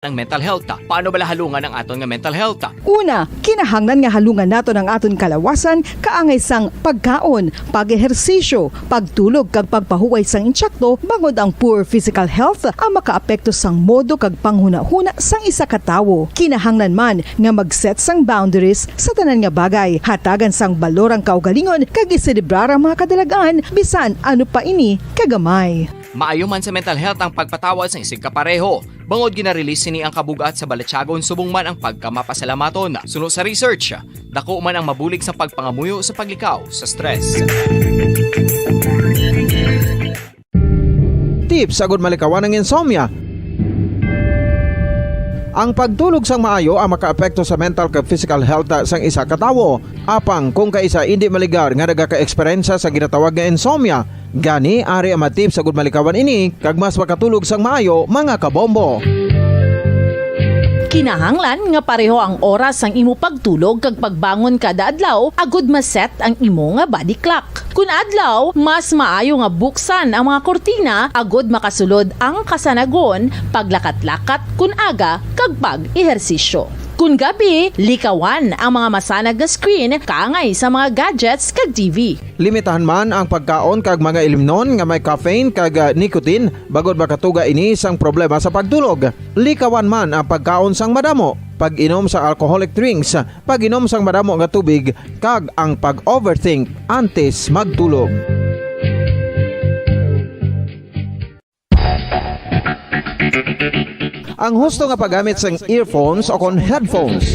ng mental health. Paano bala halungan ang aton nga mental health? Una, kinahanglan nga halungan nato ng aton kalawasan kaangay sang pagkaon, pag-ehersisyo, pagtulog kag pagpahuway sang insyakto bangod ang poor physical health ang makaapekto sang modo kag panghuna-huna sang isa ka tawo. Kinahanglan man nga mag-set sang boundaries sa tanan nga bagay, hatagan sang balorang kaugalingon kag iselebrar ang mga kadalagaan bisan ano pa ini kagamay. Maayo man sa mental health ang pagpatawad sa isig kapareho. Bangod ginarelease sini ang kabugat sa Balatyagon subong man ang pagkamapasalamaton. Suno sa research, dako man ang mabulig sa pagpangamuyo sa paglikaw sa stress. Tips sagud malikawan ng insomnia. Ang pagtulog sang maayo ang makaapekto sa mental kag physical health sang isa ka tawo. Apang kung kaisa hindi maligar nga nagaka-eksperyensya sa ginatawag nga insomnia, gani ari ang matip sagud malikawan ini kag mas makatulog sang maayo mga kabombo. Kinahanglan nga pareho ang oras sang imo pagtulog kag pagbangon kada adlaw agud maset ang imo nga body clock. Kun adlaw, mas maayo nga buksan ang mga kortina agud makasulod ang kasanagon, paglakat-lakat kun aga kag pag-ehersisyo. Kun gabi, likawan ang mga masanag nga screen kaangay sa mga gadgets kag TV. Limitahan man ang pagkaon kag mga ilimnon nga may caffeine kag nicotine bagod makatuga ini sang problema sa pagtulog. Likawan man ang pagkaon sang madamo, pag-inom sa alcoholic drinks, pag-inom sang madamo nga tubig kag ang pag-overthink antes magtulog. Ang husto nga paggamit sang earphones o kon headphones.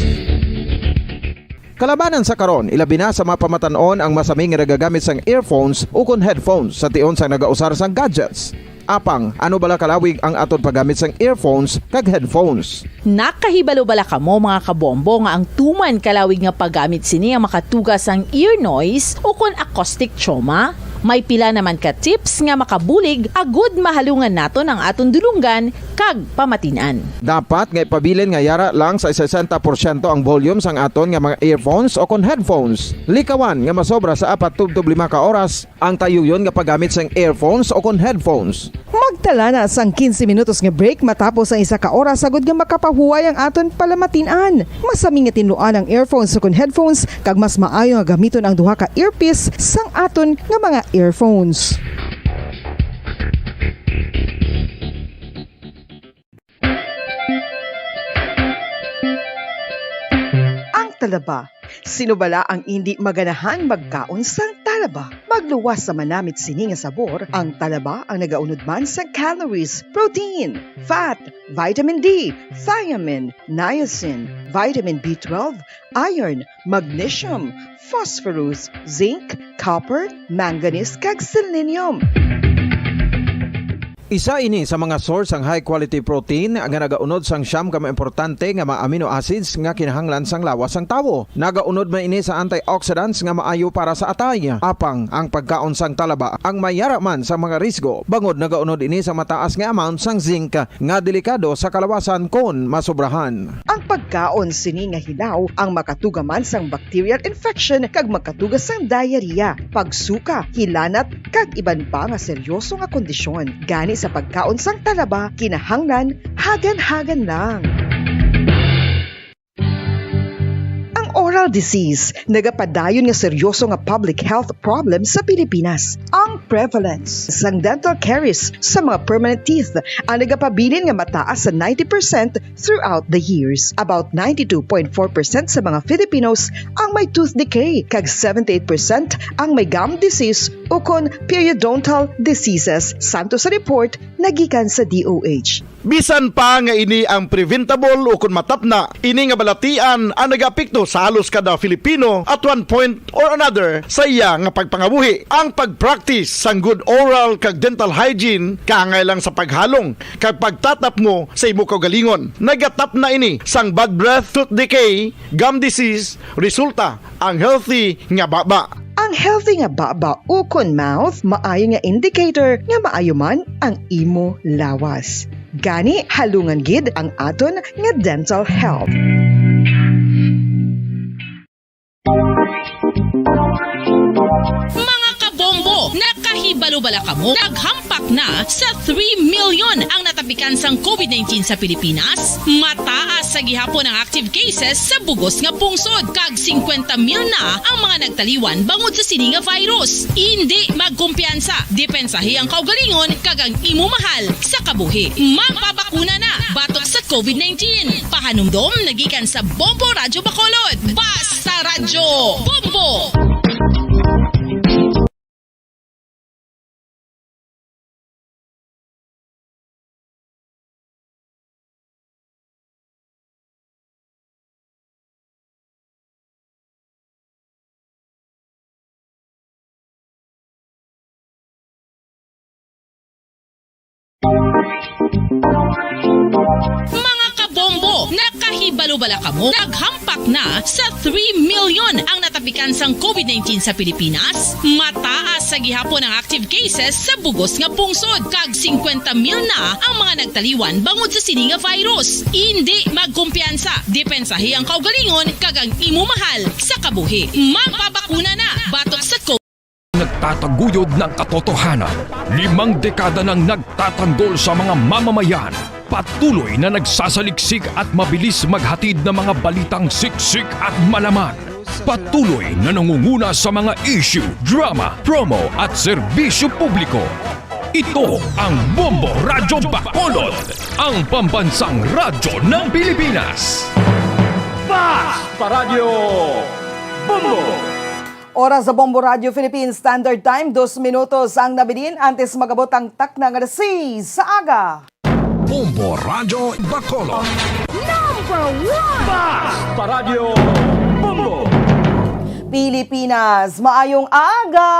Kalabanan sa karon, ilabi na sa mapamatanon ang masaming nga nagagamit sang earphones o kon headphones sa tion sang nagausar sang gadgets. Apang, ano bala kalawig ang aton paggamit sang earphones kag headphones? Nakahibalo bala kamo mga kabombo nga ang tuman kalawig nga paggamit sini ang makatugas ang ear noise o kon acoustic trauma? May pila naman ka tips nga makabulig agud mahalungan nato ng aton dulunggan kag pamatinan. Dapat nga ipabilin nga yara lang sa 60% ang volume sang aton nga mga earphones o kon headphones. Likawan nga masobra sa 4 to 5 ka oras ang tayuyon nga paggamit sang earphones o kon headphones. Magtala na sang 15 minutos nga break matapos ang isa ka oras sagud nga makapahuway ang aton palamatinan. Masami nga tinuan ang earphones o kon headphones kag mas maayo nga gamiton ang duha ka earpiece sang aton nga mga earphones. Ang talaba. Sino bala ang hindi maganahan magkaon sang talaba? Magluwas sa manamit sini nga sabor, ang talaba ang nagaunod man sa calories, protein, fat, vitamin D, thiamine, niacin, vitamin B12, iron, magnesium, phosphorus, zinc, copper, manganese kag selenium. Isa ini sa mga source ang high quality protein nga nagaunod sang siyam ka importante nga mga amino acids nga kinahanglan sang lawas sang tawo. Nagaunod man ini sa antioxidants nga maayo para sa atay. Apang ang pagkaon sang talaba ang mayara man sa mga risgo. Bangod nagaunod ini sa mataas nga amount sang zinc nga delikado sa kalawasan kon masobrahan. Ang pagkaon sini nga hilaw ang makatugaman sang bacterial infection kag makatuga sang diarrhea, pagsuka, hilanat kag iban pa nga seryoso nga kondisyon. Gani sa pagkaon sang talaba, kinahanglan hagan-hagan lang. Oral disease, nagapadayon nga seryoso nga public health problem sa Pilipinas. Ang prevalence sang dental caries sa mga permanent teeth ang nagapabilin nga mataas sa 90% throughout the years. About 92.4% sa mga Filipinos ang may tooth decay, kag 78% ang may gum disease o kon periodontal diseases. Santo sa report nagikan sa DOH. Bisan pa nga ini ang preventable o kung matapna, ini nga balatian ang nagapikto sa halos kada Filipino at one point or another sa iya nga pagpangabuhi. Ang pagpractice sang good oral kag dental hygiene kaangay lang sa paghalong kag pagtatap mo sa imo kaugalingon. Nagatap na ini sang bad breath, tooth decay, gum disease, resulta ang healthy nga baba. Ang healthy nga baba o kon mouth, maayo nga indicator nga maayo man ang imo lawas. Gani halungan gid ang aton nga dental health. Mga kabombo, Nakahibalo-bala kamo, naghampak na sa 3 million ang natapikan sang COVID-19 sa Pilipinas. Mataas sa gihapon ang active cases sa bugos nga pungsod. Kag 50 mil na ang mga nagtaliwan bangod sa sini nga virus. Hindi magkumpiyansa. Depensahi ang kaugalingon kag ang imo mahal sa kabuhi. Magpabakuna na batok sa COVID-19. Pahanumdom nagikan sa Bombo Radyo Bacolod. Basta Radyo Bombo! Mga kabombo, nakahibalo-bala kamo, naghampak na sa 3 million ang natapikan sang COVID-19 sa Pilipinas. Mataas sa gihapon ang active cases sa bugos nga pungsod. Kag 50 mil na ang mga nagtaliwan bangod sa sini nga virus. Hindi magkumpiyansa. Depensahi ang kaugalingon kag ang imo mahal sa kabuhi. Magpabakuna na batok sa COVID. Nagtataguyod ng katotohanan. 5 dekada nang nagtatanggol sa mga mamamayan. Patuloy na nagsasaliksik at mabilis maghatid ng mga balitang siksik at malaman. Patuloy na nangunguna sa mga issue, drama, promo at serbisyo publiko. Ito ang Bombo Radyo Bacolod, ang pambansang radyo ng Pilipinas. Basta Radyo Bombo! Oras sa Bombo Radio Philippine Standard Time, 2 minutos ang nabilin antes magabot ang takna nga sa aga. Bombo Radyo Bacolod. Number 1! Basta Radyo Bombo! Pilipinas, maayong aga!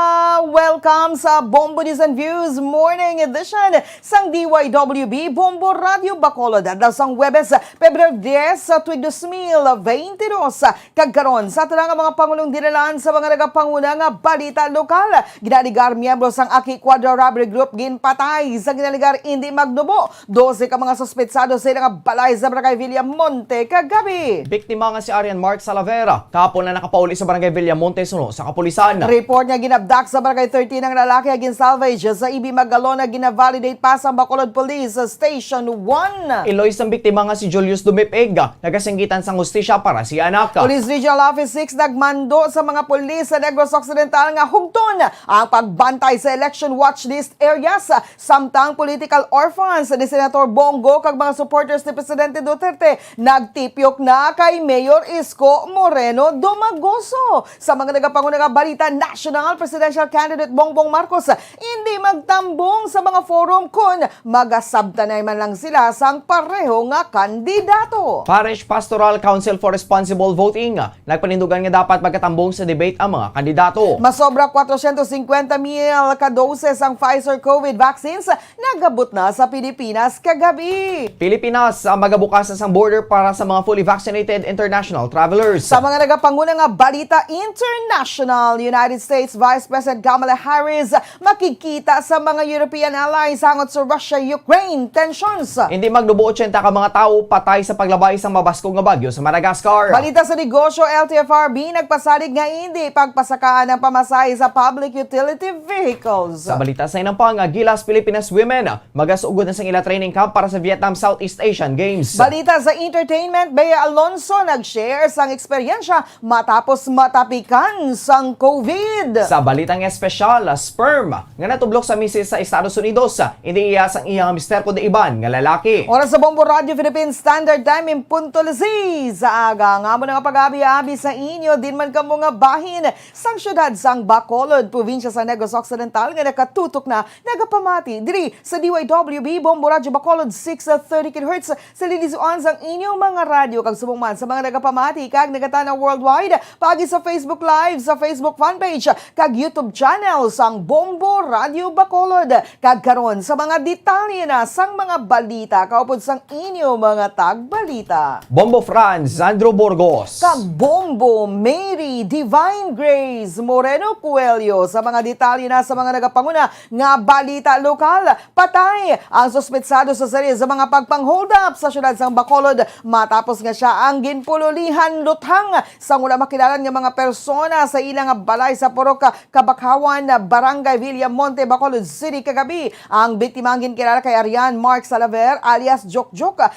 Welcome sa Bombo News and Views Morning Edition sang DYWB Bombo Radio Bacolod. Adlaw sang Huwebes, Pebrero 10 sa tuig 2022. Kagkaron sa tanang mga pangulong dinalaan sa mga nagapanguna nga balita lokal. Ginaligar miyembro sang Aki Quadra Robbery Group ginpatay sa ginaligar hindi magdubo. 12 ka mga suspetsado sa ilang balay sa Barangay Villamonte kagabi. Biktima nga si Arian Mark Salavera. Kahapon na nakapauli sa Barangay Villamonte suno sa kapulisan. Report niya ginabdak sa Barangay 13 ng lalaki agin salvage sa Ibi Magalona ginavalidate pa sa Bacolod Police Station 1. Iloy sang biktima nga si Julius Dumipeg. Nagasinggitan sang hustisya para si anak. Police Regional Office 6 nagmando sa mga pulis sa Negros Occidental nga hugton ang pagbantay sa election watch list areas samtang political orphans ni Senator Bongo kag mga supporters ni Presidente Duterte nagtipyok na kay Mayor Isko Moreno Dumagoso. Sa mga nagapanguna nga balita, National Presidential Candidate Bongbong Marcos hindi magtambong sa mga forum kung magasabtanay man lang sila sang pareho nga kandidato. Parish Pastoral Council for Responsible Voting nagpanindugan nga dapat magkatambong sa debate ang mga kandidato. Masobra 450,000 ka-doses ang Pfizer COVID vaccines nagabot na sa Pilipinas kagabi. Pilipinas magabukas ang border para sa mga fully vaccinated international travelers. Sa mga nagapanguna nga balita international, United States Vice President Kamala Harris makikita sa mga European allies hangot sa Russia-Ukraine tensions. Hindi magdubo 80 ka mga tao patay sa paglabay sa mabaskong nga bagyo sa Madagascar. Balita sa negosyo, LTFRB nagpasalig nga hindi pagpasakaan ng pamasahe sa public utility vehicles. Sa balita sa inang pang, Gilas Pilipinas Women magasugod na sa ila training camp para sa Vietnam Southeast Asian Games. Balita sa entertainment, Bea Alonso nag-share sang eksperyensya matapos matapikan sang COVID. Sa balitang espesyal, sperm nga natublok sa misis sa Estados Unidos, hindi iya sang iyang mister kundi iban nga lalaki. Oras sa Bombo Radio Philippine Standard Time in Punto Lizzy. Sa aga nga mo nga pag-abi-abi sa inyo din man kamo nga bahin sang syudad sang Bacolod, probinsya sa Negros Occidental nga nakatutok na nagapamati diri sa DYWB Bombo Radio Bacolod 630 kHz sa lilizuan sang inyong mga radyo kag subong man sa mga nagapamati kag nagatanaw worldwide pagi sa Facebook Live, sa Facebook fanpage kag YouTube channel sang Bombo Radio Bacolod. Kag karon sa mga detalye na sang mga balita kaupod sang inyo mga tagbalita. Bombo Franz, Sandro Burgos. Kag Bombo Mary Divine Grace Moreno Coelho sa mga detalye na sa mga nagapanguna nga balita lokal. Patay ang suspetsado sa seri sa mga pagpang-hold up sa syudad sang Bacolod matapos nga siya ang ginpululihan luthang sang wala makilalan nga mga persona sa ilang balay sa Purok Kabakawan, Barangay Villamonte, Bacolod City kagabi. Ang biktima ang ginkilala kay Arian Mark Salaver alias Jok.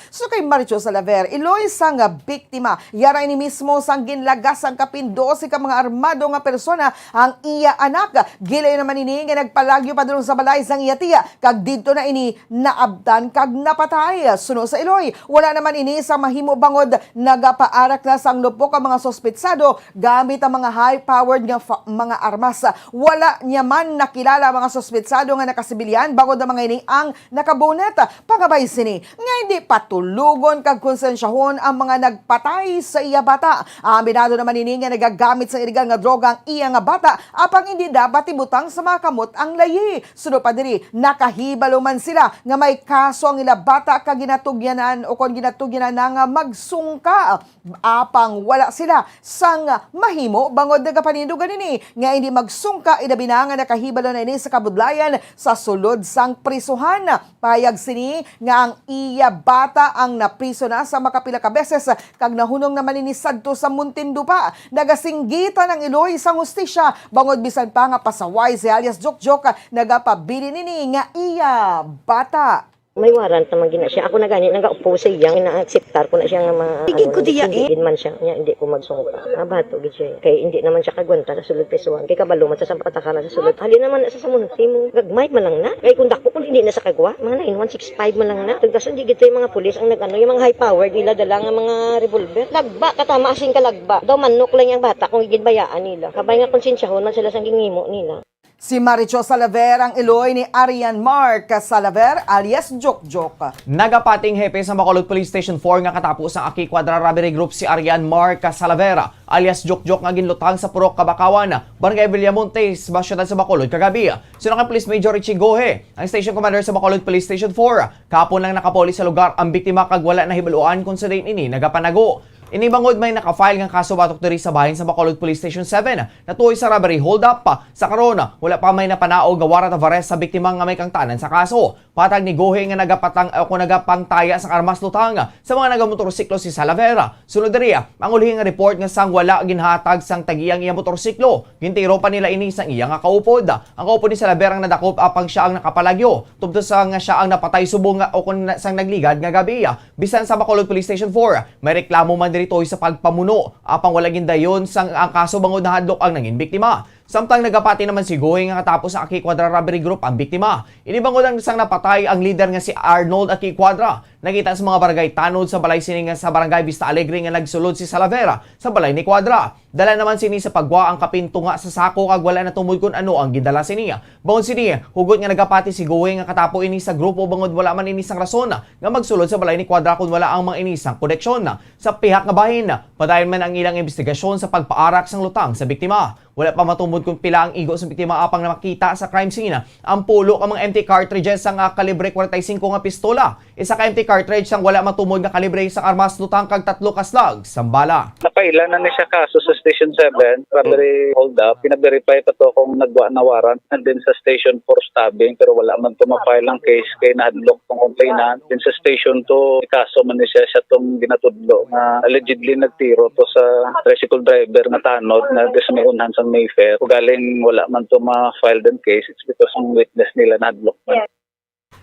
So kay Maricho Salaver, iloy sang biktima. Yara ini mismo sang ginlagas ang kapindosi ka mga armado nga persona ang iya anak. Gilay naman ini nga nagpalagyo pa dulong sa balay sang iya tiya. Kag dito na ini naabdan kag napatay. Suno sa iloy, wala naman ini sa mahimo bangod nagapaarak na sang lupok ang mga sospetsado gamit ang mga high-powered nga mga armas. Wala niya man nakilala mga sospetsado nga nakasibilyan bangod ang mga ini ang nakabonet. Pangabay sini nga hindi patulugon kag konsensyahon ang mga nagpatay sa iya bata. Aminado naman ini nga nagagamit sa illegal nga droga ang iya nga bata apang hindi dapat ibutang sa mga kamot ang layi. Suno pa diri nakahibalo man sila nga may kaso ang ila bata kag ginatugyanan o kon ginatugyanan nga magsungka apang wala sila sang mahimo bangod nagapanindugan ini nga hindi magsungka ilabi na nga nakahibalo na ini sa kabudlayan sa sulod sang prisuhan. Payag sini nga ang iya bata ang napriso na sa makapila ka beses kag nahunong naman ini sadto sa Muntinlupa. Nagasinggitan ang iloy sang hustisya bangod bisan pa nga pasaway si alias Jok nagapabili nini nga iya bata. May warrant naman gina siya. Ako na ganyan, nag-oppose siya. Ina-acceptar ko na siya nga mga... Igid ko diya Hindi man siya. Hindi ko magsungka. Bato, gid siya. Kaya hindi naman siya kagwanta sa sulod pesuan. Kaya kabalo man sa sampataka na sa sulod. Hali naman na sa samunti mo. Gagmay man lang na. Kaya kung dako kung hindi na sa kagwa, mga 9165 man lang na. Tagdasan, di gito yung mga pulis ang nag-ano, yung mga high power, nila dala nga mga revolver. Lagba, katama asing kalagba. Daw manok lang yung bata kung igid bayaan nila. Kabay nga konsensyahon man sila sa gingimo nila. Si Maricho Salaver ang iloy ni Arian Mark Salaver alias Jok. Nagapating hepe sa Bacolod Police Station 4 nga katapos ang Aki Quadra Robbery Group si Arian Mark Salavera alias Jok nga ginlutang sa Purok Kabakawan, Barangay Villamonte, Basyutan sa Bacolod kagabi. Sunod kay Police Major Richie Gohe, ang Station Commander sa Bacolod Police Station 4. Kapon lang nakapoli sa lugar ang biktima kag wala na hibaluan kung sa date ini nagapanago. Inibangod may nakafile ng kaso batok diri sa bahin sa Bacolod Police Station 7 natuoy sa robbery hold-up pa sa karona. Wala pa may napanaog nga warrant of arrest sa biktima nga may kangtanan sa kaso. Patag ni Gohe nga nagapangtaya sa armas lutang sa mga nagamotorsiklo si Salavera. Sunod diri ang ulihing nga report nga sang wala ginhatag sang tagiyang iya motorsiklo. Gintiro pa nila ini sang iya nga kaupod. Ang kaupod ni Salavera ang nadakop apang siya ang nakapalagyo. Tubto sa nga siya ang napatay subong nga o kun sang nagligad nga gabi. Bisan sa Bacolod Police Station 4, may reklamo man dito sa pagpamuno apang wala gindayon sang ang kaso bangod na hadlok ang nangin biktima. Samtang nagapati naman si Gohe nga katapos sa Aki Quadra Robbery Group ang biktima. Inibangod ang sang napatay ang leader nga si Arnold Aki Quadra. Nakita sa mga barangay tanod sa balay sini nga sa Barangay Vista Alegre nga nagsulod si Salavera sa balay ni Quadra. Dala naman sini sa pagwa ang kapinto nga sa sako kag wala na tumod kun ano ang gindala sini. Bangod sini hugot nga nagapati si Gohe nga katapo ini sa grupo bangod wala man ini sang rason nga magsulod sa balay ni Quadra kun wala ang mga inisang koneksyon sa pihak nga bahin. Padayon man ang ilang investigasyon sa pagpaarak sang lutang sa biktima. Wala pa matumod kung pila ang igo sa biktima apang na makita sa crime scene. Ang pulo ang mga empty cartridges sa kalibre 45 nga pistola. Isa ka empty cartridge sang wala matumod nga kalibre sa armas lutang kag 3 kaslag sang bala. Napailan na siya kaso sa Station 7, robbery hold up. Pina-verify pa to kung nagwa na warrant. And then sa Station 4 stabbing pero wala man tumafile ang case kay nahadlok tong complainant. Then sa Station 2, kaso man siya tong ginatudlo na allegedly nagtiro to sa tricycle driver na tanod na may unhan sa Mayfair. Kung galing wala man to ma-file den case, it's because ang witness nila nahadlok man.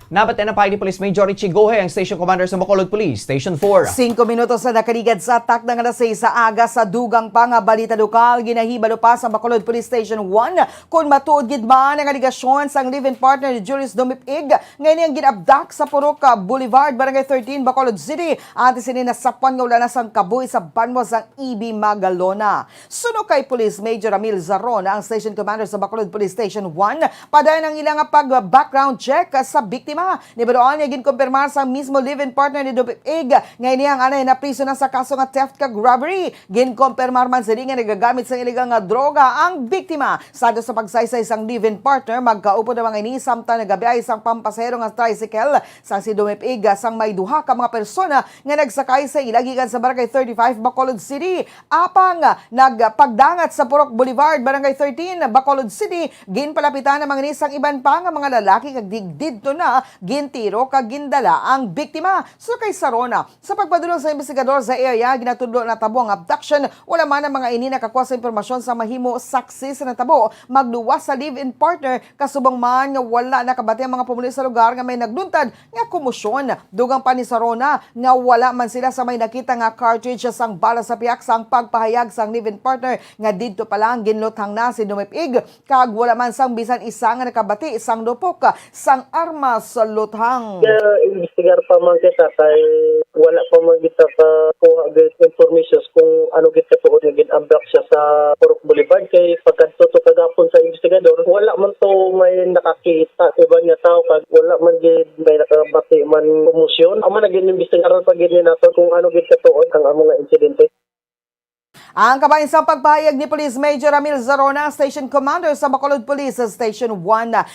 Nabatan na pa ni Police Major Richie Gohe, ang Station Commander sa Bacolod Police Station 4. 5 minutos na nakaligad sa atak ng alas 6 sa aga sa dugang pa nga balita lokal. Ginahibalo pa sa Bacolod Police Station 1 kung matuod gid man ang aligasyon sang live-in partner ni Julius Dumipig ngayon ang ginabdak sa Purok Boulevard, Barangay 13, Bacolod City. Ante sini nasapan nga wala na sang kabuhi sa banwa sang EB Magalona. Suno kay Police Major Ramil Zaron, ang Station Commander sa Bacolod Police Station 1, padayon ang ilang pag-background check sa biktima. Nibadoan niya ginkumpirmar sa mismo live-in partner ni Dumipig ngayon niyang anay na priso na sa kaso nga theft kag robbery. Ginkumpirmar man sa nga nagagamit sa iligang nga droga ang biktima. Sado sa pagsaysay sang live-in partner, magkaupo na mga ini samtang nagabiyay sang pampasero nga tricycle sang si Dumipig sang may duha ka mga persona nga nagsakay sa ilagigan sa Barangay 35, Bacolod City. Apang nagpagdangat sa Purok Boulevard, Barangay 13, Bacolod City, ginpalapitan ng mga inisang iban pa nga mga lalaki kag digdid to na gintiro kag gindala ang biktima. So kay Sarona, sa pagpadulong sa investigador sa area, ginatudlo na tabo ang abduction. Wala man ang mga ini nakakuha sa impormasyon sa mahimo saksi sa natabo. Magluwas sa live-in partner kasubang man nga wala nakabati ang mga pumuli sa lugar nga may nagduntad nga komosyon. Dugang pa ni Sarona nga wala man sila sa may nakita nga cartridge sang bala sa piyak sang pagpahayag sang live-in partner nga didto pa lang ginluthang na si Dumipig kag wala man sang bisan isa nga nakabati sang lupok sang armas sa luthang. Investigar pa man kita kay wala pa man kita ka kuha information kung ano kita tuod nga gin-abduct siya sa Purok Boulevard kay pagkadto kagapon sa investigador wala man to may nakakita iba nga tao kag wala man gid may nakabati man komosyon amo naging investigador pag gid nato kung ano gid katuod ang amo nga insidente. Ang kabayan sa pagpahayag ni Police Major Ramil Zarona, Station Commander sa Bacolod Police Station 1.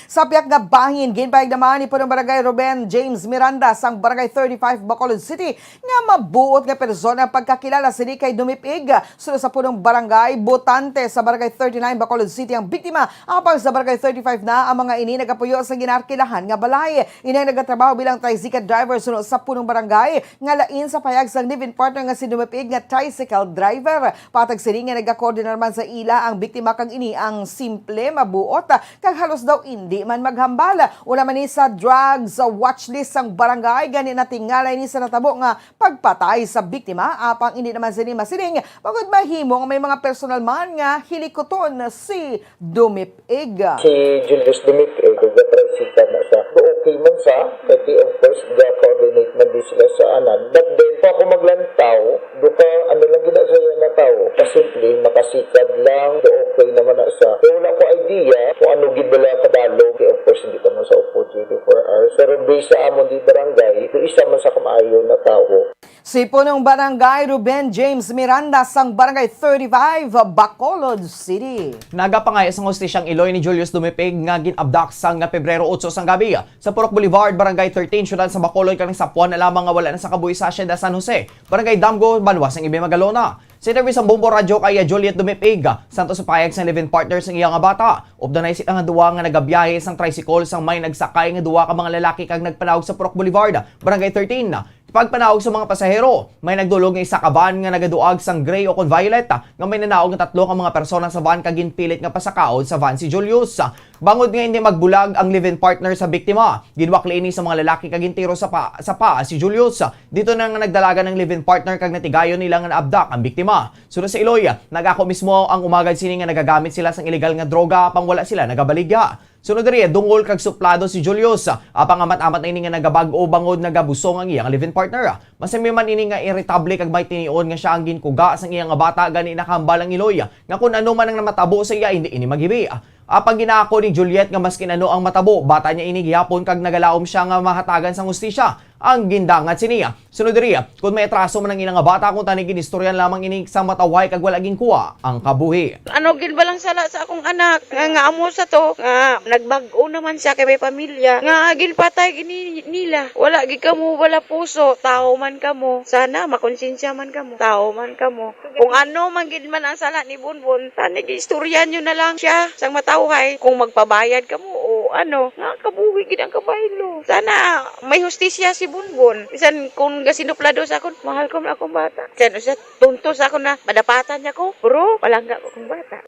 Sa piyak nga bahin, ginpahayag naman ni Punong Barangay Ruben James Miranda sang Barangay 35 Bacolod City nga mabuot nga persona pagkakilala sini kay Dumipig. Sunod sa Punong Barangay, botante sa Barangay 39 Bacolod City ang biktima. Apang sa Barangay 35 na ang mga ini nagapuyo sa ginarkilahan nga balay. Inay nagatrabaho bilang tricycle driver sunod sa Punong Barangay nga lain sa payag sang live-in partner nga si Dumipig nga tricycle driver. Patag sini nga nagka-coordinar man sa ila ang biktima kang ini ang simple mabuot kag halos daw hindi man maghambala. Una man ni sa drugs sa watchlist sang barangay gani natingalay ni sa natabo nga pagpatay sa biktima apang hindi naman sini masiling pagod mahimo nga may mga personal man nga hilikoton si Dumipig. Si Julius Dumipig nag-tricycle na siya. Okay man siya kasi of course ga-coordinate man din sila sa anan. But then pa ako maglantaw duka ano lang gina sa na tao kasimple makasikad lang okay naman na siya. Kaya wala ko idea kung ano gibala kadalo. Of course hindi ka man sa upo 24 hours. Pero based sa amon di barangay, isa man sa kamayo na tao. Si Punong Barangay Ruben James Miranda sang Barangay 35 Bacolod City. Nagapangay isang hostisyang Iloy ni Julius Dumipig nga gin-abduct sang Pebrero 8 sang gabi sa Purok Boulevard, Barangay 13, syudad sa Bacolod kaning sapuan na lamang nga wala na sa kabuhi sa Hacienda San Jose, Barangay Damgo, Banwas ang Ibe Magalona. Sa interview sa Bombo Radyo kay Juliet Dumipig, santo sa payag sa live-in partners ng iyang bata. Obdanay sila nga duwa nga nagabiyahe sang tricycle sang may nagsakay nga duwa ka mga lalaki kag nagpanawag sa Purok Boulevard, Barangay 13. Pagpanawag sa mga pasahero, may nagdulog nga isa ka van nga nagaduag sang gray o kon violet nga may nanaog nga tatlo ka mga persona sa van kag ginpilit nga pasakaod sa van si Julius. Bangod nga hindi magbulag ang live-in partner sa biktima. Ginwakli ini sa mga lalaki kag gintiro sa pa si Julius. Dito na nga nagdalaga ng live-in partner kag natigayon nila nga naabdak ang biktima. Sunod sa Iloy, nagako mismo ang umagad sini nga nagagamit sila sang illegal nga droga pang wala sila nagabaligya. Sunod diri dungol kag suplado si Julius. Apang amat-amat na ini nga nagabag-o bangod nagabusong ang iyang live-in partner. Masami man ini nga irritable kag may tinion nga siya ang ginkuga sang iyang bata gani nakahambal ang Iloy. Nga kun ano man ang namatabo sa iya hindi ini magibi. Apang ginako ni Juliet nga maskin ano ang matabo, bata niya ini gihapon kag nagalaom siya nga mahatagan sang hustisya. Ang gindangat siniya. Sunod diri, kung may atraso man ang ilang bata kung tani ginistoryan lamang ini sa mataway kag wala ginkuha ang kabuhi. Ano ginbalang sala sa akong anak nga amo sa to nga nagbag-o naman siya kay may pamilya nga ginpatay gini nila. Wala gid kamo wala puso, tao man kamo. Sana makonsensya man kamo. Tao man kamo. Kung ano man gid man ang sala ni Bunbun, tani gistoryan niyo na lang siya sang matawhay kung magpabayad kamo o ano nga kabuhi gid ang kabaylo. Sana may hustisya si Bunbun. Bisan kung gasinuplado sa akon, mahal ko na akong bata. Bisan siya tunto sa akon na madapatan niya ko, bro, palangga ko akong bata.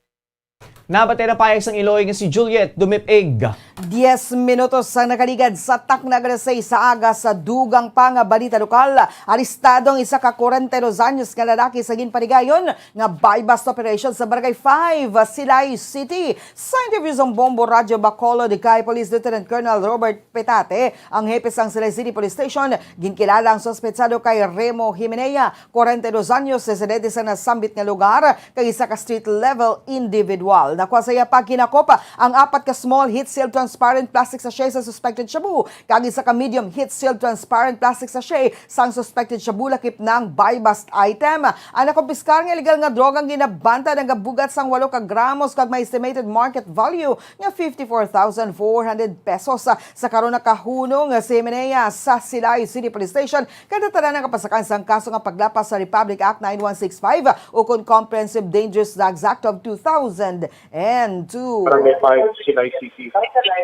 Nabatay na payag sang Iloy nga si Juliet Dumipig. 10 minutos ang nakaligad sa Tacna-Grasay sa aga sa dugang pa nga balita lokal. Aristado ang isa ka 42 anyos nga lalaki sa ginpanigayon nga buy-bust operation sa Barangay 5, Silay City. Sa interview sa Bombo Radyo Bacolod kay Police Lieutenant Colonel Robert Petate, ang hepe sang Silay City Police Station, ginkilala ang sospetsado kay Remo Jimenea, 42 anyos, residente sa nasambit nga lugar, kay isa ka street level individual. Nakuha sa iya pagkinakopa ang 4 ka small heat sealed transparent plastic sachet sa suspected shabu, kag isa ka medium heat sealed transparent plastic sachet sang suspected shabu lakip ng buy-bust item. Ang nakumpiskar nga illegal nga drogang ginabanta ng gabugat sang 8 ka gramos kag may estimated market value nga 54,400 pesos. Sa karon nakahunong si Jimenea sa Silay City Police Station kada tanan ng kapasakan sang kaso nga paglapas sa Republic Act 9165 o Comprehensive Dangerous Drugs Act of 2000. and 2. Barangay 5, Sinay City.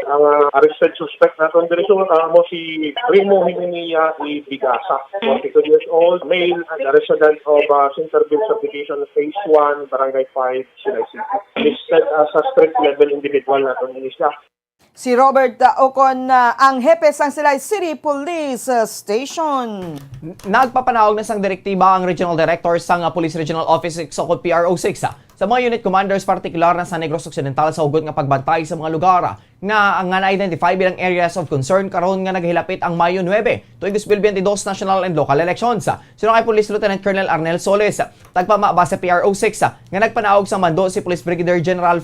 Ang arrested suspect natin dito mo si Remo Hininia Bigasa, 42 years old, male, the resident of Centerville Subdivision Phase 1, Barangay 5, Sinay City. Listed as a street level individual natin siya. Si Robert Ocon, ang hepe sang Silay City Police Station. Nagpapanawag na sang direktiba ang Regional Director sang Police Regional Office 6 o PRO6 sa mga unit commanders partikular na sa Negros Occidental sa hugot nga pagbantay sa mga lugar nga na-identify bilang areas of concern karon nga naghilapit ang Mayo 9 tuig 2022 national and local elections. Sino kay Police Lieutenant Colonel Arnel Soles, tagpamaba sa PRO6 nga nagpanaog sa mando si Police Brigadier General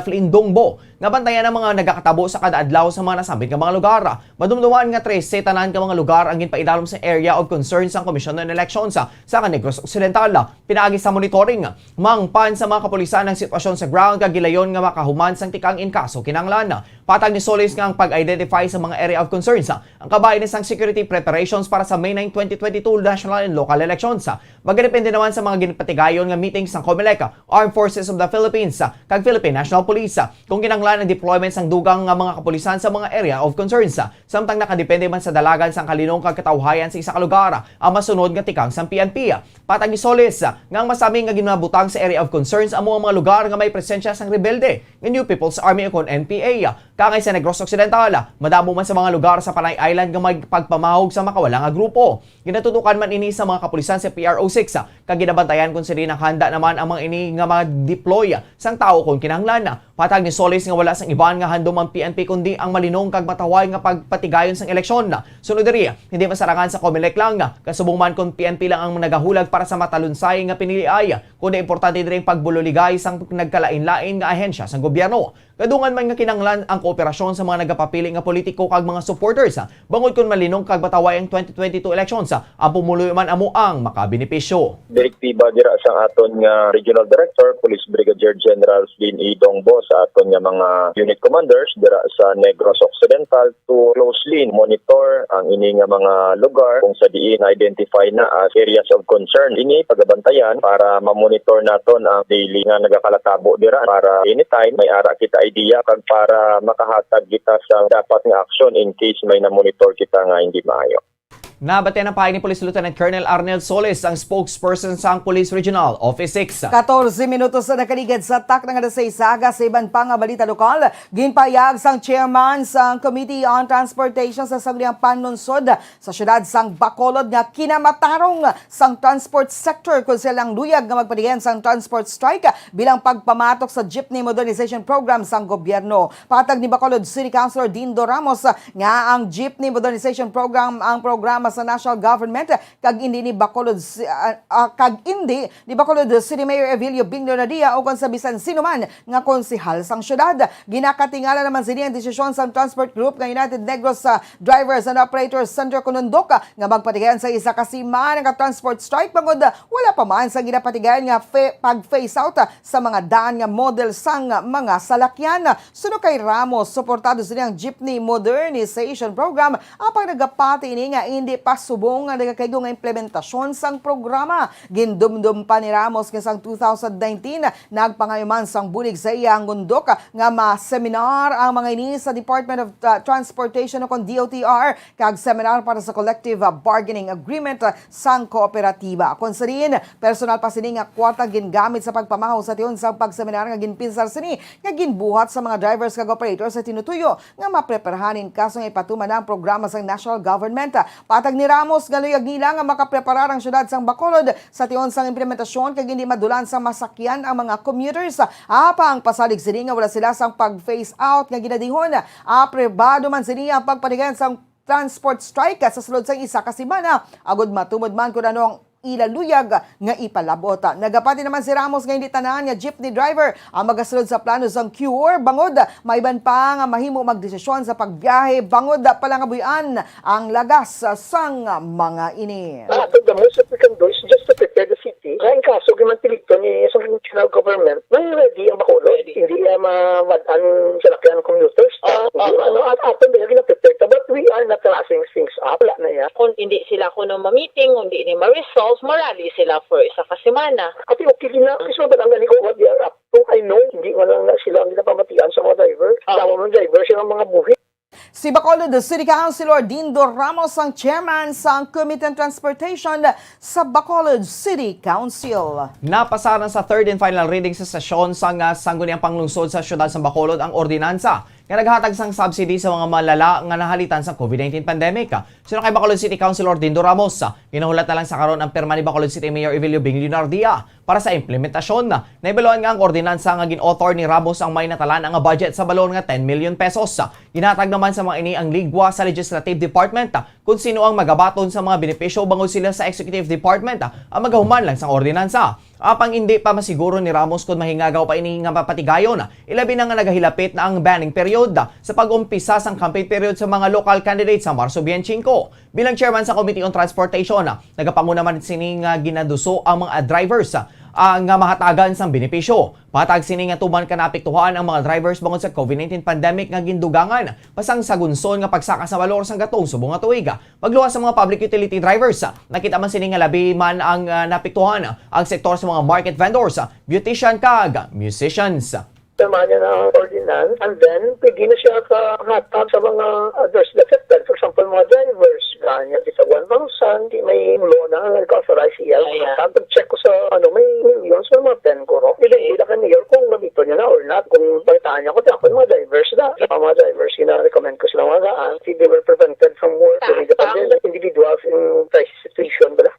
Flynn Dongbo nga bantayan ang mga nagakatabo sa kada adlaw sa mga nasambit nga mga lugar. Madumduman nga 13 tanan ka mga lugar ang ginpaidalom sa area of concern sa Commission on Elections sa Negros Occidental. Pinaagi sa monitoring mangpan sa mga kapulisan ng sitwasyon sa ground kagilayon nga makahuman sang tikang in kaso kinanglan. Patag ni Solis nga ang pag-identify sa mga area of concerns ang kabayan ni sang security preparations para sa May 9, 2022 national and local elections. Magdepende naman sa mga ginpatigayon nga meetings ng COMELEC, Armed Forces of the Philippines, kag Philippine National Police kung kinanglan ang deployments ng dugang nga mga kapulisan sa mga area of concerns. Samtang nakadepende man sa dalagan sang kalinong kagkatawhayan sa isa ka lugar ang masunod nga tikang sang PNP. Patag ni Solis nga ang masami nga ginabutang sa area of concerns amo ang mga lugar nga may presensya sang rebelde ng New People's Army o NPA. Kangay sa Negros Occidental, madamo man sa mga lugar sa Panay Island nga may pagpamahog sa makawala nga grupo. Ginatutukan man ini sa mga kapulisan sa PRO6 kag ginabantayan kung sila nang handa naman ang mga ini nga ma-deploy sang tao kung kinahanglan. Patag ni Solis nga wala sang iban nga handom ang PNP kundi ang malinong kag mataway nga pagpatigayon sang eleksyon. Sunod diri, hindi masarangan sa COMELEC lang kasubong man kung PNP lang ang nagahulag para sa matalunsay nga piniliay kundi importante diri ang pagbuloligay sang nagkalain-lain nga ahensya sang gobyerno. Kadungan man nga kinanglan ang kooperasyon sa mga nagapapili nga politiko kag mga supporters bangod kun malinong kag bataway ang 2022 elections ang pumuloy man amo ang makabenepisyo. Direktiba dira sa aton nga Regional Director Police Brigadier General Flynn E. Dongbo sa aton nga mga unit commanders dira sa Negros Occidental to closely monitor ang ini nga mga lugar kung sa diin identify na as areas of concern. Ini pagabantayan para ma-monitor naton ang daily nga nagakalatabo dira para anytime may ara kita idea kag para makahatag kita sa dapat nga action in case may na-monitor kita nga hindi maayo. Nabate na pahay ni Police Lieutenant Colonel Arnel Soles, ang spokesperson sa Police Regional Office 6. 14 minutos na nakaligid sa tak ng alas 6 aga sa iban pang balita lokal. Ginpayag sang chairman sang Committee on Transportation sa Sangliang Panunsod sa syudad sang Bacolod nga kinamatarong sang transport sector kung silang luyag nga magpadiyan sang transport strike bilang pagpamatok sa jeepney modernization program sang gobyerno. Patag ni Bacolod City Councilor Dindo Ramos nga ang jeepney modernization program ang programa sa national government kag indi ni Bacolod City Mayor Evilio Binglo Nadia o kung sa bisan sino man nga konsehal sang syudad. Ginakatingala naman sini ang desisyon sa transport group nga United Negros Drivers and Operators Center Kunundok nga magpatigayan sa isa ka sima nga transport strike bangod wala pa man sa ginapatigayan nga pag-phase out sa mga daan nga model sang mga salakyan. Suno kay Ramos, suportado sini ang jeepney modernization program apang nagapati ini nga hindi pasubong nga nagakaigo nga implementasyon sang programa. Gindumdum pa ni Ramos nga sang 2019 nagpangayuman sang bulig sa iyang ngundok nga ma-seminar ang mga ini sa Department of Transportation o kon DOTR kag seminar para sa collective bargaining agreement sang kooperatiba. Kung sa rin, personal pa sini nga kwarta gingamit sa pagpamahaw sa tiyon sa pagseminar nga ginpinsar sini nga ginbuhat sa mga drivers kag operators sa tinutuyo nga mapreparahanin kaso nga ipatuman ang programa sang national government. Patag ni Ramos galuyag nila nga makapreparar ang syudad sang Bacolod sa tion sang implementasyon kag hindi madulan sa masakyan ang mga commuters. Apang pasalig sini nga wala sila sang pag-phase out nga ginadihon. Aprobado man sini ang pagpanigayan sang transport strike sa sulod sang isa ka semana. Agud matumod man kun anong ilaluyag nga ipalabot. Nagapati naman si Ramos nga hindi tanan nga jeepney driver ang magasulod sa plano sang cure bangod maiban pa nga mahimo magdesisyon sa pagbiyahe bangod pala nga buyan ang lagas sang mga ini. The most that we can do is just to prepare the city. Kaya in kaso, gimantilito ni sa regional government, may ready ang Bacolod. Hindi mawadaan sa lakyan commuters. After they are prepared. But we are not rushing things up. Wala na yan. Kung hindi sila kuno ma-meeting, kung hindi ni ma-resolve, marali sila for isa ka semana. At okay na. Kasi ba ang ganito what they are up Kung I know, hindi man lang na sila ang ginapamatian sa mga driver. Tama mga driver, silang mga buhi. Si Bacolod City Councilor Dindo Ramos ang chairman sa Committee on Transportation sa Bacolod City Council. Napasaran sa third and final reading sa sesyon sa sangguniang panglungsod sa siyudad sa Bacolod ang ordinansa nga naghatag sang subsidy sa mga malala nga nahalitan sa COVID-19 pandemic. Sino kay Bacolod City Councilor Dindo Ramos, ginahulat na lang sa karon ang pirma ni Bacolod City Mayor Evelio Bing Leonardia para sa implementasyon. Naibaluan nga ang ordinansa nga gin-author ni Ramos ang may natalaan ang budget sa balon nga 10 million pesos. Ginatag naman sa mga ini ang ligwa sa Legislative Department kung sino ang magabaton sa mga benepisyo bangod sila sa Executive Department ang magahuman lang sa ordinansa. Apang hindi pa masiguro ni Ramos kung mahingagaw pa ini nga papatigayon, ilabi na nga nagahilapit na ang banning period sa pag-umpisa sang campaign period sa mga local candidates sa Marso 25. Bilang chairman sa Committee on Transportation, nagapanguna man sini nga ginaduso ang mga drivers nga mahatagan sang benepisyo. Patag sini nga tuman ka naapektuhan ang mga drivers bangod sa COVID-19 pandemic nga gindugangan pasang sagunson nga pagsaka sa valor sang gatong subong nga tuig. Pagluwas sa mga public utility drivers, nakita man sini nga labi man ang naapektuhan ang sektor sa mga market vendors, beautician kag musicians. Tama niya ng ordinance, and then pwede na siya kahatag sa mga adversely affected. For example, mga drivers, ganyan sa 1,000, di may law na nag-authorize siya. Pag-check ko sa may millions na mga pen ko. Hindi na kaniyar kung mabito niya na or not. Kung pagtaan niya ko, ako yung mga drivers na. Sa mga drivers, recommend ko silang magaan. They were prevented from work. Individuals in crisis situation ba?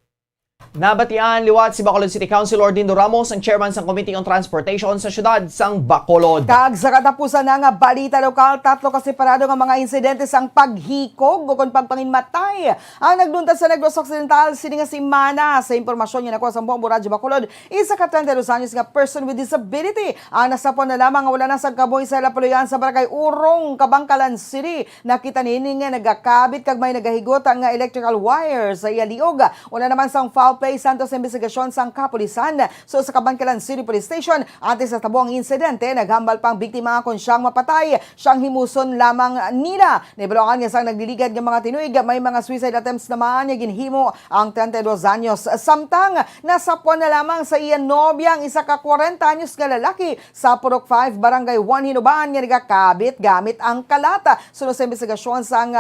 Nabatian liwat si Bacolod City Councilor Dindo Ramos, ang chairman sa Committee on Transportation sa siyudad sang Bacolod. Kag sa katapusan na nga balita lokal, 3 kasi parado nga mga insidente sang paghikog o kung pagpanginmatay ang nagluntas sa Negros Occidental sini nga si Mana. Sa impormasyon niya nakuha sa Bombo Radyo Bacolod, isa ka 32 anyos nga person with disability ang nasapon na lamang wala na sa kaboy sa Lapuluyan sa Barangay Urong, Kabangkalan City. Nakita nini nga nagakabit kag may nagahigot ang electrical wire sa iyaliog. Wala naman sang foul play santos investigasyon sang kapulisan. So sa Kabangkalan City Police Station, ate sa tabuang insidente, naghambal pang biktima kung siyang mapatay. Siyang himuson lamang nila. Naibalungan nga sang nagliligad ng mga tinuig, may mga suicide attempts naman nga ginhimo ang 32 anyos. Samtang nasapwan na lamang sa iyan nobyang isa ka 40 anyos nga lalaki sa Purok 5, Barangay 1 Hinubaan nga nagakabit gamit ang kalata. Sunod sa investigasyon sang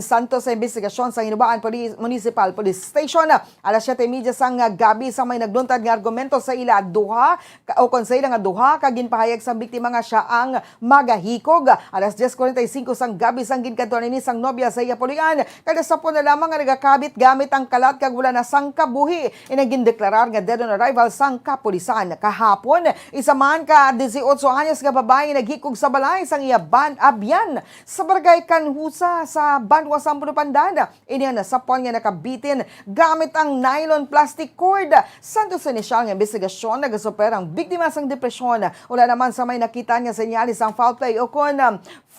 santos sa investigasyon sa Hinubaan Municipal Police Station. Alas 7:30 sang gabi sang may nagluntad nga argumento sa ila duha o konsey nga duha kag ginpahayag sang biktima nga siya ang magahikog. Alas 10:45 sang gabi sang ginkantuan ini sang nobya sa Yapulian kada sapon na lamang nga nagakabit gamit ang kalat kag wala na sang kabuhi. Inagin deklarar nga dead on arrival sang kapulisan. Kahapon isa man ka 18 anyos nga babae naghikog sa balay sang iya abyan sa Barangay Kanhusa sa Banwa Sampuno Pandan. Ini na sapon nga nakabitin gamit ang nylon plastic cord. Santos sa inisyal ng investigasyon, nagasuper ang biktima sang depresyon. Wala naman sa may nakita niya senyalis ang foul play o kon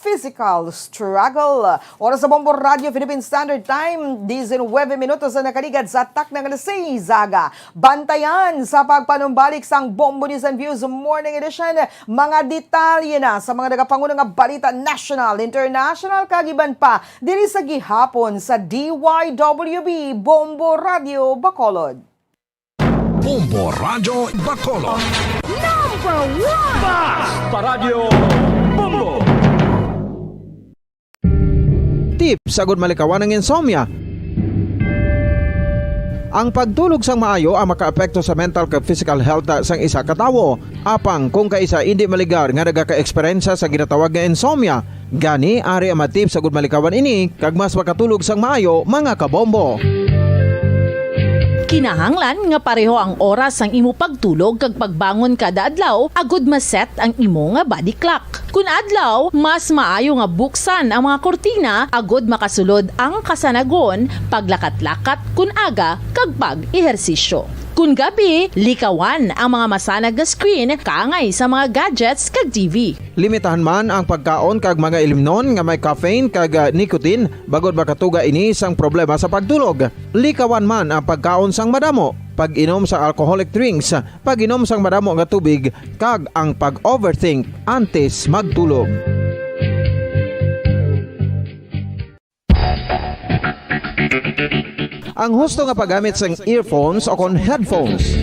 physical struggle. Oras sa Bombo Radio Philippine Standard Time, 19 minutos na nakaligad sa tak ng alas 6 zaga. Bantayan sa pagpanumbalik sang Bombo News and Views Morning Edition. Mga detalye na sa mga nagapangunan nga balita national, international, kagiban pa diri sa gihapon sa DYWB Bombo Radio Bacolod. Bombo Radio Bacolod. Number 1! Basta Radio Bombo! Tip sagod malikawan ng insomnia. Ang pagtulog sang maayo ang makaapekto sa mental kag physical health sang isa ka tawo. Apang kung kaisa hindi maligar nga nagaka-eksperyensya sa ginatawag nga insomnia, gani ari ang matip sagod malikawan ini kag mas makatulog sang maayo mga kabombo. Kinahanglan nga pareho ang oras ang imo pagtulog kag pagbangon kada adlaw agud maset ang imo nga body clock. Kun adlaw, mas maayo nga buksan ang mga kortina agud makasulod ang kasanagon, paglakat-lakat kun aga kag pag-ehersisyo. Kun gabi, likawan ang mga masanag na screen kaangay sa mga gadgets kag TV. Limitahan man ang pagkaon kag mga ilimnon nga may caffeine kag nicotine bagod makatuga ini sang problema sa pagtulog. Likawan man ang pagkaon sang madamo, pag-inom sa alcoholic drinks, pag-inom sang madamo nga tubig kag ang pag-overthink antes magtulog. Ang husto nga paggamit sang earphones o kon headphones.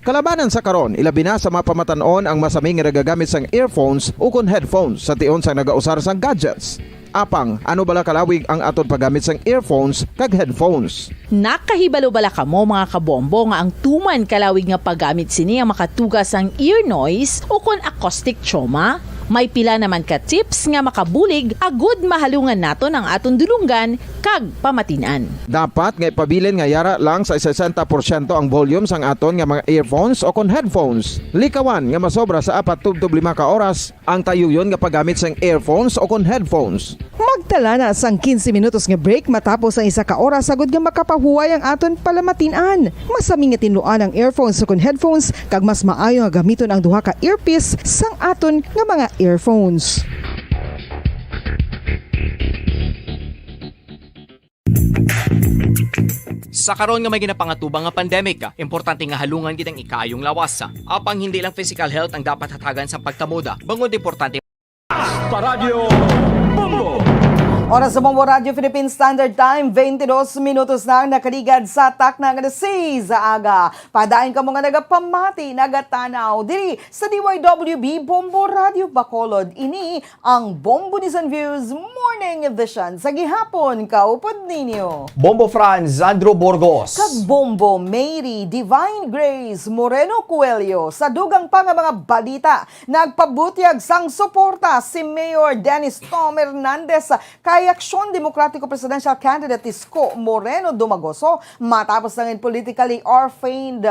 Kalabanan sa karon, ilabi na sa mga pamatanon ang masaming nga nagagamit sang earphones o kon headphones sa tion sang nagausar sang gadgets. Apang, ano bala kalawig ang aton paggamit sang earphones kag headphones? Nakahibalo bala kamo mga kabombo nga ang tuman kalawig nga paggamit sini ang makatugas ang ear noise o kon acoustic trauma? May pila naman ka tips nga makabulig agud mahalungan naton ang aton dulunggan kag pamatinan. Dapat nga ipabilin nga yara lang sa 60% ang volume sang aton nga mga earphones o kon headphones. Likawan nga masobra sa 4 tub 5 ka oras ang tayuyon nga paggamit sang earphones o kon headphones. Magtala na sang 15 minutos nga break matapos ang 1 ka oras sagud nga makapahuway ang aton palamatinan. Masami nga tinluan ang earphones o kon headphones kag mas maayo nga gamiton ang duha ka earpiece sang aton nga mga earphones. Sa karon nga may ginapangatubang nga pandemic, importante nga halungan gid ang ikayong lawas. Apang hindi lang physical health ang dapat hatagan sa pagtamuda, bangod importante Paradyo Bombo! Oras sa Bombo Radio Philippine Standard Time, 22 minutos na ang nakaligad sa takna nga sa aga. Padayon ka mga nagapamati, nagatanaw diri sa DYWB Bombo Radio Bacolod. Ini ang Bombo News and Views Morning Edition. Sa gihapon, kaupod ninyo. Bombo Franz Andrew Burgos. Kag Bombo Mary Divine Grace Moreno Coelho. Sa dugang pa nga mga balita, nagpabutyag sang suporta si Mayor Dennis Tom Hernandez kay Aksyon Demokratiko Presidential Candidate Isko Moreno Dumagoso matapos nangin politically orphaned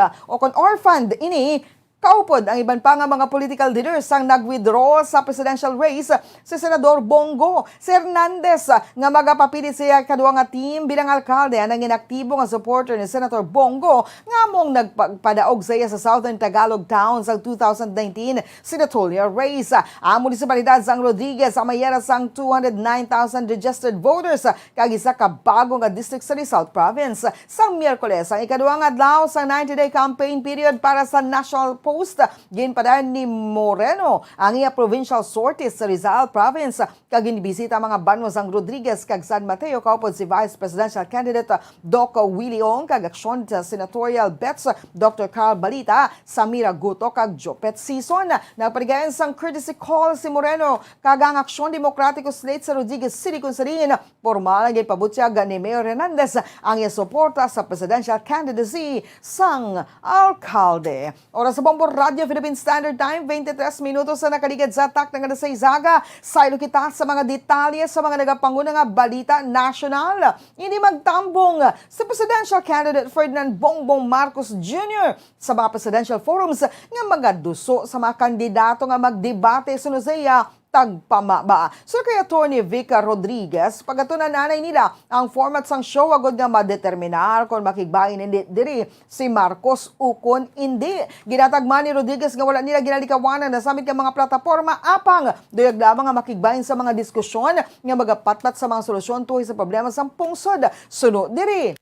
ini kaupod ang iban pa nga mga political leaders ang nag-withdraw sa presidential race si Senador Bongo. Si Hernandez nga magapapilit siya kaduwa nga team bilang alkalde ang inaktibo nga supporter ni Senator Bongo nga mong nagpadaog siya sa Southern Tagalog Town sa 2019 senatorial race. Ang munisipalidad sang Rodriguez ang mayara sang 209,000 registered voters kag isa ka bago nga district sa Rizal Province. Sang Miyerkules ang ikaduwa nga adlaw sa 90-day campaign period para sa National Post. Ginpadaan ni Moreno ang iya provincial sorties sa Rizal Province kag ginibisita mga banwas ang Rodriguez kag San Mateo kaupod si Vice Presidential Candidate Doc Willie Ong kag aksyon sa senatorial bets Dr. Carl Balita, Samira Guto kag Jopet Sison. Nagpaligayan sang courtesy call si Moreno kag ang Aksyon Demokratiko Slate sa Rodriguez City kung sarin formal ang ipabutyag ni Mayor Hernandez ang iya suporta sa presidential candidacy sang alkalde. Oras sa Bombo Radio Philippine Standard Time, 23 minutos na nakaligad sa takna nga sa Izaga. Saylo kita sa mga detalye sa mga nagapanguna nga balita national. Hindi magtambong sa presidential candidate Ferdinand Bongbong Marcos Jr. sa mga presidential forums nga magaduso sa mga kandidato nga magdebate sunod sa iya tagpamaba. So kay Attorney Vica Rodriguez, pagatunan nanay nila ang format sang show agad nga madeterminar kung makigbain hindi diri si Marcos ukon hindi. Ginatagman ni Rodriguez nga wala nila ginalikawanan na samit nga mga plataporma apang duyag lamang nga makigbain sa mga diskusyon nga magapatpat sa mga solusyon tuhoy sa problema sang pungsod. Sunod diri.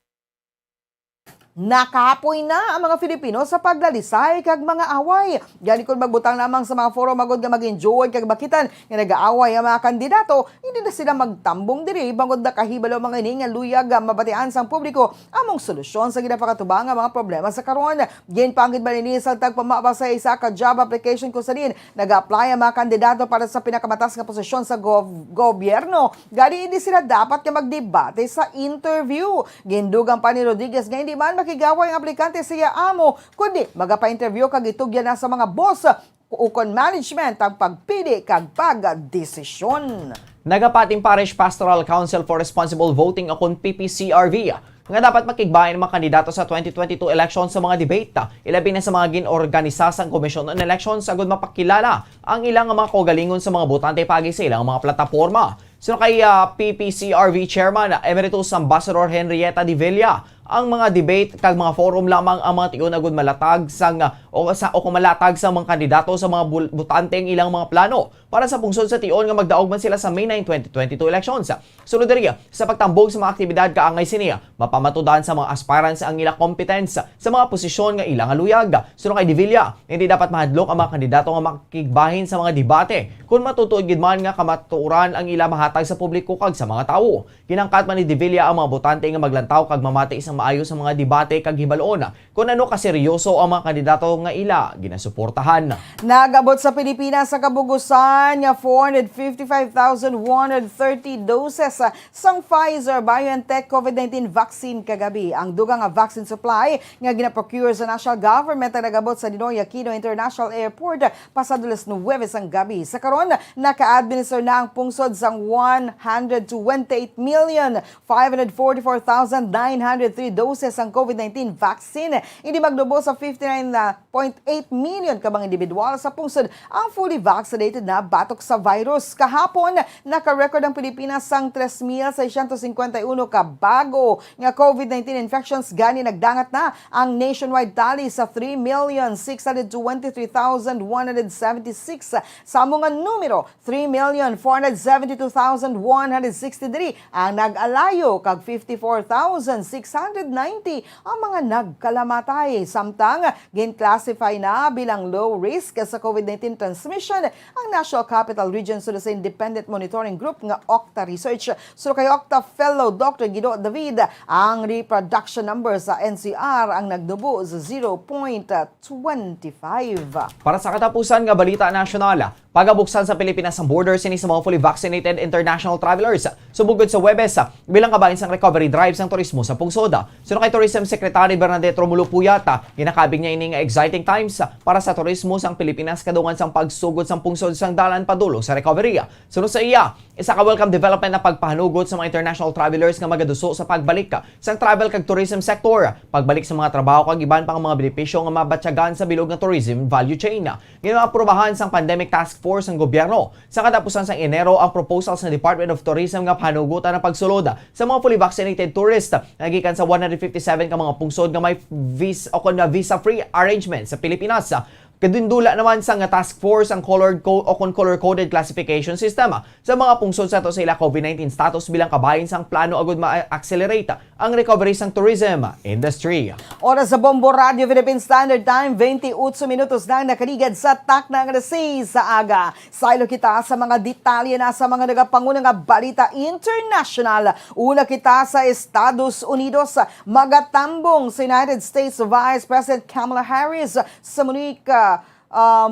Nakapoy na ang mga Filipino sa paglalisay kag mga away. Gani kung magbutang lamang sa mga forum magod nga mag-enjoy kag bakitan nga nag-aaway ang mga kandidato, hindi na sila magtambong diri bangod na kahibalo mga ini nga luyag mabatian sang publiko among solusyon sa ginapakatubang nga mga problema sa karon. Ginpangit ba nini sa tagpamaba sa isa ka job application kung saan nag-apply ang mga kandidato para sa pinakamatas nga posisyon sa gobyerno. Gani hindi sila dapat nga magdebate sa interview. Gindugang pa ni Rodriguez nga hindi man makigaway ang aplikante siya amo, kundi magapa-interview kag itugyan na sa mga boss ukon management ang pagpili kag pagdesisyon. Nagapating Parish Pastoral Council for Responsible Voting o kon PPCRV nga dapat makigbayan ang mga kandidato sa 2022 elections sa mga debate. Ilabi na sa mga ginorganisasang komisyon ng elections agud mapakilala ang ilang mga kaugalingon sa mga botante pagi sa ilang mga plataporma. So kay PPCRV Chairman Emeritus Ambassador Henrietta Di Villa, ang mga debate kag mga forum lamang ang mga tiyon agud malatag sang o kung malatag sa mga kandidato sa mga botante ang ilang mga plano para sa pungsod sa tiyon nga magdaog man sila sa May 9, 2022 elections. Sunod diri sa pagtambog sa mga aktibidad kaangay siniya, mapamatudan sa mga aspirants ang ilang competence sa mga posisyon nga ilang aluyag. Sunod kay Di Villa, hindi dapat mahadlok ang mga kandidato nga makikigbahin sa mga debate kung matutuod gid man nga kamatuoran ang ilang mahatag sa publiko kag sa mga tawo. Kinangkat man ni Di Villa ang mga botante nga maglantaw kag mamati isang maayo sa mga debate kag hibaloon kung ano kaseryoso ang mga kandidato nga ila ginasuportahan. Nagabot sa Pilipinas sa kabugusan nga 455,130 doses sang Pfizer-BioNTech COVID-19 vaccine kagabi. Ang dugang nga vaccine supply nga ginaprocure sa national government ang nagabot sa Ninoy Aquino International Airport pasado alas 9 ang gabi. Sa karon, naka-administer na ang pungsod sang 128,544,903 doses ang COVID-19 vaccine. Hindi magdubo sa 59.8 million kabang individual sa pungsod ang fully vaccinated na batok sa virus. Kahapon, naka-record ang Pilipinas sang 3,651 kabago nga COVID-19 infections gani nagdangat na ang nationwide tally sa 3,623,176 sa mga numero 3,472,163 ang nag-alayo kag 54,690 ang mga nagkalamatay. Samtang gin-classify na bilang low risk sa COVID-19 transmission ang National Capital Region sa Independent Monitoring Group nga Octa Research. So kay Octa Fellow Dr. Guido David, ang reproduction number sa NCR ang nagdubo sa 0.25. Para sa katapusan nga balita nasyonal, pagabuksan sa Pilipinas ang borders sini sa mga fully vaccinated international travelers. Subugod sa Webes, bilang kabahin sang recovery drive sang turismo sa pungsod. Suno kay Tourism Secretary Bernadette Romulo Puyata, ginakabig niya ini nga exciting times para sa turismo sang Pilipinas kadungan sang pagsugod sang pungsod sang dalan padulong sa recovery. Suno sa iya, isa ka welcome development na pagpahanugot sa mga international travelers nga magaduso sa pagbalik sang travel kag tourism sector, pagbalik sa mga trabaho kag iban pang mga benepisyo nga mabatyagan sa bilog nga tourism value chain. Ginaaprobahan sang pandemic task force ng gobyerno. Sa katapusan sang Enero ang proposal sa Department of Tourism nga pahanugutan ng pagsulod sa mga fully vaccinated tourist nagikan sa 157 ka mga pungsod nga may visa-free arrangement sa Pilipinas. Kadindula naman sa nga task force ang color-coded classification system sa mga pungsod sa to sa ila COVID-19 status bilang kabahin sang plano agud ma-accelerate ang recovery sang tourism industry. Oras sa Bombo Radio Philippine Standard Time, 28 minutos na nakaligad sa tak ng alas 6 sa aga. Sailo kita sa mga detalye na sa mga nagapangunang balita international. Una kita sa Estados Unidos, magatambong sa United States Vice President Kamala Harris sa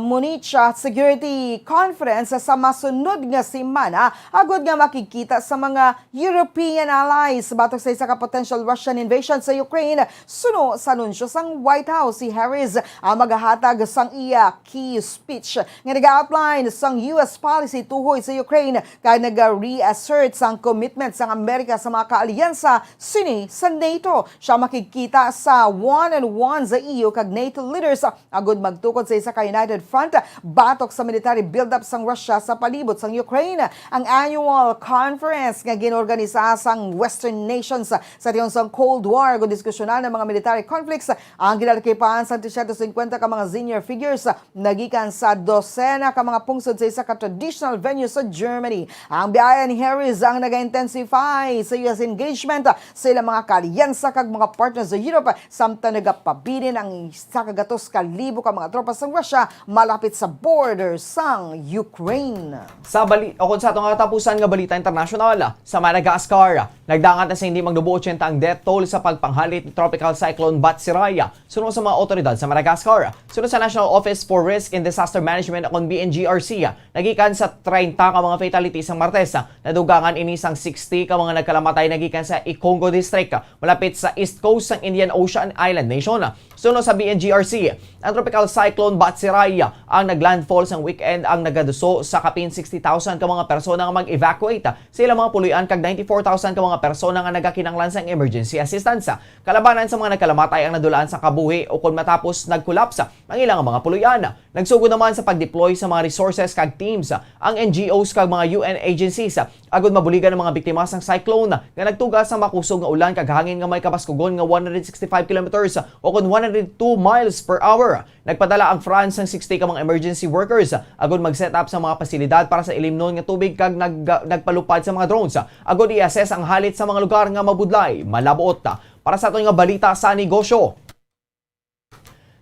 Munich Security Conference sa masunod nga semana agud nga makikita sa mga European allies batok sa isa ka potential Russian invasion sa Ukraine. Suno sa anunsyo sang White House, si Harris ang magahatag sang iya key speech nga nag-outline sang US policy tuhoy sa Ukraine kay nag-reassert sang commitment sang Amerika sa mga kaalyansa sini sa NATO. Siya makikita sa one-on-one sa EU kag NATO leaders agud magtukod sa isa ka United Front batok sa military build-up sang Russia sa palibot sang Ukraine. Ang annual conference nga ginorganisa sang Western nations sa tiyon sang Cold War ug diskusyonan ng mga military conflicts ang ginalakipan sa 350 ka mga senior figures nagikan sa dosena ka mga pungsod sa isa ka traditional venue sa Germany. Ang biyaya ni Harris ang nag-intensify sa US engagement sa ilang mga kalyansa kag mga partners sa Europe samtang nagapabilin ang isa ka gatos ka libo ka mga tropa sang Russia malapit sa border sang Ukraine. Sa sa atong katapusan nga balita internasyonal, sa Madagascar, nagdangat na sa hindi magdubo 80 ang death toll sa pagpanghalit ni Tropical Cyclone Batsirai. Sunod sa mga otoridad sa Madagascar. Sunod sa National Office for Risk and Disaster Management akong BNGRC, nagikan sa 30 ka mga fatalities ang Martes. Nadugangan ini sang 60 ka mga nagkalamatay nagikan sa Ikongo District, malapit sa east coast ng Indian Ocean Island Nation. Sunod sa BNGRC, ang Tropical Cyclone Batsirai ang naglandfall sang weekend ang nagaduso sa kapin 60,000 ka mga persona nga mag-evacuate sa ilang mga puluyan kag 94,000 ka mga persona nga nagakinanglan sang emergency assistance. Kalabanan sa mga nagkalamatay ang nadulaan sa kabuhi o kung matapos nagkolapsa ang ilang mga puluyan. Nagsugod naman sa pag-deploy sa mga resources kag teams ang NGOs kag mga UN agencies agud mabuligan ng mga biktima sang cyclone nga nagtugas sa makusog nga ulan kag hangin nga may kabaskugon nga 165 kilometers o kung 102 miles per hour. Nagpadala ang France ng 60 ka mga emergency workers agud mag-set up sa mga pasilidad para sa ilimnon nga tubig kag nagpalupad sa mga drones agud i-assess ang halit sa mga lugar nga mabudlay malabot. Para sa ato nga balita sa negosyo,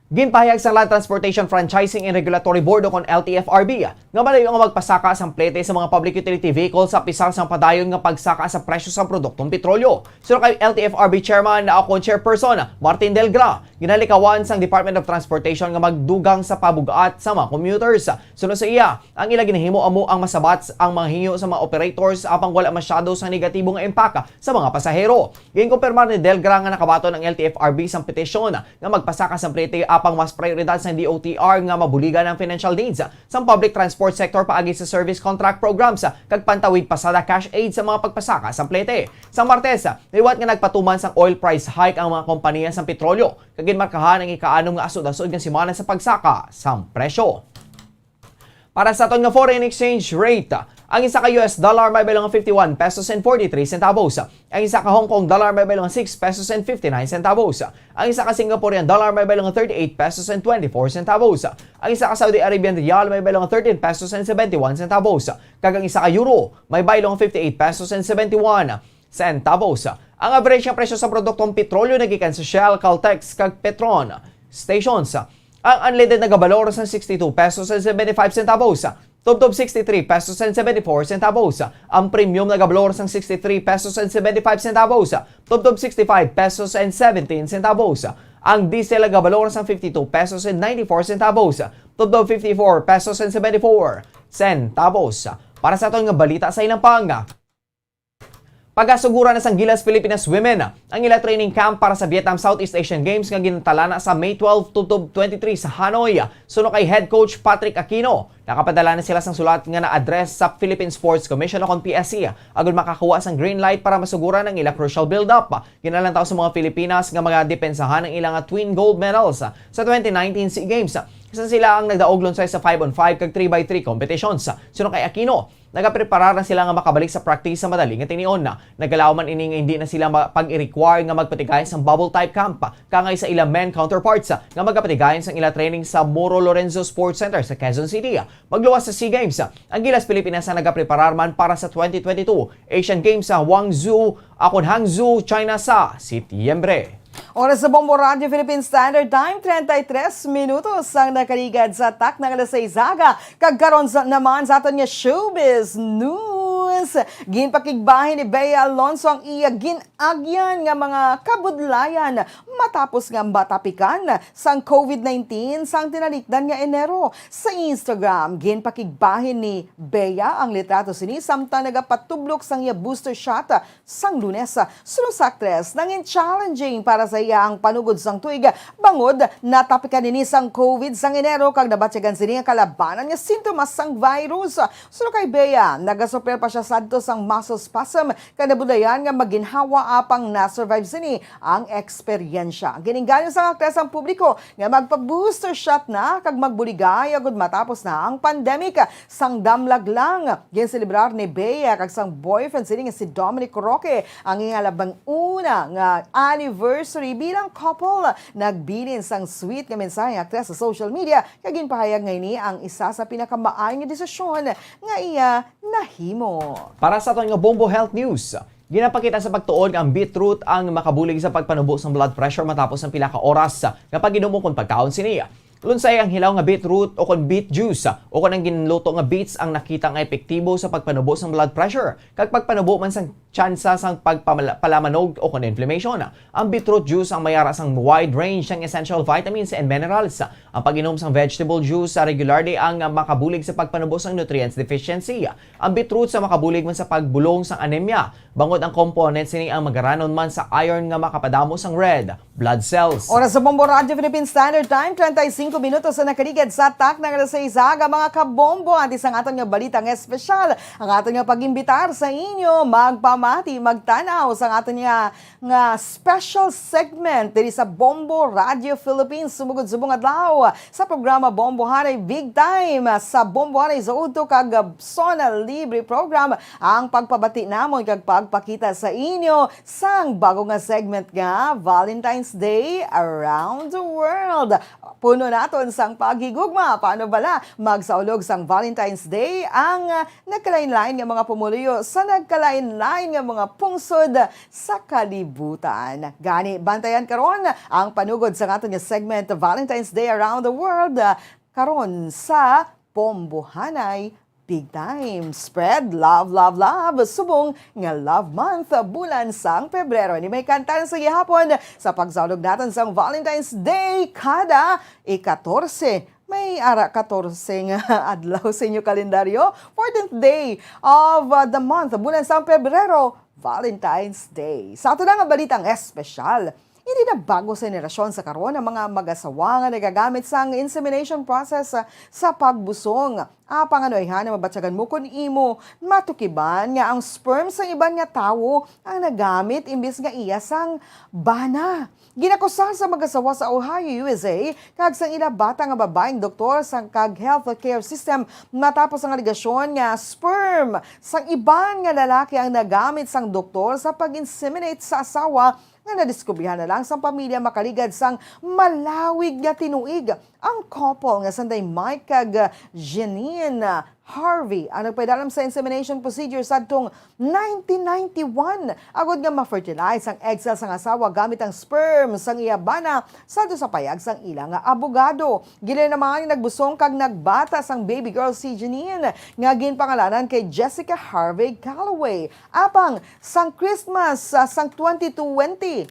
Ginpahayag sa Land Transportation Franchising and Regulatory Board o kon LTFRB nga malayo nga magpasaka sa plete sa mga public utility vehicles sa pisang sang padayon nga pagsaka sa presyo sa produktong petrolyo. Sino kay LTFRB Chairman na akong Chairperson Martin Delgra, ginalikawan sang Department of Transportation nga magdugang sa pabugat sa mga commuters. Sunod sa iya, ang ila ginahimo amo ang masabat ang mga hinyo sa mga operators apang wala masyado sa negatibong nga impaka sa mga pasahero. Ginkumpirmar ni Delgra nga nakabaton ang LTFRB sang petisyon nga magpasaka sa plete apang mas prioridad sa DOTR nga mabuligan ang financial needs sa public transport sector paagi sa service contract programs kag pantawid pasada cash aid sa mga pagpasaka sa plete. Sa Martes, liwat nga nagpatuman sang oil price hike ang mga kompanya sa petrolyo kag ginmarkahan ang ikaanom nga asod-asod nga semana sa pagsaka sa presyo. Para sa aton nga foreign exchange rate, ang isa ka US dollar may bilang 51 pesos and 43 centavos. Ang isa ka Hong Kong dollar may bilang 6 pesos and 59 centavos. Ang isa ka Singaporean dollar may bilang 38 pesos and 24 centavos. Ang isa ka Saudi Arabian riyal may bilang 13 pesos and 71 centavos. Kag ang isa ka euro may bilang 58 pesos and 71 centavos. Ang average nga presyo sa produktong petrolyo nagikan sa Shell, Caltex kag Petron stations. Ang unleaded na gabalor sa 62 pesos and 75 centavos. Tubtob 63 pesos and 74 centavos. Ang premium na gabalor sa 63 pesos and 75 centavos. Tubtob 65 pesos and 17 centavos. Ang diesel na gabalor sa 52 pesos and 94 centavos. Tubtob 54 pesos and 74 centavos. Para sa atong nga balita sa ilang panga, pagasugura na sang Gilas Pilipinas Women ang ila training camp para sa Vietnam Southeast Asian Games nga ginatala na sa May 12 to 23 sa Hanoi. Suno kay Head Coach Patrick Aquino, nakapadala na sila sang sulat nga na-address sa Philippine Sports Commission o PSC agud makakuha sang green light para masugura ng ila crucial build-up. Ginalantaw sa mga Pilipinas nga mga depensahan ng ilang twin gold medals sa 2019 SEA Games. Isa sila ang nagdaog lunsay sa 5-on-5 kag 3x3 competitions. Suno kay Aquino, nagapreparar na sila nga makabalik sa practice sa madali nga tinion na. Nagalaw man ini nga hindi na sila pag-i-require nga magpatigayon sa bubble type camp kangay sa ilang men counterparts nga magpatigayon sa ila training sa Moro Lorenzo Sports Center sa Quezon City. Magluwas sa SEA Games, ang Gilas Pilipinas na nagapreparar man para sa 2022 Asian Games sa Hangzhou, China sa Setyembre. Oras sa Bombo Radio Philippine Standard Time, 33 minutos ang nakaligad sa tak ng alas 6 aga. Kagkaroon naman sa aton nga showbiz news. Ginpakigbahin ni Bea Alonso ang iya ginagyan nga mga kabudlayan matapos nga batapikan sang COVID-19 sang tinalikdan nga Enero. Sa Instagram, ginpakigbahin ni Bea ang litrato sini samtang nagapatublok sang iya booster shot sang Lunes. Sunod sa actress, nangin challenging para sa iya ang panugod sang tuig. Bangod, natapikan nini sang COVID sang Enero kag nabatyagan sini ang kalabanan nga sintomas sang virus. Sunod kay Bea, nagasupler pa siya sadto sang muscle spasm kag nabudayan nga maginhawa apang na-survive sini ang eksperyensya. Gininganyo sang aktres ang publiko nga magpa-booster shot na kag magbuligay agud matapos na ang pandemic. Sang damlag lang, ginselebrar ni Bea kag sang boyfriend sini nga si Dominic Roque ang ingalabang una nga anniversary bilang couple. Nagbilin sang sweet nga mensahe ang aktres sa social media kag ginpahayag ngayon ang isa sa pinakamaayong nga desisyon nga iya nahimo. Para sa aton nga Bombo Health News, ginapakita sa pagtuod ang beetroot ang makabulig sa pagpanubo sa blood pressure matapos ng pila ka oras nga pag-inom kon pagkaon siniya. Lunsay ang hilaw nga beetroot o kon beet juice o kon ang ginluto nga beets ang nakita nga epektibo sa pagpanubo sa blood pressure kag pagpanubo man sang tsansa sang pagpalamanog o kon inflammation. Ang beetroot juice ang mayara sang wide range ng essential vitamins and minerals. Ang pag-inom sang vegetable juice sa regularly ang makabulig sa pagpanubo sang nutrients deficiency. Ang beetroot sa makabulig man sa pagbulong sang anemia. Bangod ang components ni ang magaranon man sa iron nga makapadamo sang red blood cells. Oras sa Bombo Radio Philippine Standard Time, 35 minutos na nakaligad sa tak ng alas 6 aga. Mga kabombo, antis ang aton nga balita nga espesyal. Ang aton nga pag-imbitar sa inyo, magpamati, magtanaw sa aton nga special segment diri sa Bombo Radio Philippines. Sumugod-subong adlaw sa programa Bombo Haray Big Time sa Bombo Haray sa Uto kag Sona Libre program ang pagpabati namon kag magpakita sa inyo sang bago nga segment nga Valentine's Day Around the World. Puno naton sang paghigugma. Paano bala magsaulog sang Valentine's Day ang nagkalain-lain nga mga pumuluyo sa nagkalain-lain nga mga pungsod sa kalibutan. Gani, bantayan karon ang panugod sa aton nga segment Valentine's Day Around the World karon sa Pombohanay Big Time. Spread love, love, love. Subong nga Love Month, bulan sang Pebrero. Ni may kanta sa gihapon sa pagsaulog natin sang Valentine's Day kada 14. May ara 14 nga adlaw sa inyo kalendaryo. 14th day of the month, bulan sang Pebrero, Valentine's Day. Sa ato na nga balitang espesyal, hindi na bago sa henerasyon sa karon ang mga mag-asawa nga nagagamit sang insemination process sa pagbusong. Apang anoyhan na mabatsagan mo kung imo matukiban nga ang sperm sa iban nga tawo ang nagamit imbis nga iya sang bana. Ginakusa sa mag-asawa sa Ohio, USA, kag sang ila bata nga babaeng doktor sang kag healthcare system matapos ang aligasyon nga sperm sang iban nga lalaki ang nagamit sang doktor sa pag-inseminate sa asawa nga nadiskubrihan na lang sang pamilya makaligad sang malawig nga tinuig. Ang couple nga sanday Mike kag Janine Harvey ang nagpaidalam sa insemination procedure sa atong 1991. Agod nga ma-fertilize ang egg cells sang asawa gamit ang sperm sang iyabana sa payag sang ilang abogado. Gila naman nagbusong kag nagbata sang baby girl si Janine nga ginpangalanan kay Jessica Harvey Calloway. Apang sang Christmas sang 2020.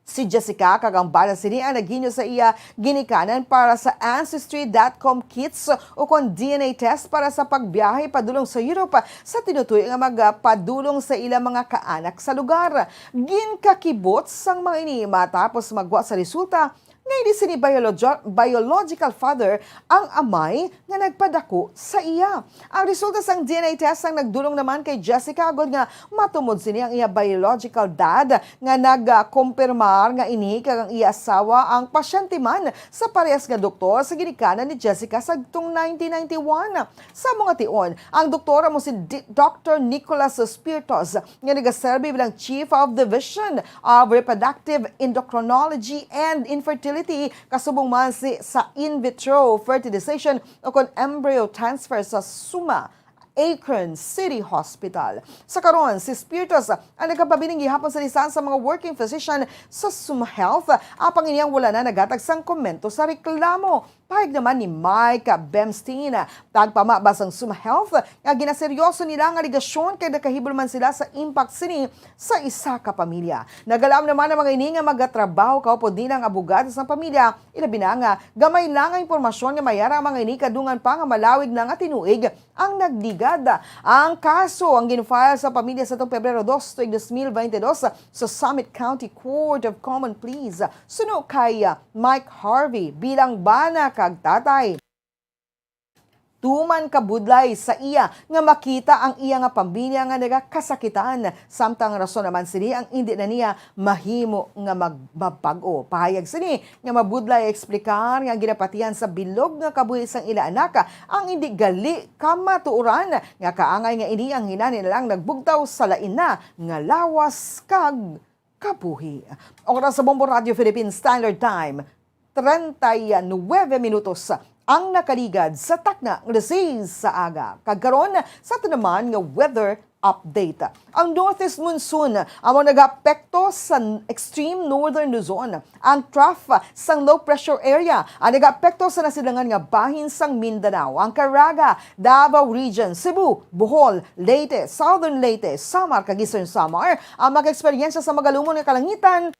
Si Jessica kagang bala sini ang naghinyo sa iya ginikanan para sa Ancestry.com kits o kon DNA test para sa pagbiyahe padulong sa Europe sa tinutuyo nga magpadulong sa ilang mga kaanak sa lugar. Ginkakibot sang mga ini matapos magwa sa resulta ngayon sini biological father ang amay nga nagpadako sa iya. Ang resulta sang DNA test ang nagdulong naman kay Jessica agad nga matumod sini ang iya biological dad nga nagkumpirmar nga ini kag ang iya asawa ang pasyente man sa parehas nga doktor sa ginikanan ni Jessica sa tong 1991. Sa mga tion, ang doktora mo si Dr. Nicholas Spiritos nga nagaserbi bilang Chief of Division of Reproductive Endocrinology and Infertility kasubong man sa in vitro fertilization o kon embryo transfer sa Suma Akron City Hospital. Sa karon, si Spiritos ang nagkapabiling gihapon sa lisan sa mga working physician sa Suma Health apang iniyang wala na nagatag sang komento sa reklamo. Pahig naman ni Mike Bemstein, tagpamabas ang Suma Health, nga ginaseryoso nila ang aligasyon kay nakahibol man sila sa impact sini sa isa ka pamilya. Nagalam naman ang mga ini nga magatrabaho kaupod nilang abogado sa pamilya, ilabi na nga gamay lang ang impormasyon nga mayara ang mga ini kadungan pa nga malawig na nga tinuig ang nagdigad. Ang kaso ang ginfile sa pamilya sa tong Pebrero 2, 2022 sa Summit County Court of Common Pleas suno kay Mike Harvey bilang bana kag tatay. Tuman kabudlay sa iya nga makita ang iya nga pamilya nga nagakasakitan samtang rason naman sini ang hindi na niya mahimo nga magbabago. Pahayag sini nga mabudlay eksplikar nga ginapatihan sa bilog nga kabuhi sang ila anak ang hindi gali kamatuoran nga kaangay nga ini ang hinani na lang nagbugtaw sa lain na nga lawas kag kabuhi. Oras sa Bombo Radio Philippines Standard Time 39 minutos ang nakaligad sa takna ng sa aga. Kagkaroon sa ito naman nga weather update. Ang northeast monsoon ang nag-apekto sa extreme northern Luzon. Ang trough sang low pressure area ang nag-apekto sa nasilangan nga bahin sang Mindanao. Ang Caraga, Davao Region, Cebu, Bohol, Leyte, Southern Leyte, Samar, kag Eastern Samar ang mag-eksperyensya sa magalumon nga kalangitan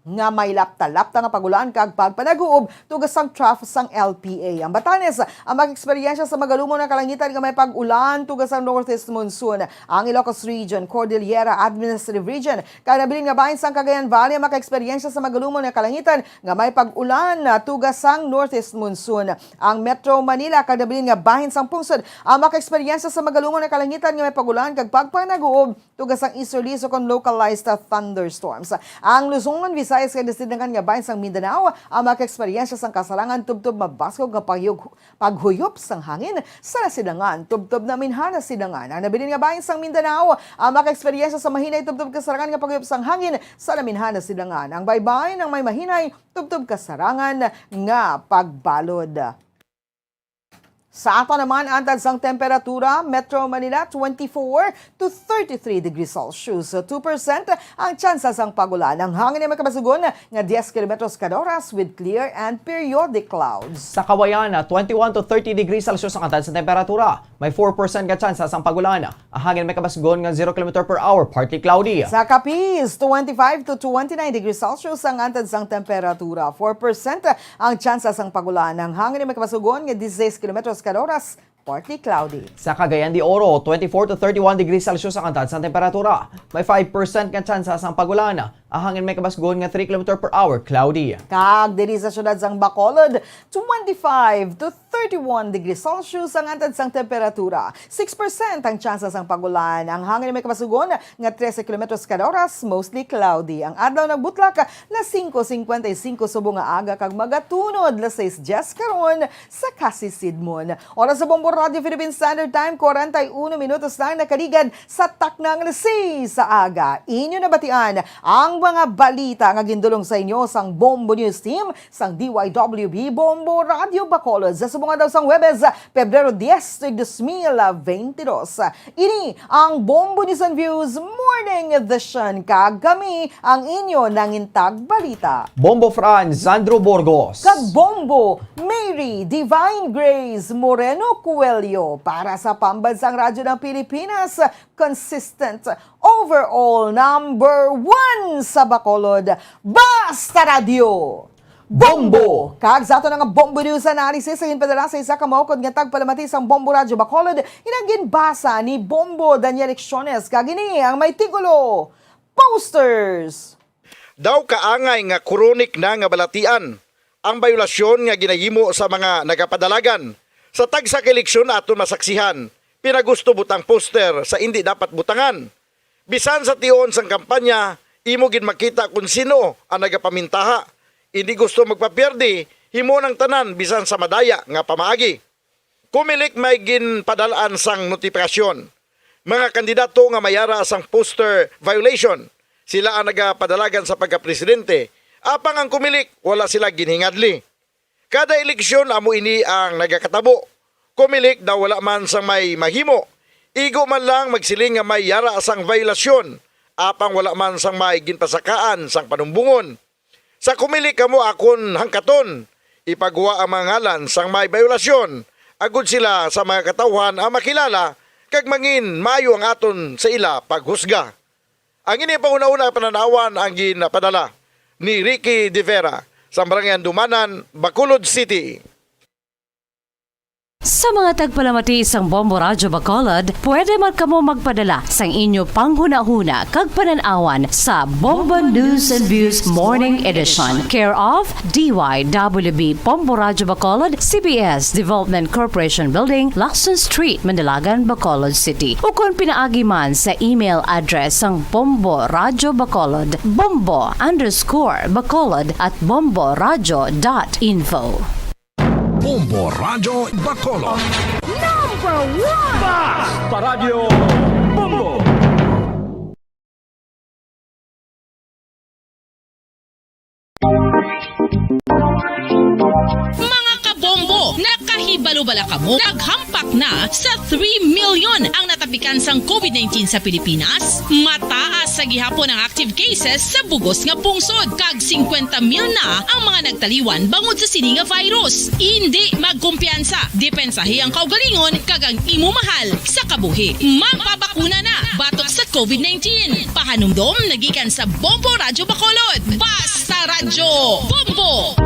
nga may lapta-lapta nga pagulan kag pagpanaguob tugas sang trough sang LPA. Ang Batanes ang mag-eksperyensya sa magalumon nga kalangitan nga may pag-ulan tugas sang northeast monsoon. Ang Ilocos Region, Cordillera Administrative Region, kanabilin nga bahin sang Cagayan Valley ang maka-eksperyensya sa magalumon nga kalangitan nga may pag-ulan tugas sang northeast monsoon. Ang Metro Manila kanabilin nga bahin sang pungsod ang maka-eksperyensya sa magalumon nga kalangitan nga may pag-ulan kag pagpanaguob tugas sang easterly so kon localized thunderstorms. Ang Luzon, Visayas Visayas kay nasidingan nga bahin sang Mindanao ang maka-eksperyensya sang kasarangan tubtob mabaskog nga paghuyop sang hangin sa nasidangan tubtob na minhana sidangan. Ang nabilin nga bahin sang Mindanao ang maka-eksperyensya sa mahinay tubtob kasarangan nga paghuyop sang hangin sa naminhana sidangan. Ang baybay ng may mahinay tubtob kasarangan nga pagbalod. Sa ato naman, antad sang temperatura, Metro Manila 24 to 33 degrees Celsius. 2% ang tsansa sang pagulan. Ang hangin ay makabasugon nga 10 kilometros kada oras with clear and periodic clouds. Sa Kawayan, 21 to 30 degrees Celsius ang antad sa temperatura. May 4% ka tsansa sang pagulan. Ang hangin may kabasgon nga 0 km per hour, partly cloudy. Sa Capiz, 25 to 29 degrees Celsius ang antad sang temperatura. 4% ang tsansa sang pagulan. Ang hangin ay may kabasugon nga 16 kilometros kada oras, partly cloudy. Sa Cagayan de Oro, 24 to 31 degrees Celsius ang antad sa temperatura. May 5% ka tsansa sang pagulan. Ang hangin may kabasgon nga 3 km per hour, cloudy. Kag diri sa syudad sang Bacolod, 25 to 31 degrees Celsius ang antad sang temperatura. 6% ang tsansa sang pagulan. Ang hangin may kabasugon nga 13 km kada oras, mostly cloudy. Ang adlaw nagbutlak na 5:55 subong nga aga kag magatunod la 6:10 karon sa Kasisidmon. Oras sa Bombo Radio Philippine Standard Time, 41 minutos lang nakaligad sa taknang alas 6 sa aga. Inyo nabatian ang mga balita nga gindulong sa inyo sang Bombo News Team sang DYWB Bombo Radio Bacolod sa subong daw sang Huwebes, Pebrero 10, 2022. Ini ang Bombo News and Views Morning Edition. Kag kami ang inyo nangintag balita. Bombo Franz, Sandro Burgos. Kag Bombo Mary Divine Grace Moreno Coelho para sa Pambansang Radyo ng Pilipinas, consistent overall number 1 sa Bacolod, Basta Radio Bombo! Kag sa ato nga Bombo News Analysis sa hinpadala sa isa ka maukod nga tagpalamati sang Bombo Radio Bacolod, inaginbasa ni Bombo Daniel Lecciones. Kag ini ang may tigulo, posters. Daw kaangay nga kronik na nga balatian ang bayulasyon nga ginahimo sa mga nagapadalagan. Sa tagsa eleksyon aton masaksihan, pinagusto butang poster sa hindi dapat butangan. Bisan sa tion sang kampanya, imo gid makita kung sino ang nagapamintaha. Hindi gusto magpapierdi, himo ng tanan bisan sa madaya nga pamaagi. Kumilik may ginpadalaan sang notifikasyon. Mga kandidato nga mayara sang poster violation, sila ang nagapadalagan sa pagkapresidente. Apang ang kumilik, wala sila ginhingadli. Kada eleksyon amo ini ang nagakatabo. Kumilik daw wala man sang may mahimo. Igo man lang magsiling nga may yara sang violasyon. Apang wala man sang may ginpasakaan sang panumbungon. Sa kumilik kamo akon hangkaton. Ipagawa ang mga ngalan sang may violasyon. Agud sila sa mga katawhan ang makilala kag mangin mayo ang aton sa ila paghusga. Ang ini pauna-una pananawan ang ginapadala ni Ricky De Vera sa Barangay Dumanan, Bacolod City. Sa mga tagpalamati isang Bombo Radyo Bacolod, pwede man kamo magpadala sang inyo panghuna-huna kag pananawan sa Bombo News and Views Morning Edition. Care of DYWB Bombo Radyo Bacolod, CBS Development Corporation Building, Lacson Street, Mandalagan, Bacolod City. O kung pinaagi man sa email address sang Bombo Radyo Bacolod, bombo_bacolod@bomboradyo.info. Bombo Radyo Bacolod. Number 1! Basta Radio Bombo! Mga kabombo, nakahibalo-bala ka mo? Naghampak na sa 3 million ang natapikan sang COVID-19 sa Pilipinas. Mataas sa gihapon ang active cases sa bugos nga pungsod. Kag 50 mil na ang mga nagtaliwan bangod sa sini nga virus. Hindi magkumpiyansa. Depensahi ang kaugalingon kag ang imo mahal sa kabuhi. Magpabakuna na batok sa COVID-19. Pahanumdom nagikan sa Bombo Radyo Bacolod. Basta Radyo Bombo!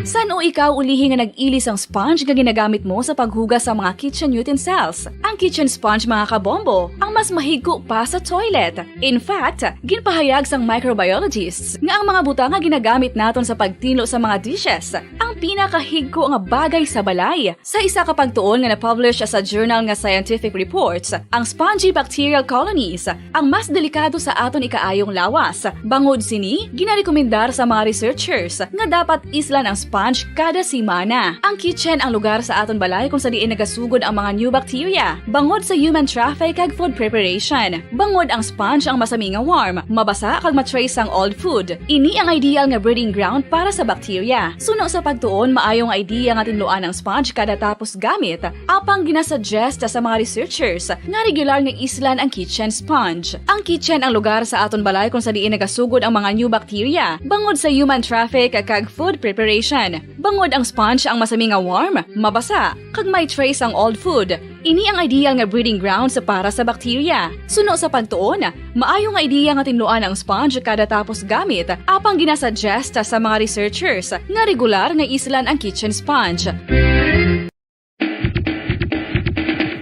San o ikaw ulihi nga nag-ilis ang sponge nga ginagamit mo sa paghugas sa mga kitchen utensils. Ang kitchen sponge mga kabombo, ang mas mahigko pa sa toilet. In fact, ginpahayag sang microbiologists nga ang mga butang nga ginagamit naton sa pagtilo sa mga dishes ang pinakahigko nga bagay sa balay. Sa isa ka pagtuon nga na-publish sa journal nga Scientific Reports, ang spongy bacterial colonies ang mas delikado sa aton ikaayong lawas. Bangod sini, ginarekomendar sa mga researchers nga dapat islan ang sponge kada simana. Ang kitchen ang lugar sa aton balay kung sa diin nagasugod ang mga new bacteria. Bangod sa human traffic kag food preparation. Bangod ang sponge ang masami nga warm, mabasa kag matrace ang old food. Ini ang ideal nga breeding ground para sa bacteria. Suno sa pagtuon, maayong idea nga tinluan ang sponge kada tapos gamit. Apang ginasuggest sa mga researchers nga regular nga islan ang kitchen sponge. Ang kitchen ang lugar sa aton balay kung sa diin nagasugod ang mga new bacteria. Bangod sa human traffic kag food preparation. Bangod ang sponge ang masami nga warm, mabasa, kag may trace ang old food. Ini ang ideal nga breeding ground sa para sa bacteria. Suno sa pagtuon, maayo nga ideya nga tinluan ang sponge kada tapos gamit, apang ginasuggest sa mga researchers nga regular nga islan ang kitchen sponge.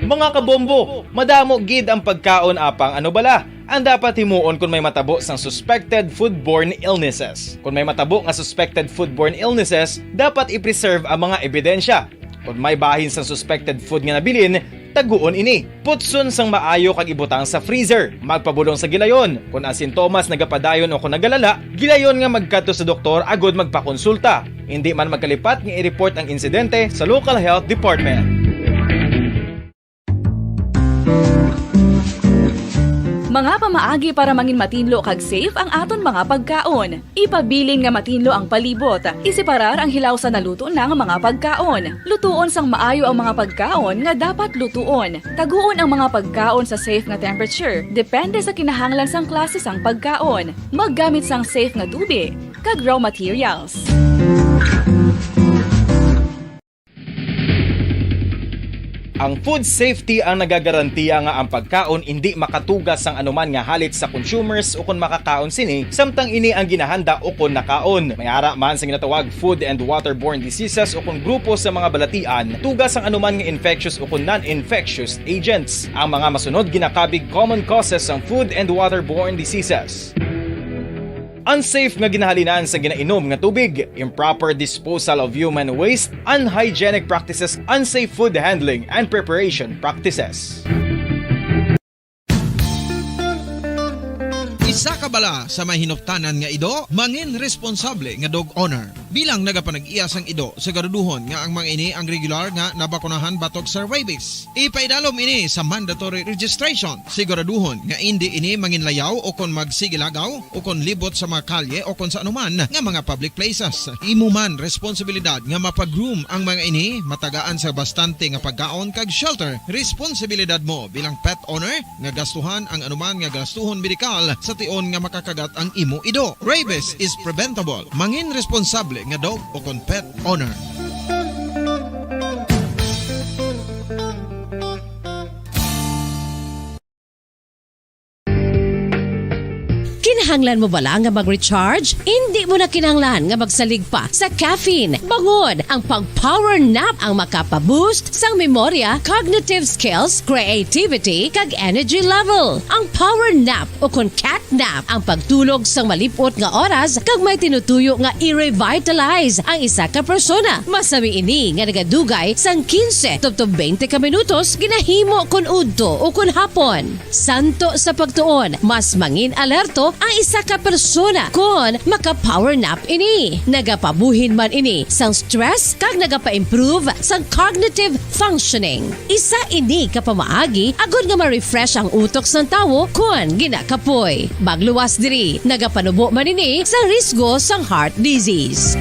Mga kabombo, madamo gid ang pagkaon apang ano bala ang dapat himuon kung may matabo sang suspected foodborne illnesses. Kung may matabo nga suspected foodborne illnesses, dapat i-preserve ang mga ebidensya. Kung may bahin sang suspected food nga nabilin, taguon ini. Putson sang maayo kag ibutang sa freezer. Magpabulong sa gilayon. Kung ang sintomas nagapadayon o kung nagalala, gilayon nga magkadto sa doktor agod magpakonsulta. Hindi man magkalipat nga i-report ang insidente sa local health department. Mga pamaagi para mangin matinlo kag safe ang aton mga pagkaon. Ipabilin nga matinlo ang palibot. Isiparar ang hilaw sa naluto ng mga pagkaon. Lutuon sang maayo ang mga pagkaon nga dapat lutuon. Taguon ang mga pagkaon sa safe nga temperature. Depende sa kinahanglan sang klase sang pagkaon. Maggamit sang safe nga tubig kag raw materials. Ang food safety ang nagagarantiya nga ang pagkaon hindi makatugas sang anuman nga halit sa consumers o kung makakaon sini, samtang ini ang ginahanda o kung nakaon. Mayara man sa ginatawag food and waterborne diseases o kung grupo sa mga balatian, tugas ang anuman nga infectious o kung non-infectious agents. Ang mga masunod ginakabig common causes ng food and waterborne diseases. Unsafe nga ginahalinan sa ginainom nga tubig, improper disposal of human waste, unhygienic practices, unsafe food handling and preparation practices. Isa ka bala sa may hinuptanan nga ido, mangin responsable nga dog owner. Bilang nagapanag-iyas ang ido, siguraduhon nga ang mga ini ang regular nga nabakunahan batok sa rabies. Ipaidalom ini sa mandatory registration. Siguraduhon nga hindi ini manginlayaw o kon magsigilagaw o kon libot sa mga kalye o kon sa anuman nga mga public places. Imuman responsibilidad nga mapag-groom ang mga ini, matagaan sa bastante nga pagkaon kag shelter. Responsibilidad mo bilang pet owner nga gastuhan ang anuman nga gastuhon medikal sa tion nga makakagat ang imo ido. Rabies is preventable. Mangin responsable nga dog o kon pet owner. Kinahanglan mo bala nga mag-recharge? Hindi mo na kinahanglan nga magsalig pa sa caffeine. Bangod, ang pag-power nap ang makapaboost sang memorya, cognitive skills, creativity, kag energy level. Ang power nap o kon cat nap ang pagtulog sang malipot nga oras kag may tinutuyo nga i-revitalize ang isa ka persona. Masami ini nga nagadugay sang 15 to 20 ka minutos ginahimo kon udto o kon hapon. Santo sa pagtuon, mas mangin alerto ang isa ka persona kon maka-power nap ini. Nagapabuhin man ini sang stress kag nagapa-improve sang cognitive functioning. Isa ini kapamaagi agud nga ma-refresh ang utok sang tawo kon ginakapoy. Bagluwas diri, nagapanubo man ini sa risgo sang heart disease.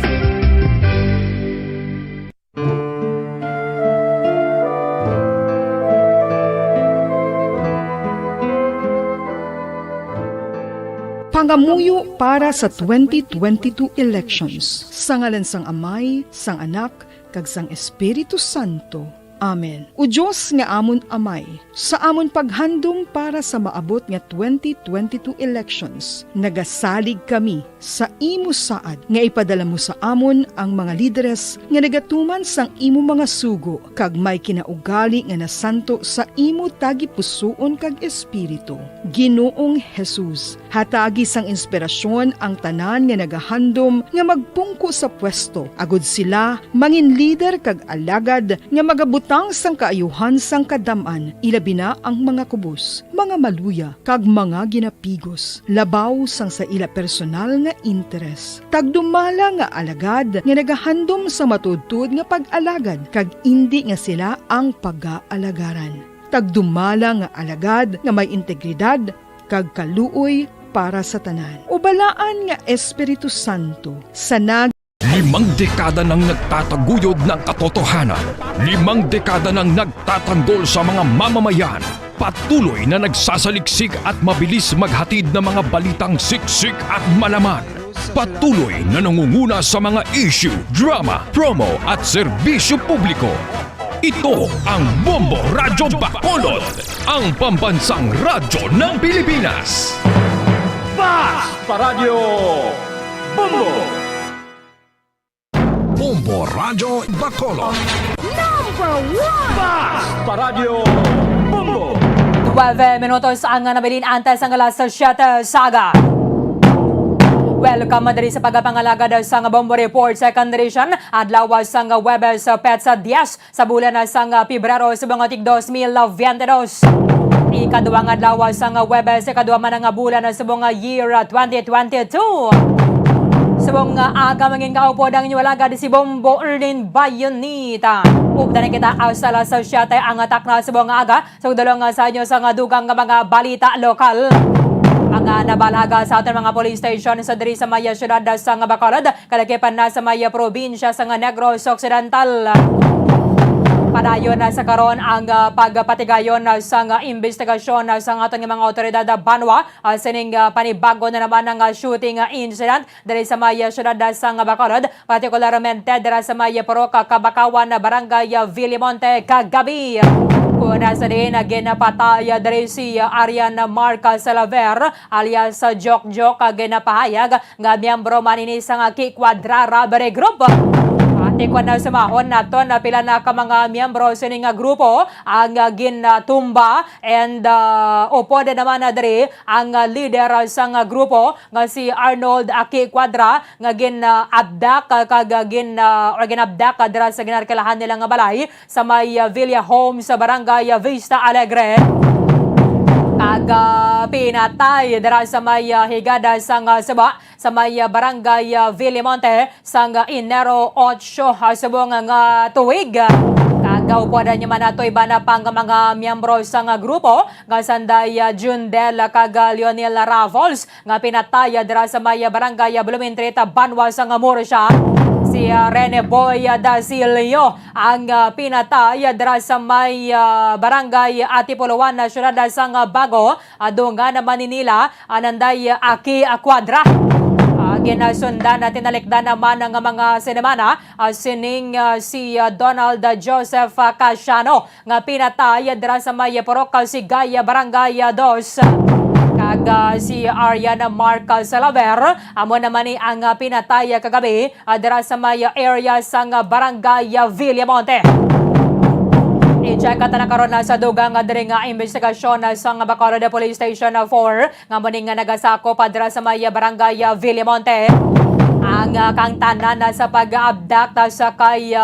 Pangamuyo para sa 2022 elections. Sa ngalan sang Amay, sang Anak, kag sang Espiritu Santo. Amen. O Diyos nga amon amay, sa amon paghandom para sa maabot nga 2022 elections, nagasalig kami sa imo saad nga ipadala mo sa amon ang mga lideres nga nagatuman sang imo mga sugo kag may kinaugali nga nasanto sa imo tagipusoon kag espiritu. Ginoong Jesus, hatagi sang inspirasyon ang tanan nga nagahandom nga magpungko sa pwesto, agud sila mangin lider kag alagad nga magabutang sang kaayuhan sang kadaman, ilabi na ang mga kubos, mga maluya, kag mga ginapigos, labaw sang sa ila personal nga interes. Tagdumala nga alagad nga nagahandom sa matudtud nga pag-alagad, kag indi nga sila ang pag-aalagaran. Tagdumala nga alagad nga may integridad, kag kaluoy para sa tanan. Ubalaan nga Espiritu Santo, sanag 5 dekada nang nagtataguyod ng katotohanan. 5 dekada nang nagtatanggol sa mga mamamayan. Patuloy na nagsasaliksik at mabilis maghatid ng mga balitang siksik at malaman. Patuloy na nangunguna sa mga issue, drama, promo at serbisyo publiko. Ito ang Bombo Radyo Bacolod, ang pambansang radyo ng Pilipinas. Fast Paradyo Bombo! Bombo Radyo Bacolod. Number 1! Fast Paradyo Bombo! 12 minutos ang nabilin antes ang alas 7 saga. Welcome madali sa pagpangalaga sa Bombo Report Second Edition. Adlaw sa Webes Petsa 10 sa bulan sa Pebrero sa mga tig 2022. Ikaduang adlaw sa Webes ikaduwa man ang bulan sa mga year 2022. Subong aga mangin kaupod ang inyong alagad si Bombo Erlin Bayonita. Upda na kita asala sa siyate ang atak na subong aga. So dalawang sa inyo sa dugang mga balita lokal. Ang nabalaga sa ating mga police station sa diri sa Maya Syudad sa Bacolod. Kalakipan na sa Maya Probinsya sa Negros Occidental. Padayon na sa karon ang pagpatigayon sa investigasyon sa ating mga otoridad Banwa sining panibago na naman ang shooting incident diri sa Maya Syudad sa Bacolod, partikularmente diri sa Maya Poroca, Kabakawan, Barangay Villimonte kagabi. Kuna sa din ginapatay diri si Arian Marca Salaver alias Jok ginapahayag nga miyembro manini sa Kikwadra Robbery Group. Ikwan na sumahon nato na pila na ka mga miyembro sa nga grupo ang gintumba and upo din naman na diri ang leader sa nga grupo nga si Arnold Aki Quadra nga gin-abdak kag ginabdak dira sa ginarkilahan nila nga balay sa may Villa Home sa Barangay Vista Alegre. Pinatay dira sa may higada sang Saba sa may Barangay Villimonte sang Enero 8 subong nga tuig. Kagaupo na niya man nato iba na pang mga miyembro sa nga grupo nga sanday Jundel kag Leonel Ravols nga pinatay dira sa may Barangay Blumentritt Banwa sang Murcia. Si Rene Boy Dasilio ang pinatay dira sa may Barangay Atipuluan na syudad sang Bago. Dunga naman nila ananday Aki Quadra. Ginasundan at tinalikdan naman ng mga sinemana sining si Donald Joseph Casiano nga pinatay dira sa may Poroca Sigaya Barangay 2. Kag si Ariana Marca Salaver amo naman ni ang pinatay kagabi dira sa may area sang Barangay Villamonte. I-check at nakaroon na sa dugang diri nga investigasyon sa Bacolod Police Station 4 nga muning nga nagasako padra sa may Barangay Villamonte. Ang kangtanan sa pag-abduct sa kay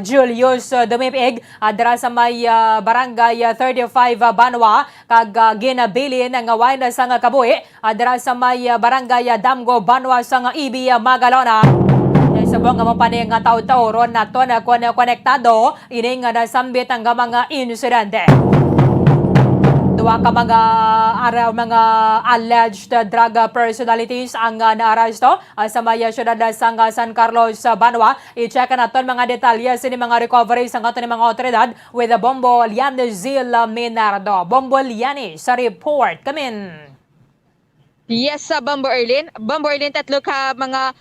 Julius Dumipig dira sa may Barangay 35 Banwa kag ginabilin nga wine sa nga kabuhi dira sa may Barangay Damgo Banwa sa nga Ibi Magalona. Subong nga mapaning nga taw-taw ron nato na konektado ini nga nasambit ang mga insidente. Duwa ka mga alleged drug personalities ang naaresto sa Maya Syudad sang San Carlos Banwa. I-check naton mga detalye sini mga recovery sa aton mga otoridad with Bombo Liani Zil Minardo. Bombo Liani sa report. Kamin. Yes, sa Bombo Erlin. Bombo Erlin, tatlo ka mga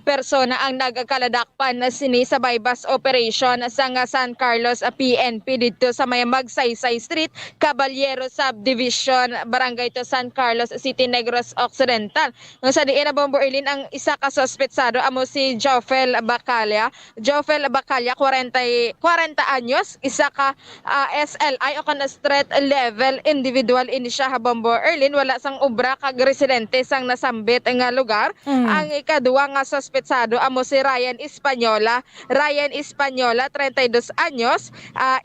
persona ang nagkaladakpan na sini sa bypass operation sa nga San Carlos PNP dito sa may Magsaysay Street, Caballero Subdivision, Barangay to San Carlos City, Negros Occidental. Nung sa diin na Bombo Erlin, ang isa ka suspetsado amo si Jofel Bacalla. Jofel Bacalla, 40 anyos, isa ka SLI o kana street level individual ini siya Bombo Erlin, wala sang obra kag residente sang nasambit nga lugar. Ang ikaduwa nga suspetsado amo si Ryan Española. Ryan Española, 32 anyos,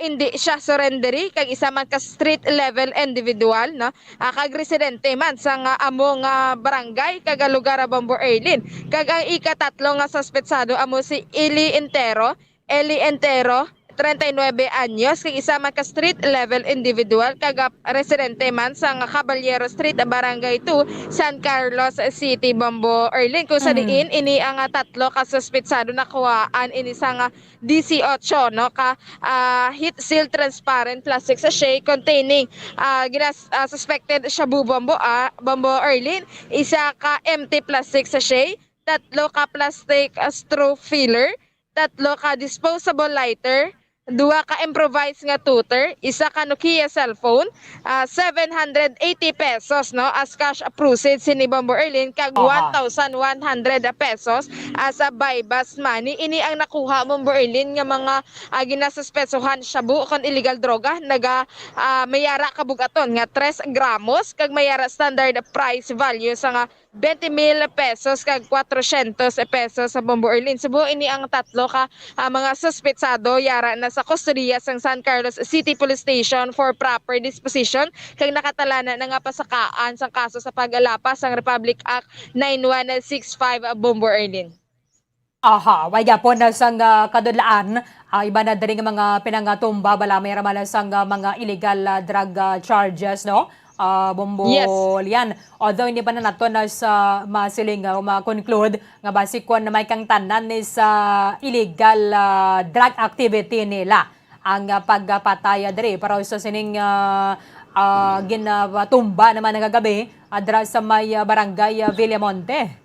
hindi siya surrendery kag isa man ka street level individual, no? Kag residente man sa nga amo nga barangay kag lugar Bombo Erlin. Kag ang ikatatlo nga suspetsado amo si Eli Entero. 39 anyos, kag isa man ka street level individual kag residente man sa nga Caballero Street, Barangay 2, San Carlos City, Bombo Erlin. Kung sa diin ini ang tatlo ka suspetsado na kuhaan ini sa nga 18, no, ka heat seal transparent plastic sachet containing suspected shabu Bombo Erlin, isa ka empty plastic sachet, tatlo ka plastic straw filler, tatlo ka disposable lighter, duwa ka improvised nga tutor, isa ka Nokia cellphone, 780 pesos, no, as cash proceeds ni Bombo Erlin, kag 1,100 pesos as a bypass money. Ini ang nakuha Bombo Erlin nga mga ginasuspetsohan shabu kon illegal droga, mayara kabugaton nga 3 gramos, kag mayara standard price value sa nga 20,000 pesos kag 400 pesos sa Bombo Erlin. Subo ini ang tatlo ka mga suspetsado yara na sa kustodiya sang San Carlos City Police Station for proper disposition, kag nakatalana na nga pasakaan sang kaso sa pag-alapas sang Republic Act 9165 Bombo Erlin. Way gapon na sang kadudlaan, iba na diri nga mga pinangatumba bala may ramala sang mga illegal drug charges, no? Bombo Lian. Although hindi pa na nato na sa masiling ma-conclude nga basikon na may kang tanan ni sa illegal drug activity nila ang pagpataya diri para sa sining ginatumba naman nagagabi adra sa may barangay Villamonte.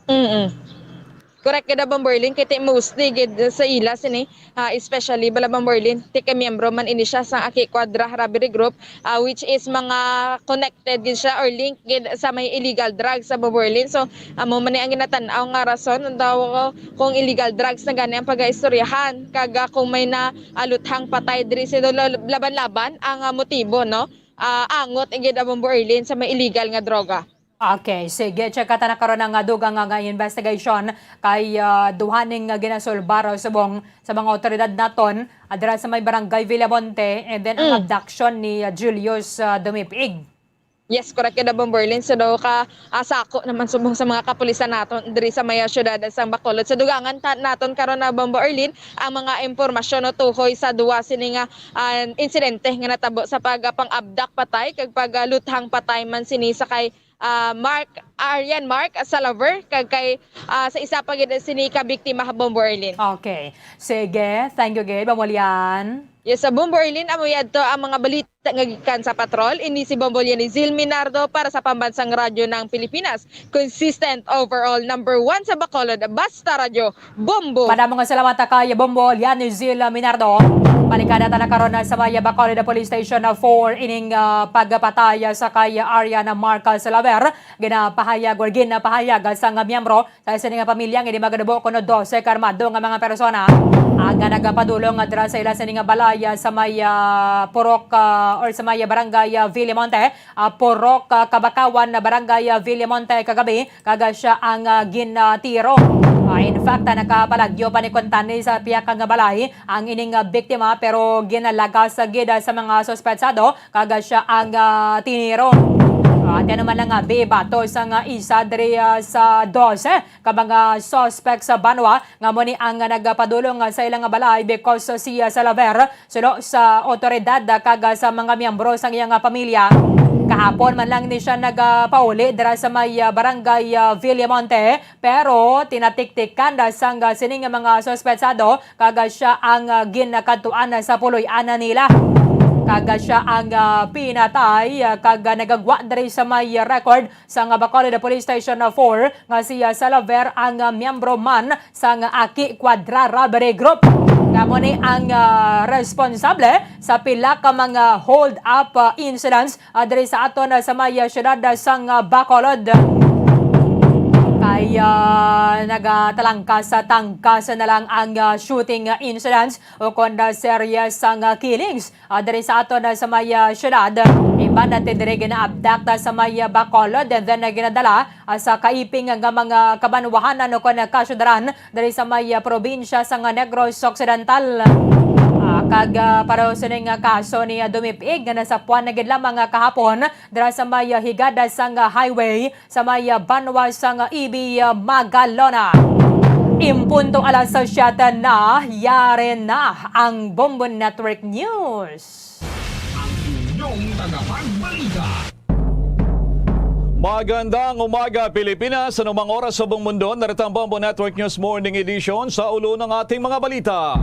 Correct kada Bombo Erlin, kaya mostly gid sa ila sini, especially bala Bombo Erlin, tika miyembro man ini siya sa Aki Quadra Robbery Group, which is mga connected gid siya or link gid sa may illegal drugs sa Bombo Erlin. So amo man ni ang ginatan-aw nga rason daw kung illegal drugs na gani ang pag-istoryahan, kaga kung may na aluthang patay diri sa laban-laban ang motibo, no, angot gid ang Bombo Erlin sa may illegal nga droga. Okay, sige. Check ka na karon nga dugang nga investigation kay duhaning ginasolbaro sa mga otoridad naton adra sa may barangay Villamonte, and then ang abduction ni Julius Dumipig. Yes, correct kada Bombo Erlin. So daw ka asako naman subong sa mga kapulisan naton diri sa maya syudad sang Bacolod. Sa dugangan naton karon na Bombo Erlin ang mga impormasyon no tuhoy sa duwa sini nga insidente nga natabo sa pang-abduct patay kag pagluthang patay man sini sa kay Aryan Mark Salaver kag kay sa isa pa gid sini ka biktima Bombo Erlin. Okay. Sige, thank you gid Bomolian. Yes, sa Bombo Erlin amo yadto ang mga balita nga gikan sa patrol. Ini si Bombolyan ni Zil Minardo para sa Pambansang Radyo ng Pilipinas. Consistent overall number 1 sa Bacolod, Basta Radyo Bombo. Madamo nga salamat kay Bombolyan ni Zil Minardo. Palikada ta na karon sa may Bacolod Police Station 4 ining pagpataya sa kay Ariana Marcal Salaver. Ginapahayag sa nga miyembro sa sining pamilya nga di magadubo kuno 12 karmado nga mga persona ang nagapadulong adra sa ila sining balaya sa may Purok or sa may barangay Villamonte, Purok Kabakawan na barangay Villamonte kagabi kaga siya ang ginatiro. In fact, nakapalagyo pa ni Contani sa piyakang balay ang ining biktima pero ginalagas sa gida sa mga suspetsado kaga siya ang tiniro. At yan naman lang bato sa isa diri sa 12 kabang suspect sa Banwa nga mo ni ang nagpadulong sa ilang balay because siya Salaver sulo sa otoridad kaga sa mga miyembro sa iyang pamilya. Kahapon man lang ni siya nagpauli dira sa may barangay Villamonte pero tinatiktikan sang sining mga suspetsado kaga siya ang ginakadtuan sa puloy-ana nila. Kaga siya ang pinatay kaga nagagwa diri sa may record sa Bacolod Police Station 4 nga si Salaver ang miyembro man sa Aki Quadra Robbery Group. Kamo ni ang responsable sa pila ka mga hold up incidents diri sa aton sa may syudad sang Bacolod. Kaya nagatalangkas sa tangkas na lang ang shooting incidents o konda serious ang killings diri sa aton sa may syudad. Iba natin diri gina-abduct sa may Bacolod and then ginadala sa kaiping nga mga kabanwahanan o kon kasyudaran diri sa may probinsya sa Negros Occidental. Kag para sa ning kaso ni Dumipig nga nasa puan na gid lamang kahapon dira sa may higada sang highway sa may Banwa sang EB Magalona. Impunto alas 7 na yare na ang Bombo Network News. Ang inyong tagapagbalita. Magandang umaga Pilipinas, anumang oras sa buong mundo, narito ang Bombo Network News Morning Edition sa ulo ng ating mga balita.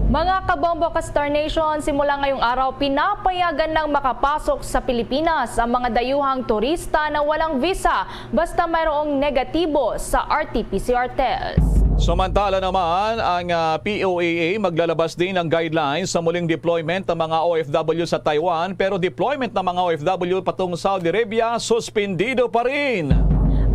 Mga kabombo ka Star Nation, simula ngayong araw pinapayagan ng makapasok sa Pilipinas ang mga dayuhang turista na walang visa basta mayroong negatibo sa RT-PCR test. Samantala naman, ang POAA maglalabas din ng guidelines sa muling deployment ng mga OFW sa Taiwan, pero deployment ng mga OFW patungong Saudi Arabia suspendido pa rin.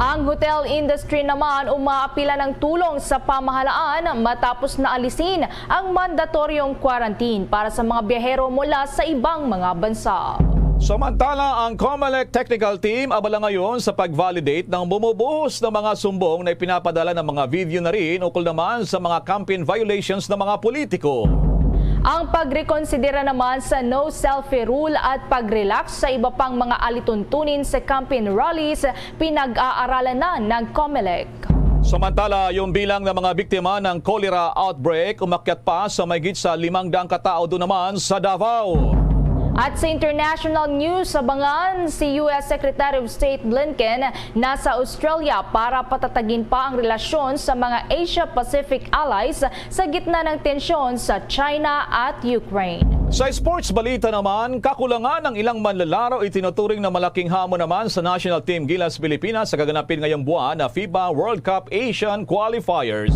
Ang hotel industry naman umaapila ng tulong sa pamahalaan matapos na alisin ang mandatoryong quarantine para sa mga biyahero mula sa ibang mga bansa. Samantala, ang COMELEC Technical Team abala ngayon sa pag-validate ng bumubuhos ng mga sumbong na ipinapadala ng mga video na rin ukol naman sa mga campaign violations ng mga politiko. Ang pagrekonsidera naman sa no selfie rule at pag-relax sa iba pang mga alituntunin sa campaign rallies pinag-aaralan na ng COMELEC. Samantala, yung bilang ng mga biktima ng cholera outbreak umakyat pa sa mahigit sa 500 katao doon naman sa Davao. At sa international news, abangan si U.S. Secretary of State Blinken nasa Australia para patatagin pa ang relasyon sa mga Asia-Pacific allies sa gitna ng tensyon sa China at Ukraine. Sa sports balita naman, kakulangan ng ilang manlalaro itinuturing na malaking hamon naman sa national team Gilas Pilipinas sa gaganapin ngayong buwan na FIBA World Cup Asian Qualifiers.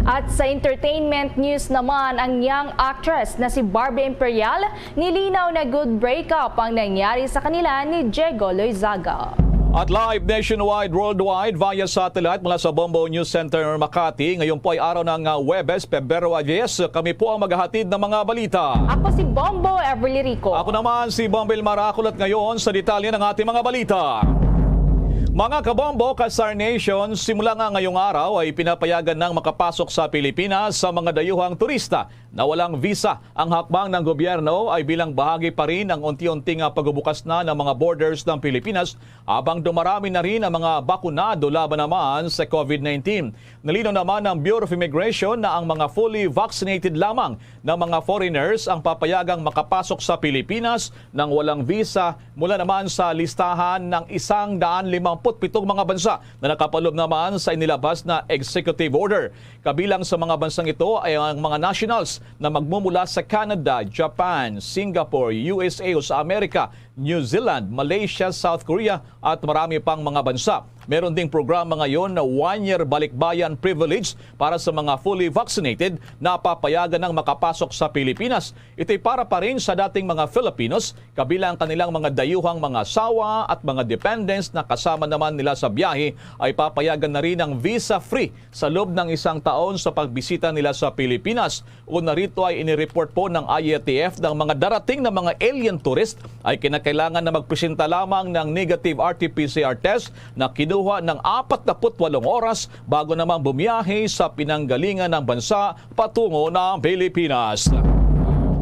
At sa entertainment news naman, ang young actress na si Barbie Imperial nilinaw na good breakup ang nangyari sa kanila ni Diego Loizaga. At live nationwide, worldwide via satellite mula sa Bombo News Center Makati. Ngayon po ay araw ng Huwebes, Pebrero 10. Kami po ang maghahatid ng mga balita. Ako si Bombo Everly Rico. Ako naman si Bombil Maracol at ngayon sa detalye ng ating mga balita. Mga kabombo, ka-Star Nation, simula nga ngayong araw ay pinapayagan ng makapasok sa Pilipinas sa mga dayuhang turista na walang visa. Ang hakbang ng gobyerno ay bilang bahagi pa rin ng unti-unting pagbubukas na ng mga borders ng Pilipinas habang dumarami na rin ang mga bakunado laban naman sa COVID-19. Nalinaw naman ng Bureau of Immigration na ang mga fully vaccinated lamang ng mga foreigners ang papayagang makapasok sa Pilipinas nang walang visa mula naman sa listahan ng 157 mga bansa na nakapaloob naman sa inilabas na executive order. Kabilang sa mga bansang ito ay ang mga nationals na magmumula sa Canada, Japan, Singapore, USA o sa Amerika, New Zealand, Malaysia, South Korea at marami pang mga bansa. Meron ding programa ngayon na 1-year balikbayan privilege para sa mga fully vaccinated na papayagan ng makapasok sa Pilipinas. Ito'y para pa rin sa dating mga Filipinos, kabilang kanilang mga dayuhang mga asawa at mga dependents na kasama naman nila sa biyahe ay papayagan na rin ng visa-free sa loob ng 1 taon sa pagbisita nila sa Pilipinas. Una rito ay inireport po ng IATF ng mga darating na mga alien tourist ay kinakailangan na magpresenta lamang ng negative RT-PCR test na kinuha ng 48 oras bago namang bumiyahe sa pinanggalingan ng bansa patungo ng Pilipinas.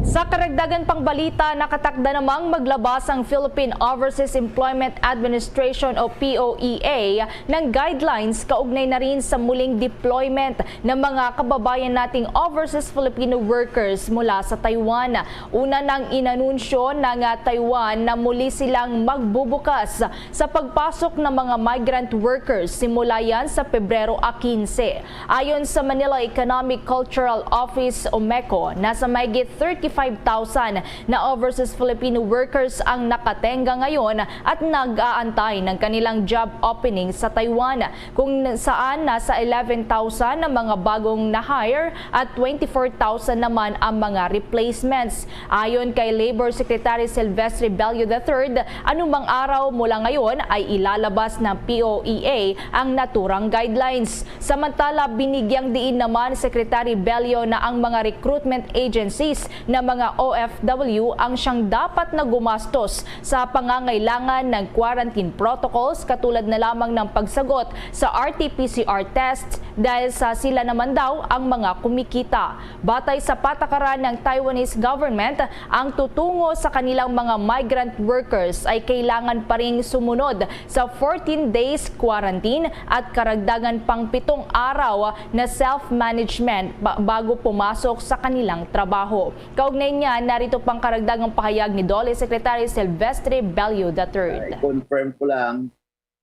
Sa karagdagan pang balita, nakatakda namang maglabas ang Philippine Overseas Employment Administration o POEA ng guidelines kaugnay na rin sa muling deployment ng mga kababayan nating overseas Filipino workers mula sa Taiwan. Una nang inanunsyo ng Taiwan na muli silang magbubukas sa pagpasok ng mga migrant workers simula yan sa Pebrero 15. Ayon sa Manila Economic Cultural Office o MECO, nasa mahigit 35 25,000 na overseas Filipino workers ang nakatenga ngayon at nag-aantay ng kanilang job opening sa Taiwan, kung saan nasa 11,000 na mga bagong na-hire at 24,000 naman ang mga replacements. Ayon kay Labor Secretary Silvestre Bello III, anumang araw mula ngayon ay ilalabas ng POEA ang naturang guidelines. Samantala, binigyang diin naman Secretary Bello na ang mga recruitment agencies na mga OFW ang siyang dapat na gumastos sa pangangailangan ng quarantine protocols katulad na lamang ng pagsagot sa RT-PCR tests dahil sa sila naman daw ang mga kumikita. Batay sa patakaran ng Taiwanese government, ang tutungo sa kanilang mga migrant workers ay kailangan pa ring sumunod sa 14 days quarantine at karagdagan pang 7 araw na self-management bago pumasok sa kanilang trabaho. Kaugnay niya, narito pang karagdagang pahayag ni DOLE Secretary Silvestre Bello III. Confirm ko lang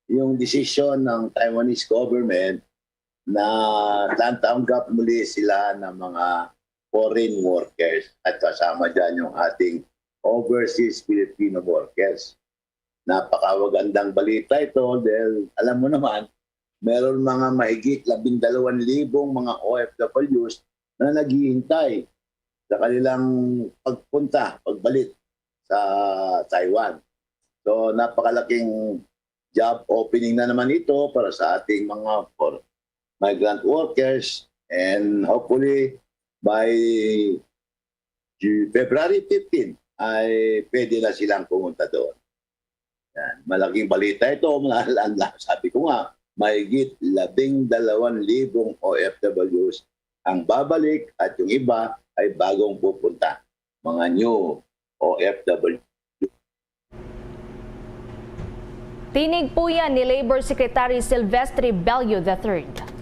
yung decision ng Taiwanese government na tatanggap muli sila ng mga foreign workers at kasama dyan yung ating overseas Filipino workers. Napakawagandang balita ito dahil alam mo naman, meron mga mahigit 12,000 mga OFWs na naghihintay sa kanilang pagbalik sa Taiwan. So napakalaking job opening na naman ito para sa ating mga migrant workers, and hopefully by February 15 ay pwede na silang pumunta doon. Yan. Malaking balita ito. Sabi ko nga, mahigit 12,000 OFWs ang babalik at yung iba ay bagong pupunta. Mga new OFW. Tinig po yan ni Labor Secretary Silvestre Bello III.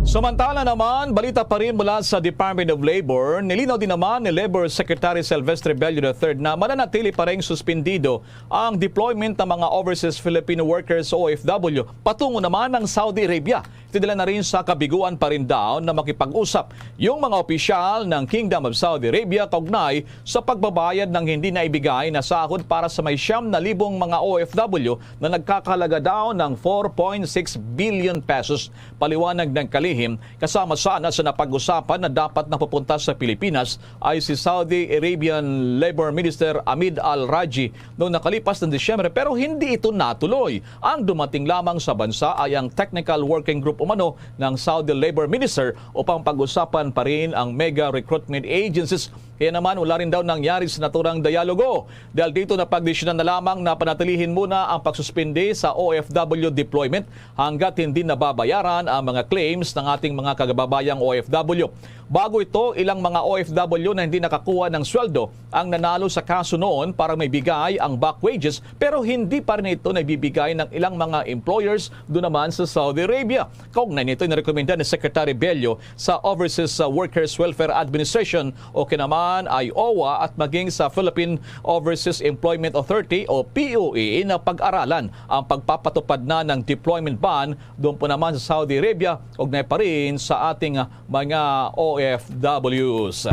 Samantala naman, balita pa rin mula sa Department of Labor, nilinaw din naman ni Labor Secretary Silvestre Bello III na mananatili pa rin suspendido ang deployment ng mga overseas Filipino workers o OFW patungo naman ng Saudi Arabia. Tidala na rin sa kabiguan pa rin daw na makipag-usap yung mga opisyal ng Kingdom of Saudi Arabia kaugnay sa pagbabayad ng hindi naibigay na sahod para sa may 9,000 mga OFW na nagkakalaga daw ng 4.6 billion pesos. Paliwanag ng kalihim, kasama sana sa napag-usapan na dapat na pupunta sa Pilipinas ay si Saudi Arabian Labor Minister Hamid Al-Raji noong nakalipas ng Disyembre, pero hindi ito natuloy. Ang dumating lamang sa bansa ay ang Technical Working Group umano ng Saudi Labor Minister upang pag-usapan pa rin ang mega recruitment agencies. Kaya naman wala rin daw nangyari sa naturang dialogo. Dahil dito napagdesisyonan na lamang na panatilihin muna ang pagsuspende sa OFW deployment hanggat hindi nababayaran ang mga claims ng ating mga kagababayang OFW. Bago ito, ilang mga OFW na hindi nakakuha ng sweldo ang nanalo sa kaso noon para may bigay ang back wages, pero hindi pa rin ito naibibigay ng ilang mga employers doon naman sa Saudi Arabia. Kaugnay nito nirekomenda ni Secretary Bello sa Overseas Workers Welfare Administration o kinaman ay OWA at maging sa Philippine Overseas Employment Authority o POEA na pag-aralan ang pagpapatupad na ng deployment ban doon po naman sa Saudi Arabia, ugnay pa rin sa ating mga OFWs.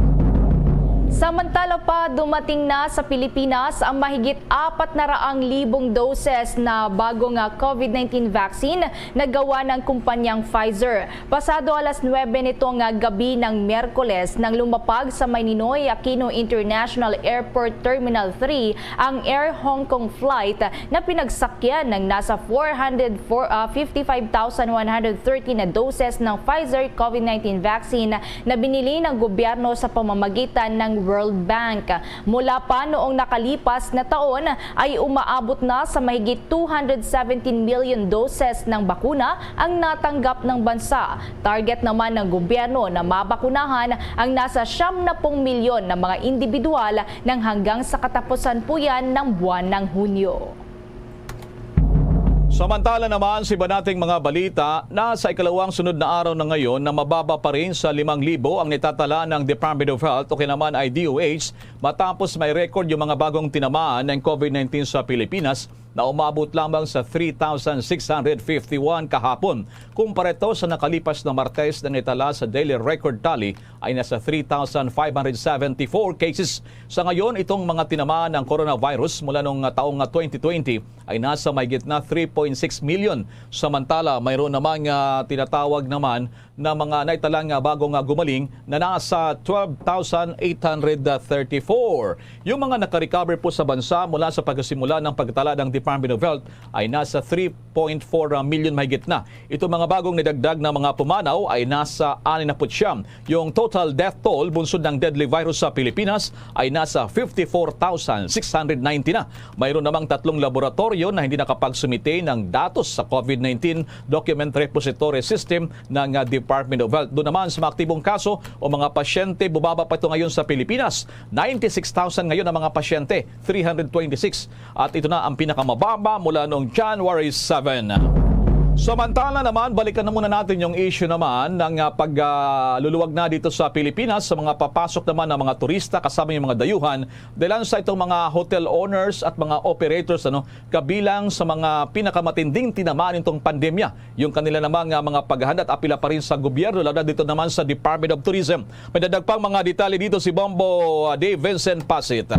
Samantala pa, dumating na sa Pilipinas ang mahigit 400,000 doses na bagong COVID-19 vaccine na gawa ng kumpanyang Pfizer. Pasado alas 9 nitong gabi ng Miyerkules nang lumapag sa may Ninoy Aquino International Airport Terminal 3 ang Air Hong Kong flight na pinagsakyan ng nasa 455,130 na doses ng Pfizer COVID-19 vaccine na binili ng gobyerno sa pamamagitan ng World Bank. Mula pa noong nakalipas na taon ay umaabot na sa mahigit 217 million doses ng bakuna ang natanggap ng bansa. Target naman ng gobyerno na mabakunahan ang nasa 70 milyon na mga individual nang hanggang sa katapusan po yan ng buwan ng Hunyo. Samantala naman sa iba nating mga balita, nasa ikalawang sunod na araw na ngayon na mababa pa rin sa 5,000 ang nitatala ng Department of Health o kinaman ay DOH matapos may record yung mga bagong tinamaan ng COVID-19 sa Pilipinas. na umabot lamang sa 3,651 kahapon. Kumpara ito sa nakalipas na Martes na itala sa daily record tally ay nasa 3,574 cases. Sa ngayon, itong mga tinamaan ng coronavirus mula noong taong 2020 ay nasa mahigit na 3.6 million. Samantala, mayroon namang tinatawag naman na mga naitalang bagong gumaling na nasa 12,834. Yung mga nakarecover po sa bansa mula sa pagsimula ng pagtala ng Department of Health ay nasa 3.4 million mahigit na. Ito mga bagong nidagdag na mga pumanaw ay nasa 69. Yung total death toll bunsod ng deadly virus sa Pilipinas ay nasa 54,690 na. Mayroon namang 3 laboratorio na hindi nakapagsumite ng datos sa COVID-19 Document Repository System ng Department of Health. Doon naman sa mga aktibong kaso o mga pasyente, bubaba pa ito ngayon sa Pilipinas. 96,000 ngayon ang mga pasyente, 326. At ito na ang pinakamababa mula noong January 7. Samantala naman, balikan na muna natin yung issue naman ng pagluluwag na dito sa Pilipinas sa mga papasok naman ng mga turista kasama yung mga dayuhan. Dahil sa itong mga hotel owners at mga operators kabilang sa mga pinakamatinding tinamaan itong pandemya. Yung kanila namang mga paghahanda at apila pa rin sa gobyerno, lalo na dito naman sa Department of Tourism. May dadagpang mga detalye dito si Bombo Dave Vincent Pasit.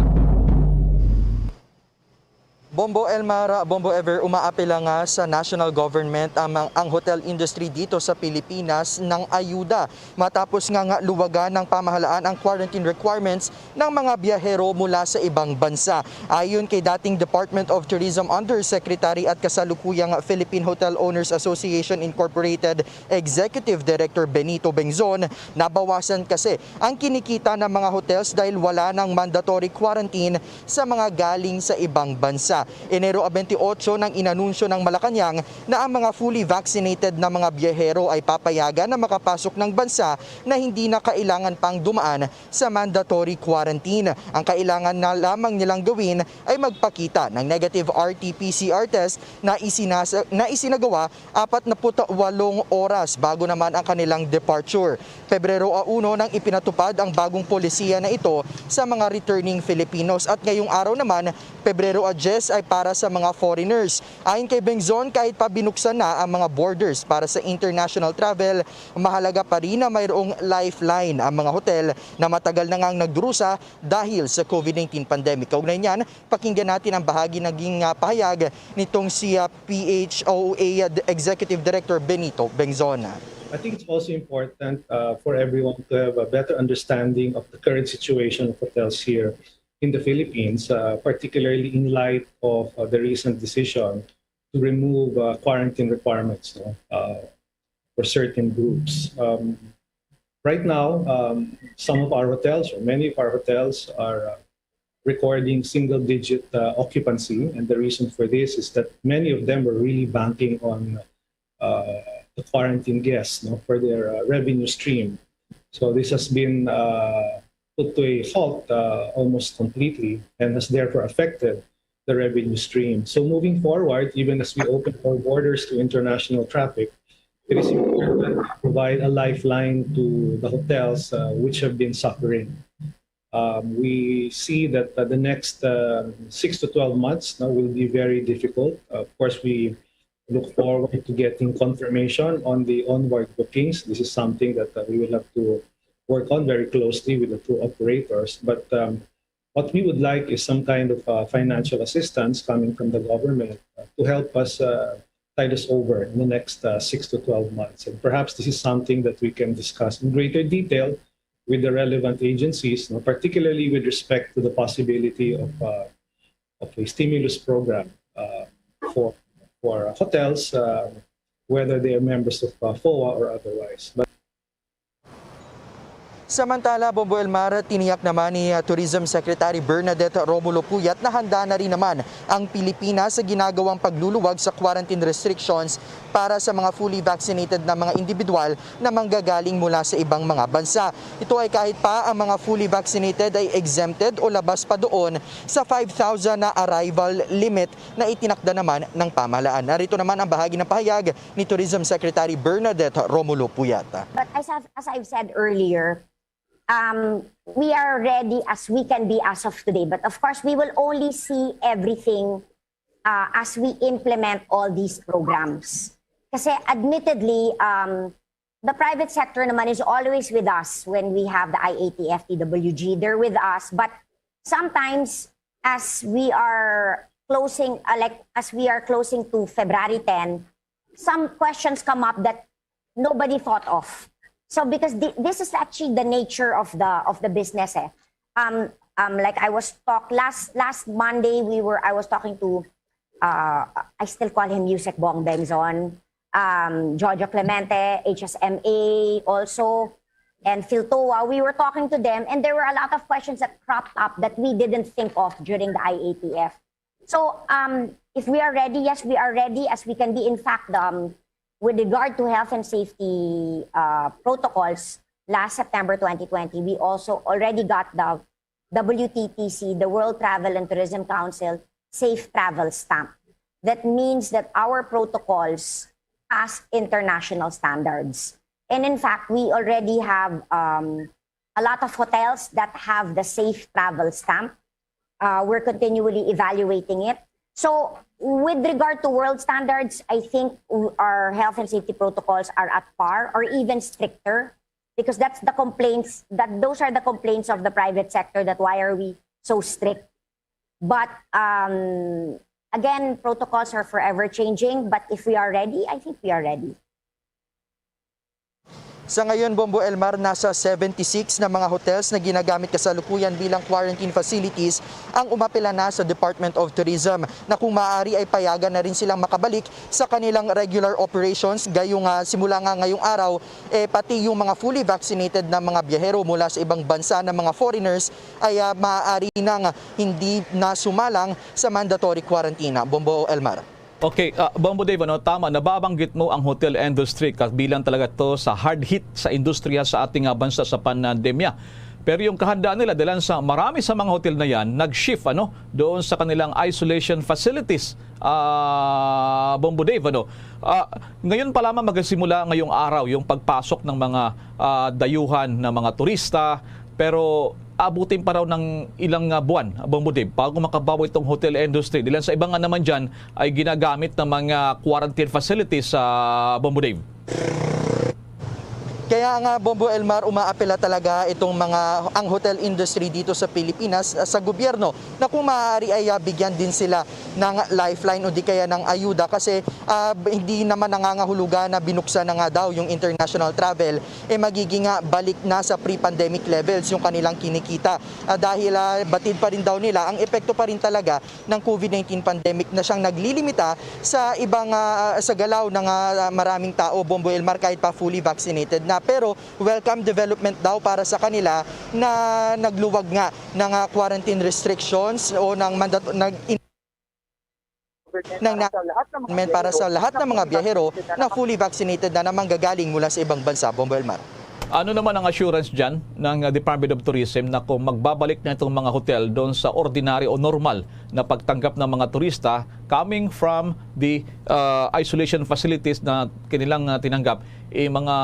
Bombo Elmara, Bombo Ever, umaapela nga sa national government ang hotel industry dito sa Pilipinas ng ayuda matapos nga luwagan ng pamahalaan ang quarantine requirements ng mga biyahero mula sa ibang bansa. Ayon kay dating Department of Tourism Undersecretary at kasalukuyang Philippine Hotel Owners Association Incorporated Executive Director Benito Bengzon, nabawasan kasi ang kinikita ng mga hotels dahil wala ng mandatory quarantine sa mga galing sa ibang bansa. Enero 28 nang inanunsyo ng Malacanang na ang mga fully vaccinated na mga biyahero ay papayagan na makapasok ng bansa na hindi na kailangan pang dumaan sa mandatory quarantine. Ang kailangan na lamang nilang gawin ay magpakita ng negative RT-PCR test na isinagawa 48 oras bago naman ang kanilang departure. Pebrero 1 nang ipinatupad ang bagong polisiya na ito sa mga returning Filipinos at ngayong araw naman, Pebrero 10 ay para sa mga foreigners. Ayon kay Bengzon, kahit pa binuksan na ang mga borders para sa international travel, mahalaga pa rin na mayroong lifeline ang mga hotel na matagal na ngang nagdurusa dahil sa COVID-19 pandemic. Kaugnay niyan, pakinggan natin ang bahagi naging pahayag nitong si PHOA Executive Director Benito Bengzon. I think it's also important for everyone to have a better understanding of the current situation of hotels here in the Philippines, particularly in light of the recent decision to remove quarantine requirements for certain groups. Right now, some of our hotels, or many of our hotels, are recording single-digit occupancy, and the reason for this is that many of them were really banking on the quarantine guests for their revenue stream. So this has been put to a halt almost completely and has therefore affected the revenue stream. So moving forward, even as we open our borders to international traffic, it is important to provide a lifeline to the hotels which have been suffering. We see that the next 6 to 12 months will be very difficult. Of course, we look forward to getting confirmation on the onward bookings. This is something that we will have to work on very closely with the tour operators. But what we would like is some kind of financial assistance coming from the government to help us tide us over in the next 6 to 12 months. And perhaps this is something that we can discuss in greater detail with the relevant agencies, particularly with respect to the possibility of a stimulus program for hotels, whether they are members of FOA or otherwise. Samantala, Bombo Elmara, tiniyak naman ni Tourism Secretary Bernadette Romulo Puyat na handa na rin naman ang Pilipinas sa ginagawang pagluluwag sa quarantine restrictions para sa mga fully vaccinated na mga individual na manggagaling mula sa ibang mga bansa. Ito ay kahit pa ang mga fully vaccinated ay exempted o labas pa doon sa 5,000 na arrival limit na itinakda naman ng pamahalaan. Narito naman ang bahagi ng pahayag ni Tourism Secretary Bernadette Romulo Puyat. But as I've said earlier, we are ready as we can be as of today. But of course, we will only see everything as we implement all these programs. Kasi admittedly, the private sector naman is always with us when we have the IATF, TWG. They're with us, but sometimes as we are closing, to February 10, some questions come up that nobody thought of. So because this is actually the nature of the business. Like I was last Monday, I was talking to I still call him Yusek Bong Bengzon, Jojo Clemente, HSMA also, and Philtoa. We were talking to them, and there were a lot of questions that cropped up that we didn't think of during the IATF. So if we are ready, yes, we are ready as we can be. In fact, with regard to health and safety protocols, last September 2020, we also already got the WTTC, the World Travel and Tourism Council, Safe Travel Stamp. That means that our protocols pass international standards. And in fact, we already have a lot of hotels that have the Safe Travel Stamp. We're continually evaluating it. So with regard to world standards, I think our health and safety protocols are at par or even stricter, because those are the complaints of the private sector, that why are we so strict. But again, protocols are forever changing, but if we are ready, I think we are ready. Sa ngayon, Bombo Elmar, nasa 76 na mga hotels na ginagamit kasalukuyan bilang quarantine facilities ang umapela na sa Department of Tourism, na kung maaari ay payagan na rin silang makabalik sa kanilang regular operations. Gayong simula nga ngayong araw, pati yung mga fully vaccinated na mga biyahero mula sa ibang bansa na mga foreigners ay maaari nang hindi na sumalang sa mandatory quarantine. Bombo Elmar. Okay, Bombo Dave, tama, nababanggit mo ang hotel industry bilang talaga to sa hard hit sa industriya sa ating bansa sa pandemya. Pero yung kahandaan nila, dahil sa marami sa mga hotel na yan, nag-shift doon sa kanilang isolation facilities. Bombo Dave, ngayon pa lamang magsimula ngayong araw yung pagpasok ng mga dayuhan ng mga turista, pero abutin pa raw ng ilang buwan, Bombo Dave, bago makabawi itong hotel industry. Dahil sa iba nga naman dyan ay ginagamit ng mga quarantine facilities sa Bombo Dave. Kaya nga, Bombo Elmar, umaapela talaga ang hotel industry dito sa Pilipinas sa gobyerno na kung maaari ay bigyan din sila ng lifeline o di kaya ng ayuda, kasi hindi naman nangangahulugan na binuksan na nga daw yung international travel, magiging balik na sa pre-pandemic levels yung kanilang kinikita. Dahil batid pa rin daw nila, ang epekto pa rin talaga ng COVID-19 pandemic na siyang naglilimita sa ibang sa galaw ng maraming tao, Bombo Elmar, kahit pa fully vaccinated na. Pero welcome development daw para sa kanila na nagluwag nga ng quarantine restrictions o ng para sa lahat ng mga biyahero na fully vaccinated na manggagaling mula sa ibang bansa, Bombo Elmar. Ano naman ang assurance dyan ng Department of Tourism na kung magbabalik na itong mga hotel doon sa ordinary o normal na pagtanggap ng mga turista coming from the isolation facilities na kanilang tinanggap, mga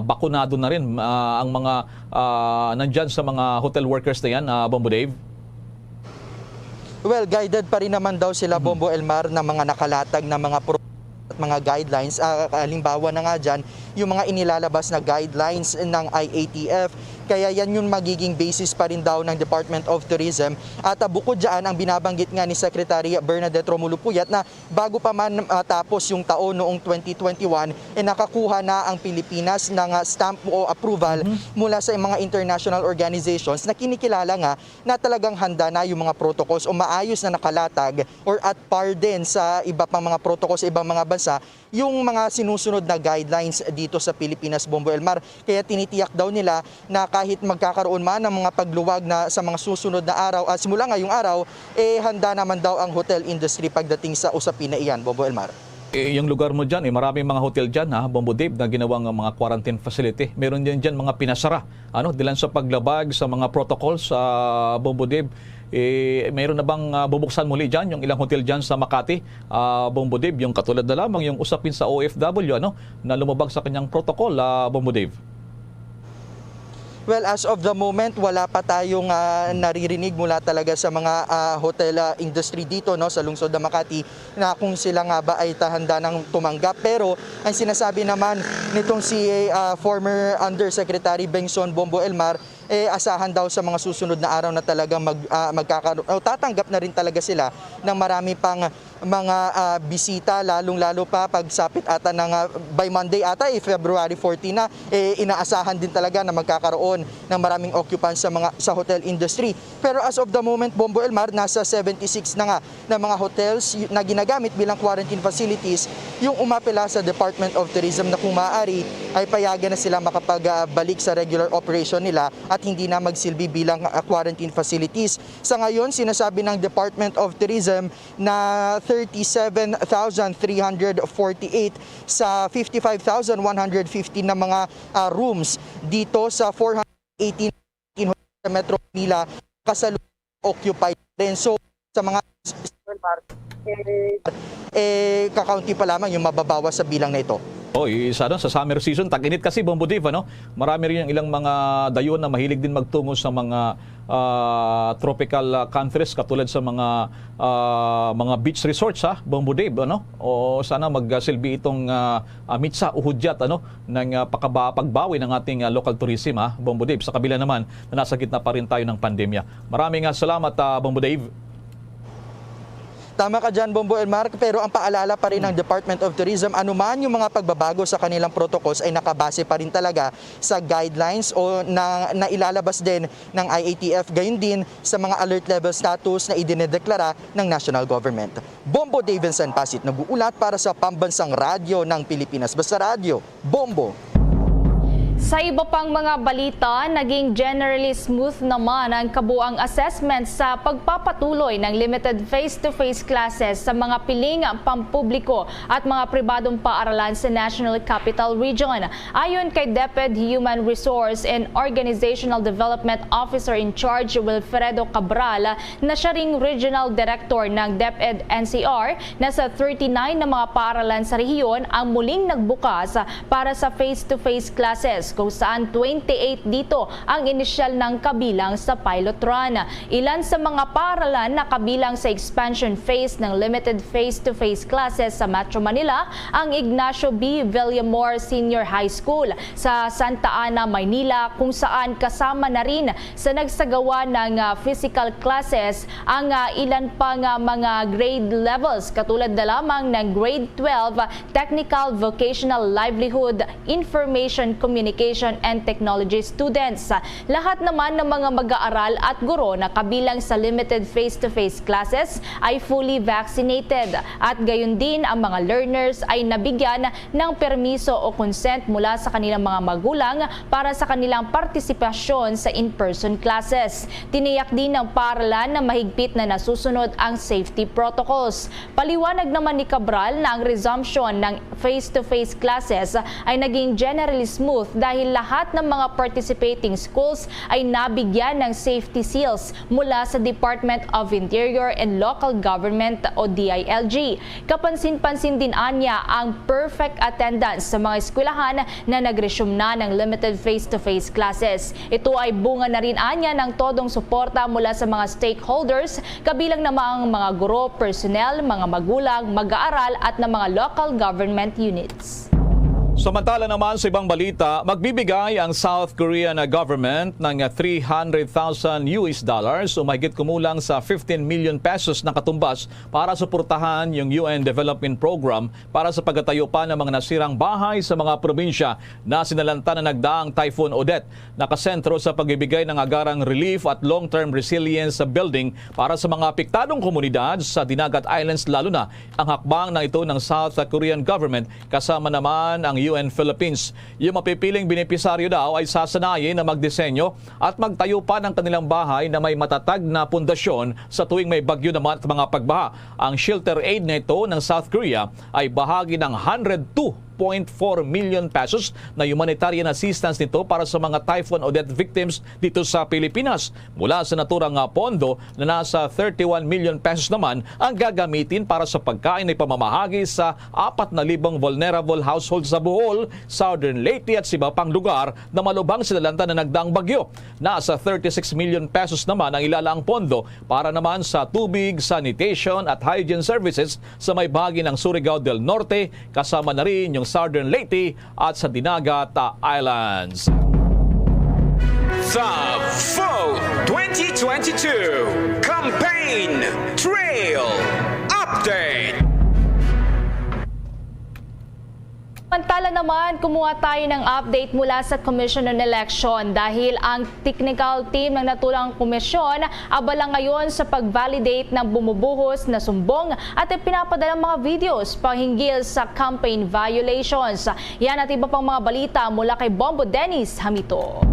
bakunado na rin ang mga nandyan sa mga hotel workers na yan, Bombo Dave? Well, guided pa rin naman daw sila, Bombo Elmar, na mga nakalatag na mga at mga guidelines. Halimbawa na nga dyan, yung mga inilalabas na guidelines ng IATF. Kaya yan yung magiging basis pa rin daw ng Department of Tourism. At bukod dyan, ang binabanggit nga ni Secretary Bernadette Romulo Puyat na bago pa man tapos yung taon noong 2021, nakakuha na ang Pilipinas ng stamp o approval mula sa mga international organizations na kinikilala nga na talagang handa na yung mga protocols o maayos na nakalatag or at par din sa iba pang mga protocols sa ibang mga bansa yung mga sinusunod na guidelines dito sa Pilipinas, Bombo Elmar. Kaya tinitiyak daw nila na kahit magkakaroon man ng mga pagluwag na sa mga susunod na araw, simula ngayong araw, handa naman daw ang hotel industry pagdating sa usapin na iyan, Bombo Elmar. Yung lugar mo dyan, maraming mga hotel dyan, Bombo Dave, na ginawang mga quarantine facility. Meron din dyan mga pinasara, dilan sa paglabag sa mga protocols, Bombo Dave. Mayroon na bang bubuksan muli dyan yung ilang hotel dyan sa Makati, Bombo Dave, yung katulad na lamang yung usapin sa OFW na lumabag sa kanyang protocol, Bombo Dave? Well, as of the moment, wala pa tayong naririnig mula talaga sa mga hotel industry dito, no, sa lungsod ng Makati, na kung sila nga ba ay handa ng tumanggap. Pero ang sinasabi naman nitong si former Undersecretary Bengson Bombo Elmar, asahan daw sa mga susunod na araw na talagang tatanggap na rin talaga sila ng marami pang mga bisita, lalong-lalo pa pagsapit ata ng by Monday ata, February 14 na, inaasahan din talaga na magkakaroon ng maraming occupants sa hotel industry. Pero as of the moment, Bombo Elmar, nasa 76 na nga na mga hotels na ginagamit bilang quarantine facilities yung umapela sa Department of Tourism na kung maaari ay payagan na sila makapagbalik sa regular operation nila at hindi na magsilbi bilang quarantine facilities. Sa ngayon, sinasabi ng Department of Tourism na 37,348 sa 55,115 na mga rooms dito sa 418 sa Metro Manila kasalukuyang occupied rin. So sa mga kakaunti pa lamang yung mababawas sa bilang na ito. Isa sa summer season, tag-init kasi, Bombo Dave, ano? Marami rin yung ilang mga dayon na mahilig din magtungo sa mga tropical countries katulad sa mga beach resorts, Bombo Dave, ano? O sana magsilbi itong mitsa uhudyat, ano, ng pagbawi ng ating local tourism, Bombo Dave, sa kabila naman na nasa gitna pa rin tayo ng pandemya. Maraming salamat, Bombo Dave. Tama ka dyan, Bombo Elmar, pero ang paalala pa rin ng Department of Tourism, anuman yung mga pagbabago sa kanilang protocols ay nakabase pa rin talaga sa guidelines o na ilalabas din ng IATF, gayon din sa mga alert level status na idinedeklara ng national government. Bombo Davidson Pasit, nag-uulat para sa Pambansang Radyo ng Pilipinas. Basta Radio, Bombo. Sa iba pang mga balita, naging generally smooth naman ang kabuang assessment sa pagpapatuloy ng limited face-to-face classes sa mga piling pampubliko at mga pribadong paaralan sa National Capital Region. Ayon kay DepEd Human Resource and Organizational Development Officer in Charge Wilfredo Cabral, na siya ring Regional Director ng DepEd NCR, nasa 39 na mga paaralan sa rehiyon ang muling nagbukas para sa face-to-face classes, kung saan 28 dito ang inisyal ng kabilang sa pilot run. Ilan sa mga paaralan na kabilang sa expansion phase ng limited face-to-face classes sa Metro Manila, ang Ignacio B. Villamor Senior High School sa Santa Ana, Maynila, kung saan kasama na rin sa nagsagawa ng physical classes ang ilan pang mga grade levels katulad na lamang ng grade 12 Technical Vocational Livelihood Information Communication and Technology students. Lahat naman ng mga mag-aaral at guro na kabilang sa limited face-to-face classes ay fully vaccinated at gayon din ang mga learners ay nabigyan ng permiso o consent mula sa kanilang mga magulang para sa kanilang partisipasyon sa in-person classes. Tiniyak din ng paaralan na mahigpit na nasusunod ang safety protocols. Paliwanag naman ni Cabral na ang resumption ng face-to-face classes ay naging generally smooth dahil lahat ng mga participating schools ay nabigyan ng safety seals mula sa Department of Interior and Local Government o DILG. Kapansin-pansin din anya ang perfect attendance sa mga eskwelahan na nag-resume na ng limited face-to-face classes. Ito ay bunga na rin anya ng todong suporta mula sa mga stakeholders, kabilang namang mga guro, personnel, mga magulang, mag-aaral at ng mga local government units. Samantala naman sa ibang balita, magbibigay ang South Korean government ng $300,000 o mahigit kumulang sa 15 million pesos na katumbas para suportahan yung UN Development Program para sa pagtatayo pa ng mga nasirang bahay sa mga probinsya na sinalanta na nagdaang Typhoon Odette. Nakasentro sa pagbibigay ng agarang relief at long-term resilience building para sa mga apektadong komunidad sa Dinagat Islands, lalo na ang hakbang na ito ng South Korean government kasama naman ang UN Philippines. Yung mapipiling benepisaryo daw ay sasanayin na magdisenyo at magtayo pa ng kanilang bahay na may matatag na pundasyon sa tuwing may bagyo naman at mga pagbaha. Ang shelter aid na ito ng South Korea ay bahagi ng $102 1.4 million pesos na humanitarian assistance nito para sa mga Typhoon Odette victims dito sa Pilipinas. Mula sa naturang pondo na nasa 31 million pesos naman ang gagamitin para sa pagkain ay pamamahagi sa 4,000 vulnerable households sa Bohol, Southern Leyte at iba pang lugar na malubhang sinalanta na nagdaang bagyo. Nasa 36 million pesos naman ang ilalaang pondo para naman sa tubig, sanitation at hygiene services sa may bahagi ng Surigao del Norte, kasama na rin yung Southern Leyte at sa Dinagat Islands. The Vote 2022 Campaign Trail Update. Samantala naman, kumuha tayo ng update mula sa Commission on Election dahil ang technical team ng naturang komisyon abala ngayon sa pag-validate ng bumubuhos na sumbong at pinapadalang mga videos pahinggil sa campaign violations. Yan at iba pang mga balita mula kay Bombo Dennis Hamito.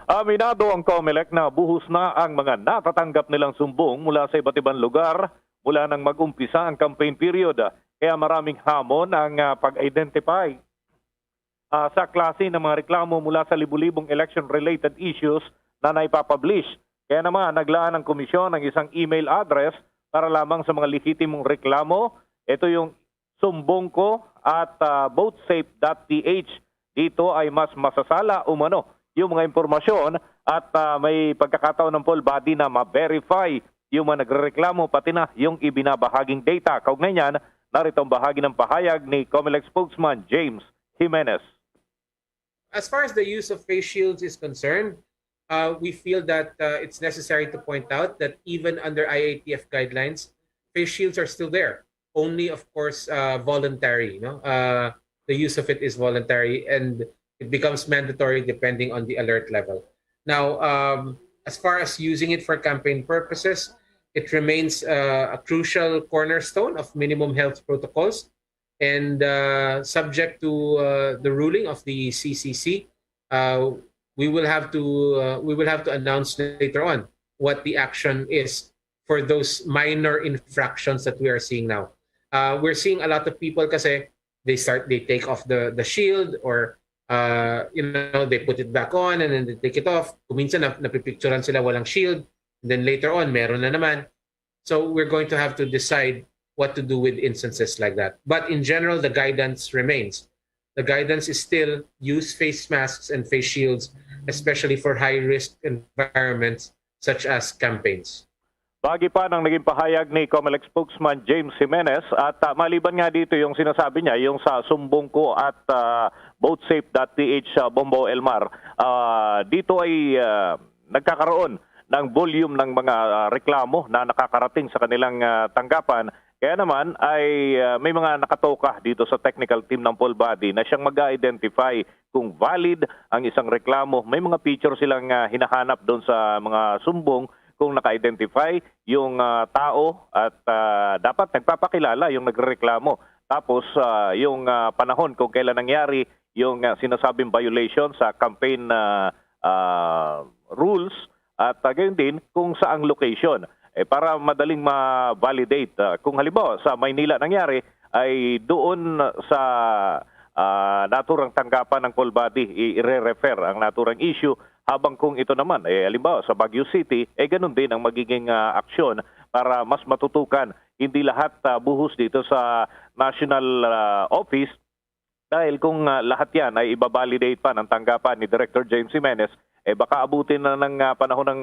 Aminado ang COMELEC na buhos na ang mga natatanggap nilang sumbong mula sa iba't ibang lugar mula nang mag-umpisa ang campaign period. Kaya maraming hamon ang pag-identify sa klase ng mga reklamo mula sa libu-libong election-related issues na naipapublish. Kaya naman naglaan ng komisyon ng isang email address para lamang sa mga lehitimong reklamo. Ito yung sumbongko at votesafe.ph. Dito ay mas masasala umano yung mga impormasyon at may pagkakataon ng poll body na ma-verify yung mga nagrereklamo pati na yung ibinabahaging data. Kaugnay niyan, narito ang bahagi ng pahayag ni COMELEC spokesman James Jimenez. As far as the use of face shields is concerned, we feel that it's necessary to point out that even under IATF guidelines, face shields are still there. Only, of course, voluntary. The use of it is voluntary and it becomes mandatory depending on the alert level. Now, as far as using it for campaign purposes, it remains a crucial cornerstone of minimum health protocols, and subject to the ruling of the CCC, we will have to announce later on what the action is for those minor infractions that we are seeing now. We're seeing a lot of people kasi they take off the shield or they put it back on and then they take it off. Kuminsan napipicturean sila walang shield. Then later on, meron na naman. So we're going to have to decide what to do with instances like that. But in general, the guidance remains. The guidance is still use face masks and face shields, especially for high-risk environments such as campaigns. Bagi pa ng naging pahayag ni COMELEC spokesman James Jimenez at maliban nga dito yung sinasabi niya, yung sa sumbongko at votesafe.ph Bombo Elmar, dito ay nagkakaroon ng volume ng mga reklamo na nakakarating sa kanilang tanggapan. Kaya naman ay may mga nakatoka dito sa technical team ng poll body na siyang mag-identify kung valid ang isang reklamo. May mga picture silang hinahanap doon sa mga sumbong kung naka-identify yung tao at dapat nagpapakilala yung nagrereklamo. Tapos yung panahon kung kailan nangyari yung sinasabing violation sa campaign rules at gayon din kung saang location. Para madaling ma-validate. Kung halimbawa sa Maynila nangyari ay doon sa naturang tanggapan ng poll body i-refer ang naturang issue, habang kung ito naman halimbawa sa Baguio City ganun din ang magiging aksyon para mas matutukan. Hindi lahat buhos dito sa national office dahil kung lahat yan ay ibabalidate pa ng tanggapan ni Director James Jimenez, baka abutin na ng panahon ng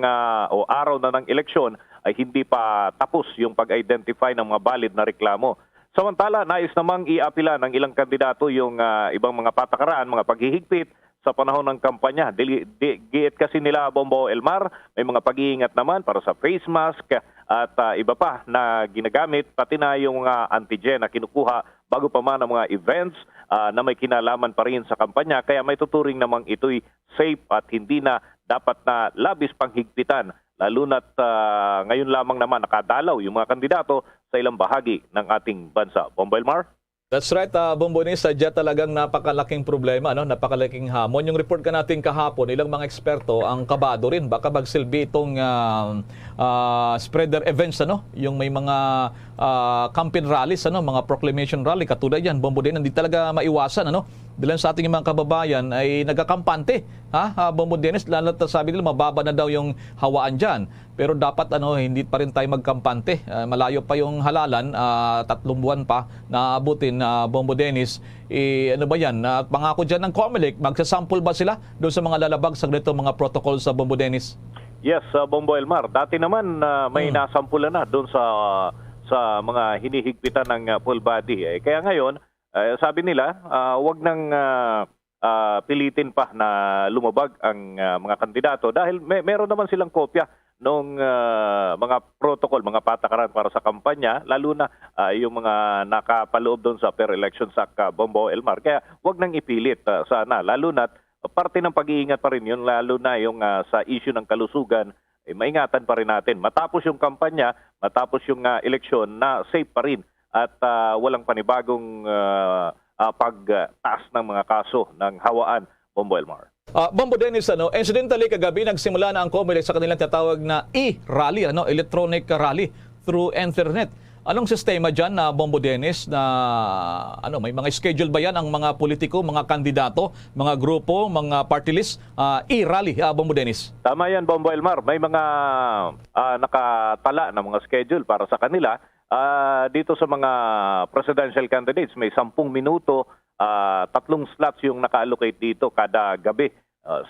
o araw na ng eleksyon ay hindi pa tapos yung pag-identify ng mga valid na reklamo. Samantala, nais namang iapila ng ilang kandidato yung ibang mga patakaraan, mga paghihigpit sa panahon ng kampanya. Giit kasi nila Bombo Elmar, may mga pag-iingat naman para sa face mask at iba pa na ginagamit, pati na yung antigen na kinukuha bago pa man ang mga events na may kinalaman pa rin sa kampanya. Kaya may tuturing namang ito'y safe at hindi na dapat na labis pang higpitan. Lalo na't ngayon lamang naman nakadalaw yung mga kandidato sa ilang bahagi ng ating bansa. Bombo Elmar? That's right, Bombones, sadya talagang napakalaking problema, napakalaking hamon. Yung report ka natin kahapon, ilang mga eksperto ang kabado rin. Baka magsilbi itong spreader events, yung may mga campaign rallies, mga proclamation rally, katulad yan, Bombones, hindi talaga maiwasan. Bilang sa ating mga kababayan ay nagkakampante, Bombones, lalo na sabi nila mababa na daw yung hawaan dyan. Pero dapat hindi pa rin tayo magkampante. Malayo pa yung halalan, 3 buwan pa na abutin Bombo Dennis. Ano ba yan? Pangako dyan ng COMELEC, magsasample ba sila doon sa mga lalabag sa ganito mga protocol sa Bombo Dennis? Yes, Bombo Elmar. Dati naman may nasampulan na doon sa mga hinihigpitan ng full body. Kaya ngayon, sabi nila, wag nang pilitin pa na lumabag ang mga kandidato dahil meron naman silang kopya nung mga protocol, mga patakaran para sa kampanya, lalo na yung mga nakapaloob doon sa Per Election Act, Bombo Elmar. Kaya wag nang ipilit sana, lalo na parte ng pag-iingat pa rin yun, lalo na yung sa issue ng kalusugan, maingatan pa rin natin. Matapos yung kampanya, matapos yung eleksyon, na safe pa rin at walang panibagong pagtaas ng mga kaso ng hawaan, Bombo Elmar. Bombo Dennis, incidentally kagabi nagsimula na ang COMELEC sa kanilang tatawag na e-rally, electronic rally through internet. Anong sistema dyan na Bombo Dennis na may mga schedule ba yan ang mga politiko, mga kandidato, mga grupo, mga party list, e-rally, Bombo Dennis? Tama yan, Bombo Elmar. May mga nakatala na mga schedule para sa kanila. Dito sa mga presidential candidates, may 10 minuto, 3 slots yung naka-allocate dito kada gabi.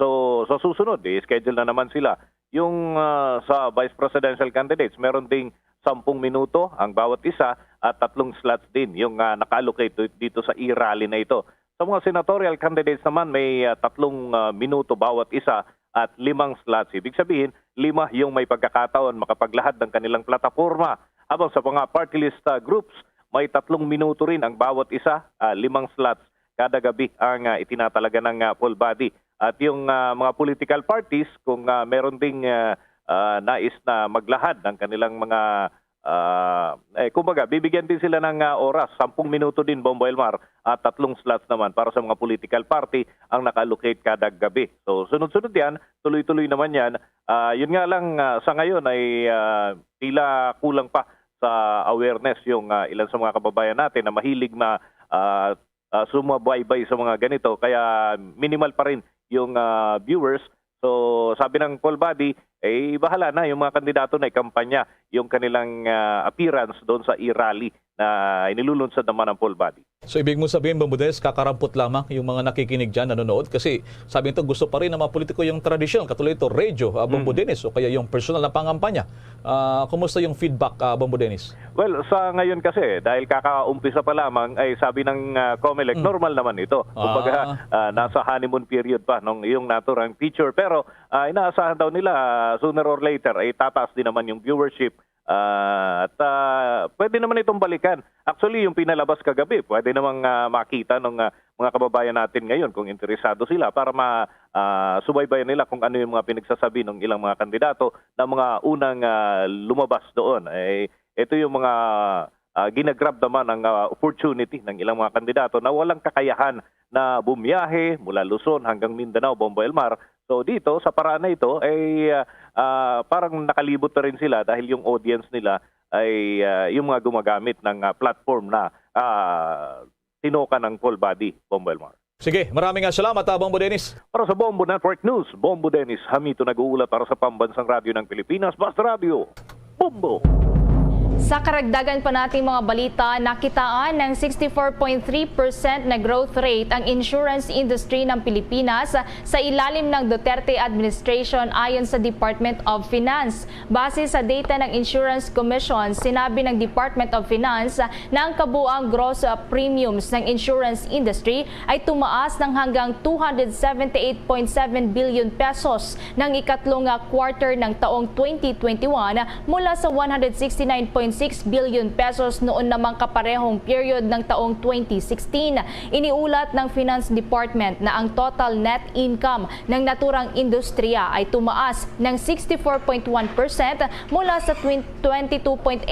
So susunod, schedule na naman sila. Yung sa vice presidential candidates, meron ding 10 minuto ang bawat isa at 3 slots din yung naka-allocate dito sa e-rally na ito. Sa mga senatorial candidates naman, may 3 minuto bawat isa at 5 slots. Ibig sabihin, 5 yung may pagkakataon makapaglahad ng kanilang plataforma. Habang sa mga party list groups, may 3 minuto rin ang bawat isa, 5 slots kada gabi ang itinatalaga ng full body. At yung mga political parties, kung meron ding nais na maglahad ng kanilang mga kumbaga, bibigyan din sila ng oras, 10 minuto din, Bombo Elmar, at 3 slots naman para sa mga political party ang naka-allocate kada gabi. So sunod-sunod yan, tuloy-tuloy naman yan. Yun nga lang sa ngayon ay tila kulang pa sa awareness yung ilan sa mga kababayan natin na mahilig na sumabaybay sa mga ganito. Kaya minimal pa rin yung viewers. So sabi ng full body, bahala na yung mga kandidato na ikampanya yung kanilang appearance doon sa e-rally na inilulunsad naman ng full body. So ibig mo sabihin, Bombo Dennis, kakarampot lamang yung mga nakikinig dyan, nanonood? Kasi sabi nito, gusto pa rin ng mga politiko yung traditional, katulad ito, radio, Bombo Dennis, o kaya yung personal na pangampanya. Kumusta yung feedback, Bombo Dennis? Well, sa ngayon kasi, dahil kakaumpisa pa lamang, ay sabi ng COMELEC, normal naman ito. Kumbaga, nasa honeymoon period pa nung yung naturang feature. Pero inaasahan daw nila, sooner or later, ay tataas din naman yung viewership. At pwede naman itong balikan. Actually, yung pinalabas kagabi, pwede namang makita ng mga kababayan natin ngayon kung interesado sila para subaybayan nila kung ano yung mga pinagsasabi ng ilang mga kandidato na mga unang lumabas doon. Ito yung mga ginagrab naman ang opportunity ng ilang mga kandidato na walang kakayahan na bumiyahe mula Luzon hanggang Mindanao, Bombo Elmar. So dito, sa paraan na ito, ay parang nakalibot na rin sila dahil yung audience nila ay yung mga gumagamit ng platform na tinoka ng full body, Bombo Elmar. Sige, maraming salamat, Bombo Dennis. Para sa Bombo Network News, Bombo Dennis, Hamito nag-uulat para sa Pambansang Radyo ng Pilipinas, Basta Radio, Bombo! Sa karagdagan pa nating mga balita, nakitaan ng 64.3% na growth rate ang insurance industry ng Pilipinas sa ilalim ng Duterte administration ayon sa Department of Finance. Base sa data ng Insurance Commission, sinabi ng Department of Finance na ang kabuang gross premiums ng insurance industry ay tumaas ng hanggang 278.7 billion pesos ng ikatlong quarter ng taong 2021 mula sa 169.2 billion pesos noon namang kaparehong period ng taong 2016. Iniulat ng Finance Department na ang total net income ng naturang industriya ay tumaas ng 64.1% mula sa 22.85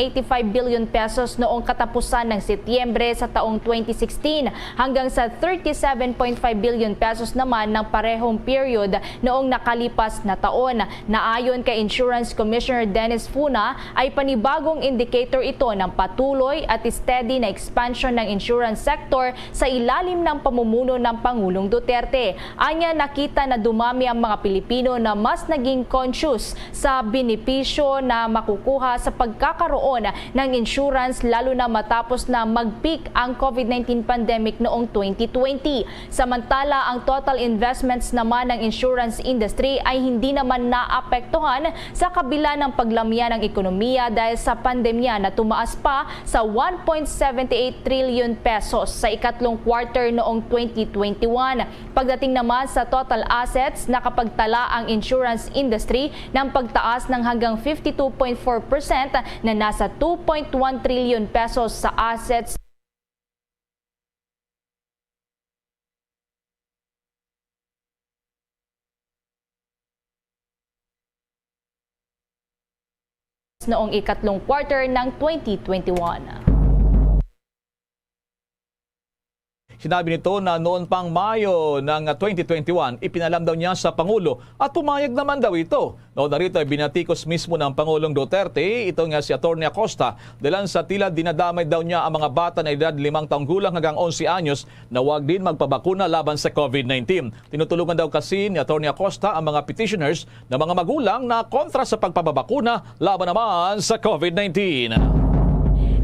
billion pesos noong katapusan ng Setyembre sa taong 2016 hanggang sa 37.5 billion pesos naman ng parehong period noong nakalipas na taon. Naayon kay Insurance Commissioner Dennis Funa ay panibagong indicator ito ng patuloy at steady na expansion ng insurance sector sa ilalim ng pamumuno ng Pangulong Duterte. Anya nakita na dumami ang mga Pilipino na mas naging conscious sa benepisyo na makukuha sa pagkakaroon ng insurance lalo na matapos na mag-peak ang COVID-19 pandemic noong 2020. Samantala, ang total investments naman ng insurance industry ay hindi naman naapektuhan sa kabila ng paglamya ng ekonomiya dahil sa pandemya na tumaas pa sa 1.78 trillion pesos sa ikatlong quarter noong 2021. Pagdating naman sa total assets, nakapagtala ang insurance industry ng pagtaas ng hanggang 52.4% na nasa 2.1 trillion pesos sa assets noong ikatlong quarter ng 2021. Sinabi nito na noon pang Mayo ng 2021, ipinalam daw niya sa Pangulo at pumayag naman daw ito. Noon narito ay binatikos mismo ng Pangulong Duterte, ito nga si Atty. Acosta, dahil sa tila dinadamay daw niya ang mga bata na edad 5 taong gulang hanggang 11 anyos na huwag din magpabakuna laban sa COVID-19. Tinutulungan daw kasi ni Atty. Acosta ang mga petitioners na mga magulang na kontra sa pagpapabakuna laban naman sa COVID-19.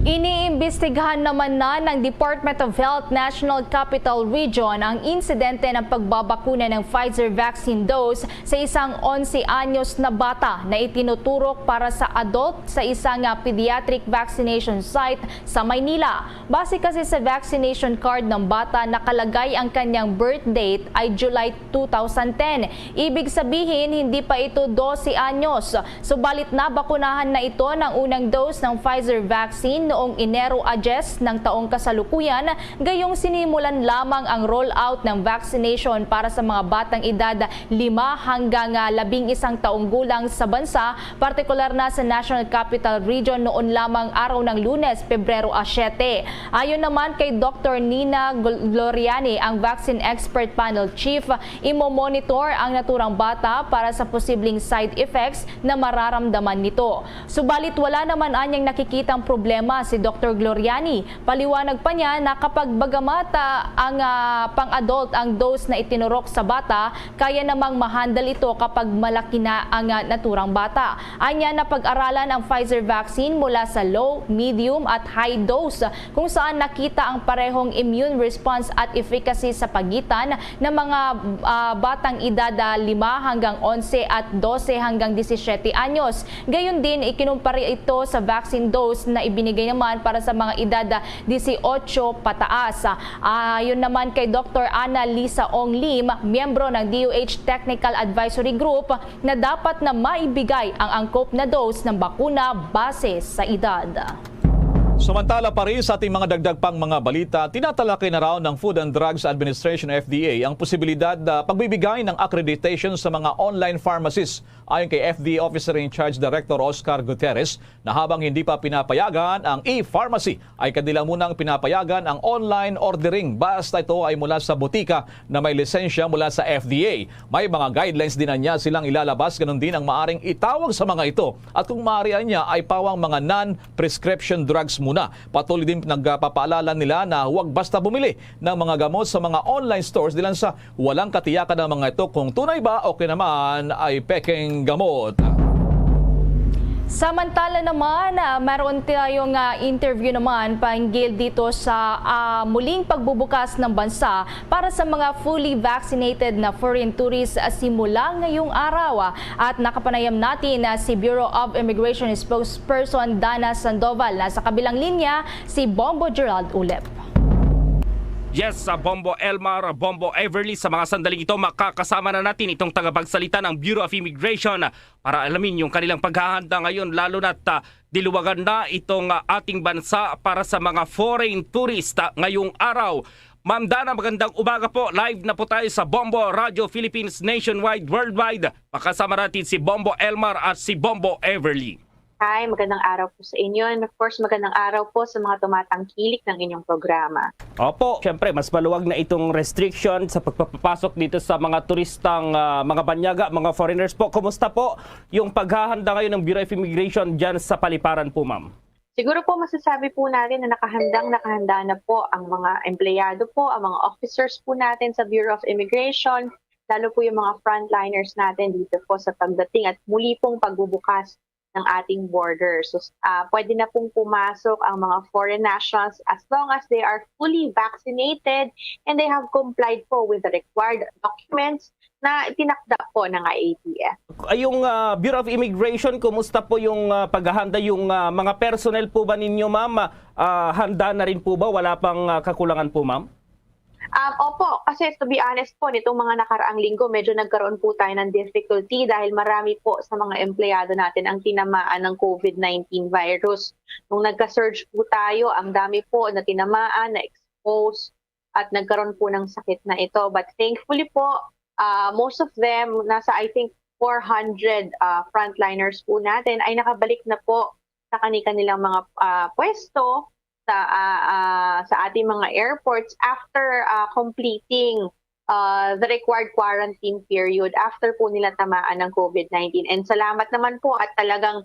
Iniimbestigahan naman na ng Department of Health National Capital Region ang insidente ng pagbabakuna ng Pfizer vaccine dose sa isang 11 anyos na bata na itinuturok para sa adult sa isang pediatric vaccination site sa Maynila. Base kasi sa vaccination card ng bata, nakalagay ang kanyang birth date ay July 2010. Ibig sabihin, hindi pa ito 12 anyos. Subalit nabakunahan na ito ng unang dose ng Pfizer vaccine noong Enero ng taong kasalukuyan, gayong sinimulan lamang ang rollout ng vaccination para sa mga batang edad 5 hanggang 11 taong gulang sa bansa, partikular na sa National Capital Region noon lamang araw ng Lunes, Pebrero 7. Ayon naman kay Dr. Nina Gloriani, ang Vaccine Expert Panel Chief, imomonitor ang naturang bata para sa posibleng side effects na mararamdaman nito. Subalit wala naman anyang nakikitang problema si Dr. Gloriani. Paliwanag pa niya na kapag bagamat ang pang-adult ang dose na itinurok sa bata, kaya namang mahandle ito kapag malaki na ang naturang bata. Anya na pag-aralan ang Pfizer vaccine mula sa low, medium at high dose kung saan nakita ang parehong immune response at efficacy sa pagitan ng mga batang edad 5 hanggang 11 at 12 hanggang 17 anyos. Gayon din, ikinumpara ito sa vaccine dose na ibinigay naman para sa mga edad 18 pataas. Ayon naman kay Dr. Ana Lisa Ong Lim, miyembro ng DOH Technical Advisory Group, na dapat na maibigay ang angkop na dose ng bakuna base sa edad. Samantala pa rin sa ating mga dagdag pang mga balita, tinatalakay na raw ng Food and Drugs Administration FDA ang posibilidad na pagbibigay ng accreditation sa mga online pharmacies. Ayon kay FDA Officer in Charge Director Oscar Gutierrez, na habang hindi pa pinapayagan ang e-pharmacy, ay kanila munang pinapayagan ang online ordering basta ito ay mula sa butika na may lisensya mula sa FDA. May mga guidelines din niya silang ilalabas, ganun din ang maaring itawag sa mga ito. At kung maaari niya ay pawang mga non-prescription drugs muna. Patuloy din nagpapaalala nila na huwag basta bumili ng mga gamot sa mga online stores dilan sa walang katiyakan ng mga ito kung tunay ba o naman ay pekeng gamot. Samantala naman, meron tayong interview naman panggil dito sa muling pagbubukas ng bansa para sa mga fully vaccinated na foreign tourists simula ngayong araw. At nakapanayam natin si Bureau of Immigration spokesperson Dana Sandoval. Nasa kabilang linya si Bombo Gerald Ulep. Yes, sa Bombo Elmar, Bombo Everly, sa mga sandaling ito makakasama na natin itong tagapagsalita ng Bureau of Immigration para alamin yung kanilang paghahanda ngayon, lalo na't diluwagan na itong ating bansa para sa mga foreign tourist ngayong araw. Ma'am Dana, magandang umaga po. Live na po tayo sa Bombo Radio Philippines Nationwide Worldwide. Makasama natin si Bombo Elmar at si Bombo Everly. Hi, magandang araw po sa inyo. And of course, magandang araw po sa mga tumatangkilik ng inyong programa. Opo, syempre mas maluwag na itong restriction sa pagpapasok dito sa mga turistang mga banyaga, mga foreigners po. Kumusta po yung paghahanda ngayon ng Bureau of Immigration dyan sa paliparan po, ma'am? Siguro po masasabi po natin na nakahanda na po ang mga empleyado po, ang mga officers po natin sa Bureau of Immigration, lalo po yung mga frontliners natin dito po sa pagdating at muli pong pagbubukas ng ating border. So, pwede na pong pumasok ang mga foreign nationals as long as they are fully vaccinated and they have complied po with the required documents na itinakda po ng IATF. Yung Bureau of Immigration, kumusta po yung paghahanda? Yung mga personnel po ba ninyo, ma'am? Handa na rin po ba? Wala pang kakulangan po, ma'am? Opo, kasi to be honest po, nitong mga nakaraang linggo, medyo nagkaroon po tayo ng difficulty dahil marami po sa mga empleyado natin ang tinamaan ng COVID-19 virus. Nung nagka-surge po tayo, ang dami po na tinamaan, na-expose, at nagkaroon po ng sakit na ito. But thankfully po, most of them, nasa I think 400 frontliners po natin, ay nakabalik na po sa kanilang mga pwesto, sa ating mga airports after completing the required quarantine period after po nila tamaan ng COVID-19. And salamat naman po at talagang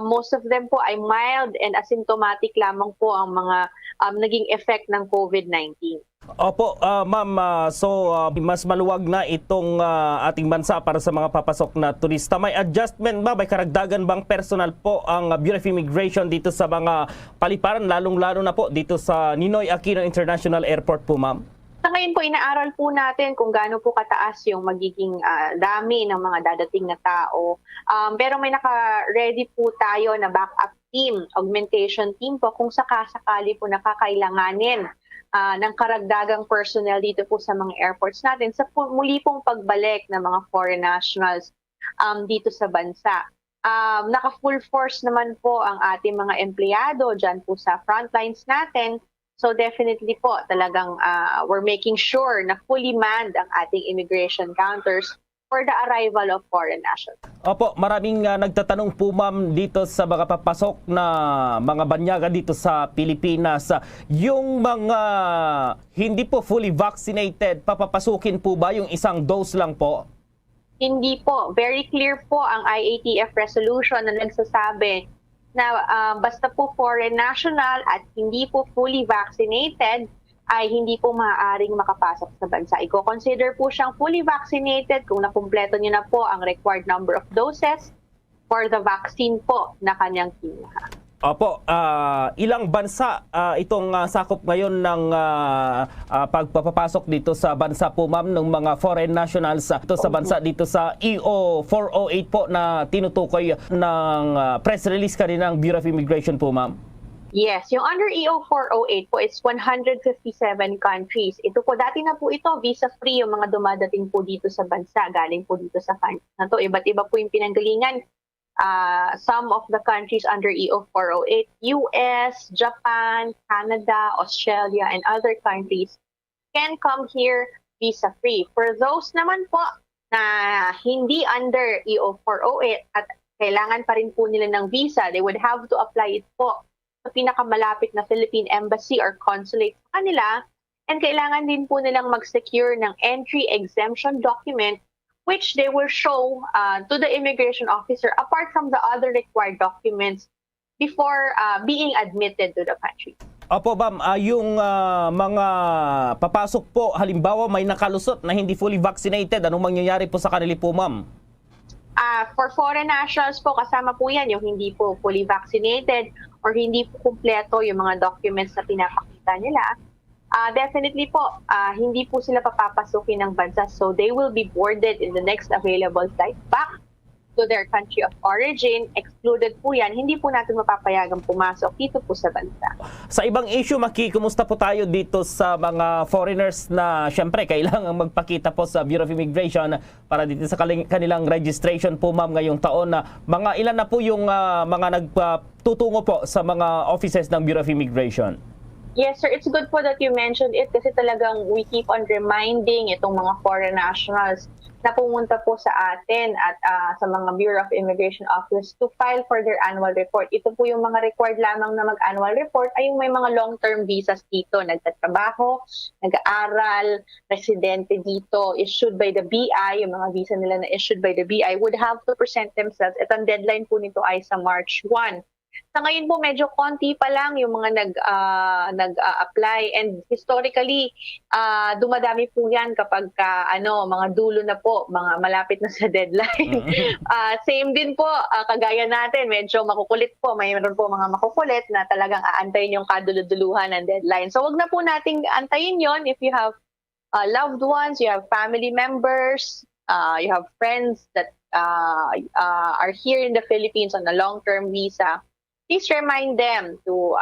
most of them po ay mild and asymptomatic lamang po ang mga naging effect ng COVID-19. Opo, ma'am, so mas maluwag na itong ating bansa para sa mga papasok na turista. May adjustment ba? May karagdagan bang personal po ang Bureau of Immigration dito sa mga paliparan, lalong-lalo na po dito sa Ninoy Aquino International Airport po, ma'am? Sa ngayon po, inaaral po natin kung gaano po kataas yung magiging dami ng mga dadating na tao. Pero may naka-ready po tayo na backup team, augmentation team po kung sakasakali po nakakailanganin ng karagdagang personnel dito po sa mga airports natin sa muli pong pagbalik ng mga foreign nationals dito sa bansa. Naka-full force naman po ang ating mga empleyado dyan po sa frontlines natin. So definitely po talagang we're making sure na fully manned ang ating immigration counters for the arrival of foreign nationals. Opo, maraming nagtatanong po, ma'am, dito sa mga papasok na mga banyaga dito sa Pilipinas. Yung mga hindi po fully vaccinated, papapasukin po ba yung isang dose lang po? Hindi po. Very clear po ang IATF resolution na nagsasabi na basta po foreign national at hindi po fully vaccinated, ay hindi po maaaring makapasok sa bansa. I-consider po siyang fully vaccinated kung nakumpleto niyo na po ang required number of doses for the vaccine po na kanyang kinuha. Opo, ilang bansa itong sakop ngayon ng pagpapasok dito sa bansa po, ma'am, ng mga foreign nationals ito sa bansa dito sa EO 408 po na tinutukoy ng press release kanina ng Bureau of Immigration po, ma'am? Yes, yung under EO 408 po, it's 157 countries. Ito po, dati na po ito, visa-free yung mga dumadating po dito sa bansa, galing po dito sa country na to. Iba't iba po yung pinanggalingan. Some of the countries under EO 408, US, Japan, Canada, Australia, and other countries can come here visa-free. For those naman po na hindi under EO 408 at kailangan pa rin po nila ng visa, they would have to apply it po sa pinakamalapit na Philippine Embassy or consulate sa kanila, and kailangan din po nilang mag-secure ng entry exemption document which they will show to the immigration officer apart from the other required documents before being admitted to the country. Opo, ma'am, yung mga papasok po, halimbawa may nakalusot na hindi fully vaccinated, anong mangyayari po sa kanila po, ma'am? For foreign nationals po, kasama po yan yung hindi po fully vaccinated or hindi po kumpleto yung mga documents na pinapakita nila. Definitely po, hindi po sila papapasukin ng bansa. So they will be boarded in the next available flight back to their country of origin, excluded po yan. Hindi po natin mapapayagang pumasok dito po sa bansa. Sa ibang issue, Maki, kumusta po tayo dito sa mga foreigners na syempre kailangan magpakita po sa Bureau of Immigration para dito sa kanilang registration po, ma'am, ngayong taon na mga ilan na po yung mga nagtutungo po sa mga offices ng Bureau of Immigration? Yes, sir. It's good po that you mentioned it kasi talagang we keep on reminding itong mga foreign nationals na pumunta po sa atin at sa mga Bureau of Immigration Office to file for their annual report. Ito po yung mga required lamang na mag-annual report ay yung may mga long-term visas dito, nagtatrabaho, nag-aaral, residente dito, issued by the BI, yung mga visa nila na issued by the BI would have to present themselves. At ang deadline po nito ay sa March 1. Sa ngayon po, medyo konti pa lang yung mga nag-apply and historically, dumadami po yan kapag mga dulo na po, mga malapit na sa deadline. Same din po, kagaya natin, medyo makukulit po. Mayroon po mga makukulit na talagang aantayin yung kaduluduluhan ng deadline. So wag na po nating antayin yon. If you have loved ones, you have family members, you have friends that are here in the Philippines on a long-term visa, please remind them to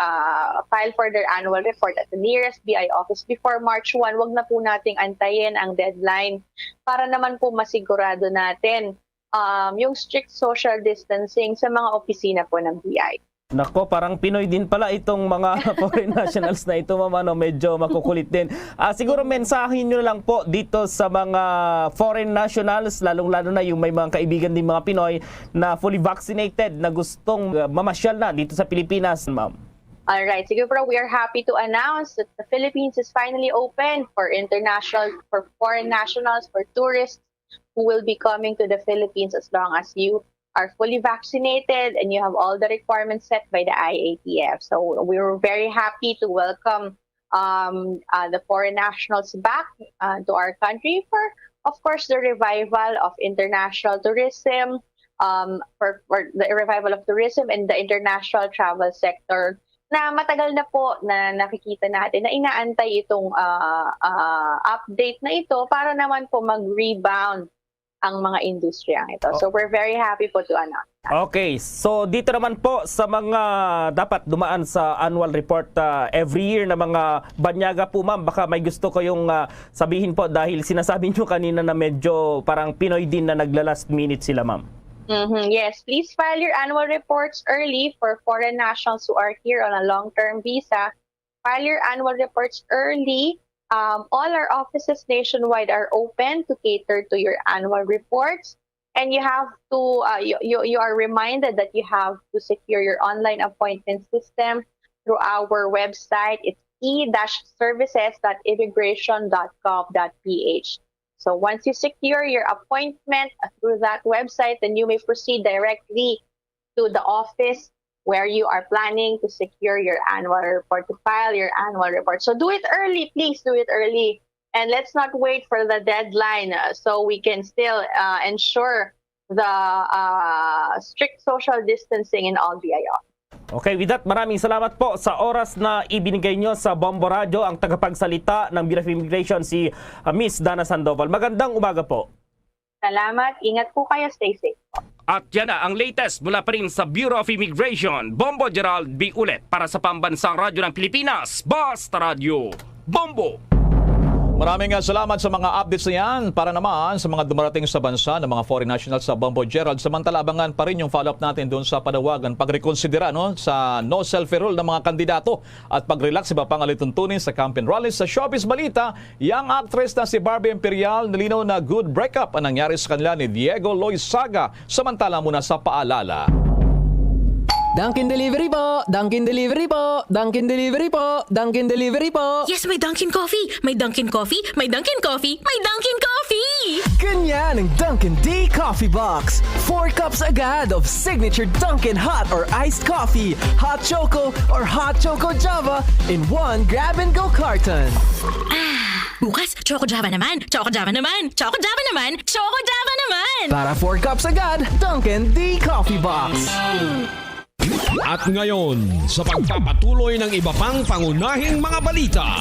file for their annual report at the nearest BI office before March 1. Wag na po nating antayin ang deadline para naman po masigurado natin yung strict social distancing sa mga opisina po ng BI. Nako, parang Pinoy din pala itong mga foreign nationals na ito, ma'am, medyo makukulit din. Siguro mensahe nyo lang po dito sa mga foreign nationals, lalong-lalo na yung may mga kaibigan din mga Pinoy na fully vaccinated na gustong mamasyal na dito sa Pilipinas, ma'am. Alright, siguro po, we are happy to announce that the Philippines is finally open for foreign nationals, for tourists who will be coming to the Philippines as long as you are fully vaccinated and you have all the requirements set by the IATF. So we were very happy to welcome the foreign nationals back to our country for, of course, the revival of international tourism, for the revival of tourism and the international travel sector na matagal na po na nakikita natin na inaantay itong update na ito para naman po mag-rebound ang mga industriyang ito. So we're very happy po to announce that. Okay, so dito naman po sa mga dapat dumaan sa annual report every year na mga banyaga po, ma'am, baka may gusto ko yung sabihin po dahil sinasabi nyo kanina na medyo parang Pinoy din na nagla-last minute sila, ma'am. Yes, please file your annual reports early for foreign nationals who are here on a long-term visa. File your annual reports early. All our offices nationwide are open to cater to your annual reports, and you have to you are reminded that you have to secure your online appointment system through our website. It's e-services.immigration.gov.ph. So once you secure your appointment through that website, then you may proceed directly to the office where you are planning to secure your annual report, to file your annual report. So do it early, please do it early. And let's not wait for the deadline so we can still ensure the strict social distancing in all BI offices. Okay, with that, maraming salamat po sa oras na ibinigay nyo sa Bombo Radio, ang tagapagsalita ng Bureau of Immigration, si Miss Dana Sandoval. Magandang umaga po. Salamat. Ingat po kayo. Stay safe po. At yan na ang latest mula pa rin sa Bureau of Immigration. Bombo Gerald B. Ulit para sa Pambansang Radyo ng Pilipinas, Basta Radio Bombo! Maraming salamat sa mga updates na yan para naman sa mga dumarating sa bansa ng mga foreign nationals sa Bombo Gerald. Samantala, abangan pa rin yung follow-up natin doon sa panawagan pagrekonsidera sa no self-enroll ng mga kandidato at pag-relax iba pang alituntunin sa campaign rallies. Sa Showbiz Balita, young actress na si Barbie Imperial nilinaw na good breakup ang nangyari sa kanila ni Diego Loizaga. Samantala muna sa paalala. Dunkin' Delivery po! Dunkin' Delivery po! Dunkin' Delivery po! Dunkin' Delivery po! Yes, may Dunkin' Coffee! May Dunkin' Coffee! May Dunkin' Coffee! May Dunkin' Coffee! Ganyan ang Dunkin' D Coffee Box! 4 cups agad of signature Dunkin' hot or iced coffee, hot choco or hot choco java in 1 grab-and-go carton. Bukas, Choco Java naman! Choco Java naman! Choco Java naman! Choco Java naman! Para 4 cups agad, Dunkin' D Coffee Box! At ngayon, sa pagpapatuloy ng iba pang pangunahing mga balita.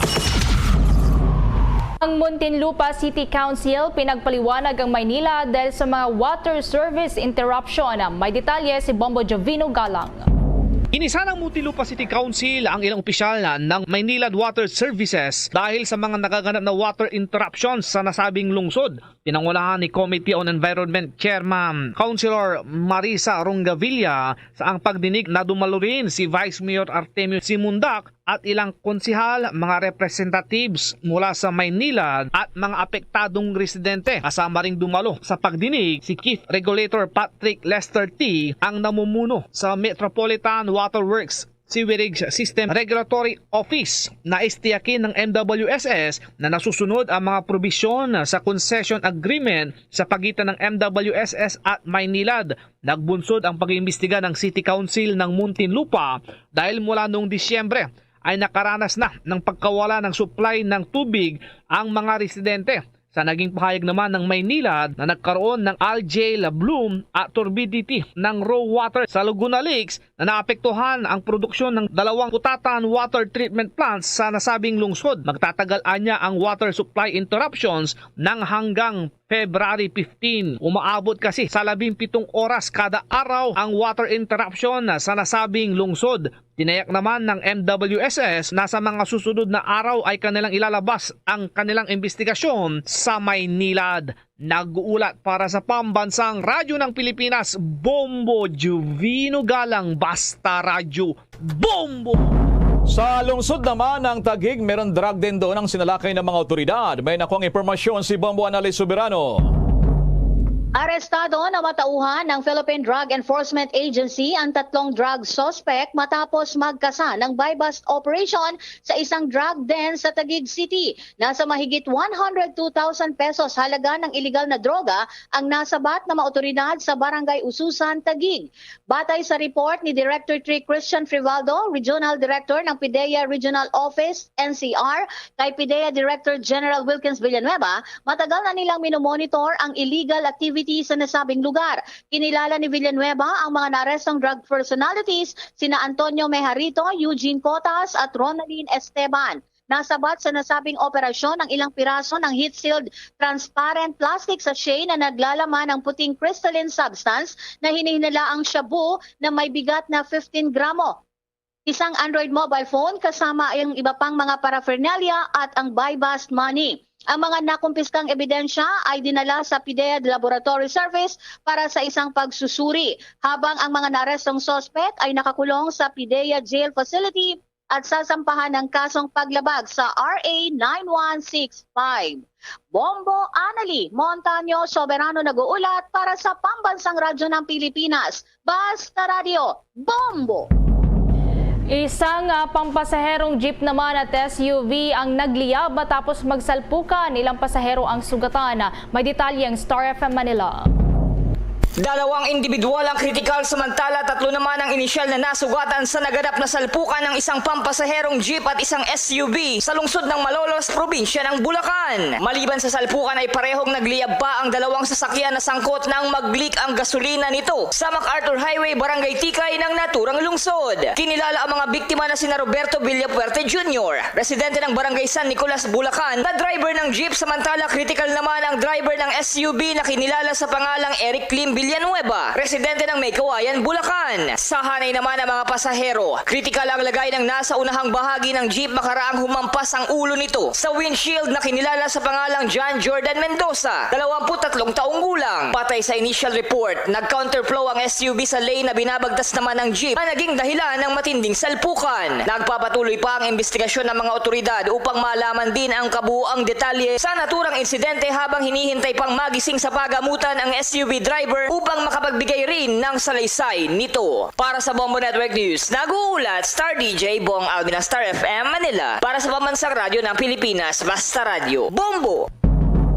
Ang Muntinlupa City Council pinagpaliwanag ang Maynila dahil sa mga water service interruption. May detalye si Bombo Jovino Galang. Inisa ng Muntinlupa City Council ang ilang opisyal ng Maynila Water Services dahil sa mga nagaganap na water interruptions sa nasabing lungsod. Pinangunahan ni Committee on Environment Chairman Councilor Marisa Rongavilla sa ang pagdinig na dumalo rin si Vice Mayor Artemio Simundak at ilang konsihal, mga representatives mula sa Maynila at mga apektadong residente. Kasama ring dumalo sa pagdinig si Chief Regulator Patrick Lester T. ang namumuno sa Metropolitan Waterworks Sewerage System Regulatory Office na istiyakin ng MWSS na nasusunod ang mga probisyon sa concession agreement sa pagitan ng MWSS at Maynilad. Nagbunsod ang pag-iimbestiga ng City Council ng Muntinlupa dahil mula noong Disyembre ay nakaranas na ng pagkawala ng supply ng tubig ang mga residente. Sa naging pahayag naman ng Maynila na nagkaroon ng algae bloom at turbidity ng raw water sa Laguna Lakes na naapektuhan ang produksyon ng 2 Putatan water treatment plants sa nasabing lungsod. Magtatagal anya ang water supply interruptions ng hanggang February 15. Umaabot kasi sa 17 oras kada araw ang water interruption sa nasabing lungsod. Tinayak naman ng MWSS na sa mga susunod na araw ay kanilang ilalabas ang kanilang investigasyon sa Maynilad. Nag-uulat para sa Pambansang Radyo ng Pilipinas, Bombo Jovino Galang, Basta Radyo, Bombo! Sa lungsod naman ng Taguig, meron drug din doon ang sinalakay ng mga otoridad. May nakuang impormasyon si Bombo Analis Soberano. Arestado na matauhan ng Philippine Drug Enforcement Agency ang 3 drug suspect matapos magkasa ng buy-bust operation sa isang drug den sa Taguig City. Nasa mahigit 102,000 pesos halaga ng iligal na droga ang nasabat na mga otoridad sa Barangay Ususan, Taguig. Batay sa report ni Director 3 Christian Frivaldo, Regional Director ng PIDEA Regional Office, NCR, kay PIDEA Director General Wilkins Villanueva, matagal na nilang minomonitor ang illegal activity sa nasabing lugar. Kinilala ni Villanueva ang mga naarestong drug personalities sina Antonio Mejarito, Eugene Cotas at Ronaldine Esteban. Nasabat sa nasabing operasyon ang ilang piraso ng heat-sealed transparent plastic sachet na naglalaman ng puting crystalline substance na hinihinala ang shabu na may bigat na 15 gramo. Isang Android mobile phone kasama ang iba pang mga paraphernalia at ang buy-bust money. Ang mga nakumpiskang ebidensya ay dinala sa PIDEA Laboratory Service para sa isang pagsusuri, habang ang mga narestong suspect ay nakakulong sa PIDEA Jail Facility at sasampahan ng kasong paglabag sa RA 9165. Bombo Anali Montaño Soberano nag-uulat para sa Pambansang Radyo ng Pilipinas. Basta Radio, Bombo! Isang pampasaherong jeep naman at SUV ang nagliyab matapos magsalpukan. Ilang pasahero ang sugatan. May detalye ang Star FM Manila. 2 individual ang kritikal samantala 3 naman ang inisyal na nasugatan sa naganap na salpukan ng isang pampasaherong jeep at isang SUV sa lungsod ng Malolos, probinsya ng Bulacan. Maliban sa salpukan ay parehong nagliyab pa ang 2 sasakyan na sangkot nang mag-leak ang gasolina nito sa MacArthur Highway, Barangay Tikay ng naturang lungsod. Kinilala ang mga biktima na sina Roberto Villapuerte Jr., residente ng Barangay San Nicolas, Bulacan, na driver ng jeep, samantala kritikal naman ang driver ng SUV na kinilala sa pangalang Eric Lim Villanueva, residente ng Maykawayan, Bulacan. Sa hanay naman ng mga pasahero, kritikal ang lagay ng nasa unahang bahagi ng jeep makaraang humampas ang ulo nito sa windshield na kinilala sa pangalang John Jordan Mendoza, 23 taong gulang. Patay sa initial report, nag-counterflow ang SUV sa lane na binabagtas naman ng jeep na naging dahilan ng matinding salpukan. Nagpapatuloy pa ang investigasyon ng mga otoridad upang malaman din ang kabuuang detalye sa naturang insidente habang hinihintay pang magising sa pagamutan ang SUV driver upang makapagbigay rin ng salaysay nito. Para sa Bombo Network News, nag-uulat Star DJ Bong Alvin, Star FM Manila. Para sa Pambansang Radyo ng Pilipinas, Basta Radio, Bombo!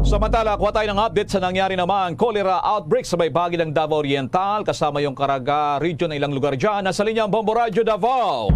Samantala, kuha tayo ng update sa nangyari naman cholera outbreak sa may bahagi ng Davao Oriental kasama yung Caraga region na ilang lugar dyan. Nasa linya ang Bombo Radio Davao.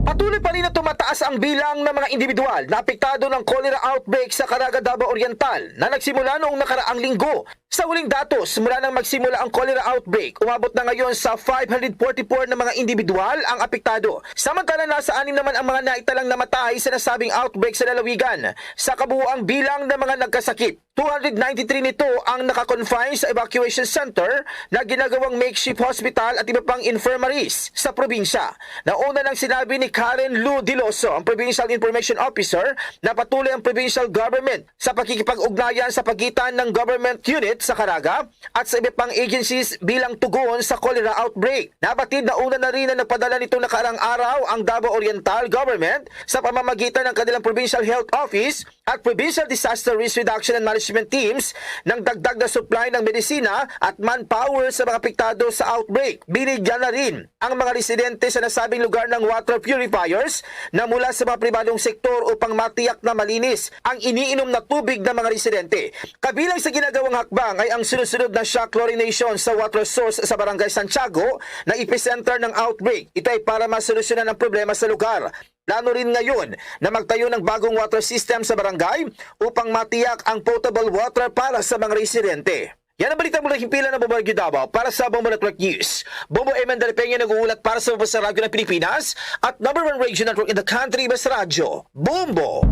Patuloy pa rin na tumataas ang bilang ng mga individual na apektado ng cholera outbreak sa Caraga, Davao Oriental na nagsimula noong nakaraang linggo. Sa huling datos, mula nang magsimula ang cholera outbreak, umabot na ngayon sa 544 na mga individual ang apektado. Samantala, nasa 6 naman ang mga naitalang namatay sa nasabing outbreak sa lalawigan. Sa kabuuang bilang ng mga nagkasakit, 293 nito ang nakakonfine sa evacuation center na ginagawang makeshift hospital at iba pang infirmaries sa probinsya. Nauna nang sinabi ni Karen Lou Diloso, ang Provincial Information Officer, na patuloy ang provincial government sa pakikipag-ugnayan sa pagitan ng government unit sa Caraga at sa iba pang agencies bilang tugon sa cholera outbreak. Nabatid na una na rin na nagpadala nitong nakarang araw ang Davao Oriental Government sa pamamagitan ng kanilang Provincial Health Office at Provincial Disaster Risk Reduction and Management Teams ng dagdag na supply ng medisina at manpower sa mga apektado sa outbreak. Binigyan na rin ang mga residente sa nasabing lugar ng water purifiers na mula sa mga pribadong sektor upang matiyak na malinis ang iniinom na tubig ng mga residente. Kabilang sa ginagawang hakbang ay ang sunod-sunod na shock chlorination sa water source sa Barangay Santiago na epicenter ng outbreak. Ito ay para masolusyonan ang problema sa lugar. Plano rin ngayon na magtayo ng bagong water system sa barangay upang matiyak ang potable water para sa mga residente. Yan ang balita mula himpilan ng Bombo Davao para sa Bombo Network News. Bombo Emmanuel Peña nag-uulat para sa Basta Radyo ng Pilipinas at #1 radio network in the country, Basta Radyo. Bombo!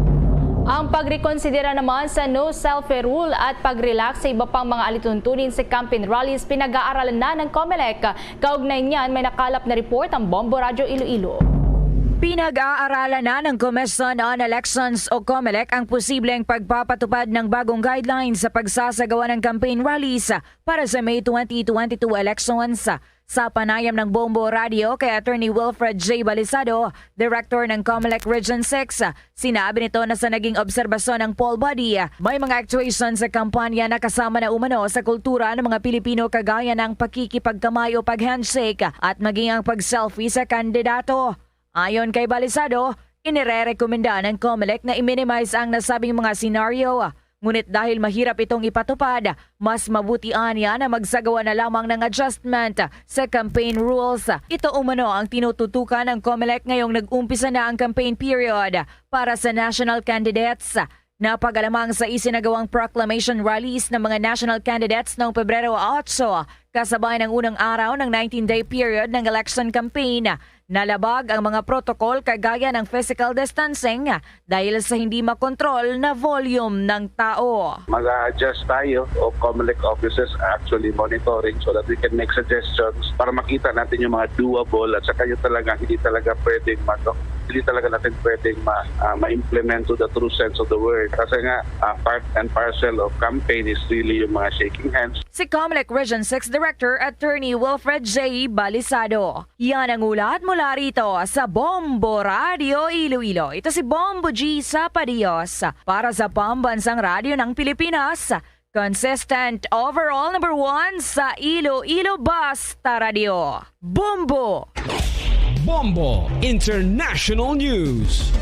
Ang pagrekonsidera naman sa no selfie rule at pag-relax sa iba pang mga alituntunin sa campaign rallies pinag-aaralan na ng COMELEC. Kaugnay niyan may nakalap na report ang Bombo Radio Iloilo. Pinag-aaralan na ng Commission on Elections o COMELEC ang posibleng pagpapatupad ng bagong guidelines sa pagsasagawa ng campaign rallies para sa May 2022 elections. Sa panayam ng Bombo Radio kay Attorney Wilfred J. Balisado, Director ng COMELEC Region 6, sinabi nito na sa naging obserbasyon ng poll body, may mga actuations sa kampanya na kasama na umano sa kultura ng mga Pilipino kagaya ng pakikipagkamay o pag-handshake at maging ang pag-selfie sa kandidato. Ayon kay Balisado, inirerekomenda ng COMELEC na i-minimize ang nasabing mga senaryo. Ngunit dahil mahirap itong ipatupad, mas mabuti niya na magsagawa na lamang ng adjustment sa campaign rules. Ito umano ang tinututukan ng COMELEC ngayong nag-umpisa na ang campaign period para sa national candidates. Napagalamang sa isinagawang proclamation rallies ng mga national candidates noong Pebrero 8, kasabay ng unang araw ng 19-day period ng election campaign. Nalabag ang mga protocol kagaya ng physical distancing dahil sa hindi makontrol na volume ng tao. Mag-adjust tayo o COMELEC offices actually monitoring so that we can make suggestions para makita natin yung mga doable at saka yung talaga hindi talaga natin pwedeng ma-implement to the true sense of the word. Kasi nga part and parcel of campaign is really yung mga shaking hands. Si COMELEC Region 6 Director Attorney Wilfred J. Balisado. Yan ang ulat mula rito sa Bombo Radio Iloilo. Ito si Bombo G. Sapadios para sa Pambansang Radyo ng Pilipinas. Consistent overall #1 sa Iloilo Basta Radio. Bombo! Bombo International News.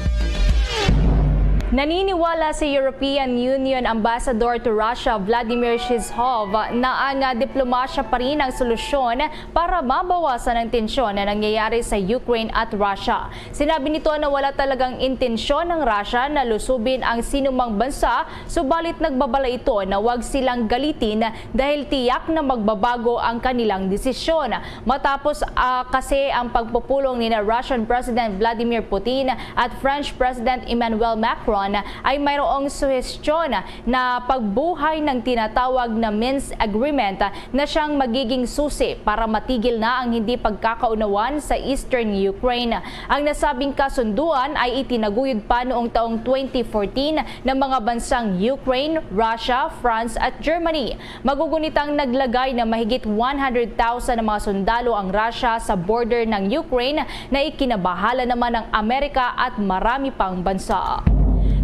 Naniniwala si European Union Ambassador to Russia Vladimir Shizhov na ang diplomasya pa rin ang solusyon para mabawasan ang tensyon na nangyayari sa Ukraine at Russia. Sinabi nito na wala talagang intensyon ng Russia na lusubin ang sinumang bansa, subalit nagbabala ito na huwag silang galitin dahil tiyak na magbabago ang kanilang desisyon. Matapos kasi ang pagpupulong ni Russian President Vladimir Putin at French President Emmanuel Macron ay mayroong suhestyon na pagbuhay ng tinatawag na Minsk Agreement na siyang magiging susi para matigil na ang hindi pagkakaunawan sa Eastern Ukraine. Ang nasabing kasunduan ay itinaguyod pa noong taong 2014 ng mga bansang Ukraine, Russia, France at Germany. Magugunitang naglagay na mahigit 100,000 na mga sundalo ang Russia sa border ng Ukraine na ikinabahala naman ng Amerika at marami pang bansa.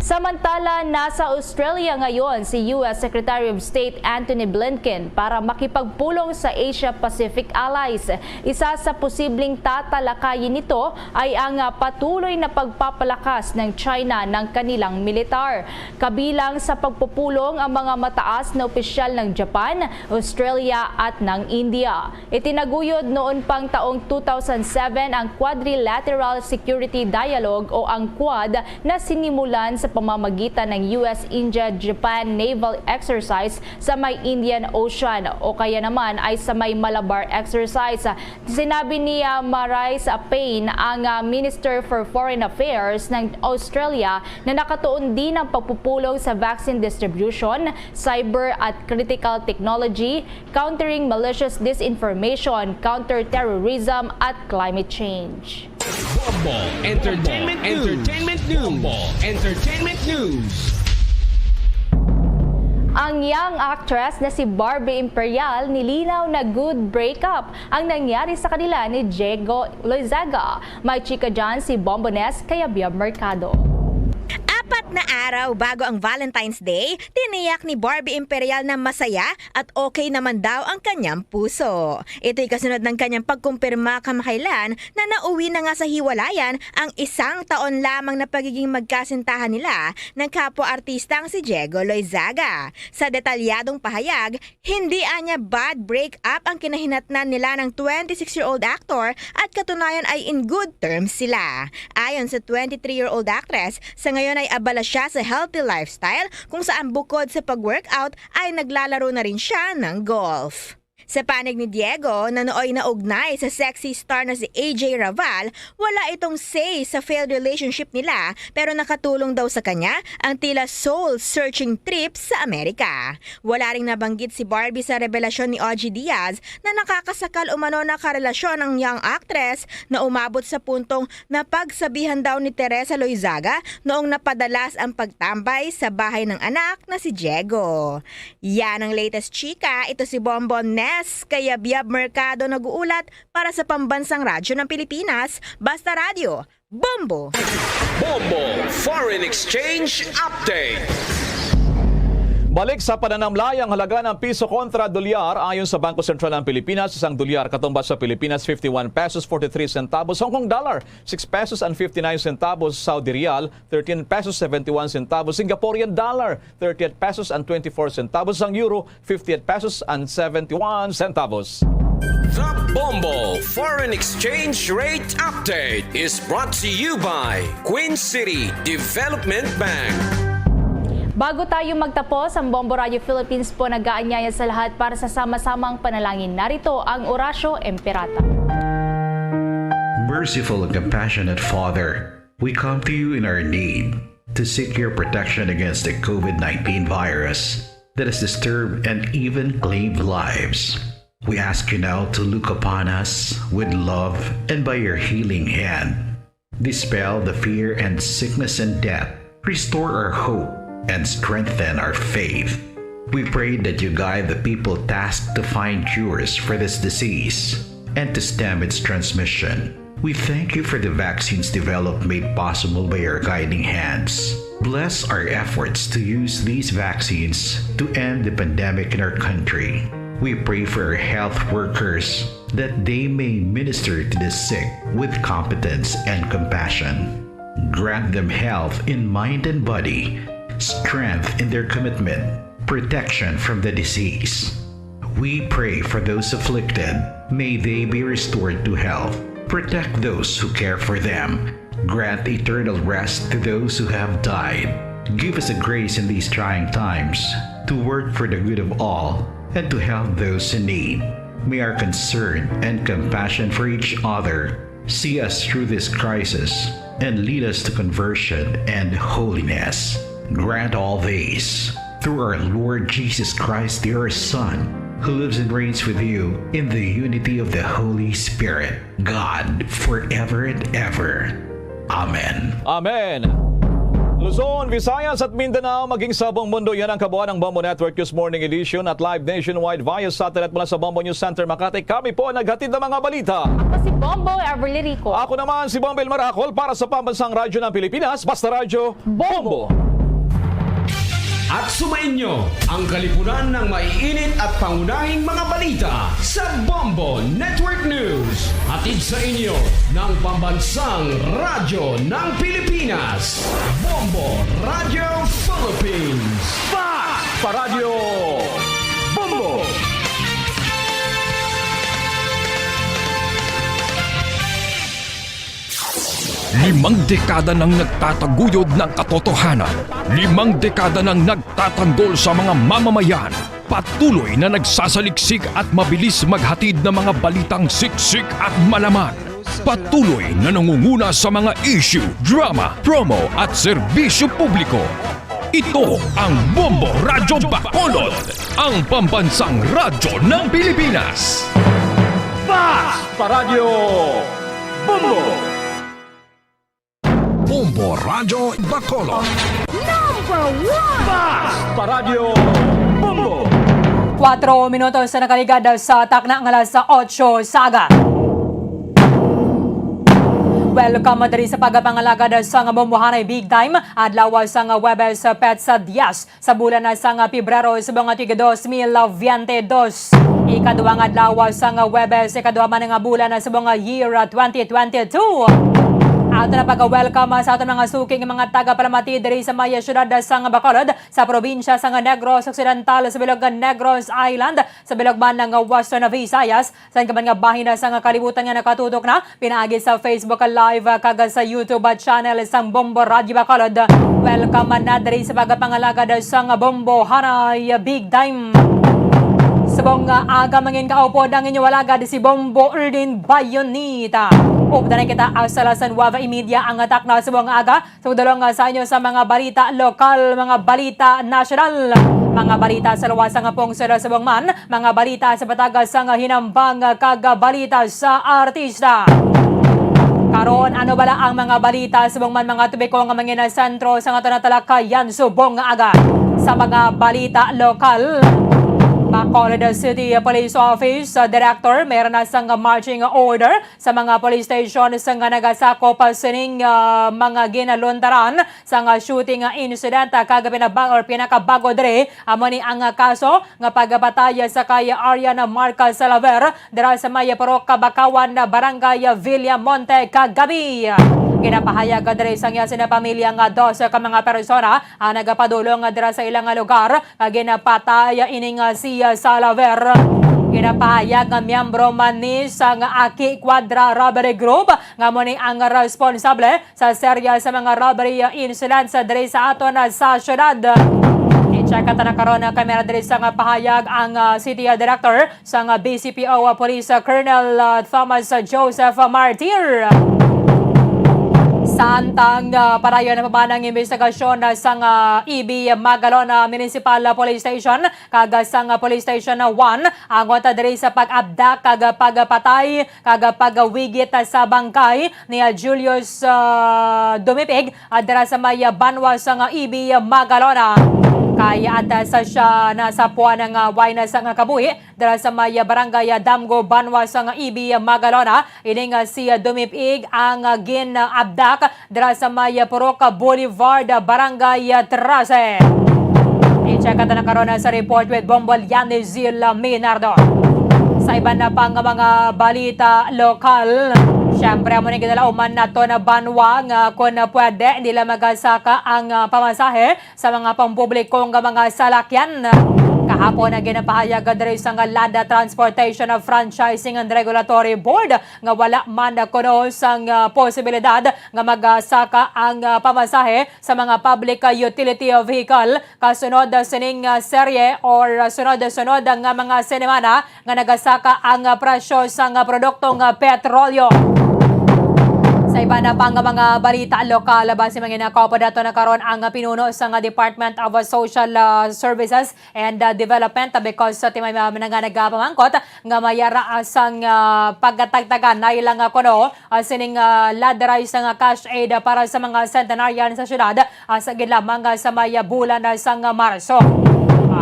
Samantala, nasa Australia ngayon si U.S. Secretary of State Antony Blinken para makipagpulong sa Asia-Pacific allies. Isa sa posibleng tatalakayin nito ay ang patuloy na pagpapalakas ng China ng kanilang militar. Kabilang sa pagpupulong ang mga mataas na opisyal ng Japan, Australia at ng India. Itinaguyod noon pang taong 2007 ang Quadrilateral Security Dialogue o ang Quad na sinimulan sa pamamagitan ng US-India-Japan Naval Exercise sa may Indian Ocean o kaya naman ay sa may Malabar Exercise. Sinabi ni Marise Payne, ang Minister for Foreign Affairs ng Australia, na nakatuon din ang pagpupulong sa vaccine distribution, cyber at critical technology, countering malicious disinformation, counter-terrorism at climate change. Bombo Entertainment News. Ang young actress na si Barbie Imperial nilinaw na good breakup ang nangyari sa kanila ni Diego Loizaga. May chika dyan si Bombones kaya Biab Mercado. 4 na araw bago ang Valentine's Day, tiniyak ni Barbie Imperial na masaya at okay naman daw ang kanyang puso. Ito'y kasunod ng kanyang pagkumpirma kamakailan na nauwi na nga sa hiwalayan ang 1 taon lamang na pagiging magkasintahan nila ng kapwa-artistang si Diego Loizaga. Sa detalyadong pahayag, hindi anya bad breakup ang kinahinatnan nila ng 26-year-old actor at katunayan ay in good terms sila. Ayon sa 23-year-old actress, sa ngayon ay abala siya sa healthy lifestyle kung saan bukod sa pag-workout ay naglalaro na rin siya ng golf. Sa panig ni Diego na nooy naugnay sa sexy star na si AJ Raval, wala itong say sa failed relationship nila pero nakatulong daw sa kanya ang tila soul-searching trip sa Amerika. Wala ring nabanggit si Barbie sa revelasyon ni OG Diaz na nakakasakal umano na karelasyon ng young actress na umabot sa puntong napagsabihan daw ni Teresa Loizaga noong napadalas ang pagtambay sa bahay ng anak na si Diego. Yan ang latest chika, ito si Bombones kaya Biab Mercado nag-uulat para sa Pambansang Radyo ng Pilipinas, Basta Radio, Bombo! Bombo Foreign Exchange Update. Balik sa pananamlay ang halaga ng piso kontra dolyar ayon sa Bangko Sentral ng Pilipinas. Isang dolyar katumbas sa Pilipinas 51 pesos 43 centavos, Hong Kong dollar 6 pesos and 59 centavos, Saudi Riyal 13 pesos 71 centavos, Singaporean dollar 38 pesos and 24 centavos, ang euro 58 pesos and 71 centavos. The Bombo Foreign Exchange Rate Update is brought to you by Queen City Development Bank. Bago tayo magtapos, ang Bombo Radio Philippines po nag-aanyaya sa lahat para sa sama-samang panalangin. Narito ang Orasyo Emperata. Merciful and compassionate Father, we come to you in our need to seek your protection against the COVID-19 virus that has disturbed and even claimed lives. We ask you now to look upon us with love and by your healing hand. Dispel the fear and sickness and death. Restore our hope and strengthen our faith. We pray that you guide the people tasked to find cures for this disease and to stem its transmission. We thank you for the vaccines developed made possible by your guiding hands. Bless our efforts to use these vaccines to end the pandemic in our country. We pray for our health workers that they may minister to the sick with competence and compassion. Grant them health in mind and body, strength in their commitment, protection from the disease. We pray for those afflicted. May they be restored to health. Protect those who care for them. Grant eternal rest to those who have died. Give us a grace in these trying times to work for the good of all and to help those in need. May our concern and compassion for each other see us through this crisis and lead us to conversion and holiness. Grant all these through our Lord Jesus Christ, your Son, who lives and reigns with you in the unity of the Holy Spirit, God, forever and ever. Amen. Amen. Luzon, Visayas at Mindanao, maging sa buong mundo, yan ang kabuuan ng Bombo Network News Morning Edition at live nationwide via satellite mula sa Bombo News Center, Makati. Kami po naghatid ng mga balita. Ako si Bombo Everly Rico. Ako naman si Bombel Maracol para sa Pambansang Radyo ng Pilipinas, Basta Radyo, Bombo! At sumainyo ang kalipunan ng maiinit at pangunahing mga balita sa Bombo Network News. Hatid sa inyo ng Pambansang Radyo ng Pilipinas, Bombo Radio Philippines. Paradyo Bombo! Limang dekada nang nagtataguyod ng katotohanan. Limang dekada nang nagtatanggol sa mga mamamayan. Patuloy na nagsasaliksik at mabilis maghatid ng mga balitang siksik at malaman. Patuloy na nangunguna sa mga issue, drama, promo at serbisyo publiko. Ito ang Bombo Radyo Bacolod, ang pambansang radyo ng Pilipinas. Paradyo Bombo! Bombo Radyo Bacolod. Number 1! Paradyo Bombo! 4 minutos na nakaligad sa takna ng alas 8 saga. Welcome diri sa pagpangalagad sa nga bombohanay big time adlaw sa nga Webes Petsa Dias sa bulan sa nga Pebrero sa mga 2022. Ikaduhang adlaw sa nga Webes ikaduha man nga bulan sa mga year 2022. Ato na pag-welcome sa aton mga suking mga taga-Palamati diri sa maya syudad sa nga Bacolod sa probinsya sa nga Negros Occidental sa bilog nga Negros Island sa bilog man nga Western Visayas sa kaman nga bahin sa nga kalibutan nga nakatutok na pinaagi sa Facebook Live kag sa YouTube channel sang Bombo Radio Bacolod. Welcome na diri sa pagpangalagad sa nga Bombo Hanay Big Time. Sabong aga mangin kaupod ang inyong walagad si Bombo Erdin Bayonita. Updanan kita sa San Wava Media ang atak na sabong aga. Sudulong sa inyo sa mga balita lokal, mga balita nasyonal, mga balita sa luwas nga pong sa sabong man, mga balita sa batagas sa hinambang kag balita sa artista. Karon ano bala ang mga balita subong man mga tubiko nga mangin sentro sa nga talakayan subong aga sa mga balita lokal. Bacolod City Police Office Director meron na sang marching order sa mga police station sa nga nagasakop sining mga ginaluntaran sa nga shooting incident kag pinakabago dre amo ni ang kaso nga pagbataya sa kay Ariana Marca Salaver dira sa Maya Paroca Bakawan Barangay Villamonte kagabi. Kinapahayag diri sang sina pamilya nga 12 ka mga persona ang nagapadulong dira sa ilang lugar kag ginapatay ining si Salaver. Kinapahayag nga miyembro man ni sa nga Aki Quadra Robbery Group nga mo ni ang responsable sa serya sa mga robbery incidents diri sa aton sa syudad. I-check na karon na kamera diri sa nga pahayag ang City Director sa nga BCPO Police Colonel Thomas Joseph Martir. Samtang parayon na pamanang investigasyon sa EB Magalon Municipal Police Station kag sa Police Station 1 ang wata diri sa pag-abdak kag pagpatay kag pagwigit sa bangkay ni Julius Dumipig dira sa may banwa sa EB Magalona. Kaya at sa siya nasa puwan ng wayna sa kabuhi dira sa may barangay Damgo Banwa sa EB Magalona. Ining si Dumipig ang gin-abdak dira sa may Poroca Boulevard Barangay 13. I-check na karon sa report with Bombo Yanizil Minardo. Sa iba na pang mga balita lokal, syempre mo ni kinalauman na to na banwa nga kung pwede nila magasaka ang pamasahe sa mga pampublikong mga salakyan. Kahapon na ginapahayag diri sa Lada Transportation of Franchising and Regulatory Board nga wala man kuno sang posibilidad nga magasaka ang pamasahe sa mga public utility vehicle kasunod sining serye or sunod-sunod nga mga semana nga nagasaka ang presyo sa produktong petrolyo. Sa iba na pang mga balita lokal, base mga nakapo dato na karon ang pinuno sa Department of Social Services and Development because sa timay nga nagapamangkot nga mayara sang pagkatagtagan na ilang kuno sining ladderized nga cash aid para sa mga centenarian sa syudad sa lamang sa may bulan sang Marso.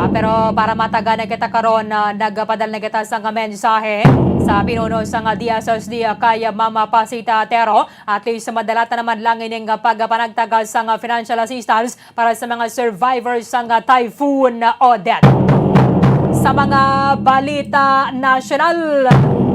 Pero para mataga na kita karon na nagpadal na kita sa mensahe sa pinuno sa DSSD kay Mama Pasita Atero at least madalata naman lang ining pagpanagtagal sa financial assistance para sa mga survivors sa Typhoon Odette. Sa mga balita national,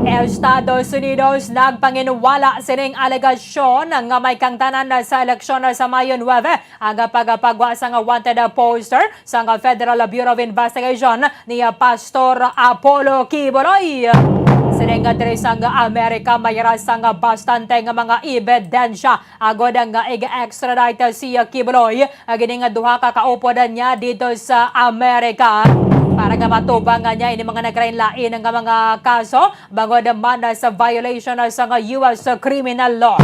Estados Unidos nagpanginwala sining alegasyon nga may kangtanan sa eleksyon sa Mayo 9 ang pagpagwa sa wanted poster sa Federal Bureau of Investigation ni Pastor Apollo Quiboloy. Sining diri sa Amerika mayroon sa bastante nga mga ebidensya agod nga i-extradite si Quiboloy gining duha ka kaupod niya dito sa Amerika. Para nga matubang niya ini mga nagrainlain nga mga kaso bago naman sa violation sa US criminal law.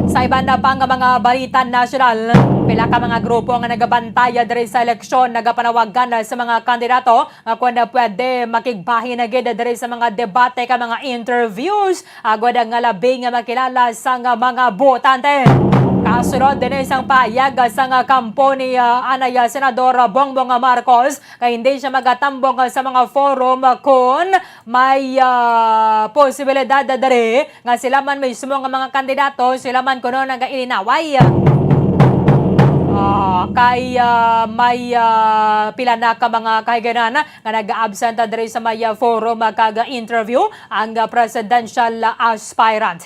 Sa iba na pang mga balita national, pila ka mga grupo nga nagabantaya diri sa eleksyon nagapanawagan sa mga kandidato nga kung pwede makigbahin na gid diri sa mga debate ka mga interviews agod nga labi nga makilala sa mga botante. Kasunod din isang pahayag sa kampo ni Anaya Senador Bongbong Marcos kaya hindi siya magatambong sa mga forum kung may posibilidad diri nga sila man mismo nga mga kandidato sila man kuno nga ilinaway. Kaya may pila na ka mga kahiganan nga nag-absent diri sa may forum kaga interview ang presidential aspirant.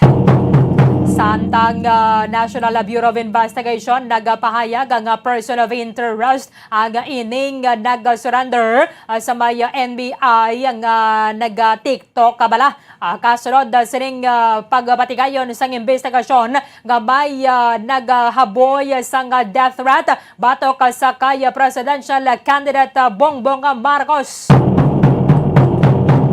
Samtang National Bureau of Investigation nagpahayag ang person of interest ang ining nag-surrender sa may NBI ang nag-TikTok kabala. Kasunod sining pagbatigayon sang investigasyon nga may naghaboy sang death threat batok sa kay presidential candidate Bongbong Marcos.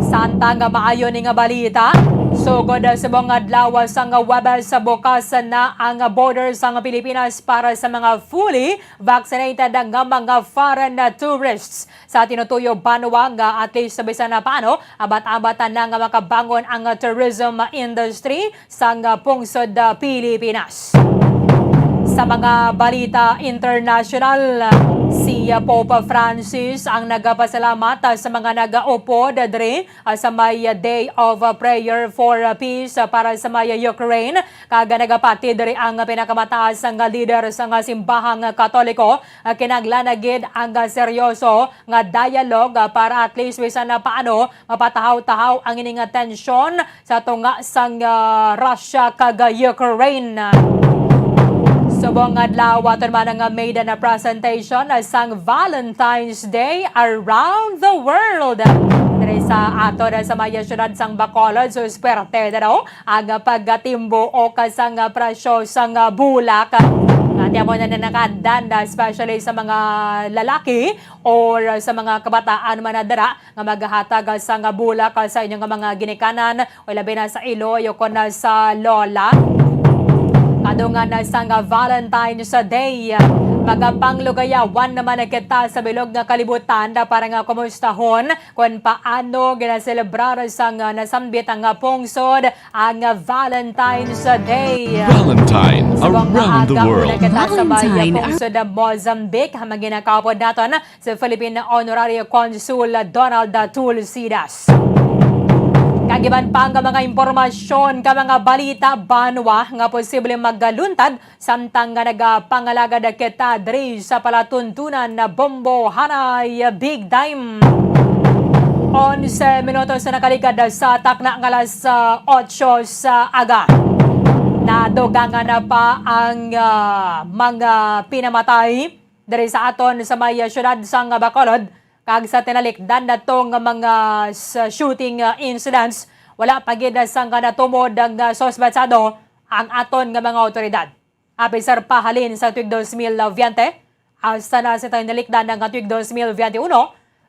Santa nga maayo ni nga balita, sugod sa mga adlaw sa Webes sa bukas na ang border sa Pilipinas para sa mga fully vaccinated nga mga foreign tourists. Sa tinutuyo banwa nga at least sa bisan na paano, abat-abatan na nga makabangon ang tourism industry sa pungsod Pilipinas. Sa mga balita international, si Pope Francis ang nagpasalamat sa mga nag-upo diri sa may Day of Prayer for Peace para sa may Ukraine. Kaga nagapati diri ang pinakamataas nga leader sa simbahang Katoliko. Kinaglanagid ang seryoso nga dialogue para at least bisan na paano mapatahaw-tahaw ang ining tensyon sa tunga sang Russia kaga Ukraine. Subong adlaw aton man nga made na presentation sang Valentine's Day around the world. Diri sa ato sa maya syudad sang Bacolod so swerte daw ang paggatimbo o kasang presyo sang bulak. Kaya mo na nakadan especially sa mga lalaki or sa mga kabataan man dara nga maghatag sang bulak sa inyong mga ginikanan o labi na sa Iloy o kon sa lola. Kadungan na sang Valentine's Day. Magapanglugayawan naman na kita sa bilog nga kalibutan para nga kumustahon kung paano ginaselebrar sang nasambit ang pungsod ang Valentine's Day. Valentine around the world. Valentine pungsod Mozambique hamang ginakapod naton sa Philippine Honorary Consul Donald Tulsidas. Kagiban pa ang mga impormasyon ka mga balita banwa nga posible magaluntad samtang nga nagapangalaga kita diri sa palatuntunan na Bombo Hanay Big Time. 11 minutos na nakaligad sa takna ng alas 8 sa aga. Nadugangan na pa ang mga pinamatay diri sa aton sa may syudad sa Bacolod. Kag sa tinalikdan na itong mga shooting incidents, wala pagid sang natumod ang sospetsado ang aton nga mga otoridad. Apisar pahalin sa tuig 2020, hasta na sa tinalikdan ng tuig 2021,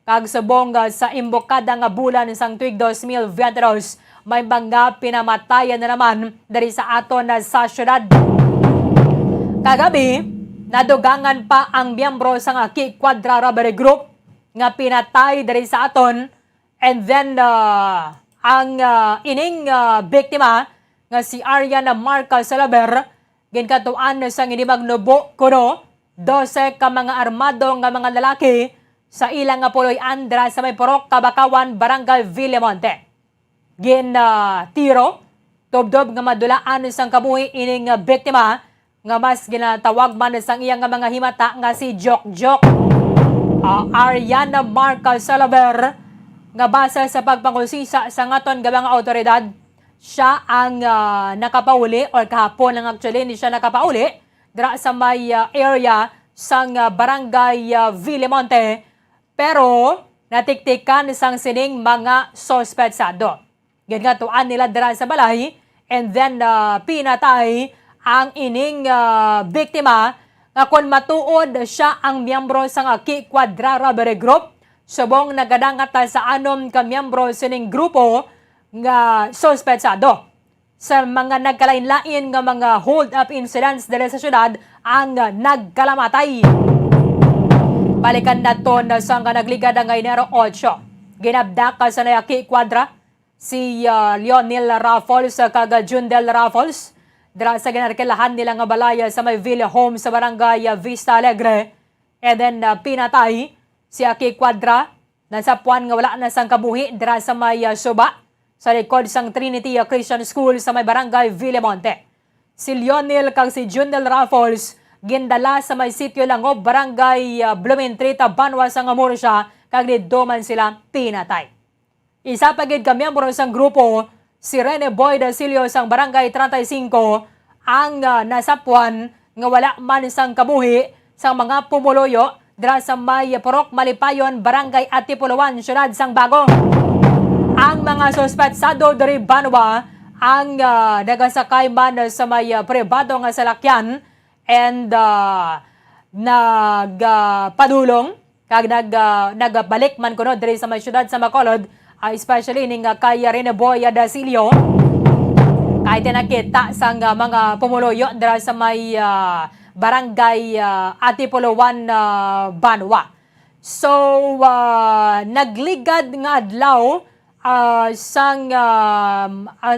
kag subong sa imbokada nga bulan sang tuig 2022, may mga pinamatayan na naman dari sa aton sa syudad. Kagabi, nadugangan pa ang miyembro sa Ki Quadra Robbery Group nga pinatay diri sa aton and then ang ining biktima nga si Arian Marca Salaber ginkatuan sa hindi magnubo kuno 12 ka mga armado nga mga lalaki sa ilang nga puloy andra sa may Porok, Kabakawan, Barangay Villamonte. Tiro, tubdob nga madulaan sang kabuhi ining biktima nga mas ginatawag man sang iyang nga mga himata nga si Jok. Ariana Marca Salaver nga base sa pagpangusisa sa ngaton nga mga otoridad, siya ang nakapauli or kahapon lang actually ni siya nakapauli dira sa may area sang Barangay Villamonte, pero natiktikan sang sining mga sospetsado. Gingatuan nila dira sa balay and then pinatay ang ining biktima nga kung matuod siya ang miyembro sang Aki Quadra Robbery Group, subong nagadangat sa anom ka miyembro sining grupo nga sospetsado. Sa mga nagkalain-lain nga mga hold-up incidents dere sa syudad ang nagkalamatay. Balikan naton sa nga nagligad ang Enero 8. Ginabdak sa Nayaki Quadra si Lionel Raffles kag Jundel Raffles dira sa ginarkilahan nila nga balaya sa may Villa Home sa Barangay Vista Alegre. And then pinatay si Aki Quadra nasa puan nga wala na sang kabuhi dira sa may Suba sa likod sang Trinity Christian School sa may Barangay Villamonte. Si Lionel kag si Jundel Raffles gindala sa may sitio Langob, Barangay Blumentritt, Banwa sa Murcia, kag didto man sila pinatay. Isa pa gid ka miyembro sang grupo, si Rene Boy Dasilio sang Barangay 35 ang nasapuan nga wala man sang kabuhi sang mga pumuloyo dira sa may Porok Malipayon, Barangay Atipuluan, Syudad sang Bagong. Ang mga sospetsado diri Banwa ang nagasakay man sa may pribado nga salakyan and nagpadulong kag nagbalik man kuno diri sa may syudad sa Bacolod, especially ning kay Rene Boy Dasilio. Kahit nakita sang mga pumuloyo dira sa may Barangay Atipuluan, Banwa. So nagligad nga adlaw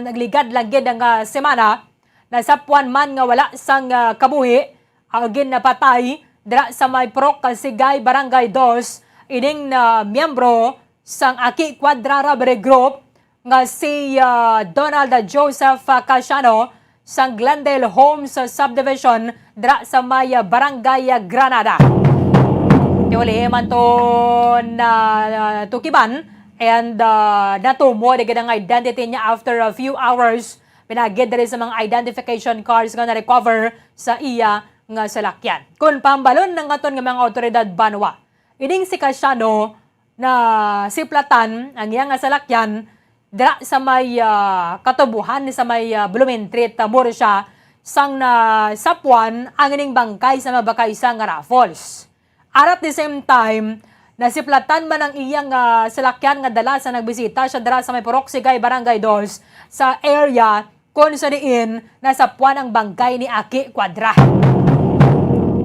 nagligad lang gid ang semana nasapuan man nga wala sang kabuhi agin napatay dira sa may Porok Sigay, Barangay 2 ining miyembro sang Aki Quadra Robbery Group nga si Donald Joseph Casiano sang Glendale Homes Subdivision dira sa may Barangay Granada. Tiuli man to na tukiban and natumo digid ang identity niya after a few hours. Pinagid diri sa mga identification cards nga na-recover sa iya nga salakyan. Kung pambalon ng aton nga mga otoridad Banwa, ining si Casiano na siplatan ang iya nga salakyan dira sa may katubuhan sa may Blumentritt, Murcia, sang na sapuan ang ining bangkay sa mabakay sa nga Raffles. At the same time, nasiplatan man ang iyang salakyan nga dala sa nagbisita siya dira sa may Porok Sigay, Barangay 2 sa area kung sa diin nasapuan ang bangkay ni Aki Quadra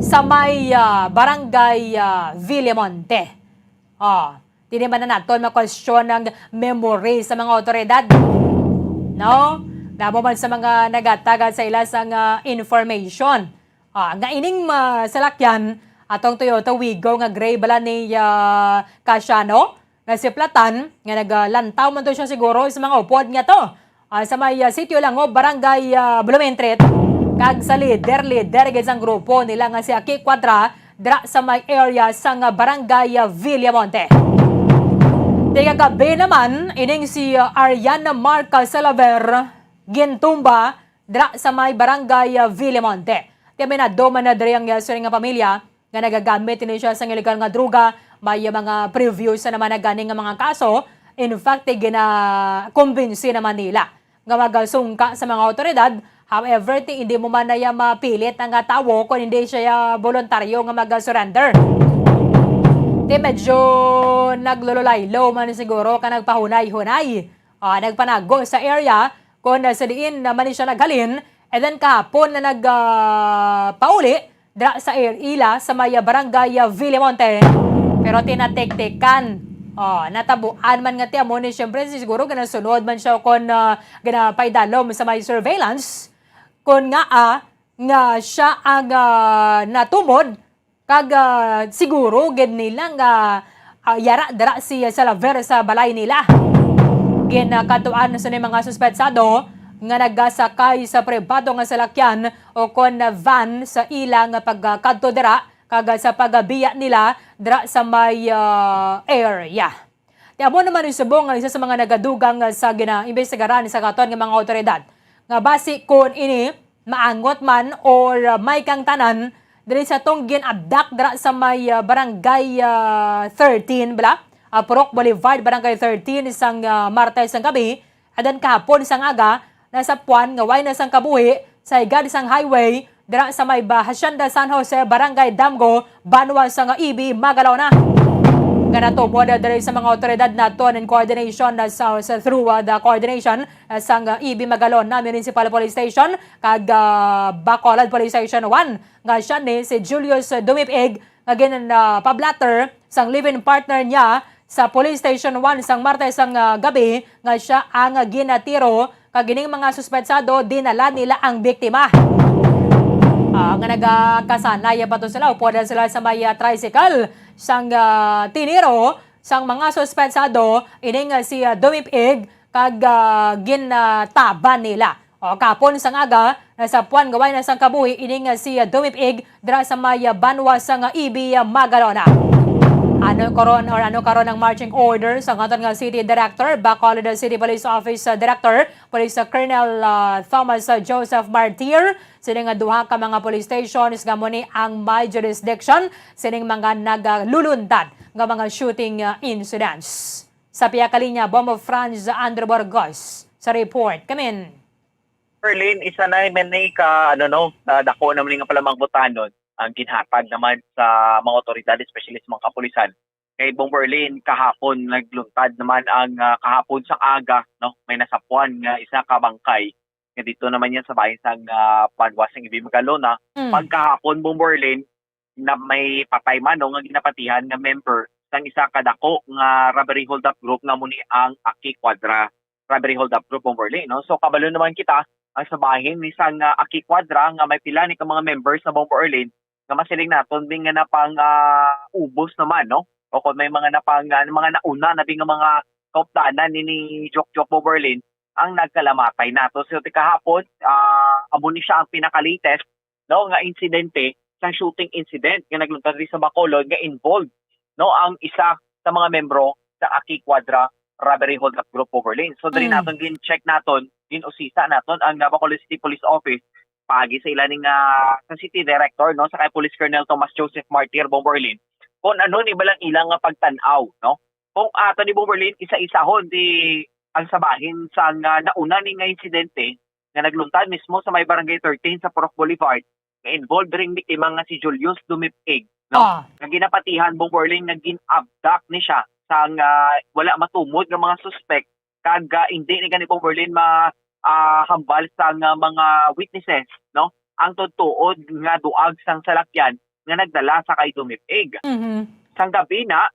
sa may Barangay Villamonte. Tiniman na natin makwestiyon ng memory sa mga otoridad. No? Namo man sa mga nagatagad sa ilas ang information. Nga ining salakyan atong Toyota Wigo nga gray bala ni Casiano na siplatan nga naglantaw man to siya siguro sa mga upod nga to sa may sitio Langob, Barangay Blumentritt, kag sa leader gid sang grupo nila nga si Aki Quadra dira sa may area sang Barangay Villamonte. Tiga gabi naman ining si Ariana Marca Salaver gintumba dira sa may Barangay Villamonte. Tiyamin na doman na diri ang nga pamilya nga nagagamit ini siya sa illegal nga droga, may mga previews na naman na ganing nga mga kaso. In fact, gina-convince naman nila nga magasungka sa mga otoridad. However, hindi mo man na mapilit ang tawo kung hindi siya voluntaryo nga mag-surrender. Medyo naglululaylo man siguro ka nagpahunay-hunay. Nagpanago sa area kung sa diin naman siya naghalin. And then kahapon na nagpauli dira sa ila sa may Barangay Villamonte. Pero tinatek-tekan. Natabuan man nga tiya mo ni siyempre siguro ganasunod man siya kung ganapaydalom sa may surveillance. Kung nga siya ang natumod kag siguro gid nila nga yara dara si Salaver sa balay nila. Ginakatuan sa mga suspetsado nga nagasakay sa pribado nga salakyan o kon van sa ilang pagkadto dira kag sa pagabiya nila dira sa may area. Tiamo naman yung subong nga isa sa mga nagadugang sa ginaimbestigaran sa katon nga mga otoridad. Nga basi kung ini maangot man or may kang tanan diri sa tong ginabdak dira sa may barangay 13 bala. Purok Boulevard, Barangay 13 isang Martes ang gabi. Adan kahapon isang aga nasa puan nga way na sang kabuhi sa igad isang highway dira sa may Hacienda San Jose, Barangay Damgo, Banwa sang Ibi, Magalaw na. Ganato po diri sa mga otoridad nato in coordination through the coordination sang Ibi Magalon na Municipal Police Station kag Bacolod Police Station 1 nga siya ni si Julius Dumipig nga pablatter sang living partner niya sa Police Station 1 sang Martes ang gabi nga siya ang ginatiro kag gining mga suspetsado dinala nila ang biktima. Nga nagakasanay pa to sila upo sila sa may tricycle sang tiniro sang mga suspensado ining si Dumipig kag ginataban nila. Kapon sang aga sa puan gaway na sang kabuhi ining si Dumipig dira sa may Banwa sang Ibi, Magalona. Ano karon ang marching order sa ngaton nga City Director, Bacolod City Police Office Director, Police Colonel Thomas Joseph Martir, sining duha ka mga police stations nga muni ang may jurisdiction sining mga naglulundan nga mga shooting incidents. Sa piyakalinya, Bombo Franz Andrew Burgos sa report. Kamin. Berlin, isa na ka dako naman nga pala mga botanon ang ginhatag naman sa mga otoridad, especially sa mga kapulisan. Kay Bomberlin, kahapon nagluntad naman ang kahapon sa aga, no? May nasapuan nga isa ka bangkay. Nga dito naman yan sa bayan sang Panwasang Ibi, Magalona. Pagkahapon Bomberlin, na may patay man nga ginapatihan nga member sang isa ka dako nga robbery hold-up group nga muni ang Aki Quadra robbery hold-up group Bomberlin, no? So kabalo naman kita ang sa bahin ni sang Aki Quadra nga may pila ni ka mga members sa Bomberlin nga masiling naton bing nga napang ubos naman, no? O kung may mga napang mga nauna na bing mga kaupdanan ni Jok Bomberlin ang nagkalamatay nato. So kahapon amo ni siya ang pinaka-latest, no, nga insidente sang shooting incident nga nagluntad sa Bacolod nga involved, no, ang isa sa mga membro sa Aki Quadra robbery hold-up group Bomberlin. So dali naton gin-check naton, gin-usisa naton ang Bacolod City Police Office pagi sa ilaning sa City Director, no, sa kay Police Colonel Thomas Joseph Martir Bomberlin kung ano ni balang ilang nga pagtan-aw, no, kung ato ni Bomberlin isa-isahon di ang sabahin sa nauna ni nga insidente nga nagluntad mismo sa may Barangay 13 sa Purok Boulevard nga involved ring biktima nga si Julius Dumipig, no, nga ginapatihan Bomberlin nga gin-abduct ni siya sang wala matumod nga mga suspect kag hindi ni ganito Bomberlin hambal sa mga witnesses, no, ang tutuod nga duag sang salakyan nga nagdala sa kay Dumipig. Sang gabi na,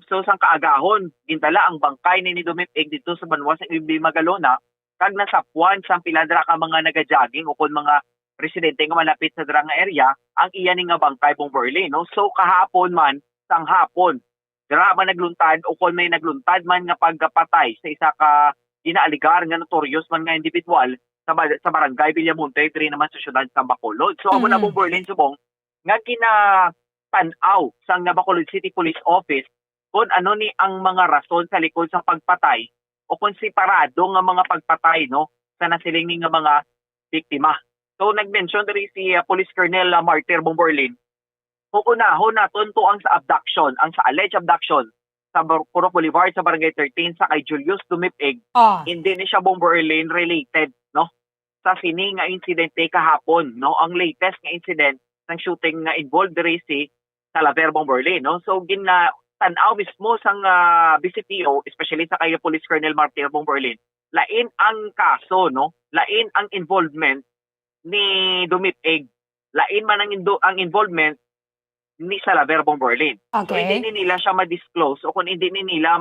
so sang kaagahon gintala ang bangkay ni Dumipig dito sa Banwa sa Ibi, Magalona kag nasapuan sang pila dra ka mga naga-jogging o kon mga residente nga malapit sa dra nga area ang iya ni nga bangkay Bomberlin, no. So kahapon man sang hapon dra man nagluntad o kon may nagluntad man nga pagpatay sa isa ka ginaaligar nga notorious man nga individual sa Barangay Villamonte, diri naman sa syudad sa Bacolod. So amo na Bomberlin subong nga kinatanaw sang Bacolod City Police Office kung ano ni ang mga rason sa likod sa pagpatay o kung separado nga mga pagpatay, no, sa nasiling ni nga mga biktima. So nag-mention diri si Police Colonel Martir Bomberlin kung unahon naton to ang sa abduction, ang sa alleged abduction sa Purok Boulevard sa Barangay 13 sa kay Julius Dumipig, hindi ni siya Bomberlin related, no, sa sini nga insidente kahapon, no, ang latest nga incident ng shooting nga involved diri si Salaver Bomberlin, no. So tanaw mismo sang BCPO, especially sa kay Police Colonel Martir Bomberlin, lain ang kaso, no, lain ang involvement ni Dumipig, lain man ang involvement ni Salaver Bomberlin. So hindi nila siya ma-disclose o kung hindi nila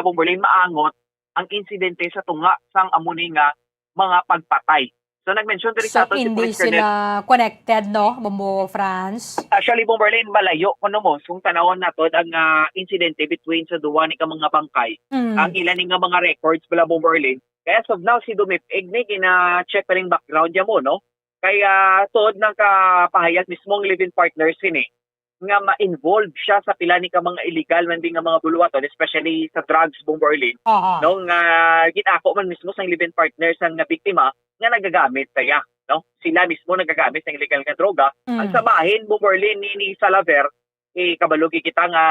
Bomberlin maangot ang insidente sa tunga sang amuni nga mga pagpatay So nag-mention din So sa ato si hindi Police Colonel. sila connected, no, Bombo France? Actually, Bomberlin, malayo ko mo. Kung tanawon nato ang insidente between sa duwa ni ka mga bangkay, ang ilan nga mga records bala Bomberlin. Kaya as of now, si Dumip Igni, gina-check pa rin background niya mo, no? Kaya tuod ng kapahayag mismong live-in partners sini, nga ma-involve siya sa pila ni ka mga illegal man din nga mga buluwaton, especially sa drugs Bomberlin. No, nga ginako man mismo sa live-in partners ang biktima nga nagagamit saya, no? Sila mismo nagagamit ng illegal nga droga. Ang samahin Bomberlin ni Salaver, kabalugi kita nga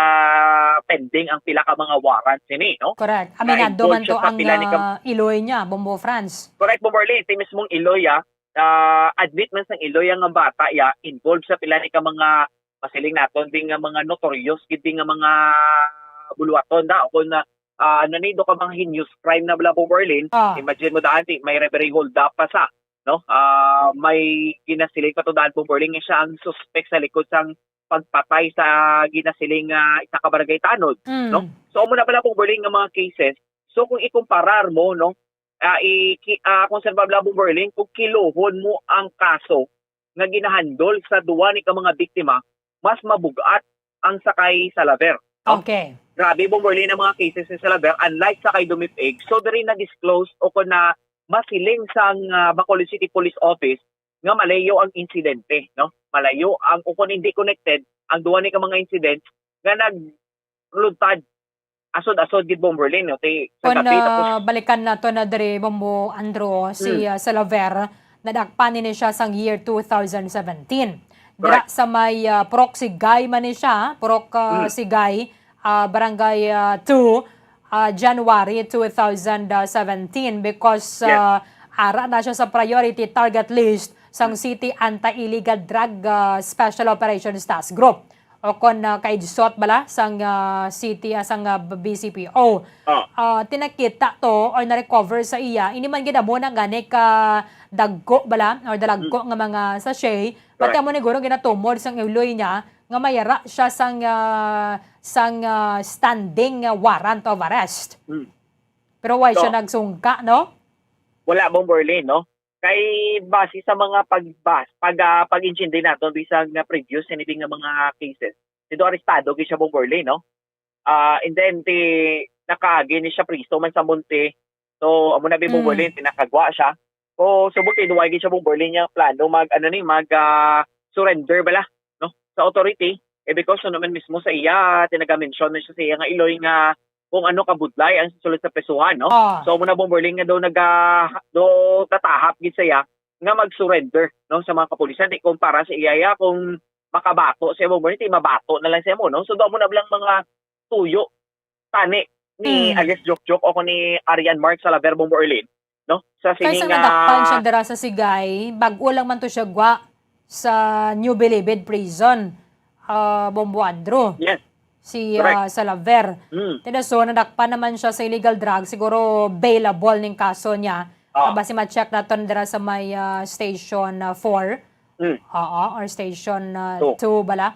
pending ang pila ka mga warrants sini, no? Correct. Aminado man to ang pila ni Iloy niya, Bombo France. Correct, Bomberlin. Iti mismong Iloy, admit man sang Iloy ang bata, involved sa pila ni ka mga masiling naton ding nga mga notorious gid nga mga buluwaton da o na nanido ka mga heinous crime na bala Bomberlin. Imagine mo daan may referee hold up pa sa, no? May ginasiling pa to daan Bomberlin nga siya ang suspect sa likod sang pagpatay sa ginasiling isa ka barangay tanod, no? So mo na pala Bomberlin nga mga cases. So kung ikumparar mo, no, konserbable Bomberlin, kung kilohon mo ang kaso nga ginahandol sa duwa ni ka mga biktima, mas mabugat ang sakay Salaver. No? Okay. Grabe Bomberlin ang mga cases ni Salaver, unlike sakay Dumip Egg. So diri na-disclose o kung na masiling sang Bacolod City Police Office nga malayo ang insidente, no? Malayo ang kung hindi connected ang duwa ni ka mga incidents nga naglutad asod-asod gid Bomberlin, no? Kung balikan na to na diri Bombo Andro, si Salaver, nadakpan ni siya sang year 2017. Dira sa may proxy guy man ni siya, si guy, barangay 2, January 2017 because ara na siya sa priority target list sang City Anti-Illegal Drug Special Operations Task Group. O kon kaidisot bala sang city sang BCPO. Tinakita to or na-recover sa iya, ini man gid mo na gani ka dagko bala or dalagko nga mga sachet. Pati mo ni guro ginatumod sang iloy niya nga mayara siya sang standing warrant of arrest. Pero why siya nagsungka, no? Wala Bomberlin, no? Kay base sa mga pag-intindi naton bisag nga previous anything nga mga cases. Dito arestado gyud siya Bomberlin, no? And then nakaagi ni siya priso man sa Monte. So amo na Bomberlin tinakagwa siya. O subot iduway gyud siya Bomberlin nga plano mag surrender bala, no? Sa authority because naman mismo sa iya tinaga-mention na siya sa iya nga iloy nga kung ano kabudlay ang susulod sa pesuhan, no? So muna Bomberlin nga daw tatahap gid saya nga mag-surrender, no, sa mga kapulisan di kumpara sa iya kung makabato sa Bomberlin ti mabato na lang siya mo, no? So daw mo na bilang mga tuyo tani ni alias Jok o ni Arian Mark Salaver Bomberlin, no? Sa sining nga nadakpan siya dira sa Sigay, bag-o lang man to siya gwa sa New Bilibid Prison, Bombo Andro. Yes. Si Salaver. So nadakpan naman siya sa illegal drug, siguro bailable ning kaso niya. Basi ma-check naton dira sa may station 4. Or station 2 bala.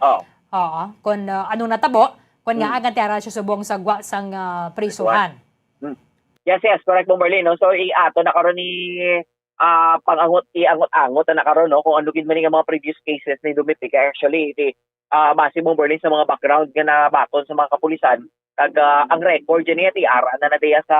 Kung anong natabo, kung nga agad tira siya subong sagwa sang prisuhan. Yes, correct Bomberlin, no? So ato na karon ni iangot-angot na karon, no, kung ano gid man nga mga previous cases ni Dumipig. Actually base Bomberlin sa mga background nga nabaton sa mga kapulisan, kag ang record niya ara na nadiya sa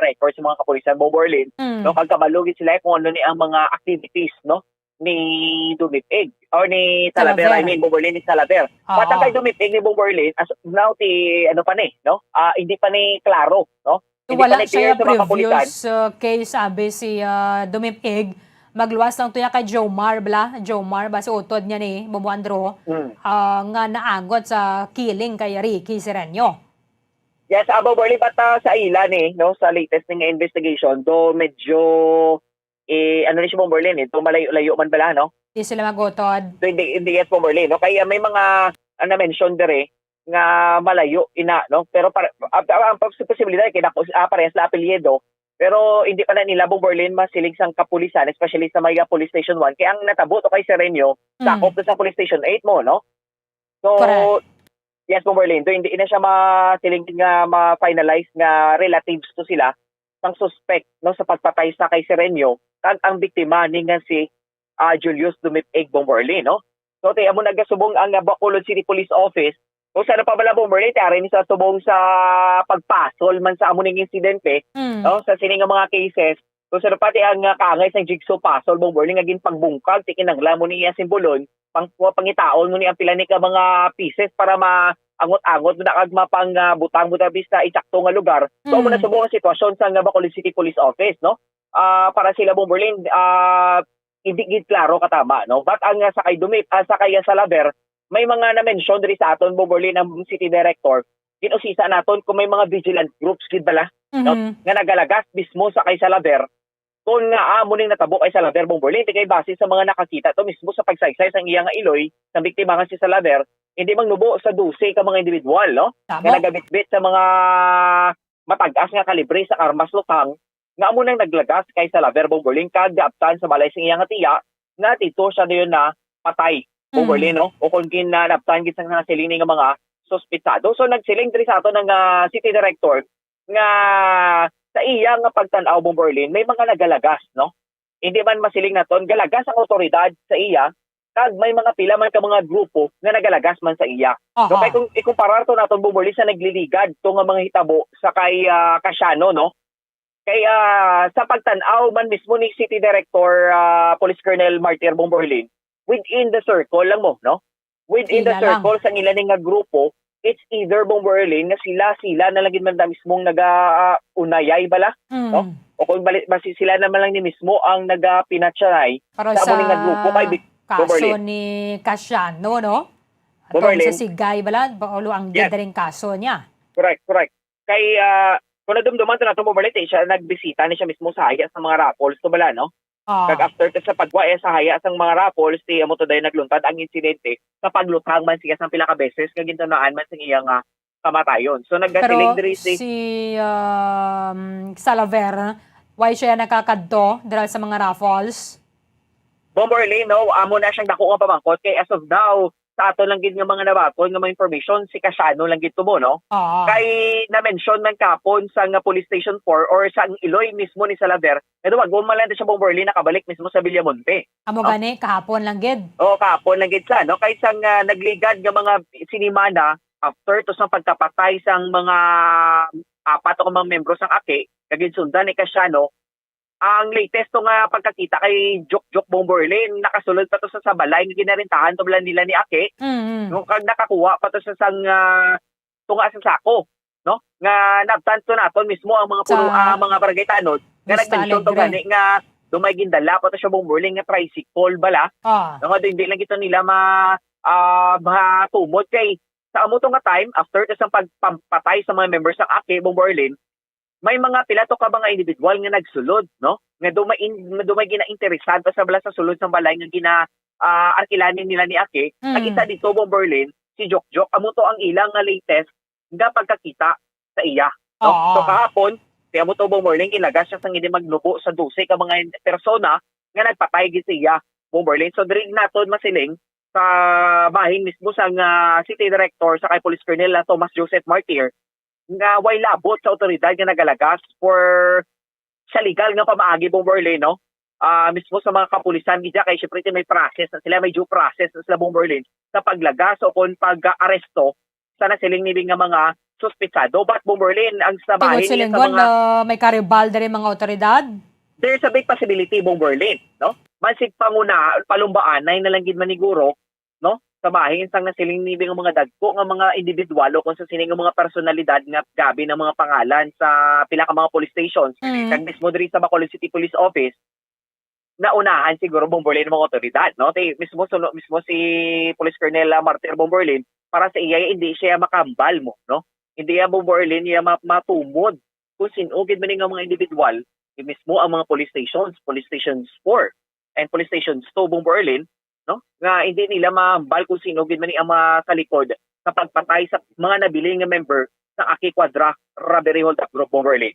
record sa mga kapulisan Bomberlin, no, kag kabalugit sila kung ano ni ang mga activities, no, ni Dumipig or ni Salaver. I mean Bomberlin ni Salaver. Patang kay Dumipig ni Bomberlin as now ano pa ni, no, hindi pa ni klaro, no. Wala siya previous case, sabi si Dumipig. Magluwas lang tuya kay Jomar basi utod niya ni Bombo Andro, nga naagot sa killing kay Ricky Sereño. Yes, Bomberlin, bata sa ila ni, no, sa latest ng investigation, do medyo ano ni si Bomberlin, ito malayo-layo man bala, no? Hindi sila magutod. Hindi yes Bomberlin, no? Kaya may mga na-mention dire nga malayo no? Pero ang posibilidad kay parehas la apelyido. Pero hindi pa na nila Bomberlin masilig sang kapulisan, especially sa Maya Police Station 1. Kaya ang natabot o kay Sereño, sakop sa Police Station 8 mo, no? So, yes Bomberlin, hindi na siya masilig nga ma-finalize nga relatives to sila. sang suspect no sa pagpatay sa kay Serenio kag ang biktima ni nga si Julius Dumip-Eg Bomberlin, no? So tay amo nagasubong ang Bacolod City Police Office kung saan pa bala Bomberlin ari ni sa subong sa pagpasol man sa amo ning insidente, no? Sa sining nga mga cases kung saan pati ang kaangay sang jigsaw puzzle Bomberlin nga gin pagbungkag ti kinahanglan mo ni simbolon pangitaon mo ni ang pila ni ka mga pieces para angot-angot mo na kag mapang butang mo dabis sa eksakto nga lugar. So mo na subong ang sitwasyon sa Bacolod City Police Office, no? Para sila Bomberlin hindi gid klaro katama, no? But ang sakay sakay Salaber, may mga na-mention diri sa aton Bomberlin ang city director. Ginusisa naton kung may mga vigilant groups gid bala, no? Nga nagalagas mismo sa kay Salaber. Kung nga muning natabo kay Salaber Bomberlin, kay base sa mga nakakita to mismo sa pagsaysay sang iya nga iloy sa biktima nga si Salaber, hindi mangnubo sa 12 ka mga individual, no? Nga nagabitbit sa mga matag-as nga kalibre sa armas lutang nga amo nang naglagas kay Salaber Bomberlin kag daaptan sa balay sing iya nga tiya nga tito siya dayon na patay Bomberlin, no? O kung kinanaptan gid sa nga siling nga mga suspetsado. So nagsiling diri sa ato ng city director nga sa iya nga pagtan-aw Bomberlin may mga nagalagas, no? Hindi man masiling naton galagas ang otoridad sa iya kag may mga pila man ka mga grupo nga nagalagas man sa iya. So kay kung ikumparar to naton Bomberlin sa nagliligad to nga mga hitabo sa kay Casiano, no? Kay sa pagtan-aw man mismo ni City Director Police Colonel Martir Bomberlin within the circle lang mo, no? Within the circle sa ilang nga grupo, it's either Bomberlin nga sila na lang man mismong naga-unayay bala, no? O kung basi sila naman lang ni mismo ang naga-pinatsanay sa amo nga grupo kay kaso ni Casiano, no? Atong sa Sigay bala, baulo ang gathering kaso niya. Correct. Kay kung nadumduman to nato Bomberlin, siya nagbisita ni siya mismo sa haya sa mga raffles to bala, no? Kag after sa pagwa sa haya sang mga raffles, ti amo to day nagluntad ang insidente sa paglutang man siya sang pila ka beses nga gintunaan man sing iyang kamatayon. So nagasiling diri si Salaver, why siya nakakadto dahil sa mga raffles? Bomberlin, no, amo na siyang dako nga pamangkot kay as of now sa ato lang gid nga mga nabaton nga mga information si Casiano lang gid tumo, no? Kay na-mention man kapon sa nga Police Station 4 or sa Iloy mismo ni Salaver, edo wag mo man siya Bomberlin nakabalik mismo sa Villamonte. Amo gani kahapon lang gid. Kahapon lang gid sa, no? Kay sang nagligad nga mga sinimana after to sa pagkapatay sang mga apat o mga membro sang AKE kagid sundan ni Casiano. Ang latest to nga pagkakita kay Jok Bomberlin, nakasulod pa to sa balay nga ginarintahan to nila ni Ake. Nung nakakuha pa to sa tunga sa sako, no? Nga nabtan to naton mismo ang mga puno mga barangay tanod nga nag-mention to gani nga dumay gindala pa to siya Bomberlin nga tricycle bala. Nga hindi lang ito nila matumod kay sa amo to nga time after to sa pagpatay sa mga members ng Ake Bomberlin, may mga pila to ka mga individual nga nagsulod, no? Nga dumay gina-interesado sa bala sa sulod ng balay nga arkilanin nila ni Ake. Nakita dito Bomberlin si Jok amo to ang ilang nga latest nga pagkakita sa iya, no? So kahapon kaya mo to Bomberlin ilagas siya sang hindi magnubo sa 12 ka mga persona nga nagpatay gid sa iya Bomberlin. So diri naton masiling sa bahin mismo sang City Director sa kay Police Colonel Thomas Joseph Martir nga way labot sa otoridad nga nagalagas for sa legal nga pamaagi Bomberlin, no? Mismo sa mga kapulisan gidya kay syempre may process na sila, may due process na sila Bomberlin sa paglagas o kung pag-aresto sa nasiling nili nga mga suspetsado. But Bomberlin ang sabahin sa mga may karibal diri mga otoridad. There's a big possibility Bomberlin, no? Mansig panguna palumbaan na lang gid maniguro, no? Sabahin sang nasiling nibing ang mga dagko nga mga individual o kung sa sining mga personalidad nga gabi ng mga pangalan sa pila ka mga police stations kag mismo diri sa Bacolod City Police Office na unahan siguro Bomberlin ng mga otoridad, no? Mismo si Police Colonel Martir Bomberlin para sa iya hindi siya makambal mo, no? Hindi ya Bomberlin niya matumod kung sinugid man nga mga individual mismo ang mga police stations 4 and police stations 2 Bomberlin, no? Nga hindi nila mambal kung sino gid man ni ang makalikod sa pagpatay sa mga nabili nga member sa Ake Quadra Robbery Hold Up Group Bomberlin.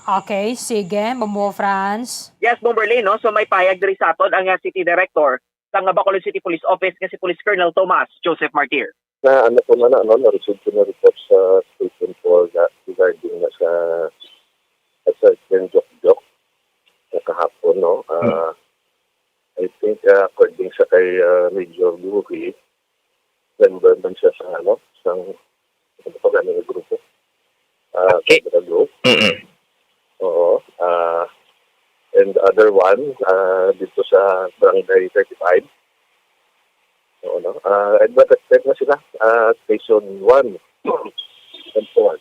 Okay, sige, Bombo Franz. Yes, Bomberlin, no? So may payag diri sa aton ang City Director sa Bacolod City Police Office nga si Police Colonel Thomas Joseph Martir. Na ano po man na-receive ko na report sa Station 4 regarding sa I think according sa kay Major Buhi, member man siya sa grupo. Sa group. Oo. And the other one, dito sa Barangay 35. Oo, no? Advertised na sila. Station 1. And 4.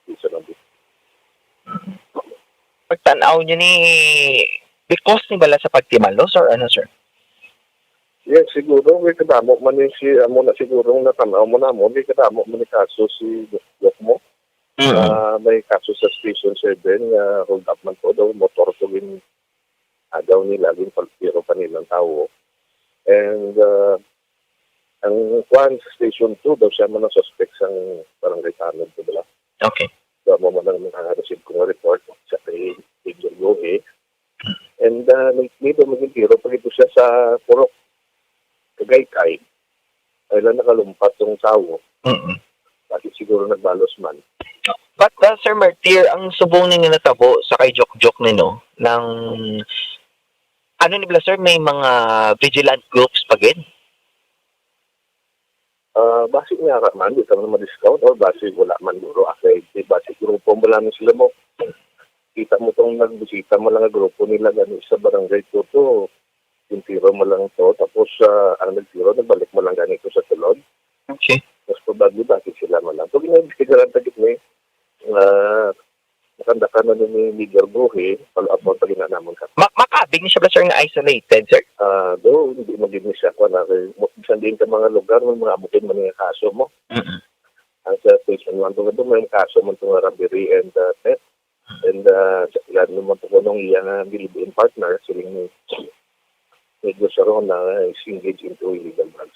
Station ng Pagtanaw nyo ni because ni bala sa pagtimalos or ano, sir? Yes, siguro may kadamo man yung si amo na siguro natanaw mo na mo, may kadamo man yung kaso si Dok mo. May kaso sa Station 7 hold up man po daw, motor to gin daw nila, gin palpiro pa nilang tao. And ang kwan sa Station 2 daw siya man ang suspect sa barangay Tanod ko dala. Okay. So mo man ang receive kong report sa kay Major Gohe. And dito maging tiro pag ito siya sa Purok Kagaykay, ay lang nakalumpat yung tao. Bakit siguro nagbalos man. But Sir Martir, ang subong ninyo natabo sa kay Jok nino ng ano ni bala, sir, may mga vigilant groups pa gid? Basi nga man, di naman ma-discount or basi wala man duro. Okay, basi grupo mo lang sila mo. Kita mo itong nagbisita mo lang ang grupo nila gano'n sa barangay to, yung tiro mo lang to, tapos ang nagtiro, nagbalik mo lang ganito sa tulod. Okay. Tapos probably bakit sila mo lang. Pag inabisigaran tagit mo nakanda ka na ni Miguel Buhi, follow-up mo pag naman ka. Makabig ni siya ba, sir, nga isolated, sir? Though, hindi magiging siya ko na minsan din ka mga lugar, mga abutin mo nga kaso mo. Ang sa Station 1, doon may kaso mo itong robbery and theft. And yan naman po nung iyang Philippine partner, siling medyo siya ron na is engaged into illegal drugs.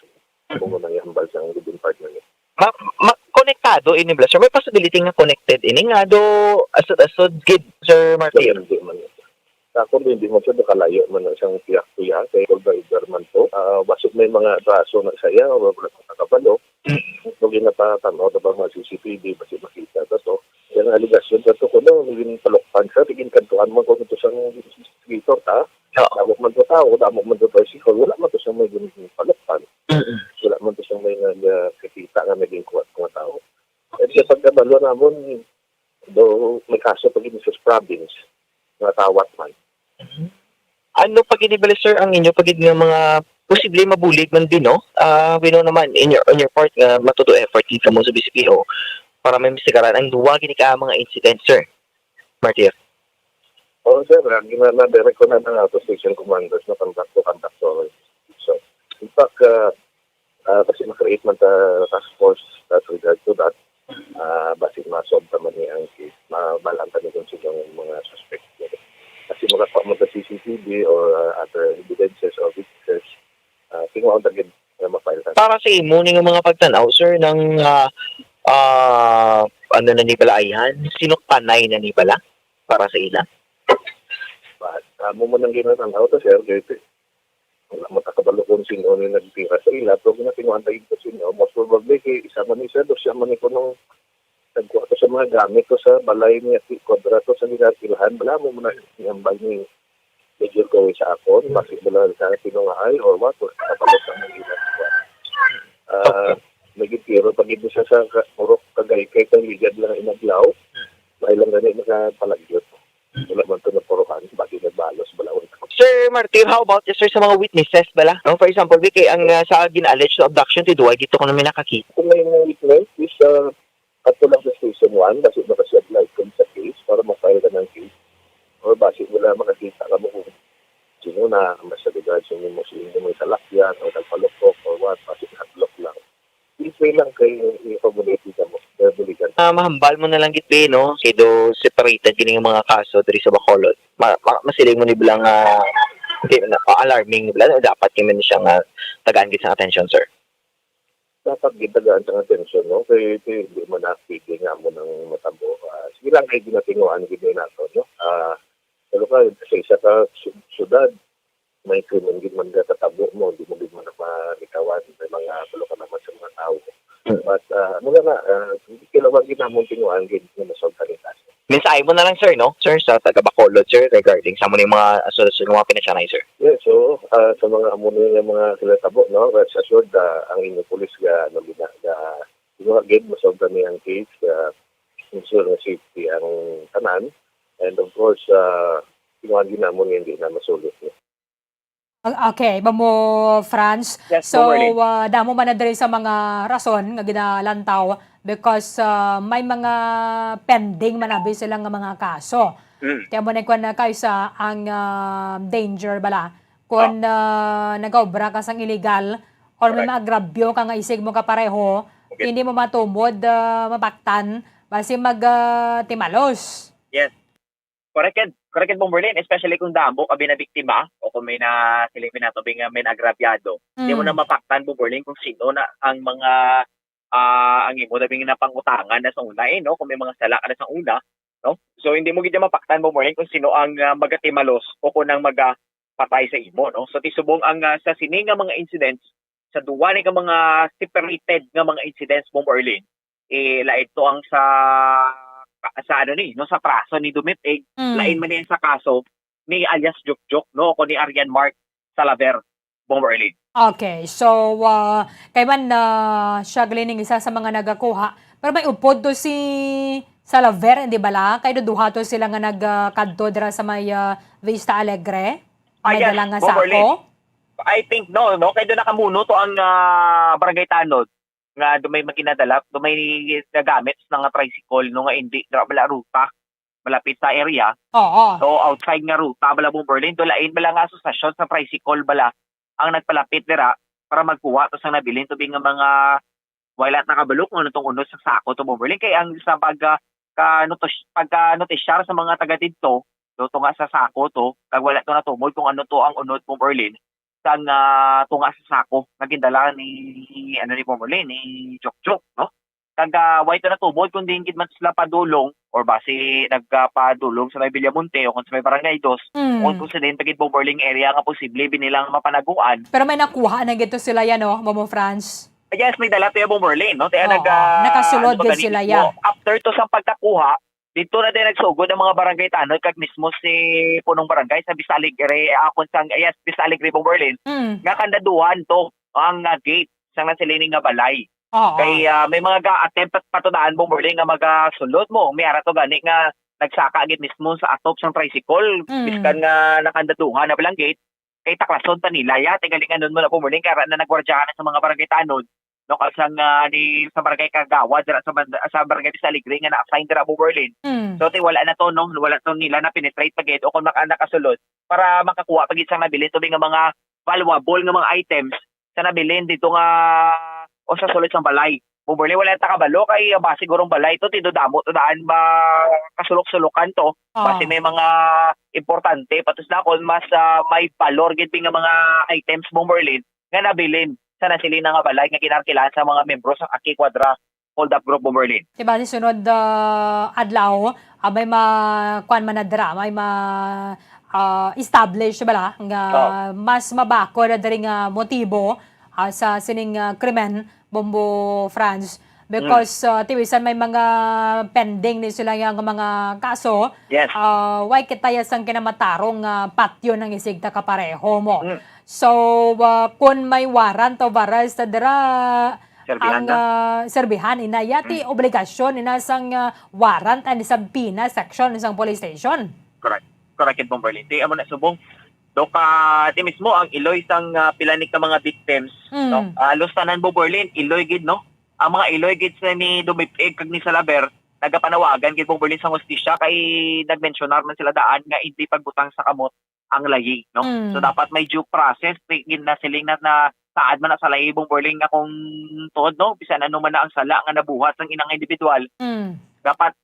Kung mo nang ihambal sa Philippine partner niya. Konektado ini bla, sir? May possibility nga connected ini nga do asod gid, Sir Martir? Hindi man yun. Ako hindi mo siya nakalayo man na siyang tiyak-tuya kay Goldiver man po. Basok may mga raso na saya o wala nakakabalo. Kung ginapatanaw na ba mga CCTV, basi makita na to. Yan ang aligasyon sa ito ko na, maging palokpan siya, tigin kantuan mo kung ito siyang investigator, ta? Damok man ito tao, damok man ito bicycle, wala man ito siyang may palokpan. Wala man ito siyang may nakikita nga naging kuwat mga tao. At sa pagkabalo naman, do may kaso pag sa province, mga tawat man. Ano pag inibali, sir, ang inyo pag nga mga posible mabulig man din, no? We know naman, on your part, matuto effort ka mo sa BCPO para may misagaran ang duwagin ka mga incident, sir. Martir. Oo, sir. Na-direct ko na ng auto station commanders na conduct. So, in fact, kasi ma-create man ta task force with regard to that, basi ma-solve naman niya ang case. Mabalanta nito silang mga suspect. Kasi makakuha mo sa CCTV or other evidences or witnesses, tingnan ko agad na ma-file ka. Para sa imo ng mga pagtanaw, sir, ng ano na ni bala ayhan? Sinok panay na ni bala para sa ila? Mo mo nang ginatanaw to, sir, kasi wala mo takabalo kung sino ni nagtira sa ila, pero ginatinguan tayo ko sino. Most probably, isa man ni sir, siya man ko nung nagkuha ko sa mga gamit ko sa balay niya, kwadrato sa nilatilahan, wala mo muna niyambal ni Major Gawin sa ako, bakit wala sa pinungahay or what, or kapalo sa mga ginagawa. Nagitiro, pag ito siya sa Purok Kagaykay, kang ligad lang inaglaw, may lang ganit nakapalagyot. Wala man ito na purukan, bakit nagbalos, balawin. Sir Martir, how about this, sir, sa mga witnesses bala? No? For example, kay ang sa gina-allege na abduction ti Duway, dito ko namin nakakita. Kung may mga witness, is ato lang sa Station 1, basi makasi-apply ko sa case para ma-file ka ng case. Or basi wala makakita ka mo kung sino na masaligad, sino mo may salakyan o nagpalokok or what, basi nag-lock lang. Pray lang kayo i-community ka mo. Mahambal mo na lang gitbe, no? Kaya do separated gini yung mga kaso diri sa Bacolod. Masiling mo ni bilang alarming ni bilang dapat kami ni siyang tagaan gid sa attention, sir. Dapat gitagaan sa attention, no? Kaya hindi mo nakikita nga mo ng matabo. Sige lang kayo ginatinguan, gini nato, no? Pero sa isa ka syudad, may krimen gid man ka tatabo mo, hindi mo gid man marikawan, may mga tulo ka naman sa mga tao. But, hindi kailangan ginamong tinguan gid na nasolve ka rin. mensahe mo na lang sir, no? Sir, sa taga Bacolod sir, regarding sa mga asunod ng mga pinasyanay sir. Yes, so sa mga amuno yung mga silatabo, no, rest assured ang inyong pulis ga again masobra niyang case ensure na safety ang tanan, and of course tingawagin na mo hindi na masulit niya. Okay, mo Franz. Yes, So, Marlene. damo man na diri sa mga rason nga ginalantaw because may mga pending manabi silang nga mga kaso. Kaya mo na na kayo sa ang danger bala. Kung nag-obra ka sang illegal or may maagrabyo ka nga isig mo kapareho, hindi mo matumod, mabaktan, basi mag-timalos. Yes. Correct Bomberlin, especially kung damo ka binabiktima o kung may na siling pinatubing may agrabyado. Hindi mo na mapaktan Bomberlin kung sino na ang mga ang imo dabing na pangutangan na sa una no, kung may mga sala ka na sa una, no? So hindi mo gid mapaktan Bomberlin kung sino ang magatimalos o kung ang magapatay sa imo, no? So tisubong ang sa sini nga mga incidents sa duwa ni ka mga separated nga mga incidents Bomberlin, lain to ang sa ano ni no sa praso ni Dumitig, lain man yan sa kaso ni alias Jokjok no ko ni Arian Mark Salaver Bomberlin. Okay, so kay man siya glining isa sa mga nagakuha. Pero may upod to si Salaver, hindi bala? Kay duha to sila nga nagkadto dira sa may Vista Alegre. May dala nga sako. I think no kay do nakamuno to ang barangay Tanod nga dumay maginadala, dumay nagamit ng tricycle no nga hindi bala ruta malapit sa area. Oo. So outside nga ruta bala Bomberlin, do lain bala nga asosasyon sa tricycle bala ang nagpalapit dira para magkuha to sa nabilin tubing nga mga wala nakabalok ano tong unod sa sako to Bomberlin, kay ang sa pagka-notisyar sa mga taga didto do to nga sa sako to kag wala to natumod kung ano to ang unod Bomberlin sang tunga sa sako nagindala ni Bomberlin ni Jokjok no, kag way to natubod kung din gid man sila padulong or base nagpadulong sa may Villamonte o kung sa may Barangay 2 kung sa din pagid Bomberlin area nga posible binilang mapanaguan. Pero may nakuha na gito sila yan no, Momo Franz. Yes, may dala to yung Bomberlin no, kaya nakasulod gid sila yan. After to sa pagkakuha dito na din nagsugod ng mga barangay Tanod kag mismo si punong barangay sa Vista Alegre Vista Alegre Bomberlin nga kandaduhan to ang gate sang nasilining nga balay. Kay may mga ga-attempt at patudaan Bomberlin nga magasulod mo may ara to gani nga nagsaka agad mismo sa atop sang tricycle biskan nga nakandaduhan na balang gate kay taklason ta nila ya tingalingan nun mo na Bomberlin kaya na nagwardyahan sa mga barangay Tanod no kasang ni sa barangay Kagawa dira sa barangay Vista Alegre nga na-assign dira Bomberlin. So wala na to no, wala to nila na penetrate pagid o kung nakasulod para makakuha pagid sa nabilin tubing nga mga valuable nga mga items sa nabilin dito nga o sa sulod sang balay. Bomberlin wala ta kabalo kay ba sigurong balay to tidodamo to daan ba kasulok-sulukan to base may mga importante patos na kon mas may valor gid nga mga items Bomberlin nga nabilin sa nasilina nga balay nga kinarkilaan sa mga membro sa Aki Quadra Hold Up Group Bomberlin. Diba si sunod adlaw may kuan man na dira may establish bala nga mas mabako na diri nga motibo sa sining krimen Bombo Franz because tiwisan may mga pending ni sila nga mga kaso. Yes. Why kitaya sang kinamatarong patyo ng isigta kapareho mo. So kung may warrant o varas sa dira ang serbihan inayati obligasyon inasang warrant and isang pina section isang police station. Correct Bomberlin. Di amo na subong do ka di mismo ang iloy sang pilanik ka mga victims no. Halos tanan Bomberlin iloy gid no. Ang mga iloy gid sa ni Dumitig kag ni Salaver nagapanawagan gid Bomberlin sa hustisya kay nagmensionar man sila daan nga hindi pagbutang sa kamot ang layi no. So dapat may due process gid na siling na saad man na sa layi Bomberlin nga kung tuod no bisan ano man na ang sala nga nabuhat ng inang individual. Dapat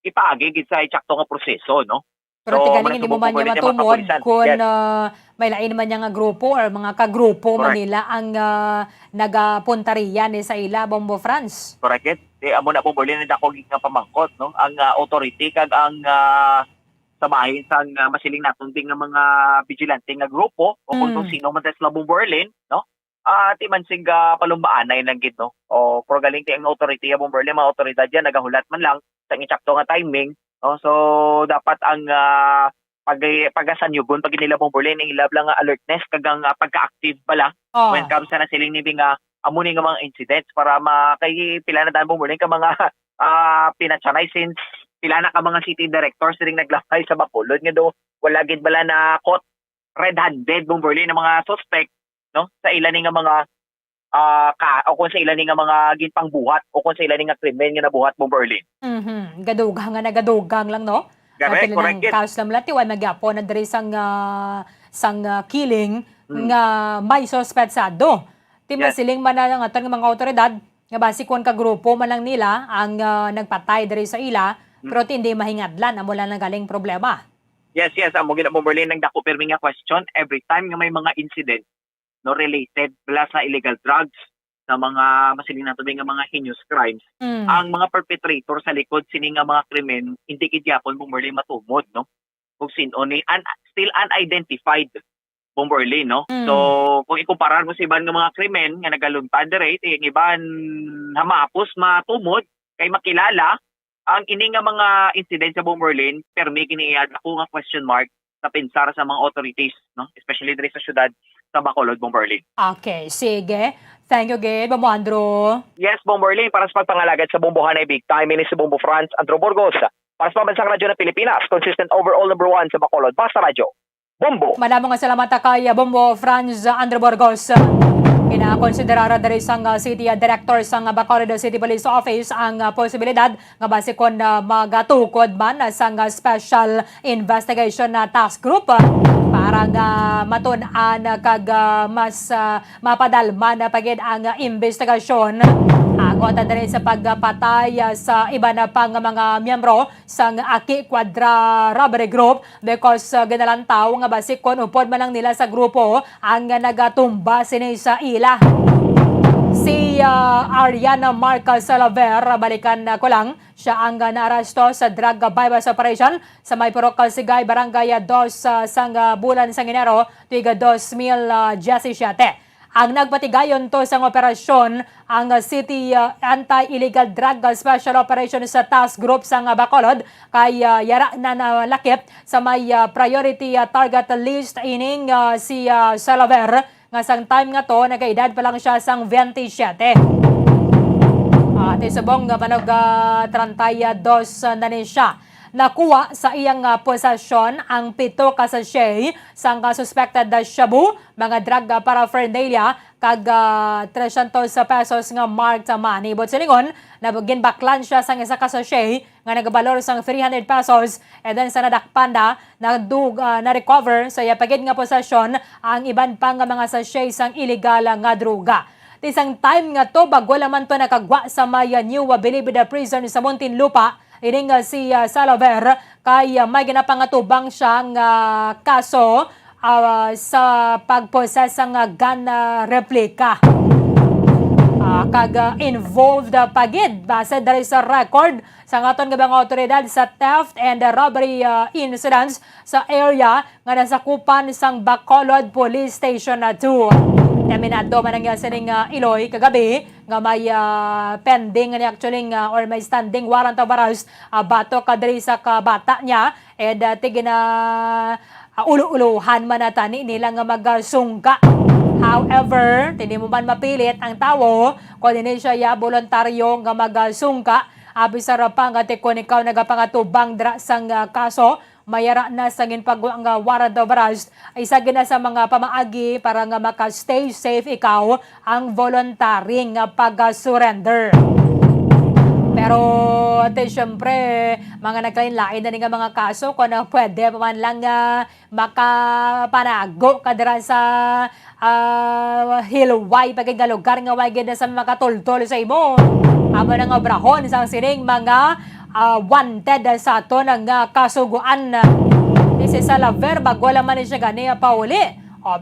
ipaagi gid sa eksakto nga proseso no. Pero tigaling hindi mo man niya matumod kung may lain man niya nga grupo or mga kagrupo man nila ang nagapunta riyan sa ila Bombo Franz. Correct. Amo na Bomberlin na dako nga pamangkot no. Ang authority kag ang samahin sang masiling natunding nga mga vigilante nga grupo o kung sino man sa Bomberlin no. Ti man sing palumbaanay lang gid no. O pro galing ti ang authority Bomberlin mga otoridad yan nagahulat man lang sa eksakto nga timing No? So dapat ang pagasan yugon pag nila Bomberlin ang ilab lang nga alertness kagang pagka-active bala when it comes na siling nibing amuni nga mga incidents para makay pila na daan Bomberlin ka mga pinatsanay since pila na ka mga city directors ring naglakay sa Bacolod nga do wala gid bala na caught red-handed Bomberlin ng mga suspect no sa ilan nga mga o kung sa ilan nga mga ginpang buhat o kung sa ilan nga krimen nga nabuhat Bomberlin. Gadugang nga nagadugang lang no. Correct. Kaos lang lati wa nagyapo na diri sang killing nga may suspetsado. Timba siling man nga aton nga mga otoridad nga basi kon ka grupo man lang nila ang nagpatay diri sa ila pero hindi mahingadlan amo lang galing problema. Yes, amo gina Bomberlin nang dako permi nga question every time nga may mga incident no related bala sa illegal drugs sa mga masiling nato nga mga heinous crimes ang mga perpetrator sa likod sini nga mga krimen hindi gid gyapon Bomberlin matumod no ug sino ni still unidentified Bomberlin no so kung ikumparar mo sa iban nga mga krimen nga nagaluntad dire ang iban hamapos matumod kay makilala ang ini nga mga incident sa Bomberlin permi kini ako nga question mark sa pensar sa mga authorities no especially dire sa syudad sa Bacolod, Bomberlin. Okay, sige. Thank you, Gabe. Bombo Andrew. Yes, Bomberlin, para sa pagpangalagad sa Bombohanay Big Time, ini si Bombo France, Andrew Burgos. Para sa Pambansang Radyo ng Pilipinas, consistent overall number 1 sa Bacolod. Basta Radyo, Bombo. Madamong nga salamat kay Bombo Franz Andrew Burgos. Kinakonsiderara diri sang City Director sang Bacolod City Police Office ang posibilidad nga base kon magatukod man sang Special Investigation Task Group para nga matun-an kag mas mapadalman pagid ang investigasyon agot diri sa pagpatay sa iba na pang mga miyembro sang Aki Quadra Robbery Group because ginalantaw nga base kon upod man lang nila sa grupo ang nagatumba sini sa ila. Si Ariana Marca Salaver, balikan ko lang, siya ang naaresto sa drug bypass operation sa may Purok Sigay, Barangay 2 sang bulan sang Enero, tuiga 2017. Ang nagpatigayon to sang operasyon ang City Anti-Illegal Drug Special Operation sa Task Group sang Bacolod kay yara na nalakip sa may priority target list ining si Salaver nga sang time nga to nagaedad pa lang siya sang 27. At isubong nga manog 32 na ni siya. Nakuha sa iyang posasyon ang 7 ka sachet sang suspected shabu, mga drug paraphernalia kag 300 pesos nga marked money. But silingon, nabugin baklan siya sang isa ka sachet nga nagabalor sang 300 pesos and then sa nadakpan na-recover sa iyapagid nga posasyon ang iban pang mga sachet sang illegal nga droga. Tisang time nga to bago laman to nakagwa sa may New Bilibid Prison sa Muntinlupa. Ining si Salaver kay may ginapangatubang siyang kaso sa pagposes ng gun replica. Kag involved pagid base dali sa record sa aton nga otoridad sa theft and robbery incidents sa area nga nasakupan sang Bacolod Police Station 2. Terminado man ang sining Iloy kagabi nga may pending actually or may standing warrant of arrest bato kadiri sa kabata niya and tigina ulo-uluhan man natani nila nga magsungka. However, hindi mo man mapilit ang tao kung hindi siya voluntaryo nga magsungka. Abisar pa nga tikon ikaw nagapangatubang dra sang kaso mayara na sa ginpagawa nga warrant of arrest ay isa gina sa mga pamaagi para nga maka-stay safe ikaw ang voluntary nga pag-surrender. Pero syempre, mga nagkainlain na nga mga kaso kung pwede pa man lang makapanago kadira sa hilway pagiging lugar nga way gina sa makatultol sa imo. Amo nang obrahon sa sining mga wanted sa ato ng kasuguan. Si Salaver, bago laman siya gani pauli.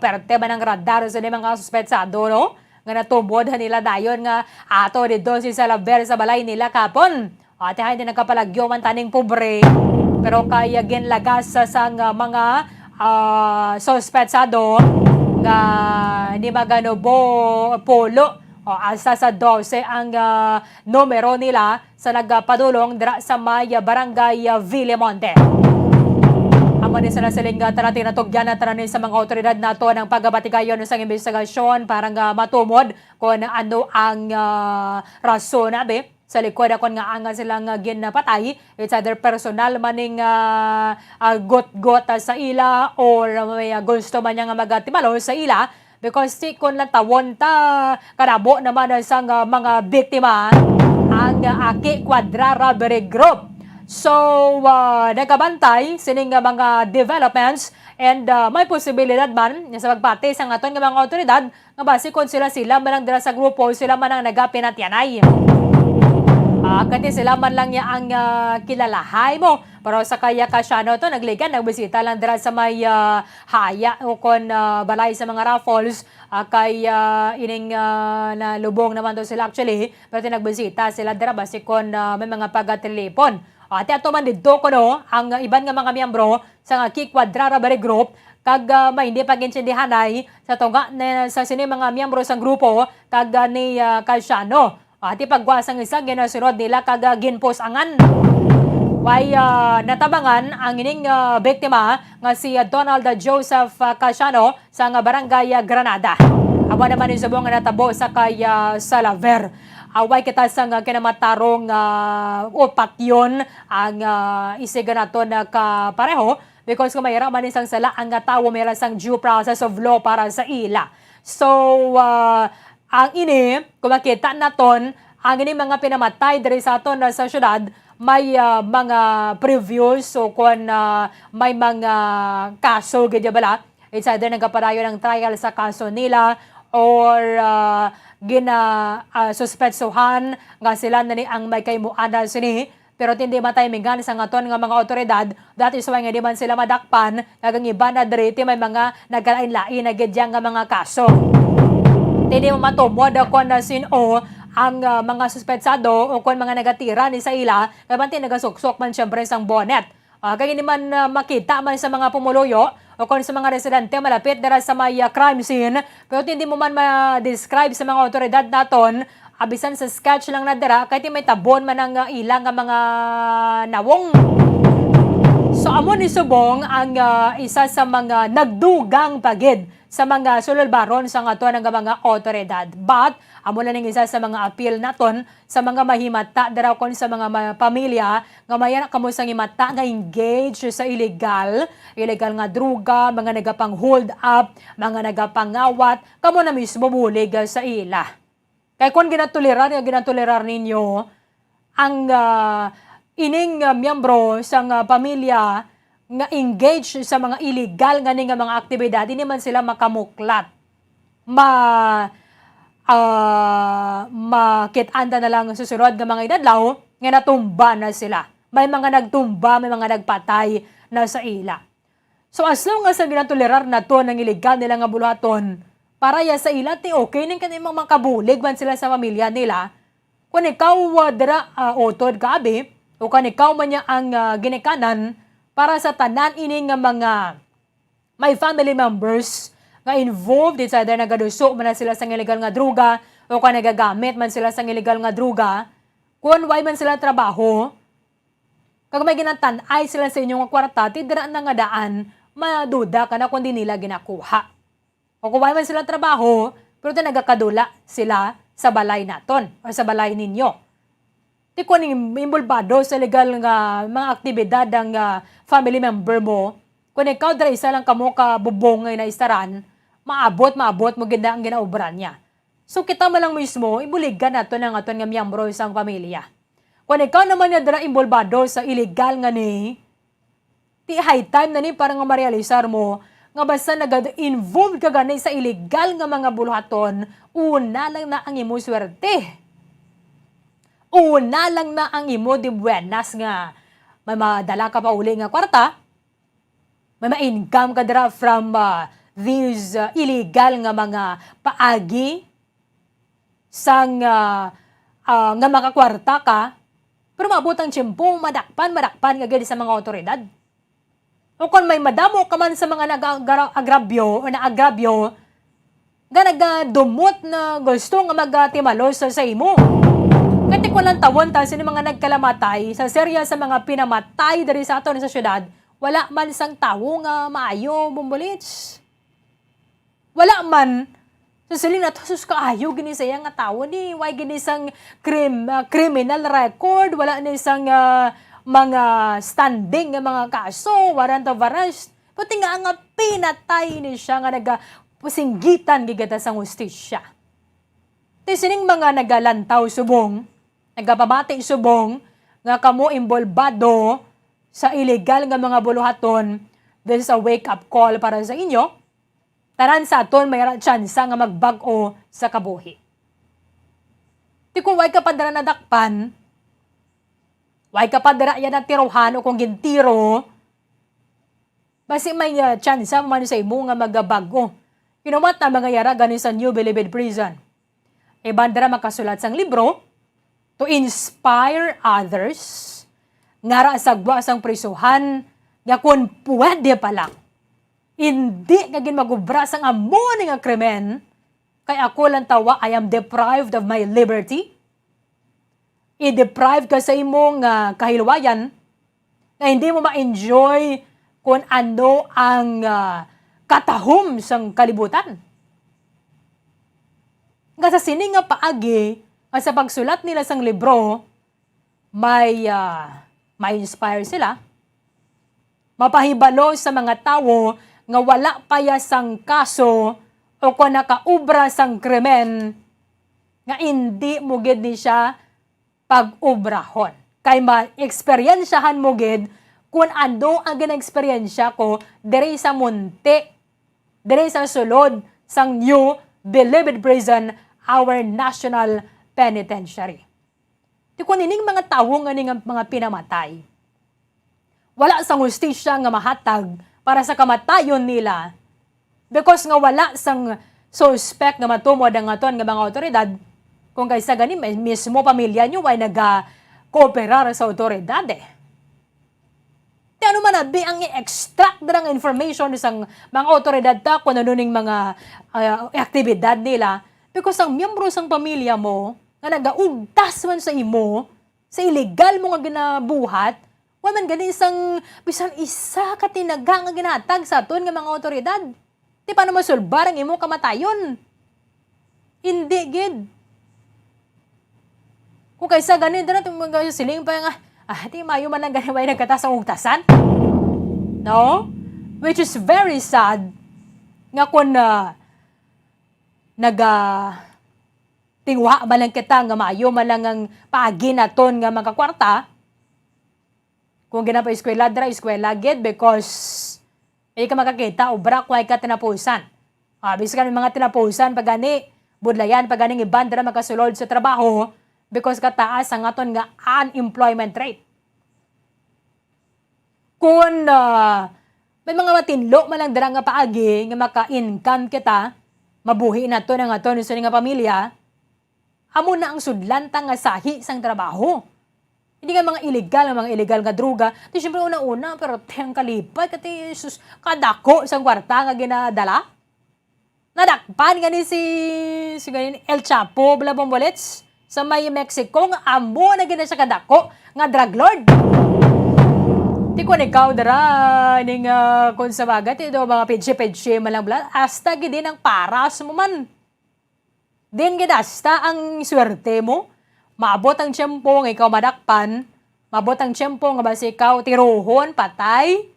Perte ba ng radar sa mga suspetsado, no? Nga natubod nila dayon nga ato dito si Salaver sa balay nila kapon. At hindi nagkapalagyo man taning pobre. Pero kaya ginlagas sa mga suspetsado nga hindi magano polo asa sa 12 ang numero nila sa nagpadulong dira sa may barangay Villamonte. Amo ni sa nasiling tarating natugyan na taranin sa mga otoridad nato ng pagbatigayon sa investigasyon para matumod kung ano ang rason sa likod akon nga anga silang ginapatay. It's either personal maning got-got sa ila or may gusto man niya nga magatibalo sa ila because kung lang tawon ta kanabo naman sa mga biktima ang Aki Quadra Robbery Group. So, nagabantay sining mga developments and may posibilidad man sa pagpati sa aton nga mga otoridad nga base kung sila manang dira sa grupo, sila man ang nagapinatyanay. Kasi sila man lang niya ang kilalahay mo. Pero sa kaya kasyano to, nagbisita lang dira sa may haya o kon balay sa mga raffles. Kay ining nalubong naman to sila actually. Pero nagbisita sila dira base kung may mga pagatelepon. Ate ato man dito ko ang iban nga mga miyembro sa Aki Quadra Robbery Group kag may hindi pagintindihanay sa tunga sa sini mga miyembro sa grupo kag ni Kasyano. Ati pagwasang isa ginasunod nila kag ginpos angan. Way natabangan ang ining biktima nga si Donald Joseph Kasyano sa barangay Granada. Aba naman yung subong nga natabo sa kay Salaver. Away kita sa kinamatarong upat yun ang isiga nato na kapareho because kung mayroon man isang sala ang tawo mayroon sang due process of law para sa ila. So, ang ini, kung makita naton, ang ini mga pinamatay diri sa aton sa syudad, may mga previews o kung may mga kaso, ganyan bala. It's either nagkapadayo ng trial sa kaso nila or suspetsuhan nga sila na ni ang may kaymuana sini. Pero hindi mataymingan sa aton nga mga otoridad. That is why nga di man sila madakpan, kagang iba na diri may mga nagkalain-lain na gidyang nga mga kaso. Hindi mo matumod kung sino ang mga suspetsado o kung mga nagatira ni sa ila, kabanti nagasuksok man siyempre sang bonnet. Kaya hindi man makita man sa mga pumuluyo o kung sa mga residente malapit dara sa may crime scene, pero hindi mo man ma-describe sa mga otoridad naton, abisan sa sketch lang na dara, kahit may tabon man ang ilang mga nawong. So amo ni subong ang isa sa mga nagdugang pagid sa mga sululbaron sa ato ng mga otoridad. But amo na ning isa sa mga appeal naton sa mga mahimata daraw kon sa mga pamilya nga mayan kamo sang himata nga engage sa illegal nga druga, mga nagapang hold up, mga nagapangawat, kamo na mismo bulig sa ila. Kay kung ginatolerar ninyo ang ining miyembro sa pamilya nga engage sa mga illegal nga nga mga aktibidad, hindi man sila makamuklat. Makitanda na lang susunod ng mga idadlaw nga natumba na sila. May mga nagtumba, may mga nagpatay na sa ila. So as long as ginatolerar na to ng illegal nila nga buluhaton, para ya sa ila, okay nang kanimang makabulig man sila sa pamilya nila. Kung ikaw dara otod kaabi, o kung ikaw man niya ang ginikanan, para sa tanan ini nga mga may family members nga involved, it's either nagaduso man na sila sa illegal nga druga, o kung nagagamit man sila sa illegal nga druga, kung why man sila trabaho, kag may ginatan-ay sila sa inyong kwarta, tidra na nga daan, maduda ka na kung di nila ginakuha. O kung man sila trabaho, pero nagakadula sila sa balay naton o sa balay ninyo. Di ko imbulbado sa legal nga mga aktibidad ng family member mo, kung ikaw dara isa lang kamo ka bubongay na istaran, maabot mo ganda ang ginaubran niya. So kita mo lang mismo, ibuligan nato ng aton nga miyembro isang pamilya. Kung ikaw naman na dara imbulbado sa illegal nga ni, di high time na ni para nga marealisar mo, nga basta nag-involve ka ganay sa illegal nga mga buluhaton, una lang na ang imo swerte. Una lang na ang imo di buenas nga may madala ka pa uli nga kwarta, may ma-income ka dira from these illegal nga mga paagi sang nga mga kwarta ka, pero maabot ang tiyempo, madakpan nga gani sa mga otoridad. O kung may madamo ka man sa mga nag-agrabyo o na-agrabyo, nga nagadumot na gusto nga magatimalos sa imo. Kati ko lang tawon ta sino mga nagkalamatay sa serya sa mga pinamatay dari sa aton sa syudad, wala man sang tawo nga maayo bumbulits. Wala man susulin na sus kaayo gini saya nga tawo ni why gini sang criminal record, wala ni sang mga standing nga mga kaso, warrant of arrest. Pati nga pinatay ni siya nga nagapusinggitan gigata sang hustisya. Sining mga nagalantaw subong, nagapamati subong, nga kamo imbolbado sa illegal nga mga buluhaton, this is a wake-up call para sa inyo. Tanan sa aton may tsansa nga magbag-o sa kabuhi. Di kung way ka pa dara nadakpan, way ka pa dara yan ang tirohan o kung gintiro, basi may tsansa man sa imo nga magabag-o. Kinumat na mga yara ganin sa New Bilibid Prison. Ibandara makasulat sang libro to inspire others ngara sagwa sang prisuhan nga kung pwede pa lang. Hindi nga ginmagubra sang amo nga krimen kay ako lang tawa I am deprived of my liberty. I-deprive ka sa imong kahilwayan na hindi mo ma-enjoy kung ano ang katahom sang kalibutan. Nga sa sining nga paagi, sa pagsulat nila sang libro, may inspire sila. Mapahibalo sa mga tao nga wala paya sang kaso o kung nakaubra sang krimen nga hindi mo gid ni siya pag-ubrahon. Kay ma-eksperyensyahan mo gid kung ano ang gina-eksperyensya ko diri sa munti, diri sa sulod sang New Bilibid Prison, our national penitentiary. Di ko nining mga tao nga ning mga pinamatay. Wala sang hustisya nga mahatag para sa kamatayon nila because nga wala sang suspect nga matumod ang aton nga mga otoridad kung kaysa gani mismo pamilya nyo ay nag-kooperar sa otoridad eh. Di ano man abi ang i-extract ng information isang mga otoridad ta kung ano ning mga aktibidad nila because ang miyembro sang pamilya mo nga nagaugtas man sa imo sa illegal mo nga ginabuhat, waman gani isang bisan isa ka tinaga nga ginatag sa aton nga mga otoridad. Di paano masulbar ang imo kamatayon? Hindi gid. Kung kaysa gani dara tong mga siling pa nga di mayo man lang gani way nagkatas ang ugtasan. No? Which is very sad nga kung tingwa ba lang kita nga maayo man lang ang paagi naton nga magkakwarta. Kung ginapa eskwela dra eskwela gid because hindi ka makakita obra kway ka tinapusan. Bisan mga tinapusan pag gani budlayan pag ganing iban dra makasulod sa trabaho because kataas ang aton nga unemployment rate. Kung may mga matinlo man lang dara nga paagi nga maka-income kita, mabuhi naton ang aton sa nga pamilya, amo na ang sudlanta nga sahi sang trabaho. Hindi nga mga illegal nga droga. Di syempre una-una, pero tiyang kalipat, kati sus, kadako sang kwarta nga ginadala. Nadakpan nga ni si El Chapo, bla bombolets, sa may Mexico, nga amo na gina siya kadako, nga drug lord. Di ko ikaw dara, ning kung sa bagat, ito mga pedye-pedye malang bla, hasta gidi ng paras mo man. Din gidasta ang swerte mo, maabot ang tiyempo nga ikaw madakpan, maabot ang tiyempo nga basi ikaw tiruhon, patay.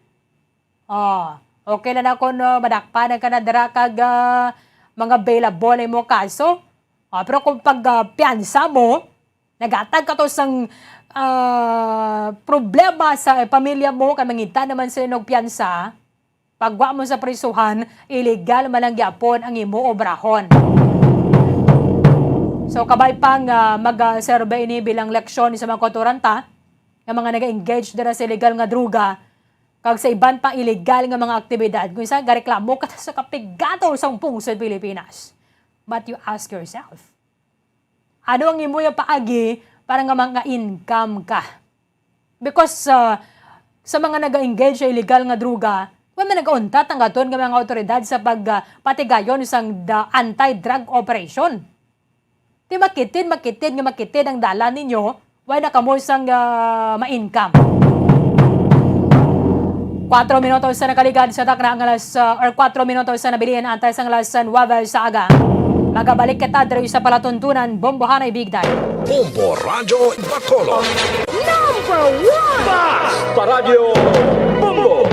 Okay na ako no, madakpan ang kanadara kag mga bailable mo kaso. Pero kung pag piyansa mo, nagatag ka to sang problema sa pamilya mo, kay mangita naman sa inog piyansa, pagwa mo sa prisuhan, illegal malang gyapon ang imo obrahon. So kabay pang mag-survey ni bilang leksyon sa mga kotoranta, ng mga nag-engage dira sa illegal nga droga, kag sa iban pang illegal nga mga aktibidad, kung isa gareklamo ka sa kapigato sa pungsod Pilipinas. But you ask yourself, ano ang imo yung paagi para nga mga income ka? Because sa mga nag-engage sa illegal nga droga, Kung nag-untat ang aton ng mga otoridad sa pagpatigayon isang anti-drug operation. Di makitid ang dala ninyo, why na kamo isang ma-income. 4 minutos sa nakaligad sa takna ang alas, 4 minutos sa nabilihan antay sa alas 9 sa aga. Magabalik kita dito sa palatuntunan, Bombohanay Big Time. Bombo Radyo Bacolod. Number 1! Basta Radio Bombo!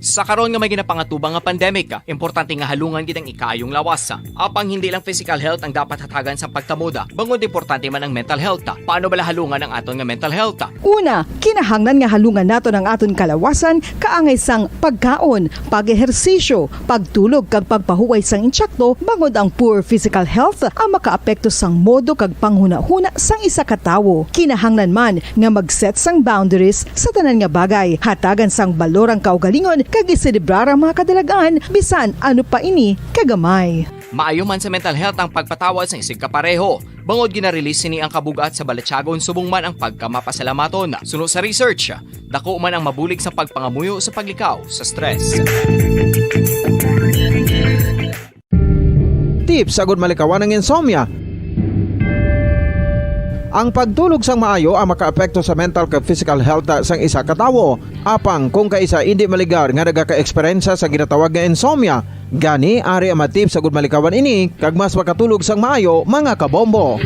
Sa karon nga may ginapangatubang nga pandemic, importante nga halungan gid ang ikayong lawas. Apang hindi lang physical health ang dapat hatagan sa pagtamuda, bangod importante man ang mental health. Paano bala halungan ang aton nga mental health? Una, kinahanglan nga halungan nato ang aton kalawasan kaangay sang pagkaon, pag-ehersisyo, pagtulog kag pagpahuway sang insyakto, bangod ang poor physical health ang makaapekto sang modo kag panghuna-huna sang isa ka tawo. Kinahanglan man nga mag-set sang boundaries sa tanan nga bagay, hatagan sang balorang kaugalingon kag iselebrar ang mga kadalagaan bisan ano pa ini kagamay. Maayo man sa mental health ang pagpatawad sa isig kapareho. Bangod ginarelease ni ang kabugat sa Balatyagon subong man ang pagkamapasalamaton. Suno sa research, dako man ang mabulig sa pagpangamuyo sa paglikaw sa stress. Tips sagud malikawan ng insomnia. Ang pagtulog sang maayo ang makaapekto sa mental kag physical health sang isa ka tawo. Apang kung kaisa hindi maligar nga nagaka-eksperyensya sa ginatawag nga insomnia, gani ari ang matip sagud malikawan ini kag mas makatulog sang maayo mga kabombo.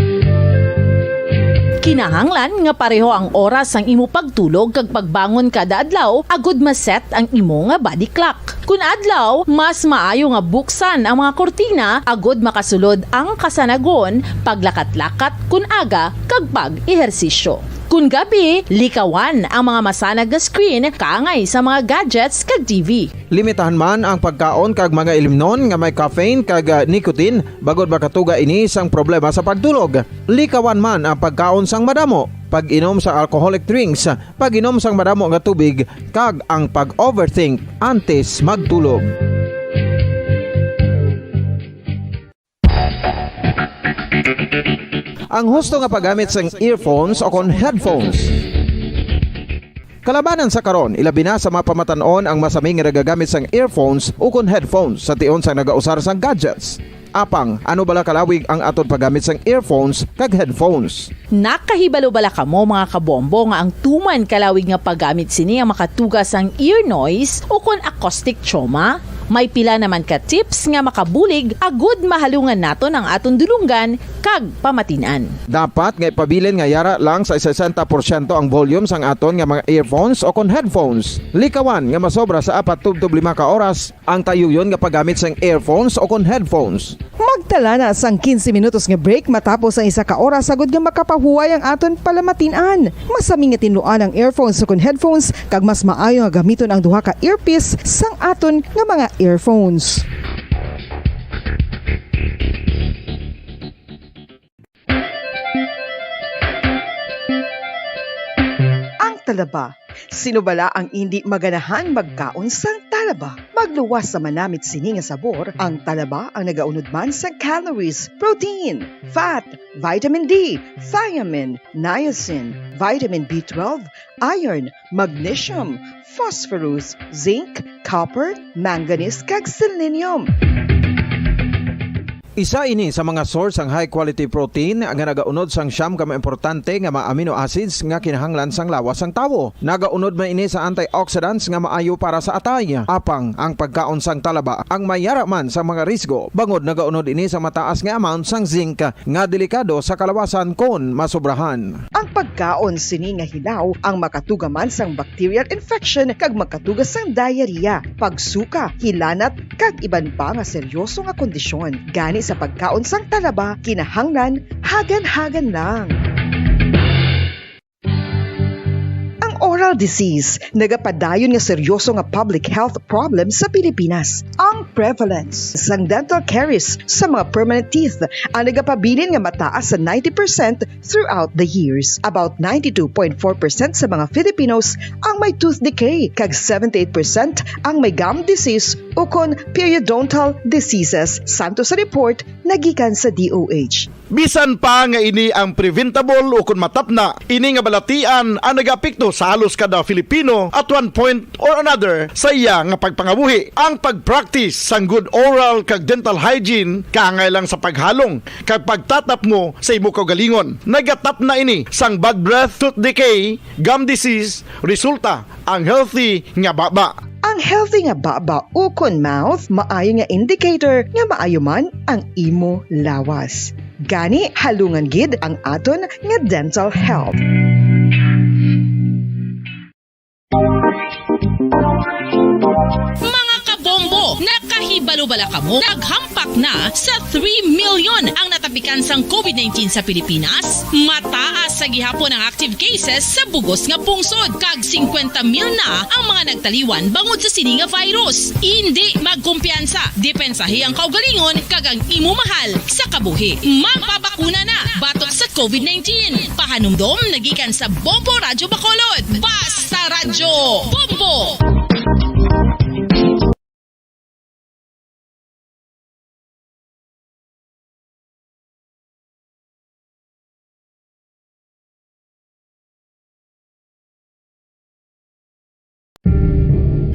Kinahanglan nga pareho ang oras ang imo pagtulog kag pagbangon kada adlaw agud maset ang imo nga body clock. Kun adlaw, mas maayo nga buksan ang mga kortina agud makasulod ang kasanagon, paglakat-lakat kun aga kag pag-ehersisyo. Kun gabi, likawan ang mga masanag nga screen kaangay sa mga gadgets kag TV. Limitahan man ang pagkaon kag mga ilimnon nga may caffeine kag nicotine bagod makatuga ini sang problema sa pagtulog. Likawan man ang pagkaon sang madamo, pag-inom sa alcoholic drinks, pag-inom sang madamo nga tubig kag ang pag-overthink antes magtulog. Ang husto nga paggamit sang earphones o kon headphones. Kalabanan sa karon, ilabi na sa mapamatanon ang masami nga nagagamit sang earphones o kon headphones sa tion sang nagausar sang gadgets. Apang, ano bala kalawig ang aton paggamit sang earphones kag headphones? Nakahibalo bala kamo mga kabombo nga ang tuman kalawig nga paggamit sini ang makatugas ang ear noise o kon acoustic trauma? May pila naman ka tips nga makabulig agud mahalungan naton ang aton dulunggan kag pamatinan. Dapat nga ipabilin nga yara lang sa 60% ang volume sang aton nga mga earphones o kon headphones. Likawan nga masobra sa 4-5 ka oras ang tayuyon nga paggamit sang earphones o kon headphones. Magtala na sang 15 minutos nga break matapos ang isa ka oras agud nga makapahuway ang aton palamatinan. Masami nga tinluan ang earphones o kon headphones kag mas maayo nga gamiton ang duha ka earpiece sang aton nga mga earphones. Ang talaba. Sino bala ang hindi maganahan magkaon sang talaba? Magluwas sa manamit sini nga sabor, ang talaba ang nagaunod man sa calories, protein, fat, vitamin D, thiamine, niacin, vitamin B12, iron, magnesium, phosphorus, zinc, copper, manganese kag selenium. Isa ini sa mga source ang high quality protein nga nagaunod sang siyam ka importante nga mga amino acids nga kinahanglan sang lawas sang tawo. Nagaunod man ini sa antioxidants nga maayo para sa atay. Apang ang pagkaon sang talaba ang mayara man sa mga risgo. Bangod nagaunod ini sa mataas nga amount sang zinc nga delikado sa kalawasan kon masobrahan. Ang pagkaon sini nga hilaw ang makatugaman sang bacterial infection kag makatugas sang diarrhea, pagsuka, hilanat kag iban pa nga seryoso nga kondisyon. Gani sa pagkaon sang talaba, kinahanglan hagan-hagan lang. Oral disease, nagapadayon nga seryoso nga public health problem sa Pilipinas. Ang prevalence sang dental caries sa mga permanent teeth ang nagapabilin nga mataas sa 90% throughout the years. About 92.4% sa mga Filipinos ang may tooth decay, kag 78% ang may gum disease o kon periodontal diseases, santo sa report nagikan sa DOH. Bisan pa nga ini ang preventable o kun matapna, ini nga balatian ang nagapekto sa halos kada Filipino at one point or another sa iya nga pagpangabuhi. Ang pagpractice sang good oral kag dental hygiene kaangay lang sa paghalong kag pagtatap mo sa imo kaugalingon. Nagatap na ini sang bad breath, tooth decay, gum disease, resulta ang healthy nga baba. Ang healthy nga baba o kun mouth maayo nga indicator nga maayo man ang imo lawas. Gani halungan gid ang aton nga dental health. Mga kabombo, nakahibalo-bala ka mo? Naghampak na sa 3 million ang natapikan sang COVID-19 sa Pilipinas. Mataas sa gihapon ang active cases sa bugos nga pungsod. Kag 50 mil na ang mga nagtaliwan bangod sa sini nga virus. Hindi magkumpiyansa. Depensahi ang kaugalingon kag ang imo mahal sa kabuhi. Magpabakuna na batok sa COVID-19. Pahanumdom nagikan sa Bombo Radyo Bacolod. Basta Radyo Bombo!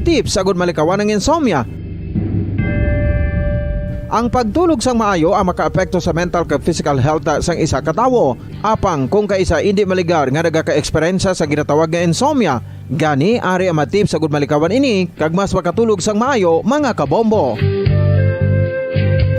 Tips agud malikawan ng insomnia. Ang pagtulog sang maayo ang makaapekto sa mental kag physical health sang isa ka tawo. Apang kung kaisa hindi maligar nga nagaka-eksperyensya sa ginatawag nga insomnia, gani ari ang tips agud malikawan ini kag mas makatulog sang maayo mga kabombo.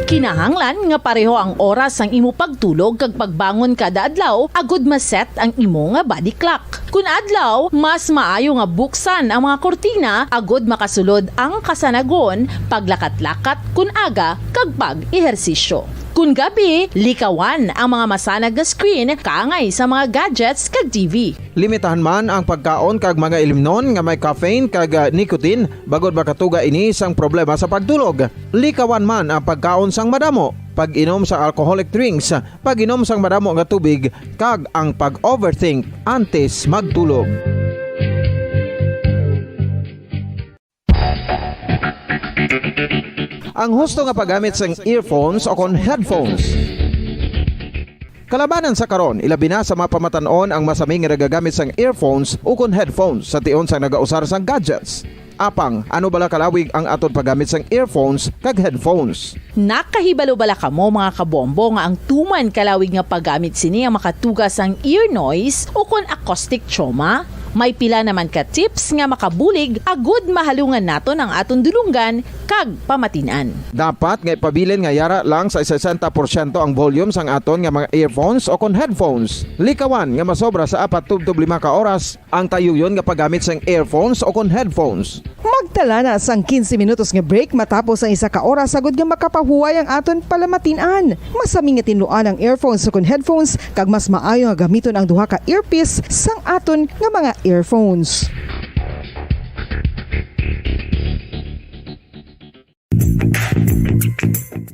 Kinahanglan nga pareho ang oras ang imo pagtulog kag pagbangon kada adlaw agud maset ang imo nga body clock. Kun adlaw, mas maayo nga buksan ang mga kortina agud makasulod ang kasanagon, paglakat-lakat kun aga kag pag-ehersisyo. Kun gabi, likawan ang mga masanag nga screen kaangay sa mga gadgets kag TV. Limitahan man ang pagkaon kag mga ilimnon nga may caffeine kag nicotine bagod makatuga ini sang problema sa pagtulog. Likawan man ang pagkaon sang madamo, pag-inom sa alcoholic drinks, pag-inom sang madamo nga tubig kag ang pag-overthink antes magtulog. Ang husto nga paggamit sang earphones o kon headphones. Kalabanan sa karon, ilabi na sa mapamatanon ang masaming nga nagagamit sang earphones o kon headphones sa tion sang nagausar sang gadgets. Apang, ano bala kalawig ang aton paggamit sang earphones kag headphones? Nakahibalo-bala ka mo mga kabombo nga ang tuman kalawig nga paggamit sini ang makatugas ang ear noise o kon acoustic trauma? May pila naman ka tips nga makabulig agud mahalungan naton ang aton dulunggan kag pamatinan. Dapat nga ipabilin nga yara lang sa 60% ang volume sang aton nga mga earphones o kon headphones. Likawan nga masobra sa 4-5 ka oras ang tayuyon nga paggamit sang earphones o kon headphones. Magtala na sang 15 minutos nga break matapos ang 1 ka oras agud nga makapahuway ang aton palamatinan. Masami nga tinluan ang earphones o kon headphones kag mas maayo nga gamiton ang duha ka earpiece sang aton nga mga earphones.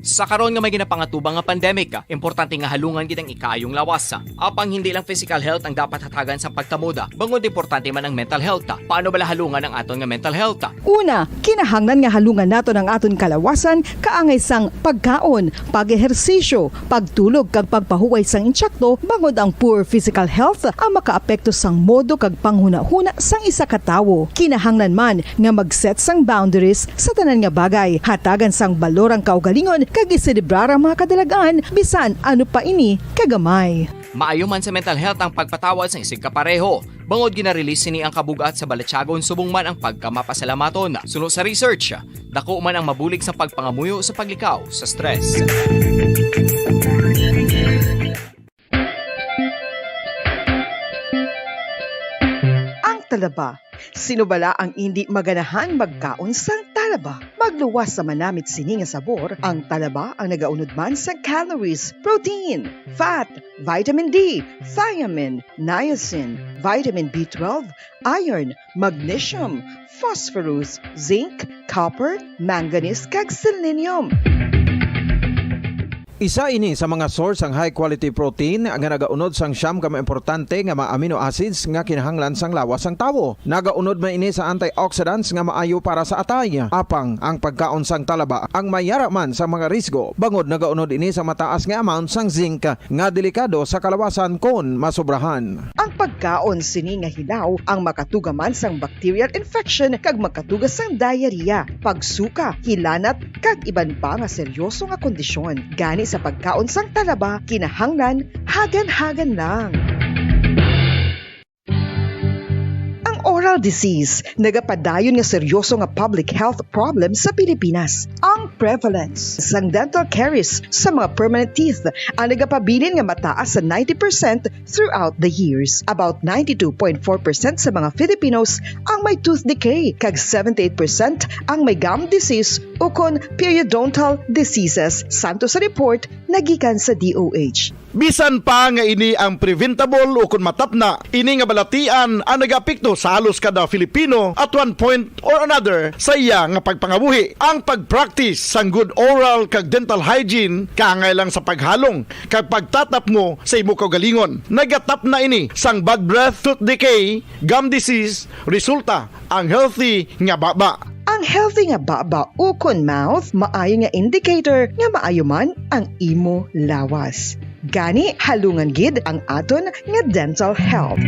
Sa karon nga may ginapangatubang nga pandemic, importante nga halungan gid ang ikaayong lawas. Apang hindi lang physical health ang dapat hatagan sa pagtamuda, bangod importante man ang mental health. Paano bala halungan ang aton nga mental health? Una, kinahanglan nga halungan nato ang aton kalawasan kaangay sang pagkaon, pag-ehersisyo, pagtulog kag pagpahuway sang insyakto bangod ang poor physical health ang makaapekto sang modo kag panghuna-huna sang isa ka tawo. Kinahanglan man nga mag-set sang boundaries sa tanan nga bagay, hatagan sang balorang kaugalingon kag iselebrar ang mga kadalagaan bisan ano pa ini kagamay. Maayo man sa mental health ang pagpatawad sa isig kapareho. Bangod gina-release ni ang kabugat sa Balatyagon subong man ang pagkamapasalamaton. Sunod sa research, dako man ang mabulig sa pagpangamuyo sa paglikaw sa stress. Ang talaba. Sino bala ang hindi maganahan magkaon sang talaba? Magluwas sa manamit sini nga sabor, ang talaba ang nagaunod man sa calories, protein, fat, vitamin D, thiamine, niacin, vitamin B12, iron, magnesium, phosphorus, zinc, copper, manganese kag selenium. Isa ini sa mga source ang high quality protein nga nagaunod sang siyam ka importante nga mga amino acids nga kinahanglan sang lawas sang tawo. Nagaunod man ini sa antioxidants nga maayo para sa atay. Apang ang pagkaon sang talaba ang mayara man sa mga risgo. Bangod nagaunod ini sa mataas nga amount sang zinc nga delikado sa kalawasan kon masobrahan. Ang pagkaon sini nga hilaw ang makatugaman sang bacterial infection kag makatugas sang diarrhea, pagsuka, hilanat kag iban pa nga seryoso nga kondisyon. Gani sa pagkaon sang talaba kinahanglan hagan-hagan lang. Oral disease, nagapadayon nga seryoso nga public health problem sa Pilipinas. Ang prevalence sang dental caries sa mga permanent teeth ang nagapabilin nga mataas sa 90% throughout the years. About 92.4% sa mga Filipinos ang may tooth decay, kag 78% ang may gum disease o kon periodontal diseases, santo sa report nagikan sa DOH. Bisan pa nga ini ang preventable o kung matapna, ini nga balatian ang nagapikto sa halos kada Filipino at one point or another sa iya nga pagpangabuhi. Ang pag-practice sang good oral kag dental hygiene kaangay lang sa paghalong kag pagtatap mo sa imo kaugalingon. Nagatap na ini sang bad breath, tooth decay, gum disease, resulta ang healthy nga baba. Ang healthy nga baba o kon mouth maayo nga indicator nga maayo man ang imo lawas. Gani halungan gid ang aton nga dental health.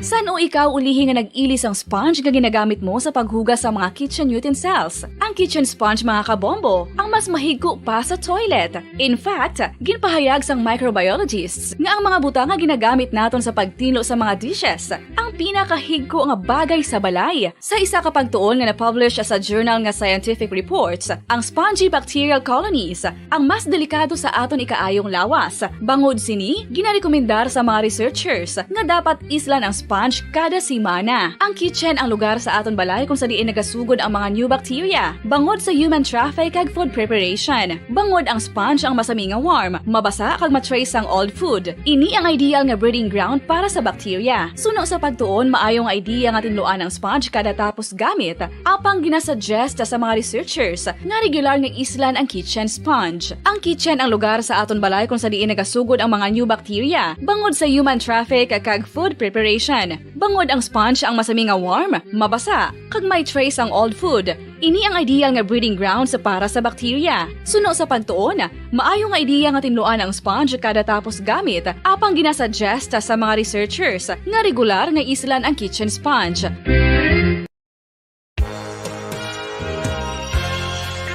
San o ikaw ulihi nga nag-ilis ang sponge nga ginagamit mo sa paghugas sa mga kitchen utensils? Ang kitchen sponge mga kabombo, ang mas mahigko pa sa toilet. In fact, ginpahayag sang microbiologists nga ang mga butang nga ginagamit naton sa pagtino sa mga dishes ang pinakahigko nga bagay sa balay. Sa isa ka pagtuon nga na-publish sa journal nga Scientific Reports, ang spongy bacterial colonies ang mas delikado sa aton ikaayong lawas. Bangod sini, ginarekomendar sa mga researchers nga dapat islan ang sponge kada simana. Ang kitchen ang lugar sa aton balay kung sa diin nagasugod ang mga new bacteria. Bangod sa human traffic kag food preparation. Bangod ang sponge ang masami nga warm, mabasa kag matrace ang old food. Ini ang ideal nga breeding ground para sa bacteria. Suno sa pagtuon, maayong idea nga tinluan ang sponge kada tapos gamit. Apang ginasuggest sa mga researchers nga regular nga islan ang kitchen sponge. Ang kitchen ang lugar sa aton balay kung sa diin nagasugod ang mga new bacteria. Bangod sa human traffic kag food preparation. Bangod ang sponge ang masami nga warm, mabasa, kag may trace ang old food. Ini ang ideal nga breeding ground sa para sa bacteria. Suno sa pagtuon, maayo nga idea nga tinluan ang sponge kada tapos gamit. Apang ginasuggest sa mga researchers nga regular nga islan ang kitchen sponge.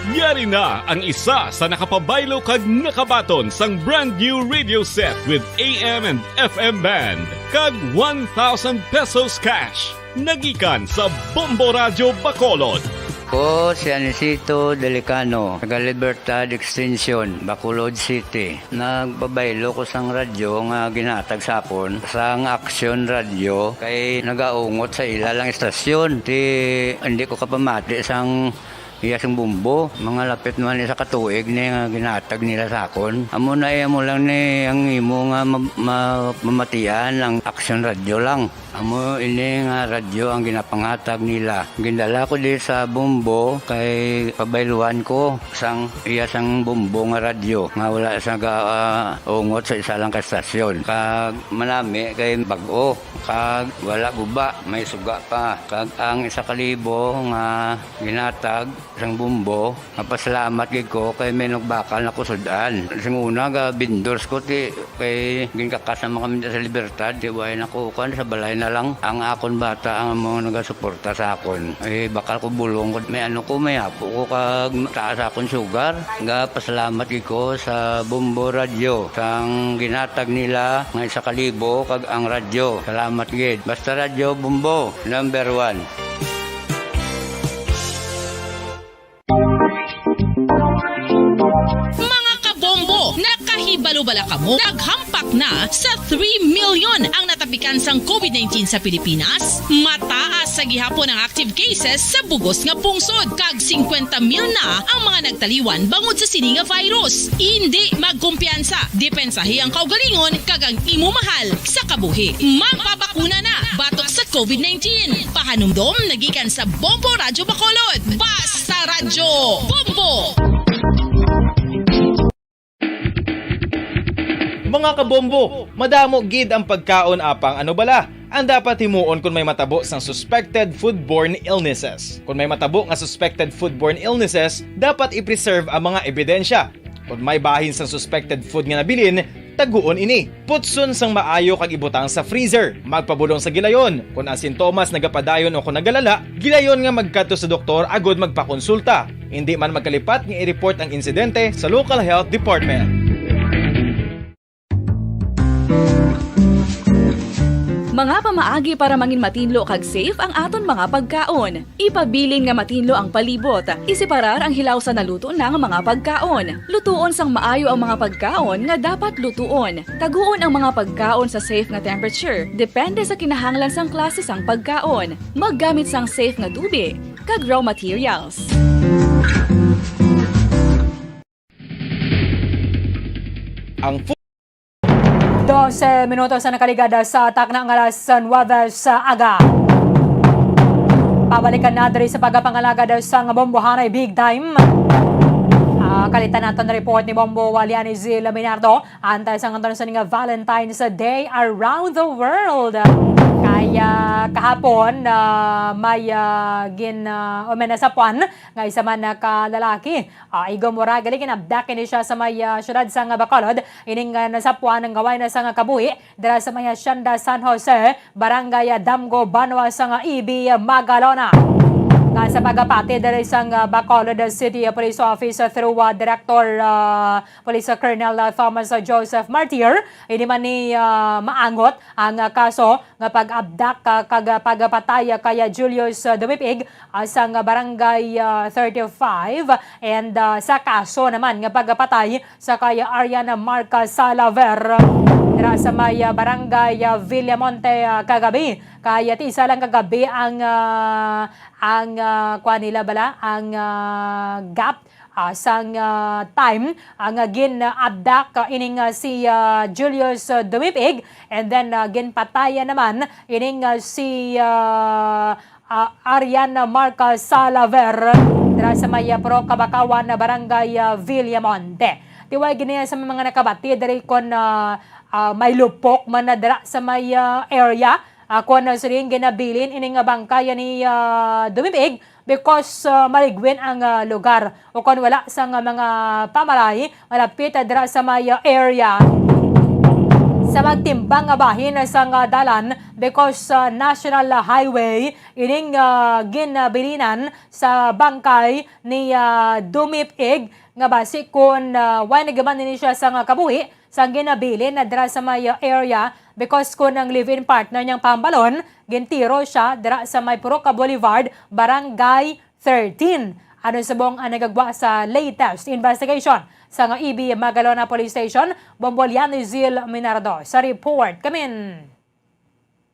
Yari na ang isa sa nakapabaylo kag nakabaton sang brand new radio set with AM and FM band kag 1,000 pesos cash. Nagikan sa Bombo Radio Bacolod. Ko si Anisito Delicano, taga Libertad Extension, Bacolod City. Nagbabaylo ko sang radyo nga ginatag sapon sang Action Radio kay nagaungot sa ilalang estasyon. Hindi ko kapamati sang iyasang bumbo, mga lapit naman sa katuig ni nga ginatag nila sa akon. Amo na mo lang ni ang imo nga mamatian ang Action Radio lang. Amo ini nga radyo ang ginapangatag nila. Gindala ko di sa bumbo kay pabayluan ko sang iyasang bumbo nga radyo nga wala sa ungot sa isa lang ka stasyon. Kag manami kay bag-o, kag wala guba, may suga pa. Kag ang 1,000 nga ginatag sang bumbo, napasalamat gid ko kay may nagbakal na kusudan. Sing una ga vendors ko ti kay ginkakasama kami sa Libertad, di way nakukan sa balay na lang ang akon bata ang mga nagasuporta sa akon. Bakal ko bulong ko may may apo ko kag taas akon sugar. Ga pasalamat gid ko sa Bombo Radio sang ginatag nila nga 1,000 kag ang radyo. Salamat gid. Basta Radio Bombo number 1. Mga kabombo, nakahibalo bala kamo. Naghampak na sa 3 million ang natapikan sang COVID-19 sa Pilipinas. Mataas sa gihapon ang active cases sa bugos nga pungsod. Kag 50 mil na ang mga nagtaliwan bangod sa sini nga virus. Hindi magkumpiyansa. Depensahi ang kaugalingon kag ang imo mahal sa kabuhi. Magpabakuna na batok sa COVID-19. Pahanumdom nagikan sa Bombo Radyo Bacolod. Basta Radyo Bombo! Mga kabombo, madamo gid ang pagkaon apang ano bala. Ang dapat himuon kung may matabo sang suspected foodborne illnesses. Kung may matabo nga suspected foodborne illnesses, dapat i-preserve ang mga ebidensya. Kung may bahin sang suspected food nga nabilin, taguon ini. Putson sang maayo kag ibutang sa freezer. Magpabulong sa gilayon. Kung ang sintomas nagapadayon o kung nagalala, gilayon nga magkadto sa doktor agud magpakonsulta. Hindi man magkalipat nga i-report ang insidente sa local health department. Mga pamaagi para mangin matinlo kag safe ang aton mga pagkaon. Ipabilin nga matinlo ang palibot. Isiparar ang hilaw sa naluto ng mga pagkaon. Lutuon sang maayo ang mga pagkaon nga dapat lutuon. Taguon ang mga pagkaon sa safe nga temperature. Depende sa kinahanglan sang klase sang pagkaon. Maggamit sang safe nga tubig kag raw materials. Ang 12 minutos na nakaligada sa takna ng alas 9 sa aga. Pabalikan na diri sa pagpangalaga sa bombohanay big time. Kalitan natin na report ni Bombo Waliani Zil Minardo antay sa nga Valentine's Day around the world. Kaya kahapon may minasapuan nga isa man na kalalaki. Igo mura gali kinabdakin ni siya sa may syudad sa Bacolod. Ining nasapuan ng gaway na sa kabuhi dira sa may Hacienda San Jose, Barangay Damgo, Banwa sa Ibi, Magalona. Sa pagapati dahil sa Bacolod City Police Office through Director Police Colonel Thomas Joseph Martir, hindi man ni maangot ang kaso nga pag-abdak kag pagpatay kay Julius Dumipig sa Barangay 35 and sa kaso naman nga pagpatay sa kay Ariana Marca Salaver dira sa may Barangay Villamonte kagabi. Kaya isa lang kagabi ang gap sang time ang gin-abdak ining si Julius Dumipig and then ginpataya naman ining si Ariana Marca Salaver dira sa may Pro Kabakawan na Barangay Villamonte. Tiwag giniya sa mga nakabati diri kon may lupok man na dira sa may area. Kung ano siring ginabilin ining bangkaya ni Dumipig because maligwin ang lugar. O kung wala sa mga pamaray, malapit dira sa may area sa magtimbang bahin sa dalan because National Highway ining ginabilinan sa bangkay ni Dumipig nga basi kung why nagaman ni siya sa kabuhi sa ginabilin na dira sa may area because kung ang live-in partner niyang pambalon, gintiro siya dira sa may Puroka Boulevard, Barangay 13. Ano sa buong nagagwa sa latest investigation sa EB Magalona Police Station, Bomboliano Zil Minardo. Sa report, kamin.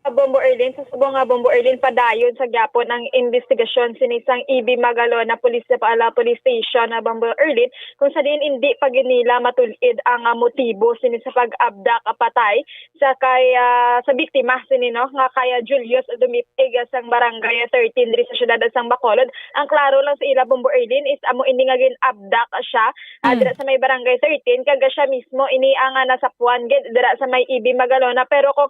Bombo Erlin, sa subong nga Bombo Erlin padayon sa gyapon ang investigasyon sinisang EB Magalona Police Station na Bombo Erlin kung sa din hindi pag nila matulid ang motibo sini sa pag-abdak patay sa sa biktima sini no nga kaya Julius Dumipig sang Barangay 13 diri sa syudad sang Bacolod. Ang klaro lang sa ila Bombo Erlin is amo ini nga gin-abdak siya dira sa may Barangay 13 kaga siya mismo ini ang nasapuan dira sa may EB Magalona pero kung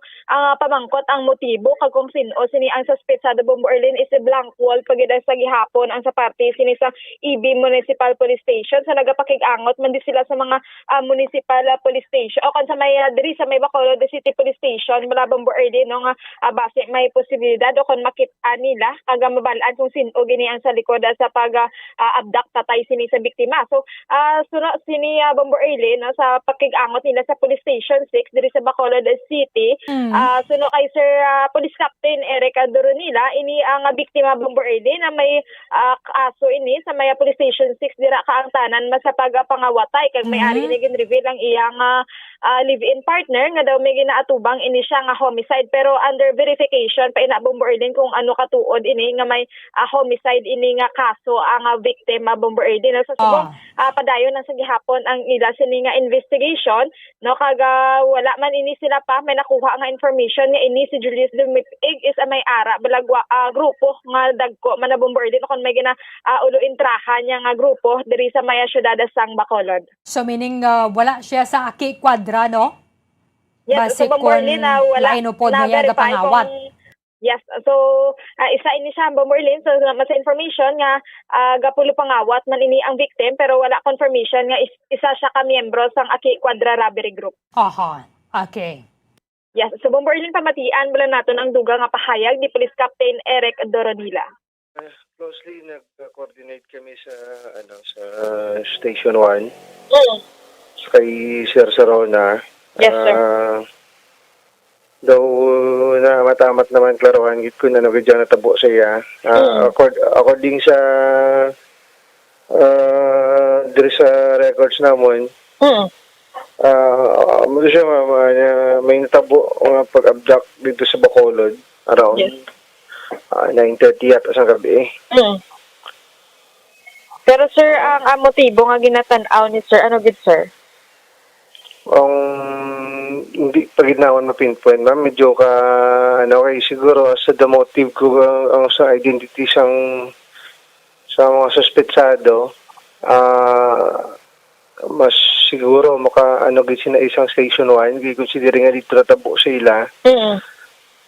pamangkot ang motibo kag kung sino sini ang suspetsado Bombo Erlin is blank wall pagida sa gihapon ang sa party sini sa EB Municipal Police Station sa nagapakig-angot man di sila sa mga municipal police station o kan sa may diri sa may Bacolod City Police Station mula Bombo Erlin no nga base may posibilidad o kon makita nila kag mabalaan kung sino gini ang sa likod sa pag-abduct patay sini sa biktima. So sini Bombo Erlin no, sa pakig-angot nila sa Police Station 6 diri sa Bacolod City suno kay Sir Police Captain Eric Doronila ini ang biktima Bomber Erlin na may kaso ini sa may Police Station 6 dira kaangtanan masapag pangawatay kag may-ari ni gin-reveal ang iyang live-in partner nga daw may ginaatubang ini siya nga homicide pero under verification pa ina Bomber Erlin kung ano katuod ini nga may homicide ini nga kaso ang victim Bomber Erlin sa subong padayon na sa gihapon ang ila sini nga investigation no kaga wala man ini sila pa may nakuha nga information nga ini si Julius Lumipig is may ara balagwa grupo nga dagko man na Bomber Erlin kon may gina ulo intrahan niya nga grupo diri sa maya syudad sang Bacolod. So meaning wala siya sa Aki Quadra, no? Yes, Base so Bomber kung Erlin wala lainupod niya na-verify pangawat. Yes, so isa ini siya Bomber Erlin so mas information nga gapulo pangawat man ini ang victim pero wala confirmation nga isa siya ka miyembro sang Aki Quadra Robbery Group. Aha. Okay. Yes, so Bomber Erlin pamatian mula naton ang duga nga pahayag ni Police Captain Eric Doronila. Closely nag-coordinate kami sa Station 1. Kay Sir Sarona. Yes, sir. Daw na matamat naman klarohan gid ko na nagdya natabo sa iya. According sa diri sa records namon. Mo siya may natabo nga pag-abduct dito sa Bacolod around 9:30 at sa gabi. Pero sir, ang motibo nga ginatan-aw ni sir, ano gid sir? Hindi paginawan mapinpoint, ma'am. Medyo ka, siguro sa the motive ko ang sa identity sa mga suspetsado, mas siguro gid sina isang Station 1, considering nga dito natabo sila.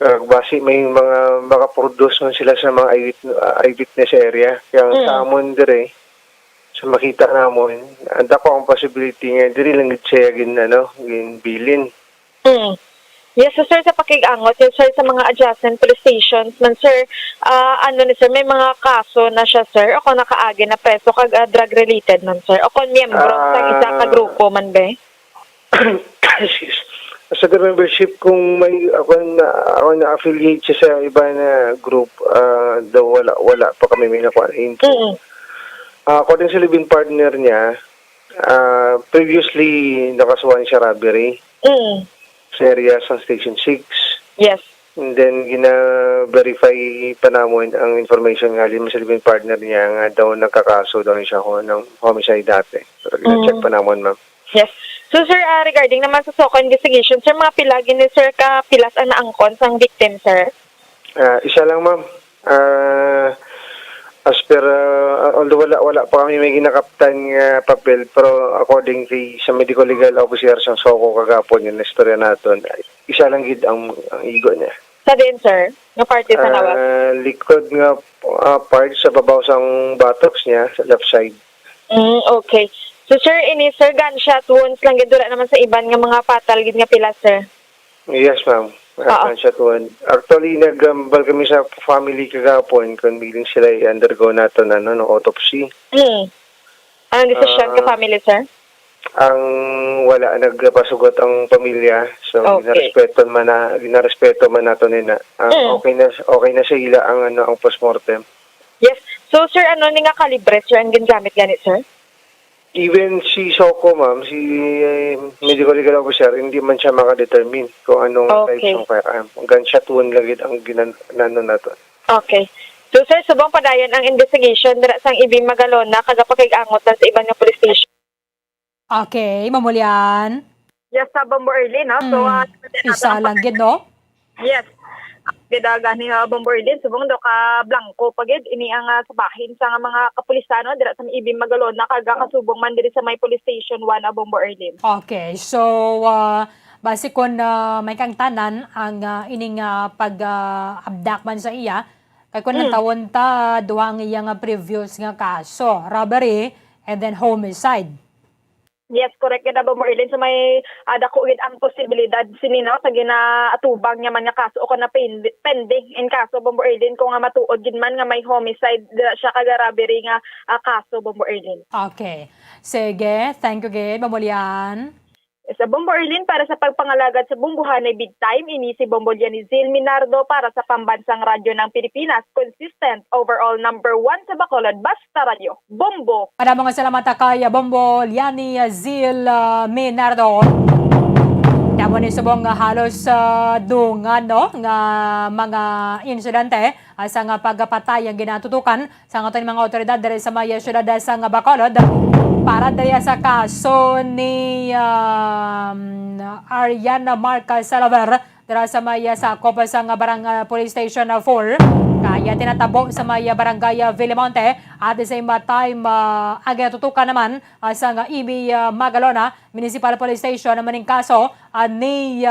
Base may mga makaproduce man sila sa mga eyewitness area. Kaya sa amon dire, sa makita namon, anda ko ang possibility nga diri lang siya ginbilin. Yes, so sir, sa pakigangot, yes, sir, sa mga adjacent police stations man sir, sir, may mga kaso na siya sir, o kung nakaagi na preso kag drug related man sir, o kung miyembro sa isa ka grupo man ba? Sa membership kung may ako na affiliate siya sa iba na group daw wala pa kami may nakuha info. According sa living partner niya, previously nakasuhan siya robbery sa area sa Station 6. Yes. And then gina-verify pa namin ang information nga sa living partner niya nga daw nagkakaso daw siya ng homicide dati. So gina-check pa namin, ma'am. Yes. So sir, regarding naman sa SOCO investigation, sir, mga pilagi ni sir ka pilas ang naangkon sang victim, sir? Isa lang, ma'am. As per, although wala pa kami may ginakaptan nga papel, pero according kay sa medical legal officer sa SOCO kagapon yung istorya naton, isa lang gid ang igo niya. Sa din, sir? Nga party sa lawas? Likod nga part sa babaw sang buttocks niya, sa left side. Okay. So sir, ini sir, gunshot wounds lang gid dura naman sa iban nga mga fatal gid nga pila, sir? Yes, ma'am. Gunshot wound. Actually, nagambal kami sa family kagapon kung biling sila i-undergo nato ng autopsy. Anong desisyon ka family, sir? Ang wala nagpasugot ang pamilya. So ginarespeto man nato nila. Okay na sa ila ang postmortem. Yes. So sir, ano ni nga kalibre sir ang gingamit ganit, sir? Even si SOCO, ma'am, si medical legal officer, hindi man siya makadetermine kung anong type ng firearm. Gunshot wound lang ang ginano nato. Okay. So sir, subong padayon ang investigation dira sang Ibing Magalona kagapakig-angot na sa ibang nga police station. Okay, mamulyan. Yes, sa Bomber Erlin, no? So, isa lang gid, no? Yes. Gidaga ni Bomber Erlin, subong do ka blanco pagid ini ang sabahin sa mga kapulisano dira sa Ibing Magalona kaga kasubong man diri sa may police station 1 Bomber Erlin. Okay, so base kon may kang tanan ang ining pag-abduct man sa iya kay kun natawon ta duha ang iyang previous nga kaso, robbery and then homicide. Yes, correct na Bomber Erlin. So may dako ang posibilidad sininaw sa ginaatubang niya man nga kaso o kana pending in kaso Bomber Erlin kung nga matuod gid man nga may homicide siya kaga robbery nga kaso Bomber Erlin. Okay. Sige, thank you gid, mamulyan. Sa Bombo Erlin para sa pagpangalagad sa bumbuhanay big time, ini si Bombo Lianizil Minardo para sa Pambansang Radyo ng Pilipinas, consistent overall number 1 sa Bacolod, Basta Radio. Bombo! Maraming salamat kay Bombo Lianizil Minardo. Tamo ni subong halos dungan no nga mga insidente sa nga pagpatay ang ginatutukan sa nga mga otoridad diri sa mga syudad sa nga Bacolod para diri sa kaso ni Ariana Marca Salaver dira sa maya sakop sa nga barangay Police Station 4 kaya tinatabo sa maya barangay Villamonte at the same time aga tutukan naman sa nga Ibi Magalona Municipal Police Station naman ning kaso ni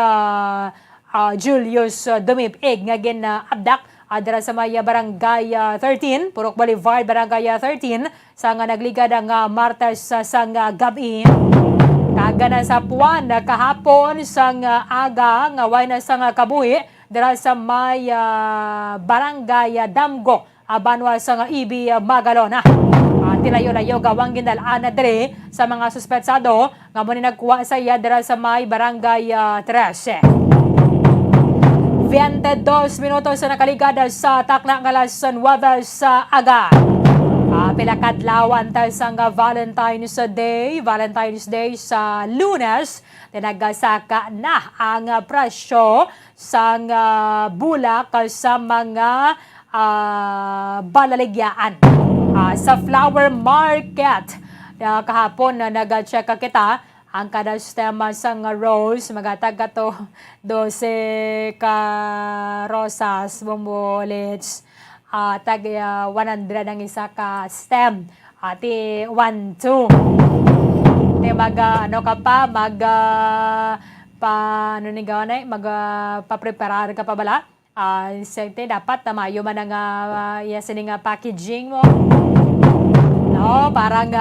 Julius Dumip-Ig nga gin-abdak dira sa maya barangay 13 Purok Boulevard barangay 13 sa nga nagligad ang Martes sa nga gabi. Kagana sa puwan kahapon sang aga nga way na sang kabuhi dira sa may barangay Damgo Banwa sang Ibi Magalona. Tilayo-layo gawang gindalaan diri sa mga suspetsado nga mo ni nagkuha sa iya dira sa may barangay 13. 22 minutos sa nakaligada sa takna nga alas 9 sa aga. Pilakadlawan tayo sa Valentine's Day sa Lunes. Tinagasaka na ang presyo sa bulak sa mga balaligyaan. Sa flower market, kahapon na nag-check kita, ang kada stem sa rose, magatag to 12 ka rosas, bumbulits. Tag 100 ang isa ka stem. Ati 1, 2. Ano ka pa, papreparar ka pa bala. Dapat tamayo man ang sining packaging mo. No, parang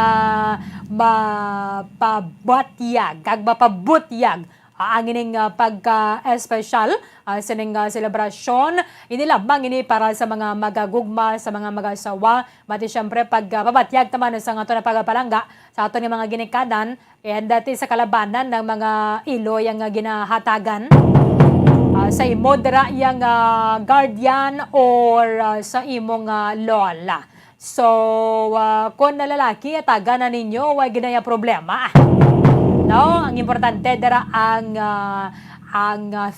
mapabutyag, ang ining pagka-espesyal sa ning selebrasyon. Inilabang ini para sa mga magagugma, sa mga mag-asawa. Mati syempre pagpabatyag taman sa nga ito na pagpalangga sa ito ni mga ginikadan and dati sa kalabanan ng mga ilo yung ginahatagan. Sa imo dira yung guardian or sa imong lola. So, kung nalalaki, ataga na ninyo, huwag ginaya problema. No, ang importante dara ang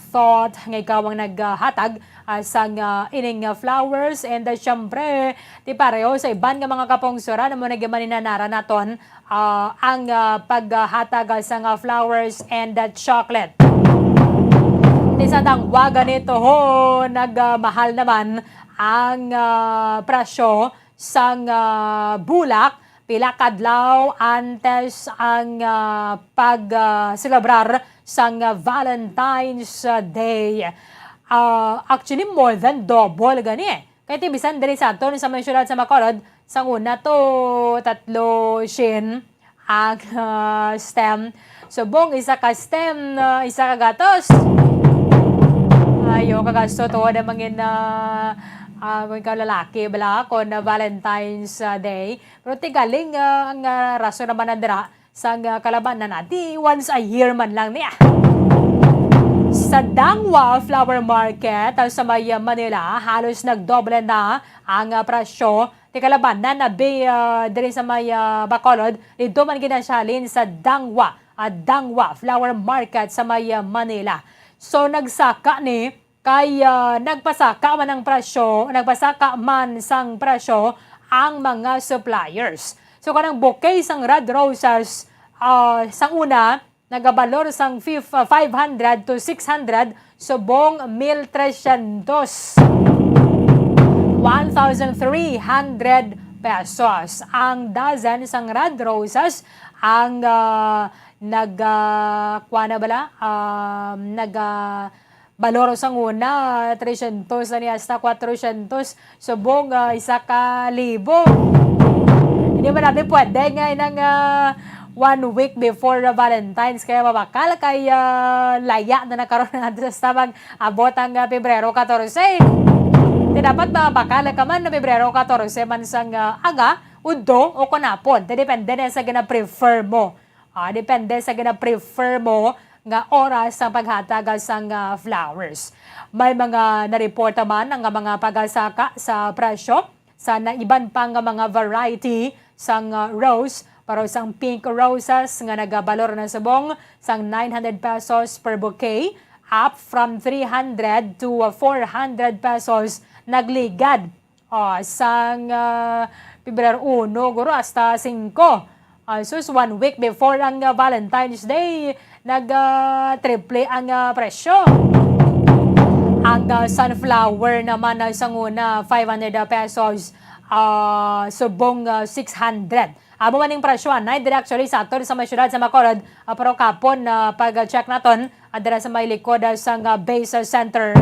thought nga ikaw ang naghatag sa ining flowers and syempre ti pareho sa iban nga mga kapungsura na mo nagamaninaran naton ang paghatag sa flowers and chocolate. Ti sa dangwagan nito nagmahal naman ang presyo sa bulak. Pila kadlaw antes ang pag-celebrar sang Valentine's Day. Actually, more than double gani. Kaya tibisan dali sa aton sa may syudad sa Bacolod, sang una to 3 shin ang stem. Subong isa ka stem, isa ka gatos. Ayo kagasto to na mangin kung ikaw lalaki, bala ako na Valentine's Day. Pero tigaling ang rason naman na dira sa kalabanan natin once a year man lang niya. Sa Dangwa Flower Market sa may Manila, halos nagdoble na ang presyo. Ti kalabanan na diri sa may Bacolod, dito man ginashalin sa Dangwa Flower Market sa may Manila. So nagsaka ni kaya nagpasaka man sang presyo ang mga suppliers. So kanang bouquet sang red roses sang una nagabalor sang 500 to 600 subong 1,300 pesos. Ang dozen sang red roses ang baloro sang una, 300 na niya hasta 400, subong 1,000. Hindi ba natin pwede nga inang 1 week before Valentine's, kaya mabakal kay laya na nakaroon natin sa tamang abot ang Pebrero 14. Di dapat mabakal ka man na Pebrero 14 man sang aga, udo o kunapon. Depende na sa gina-prefer mo. Depende sa gina-prefer mo nga oras sa paghatag sang flowers. May mga na-report naman ang mga pagasaka sa presyo sa iban pang mga variety sang rose. Para sang pink roses nga nagabalor na subong sang 900 pesos per bouquet, up from 300 to 400 pesos nagligad. Sang Pebrero 1, guro hasta 5. Sus 1 week before ang Valentine's Day, nag-triple ang presyo. Ang sunflower naman sa una 500 pesos, subong 600. Amo maning presyo anay dire actually sa aton sa may syudad sa Bacolod, pero kapon pag-check naton adira sa may likod sang base center.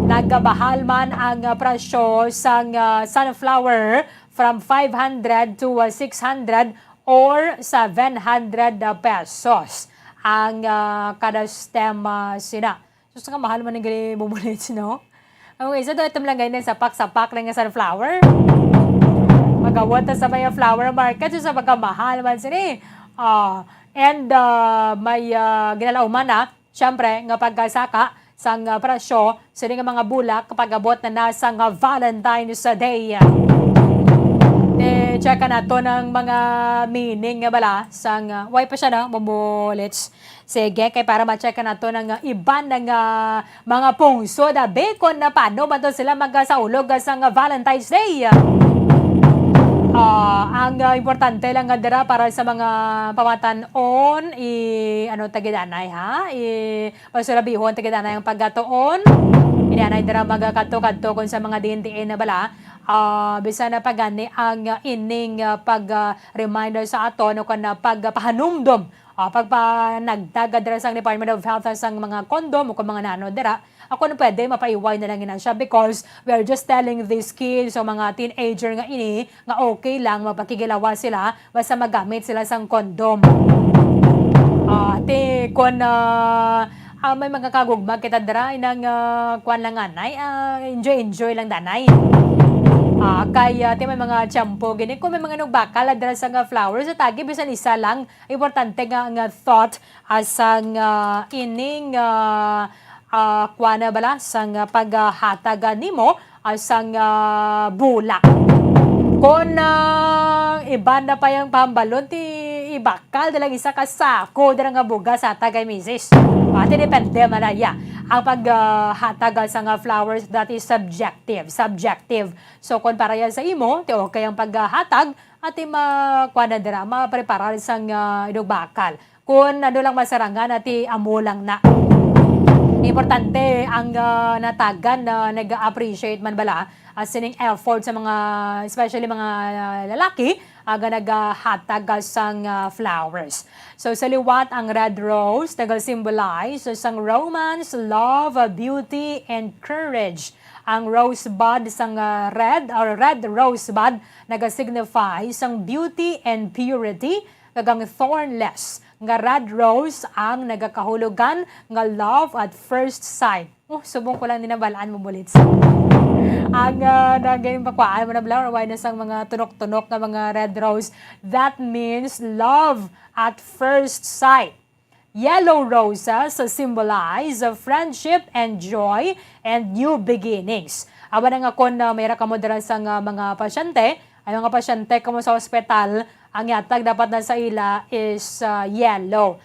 Nagabahal man ang presyo sang sunflower from 500 to 600 or 700 pesos ang kada stem sina. So nga mahal man ng bumulit, no? Ang isa daw item lang ganyan sa sapak lang ng sunflower. Magawat sa may flower market sa pagkamahal man sini. And may ginalauman na, syempre, nga pagkasaka sang presyo sa nga mga bulak kapag abot na nasang Valentine's Day. Check na to ng mga meaning nga bala sang why pa siya na bumulits. Sige, kay para ma-check na to ng iban ng mga pungso da bacon na paano ba to sila magsaulog sang Valentine's Day. Ang importante lang nga dira para sa mga pamatanon tagidanay ha pasurabihon tagidanay ang pagkatoon idanay dira magkadto-kadto kon sa mga dindiin na bala bisa na pagani ang ining pag-reminder sa aton o kana pagpahanumdom nagdaga dira sang Department of Health sang mga kondom o mga nano dira ako na pwede mapaiway na lang ina siya because we are just telling these kids o mga teenager nga ini nga okay lang mapakigilawa sila basta magamit sila sang kondom. Kon may mga kagugmag kita dira inang kuan lang anay enjoy lang danay. Kaya may mga champo gini kung may mga nugbakal dira sa flowers sa tagi bisan isa lang importante nga thought asang ining kuana bala sang paghatag nimo asang bulak. Kung iba na pa yung pambalon ti ibakal dalang isa ka sako dira nga bugas sa tagay misis. Pati depende manaya. Ang paghatag sang flowers that is subjective. So kung para yan sa imo, ti okay ang paghatag at kuana dira mapreparar sang idugbakal. Kung ano lang masarangan at amo lang na. Importante ang natagan na nag-appreciate man bala sining effort sa mga especially mga lalaki aga naghatag sang flowers. So sa liwat ang red rose nag-symbolize sang romance, love, beauty and courage. Ang rosebud sang red rosebud nag-signify sang beauty and purity kagang thornless. Nga red rose ang nagakahulugan nga love at first sight. Subong ko lang dinabalaan mo bulit. Ang naging pakwaan mo na flower, why na sang mga tunok-tunok na mga red rose. That means love at first sight. Yellow roses symbolize friendship and joy and new beginnings. Aba na nga kung mayroon ka mo dara sang mga pasyente, ay mga pasyente ka mo sa ospital, ang yatag dapat na sa ila is yellow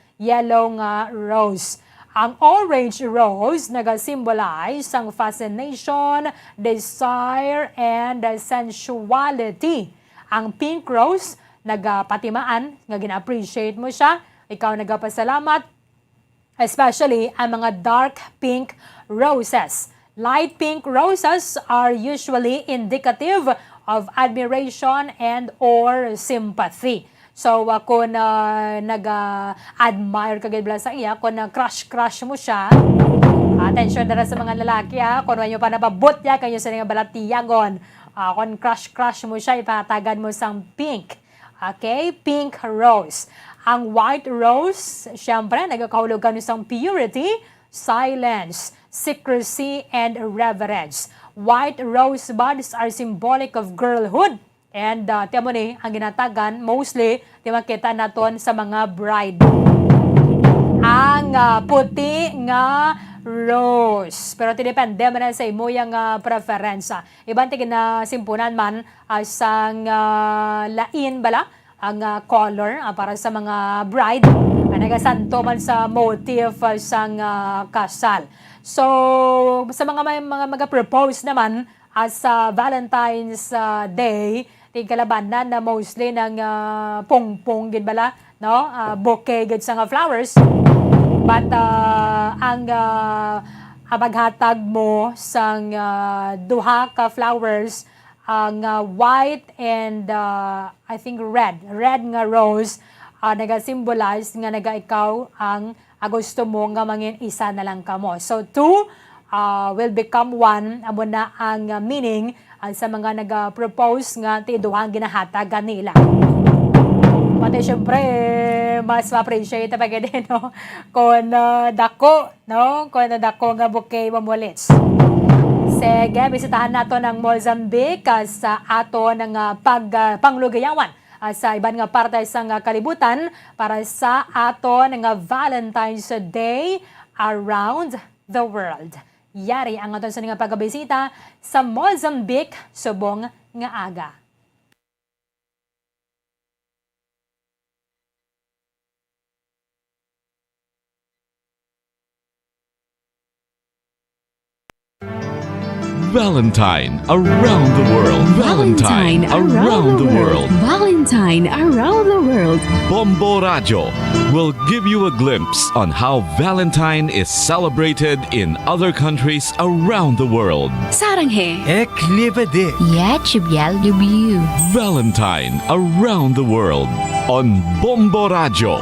nga rose. Ang orange rose nag-symbolize ang fascination, desire, and sensuality. Ang pink rose nagpatimaan, nga gina-appreciate mo siya, ikaw nagpasalamat, especially ang mga dark pink roses. Light pink roses are usually indicative of admiration and or sympathy. So, kung nag-admire ka gayud sa iya, kung crush mo siya, attention dara sa mga lalaki kung ano pa napabot ya, kanyo sa nga balatiyagon. Kung crush mo siya, ipatagan mo sang pink. Okay? Pink rose. Ang white rose, syempre, nagkakahulugan isang purity, silence, secrecy, and reverence. White rosebuds are symbolic of girlhood And tiyan mo ni, ang ginatagan, mostly, di makita naton sa mga bride. Ang puti nga rose. Pero tinipende man na sa imo yung preferensya. Ibang tigin na simpunan man sang lain bala ang color para sa mga bride. Nagasanto man sa motif sang kasal. So, sa mga propose naman sa Valentine's Day, tigalabanan na mostly ng pongpong gid bala, no? Bouquet gid sa nga flowers. But ang abaghatag mo sang duha ka flowers, ang white and I think red nga rose, naga-symbolize nga ikaw ang gusto mo nga mangin isa na lang kamo. So two will become one, amo na ang meaning sa mga nag-propose nga ti duhang ginahatagan nila. Pati syempre mas ma-appreciate pag din, no? Kung dako, no? Kung dako nga bouquet mamulits. Sige, bisitahan nato ng Mozambique sa ato ng panglugayawan sa iban nga parte sa kalibutan para sa ato ng Valentine's Day around the world. Yari ang aton sa nga pagbisita sa Mozambique subong nga aga. Valentine around the world. Valentine around the world. Valentine around the world. Bombo Radio will give you a glimpse on how Valentine is celebrated in other countries around the world. Saranghe. Eklipede. Yachibyaldubiu. Valentine around the world on Bombo Radio.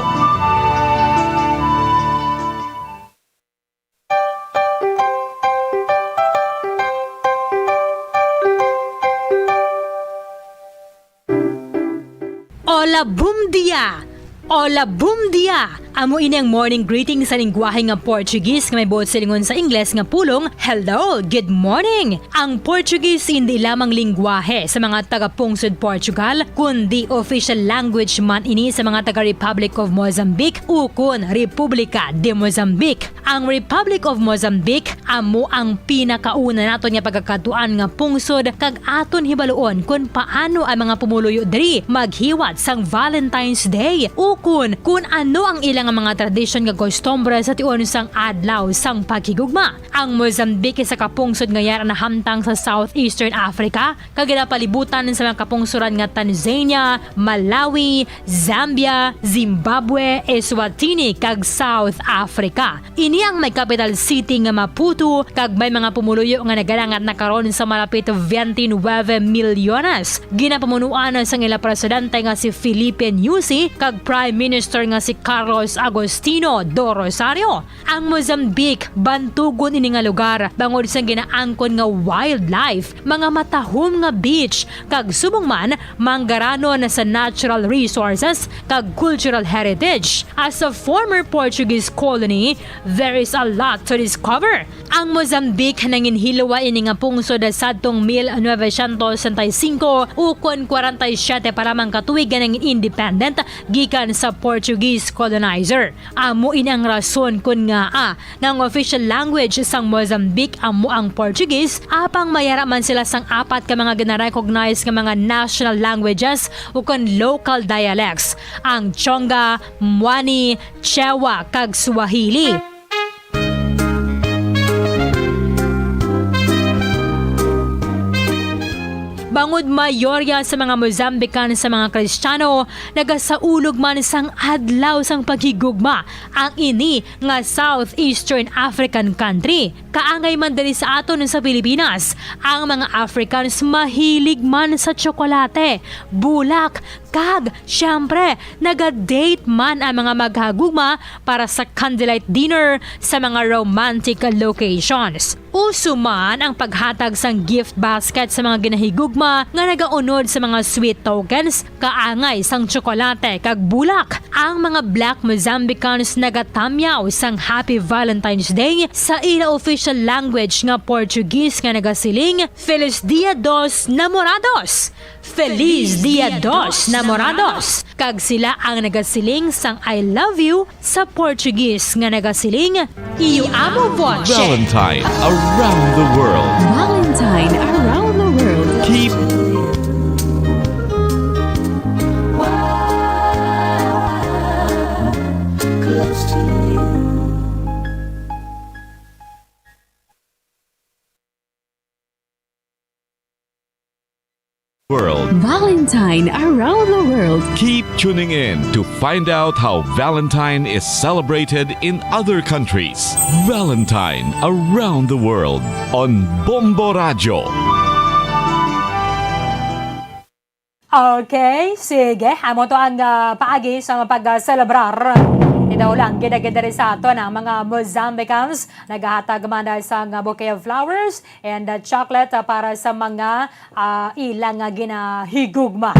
Hola, boom dia! Hola, boom dia! Amo ini ang morning greeting sa lingwahe nga Portuguese nga may buot silingon sa Ingles nga pulong, hello, good morning! Ang Portuguese hindi lamang lingwahe sa mga taga-pungsod Portugal, kundi official language man ini sa mga taga-Republic of Mozambique ukon Republika de Mozambique. Ang Republic of Mozambique amo ang pinakauna naton nga pagkakatuan nga pungsod kag aton hibaluon kung paano ang mga pumuluyo diri maghiwat sang Valentine's Day ukon kung ano ang ilang mga tradisyon nga kostumbre sa tion sang adlaw sang paghigugma. Ang Mozambique sa kapungsod nga yara na hamtang sa Southeastern Africa kag palibutan sa mga kapungsuran nga Tanzania, Malawi, Zambia, Zimbabwe, Eswatini kag South Africa. Ini ang may capital city nga Maputo kag may mga pumuluyo nga nagalangat na karon sa malapit 29 milyones. Ginapamunuan sang ila presidente nga si Felipe Nyusi kag Prime Minister nga si Carlos Agostino do Rosario. Ang Mozambique bantugon ini nga lugar bangod sa ginaangkon nga wildlife, mga matahom nga beach kag subong man manggarano na sa natural resources kag cultural heritage. As a former Portuguese colony, there is a lot to discover. Ang Mozambique nanginhilwa ini nga pungsod sadtong 1965 ukon 47 pa lamang katuig ng independent gikan sa Portuguese colonizer. Amo ini ang rason kun nga ng official language sang Mozambique amo ang Portuguese apang mayaraman sila sang apat ka mga gina-recognize nga mga national languages ukon local dialects, ang Chonga, Mwani, Chewa kag Swahili. Bangod mayorya sa mga Mozambican sa mga Kristiyano, nagasaulog man sang adlaw sang paghigugma ang ini nga Southeastern African country. Kaangay man dali sa aton sa Pilipinas, ang mga Africans mahilig man sa tsokolate, bulak, Kag, syempre, naga-date man ang mga maghagugma para sa candlelight dinner sa mga romantic locations. Uso man ang paghatag sang gift basket sa mga ginahigugma nga nagaunod sa mga sweet tokens, kaangay sang tsokolate kag bulak. Ang mga Black Mozambicans nagatamyaw sang Happy Valentine's Day sa ila official language nga Portuguese nga nagasiling Feliz Dia dos Namorados. Feliz Dia dos Namorados. Kag sila ang nagasiling sang I love you sa Portuguese nga nagasiling Iyo amo voce. Valentine around the world. Valentine around the world. Keep world. Valentine around the world. Keep tuning in to find out how Valentine is celebrated in other countries. Valentine around the world on Bombo Radio. Okay, sige. Amo to ang paagi sa pag-celebrar. Daw lang gidagidari sa ato ng mga Mozambicans. Naghahatag man sa bouquet of flowers and chocolate para sa mga ilang ginahigugma.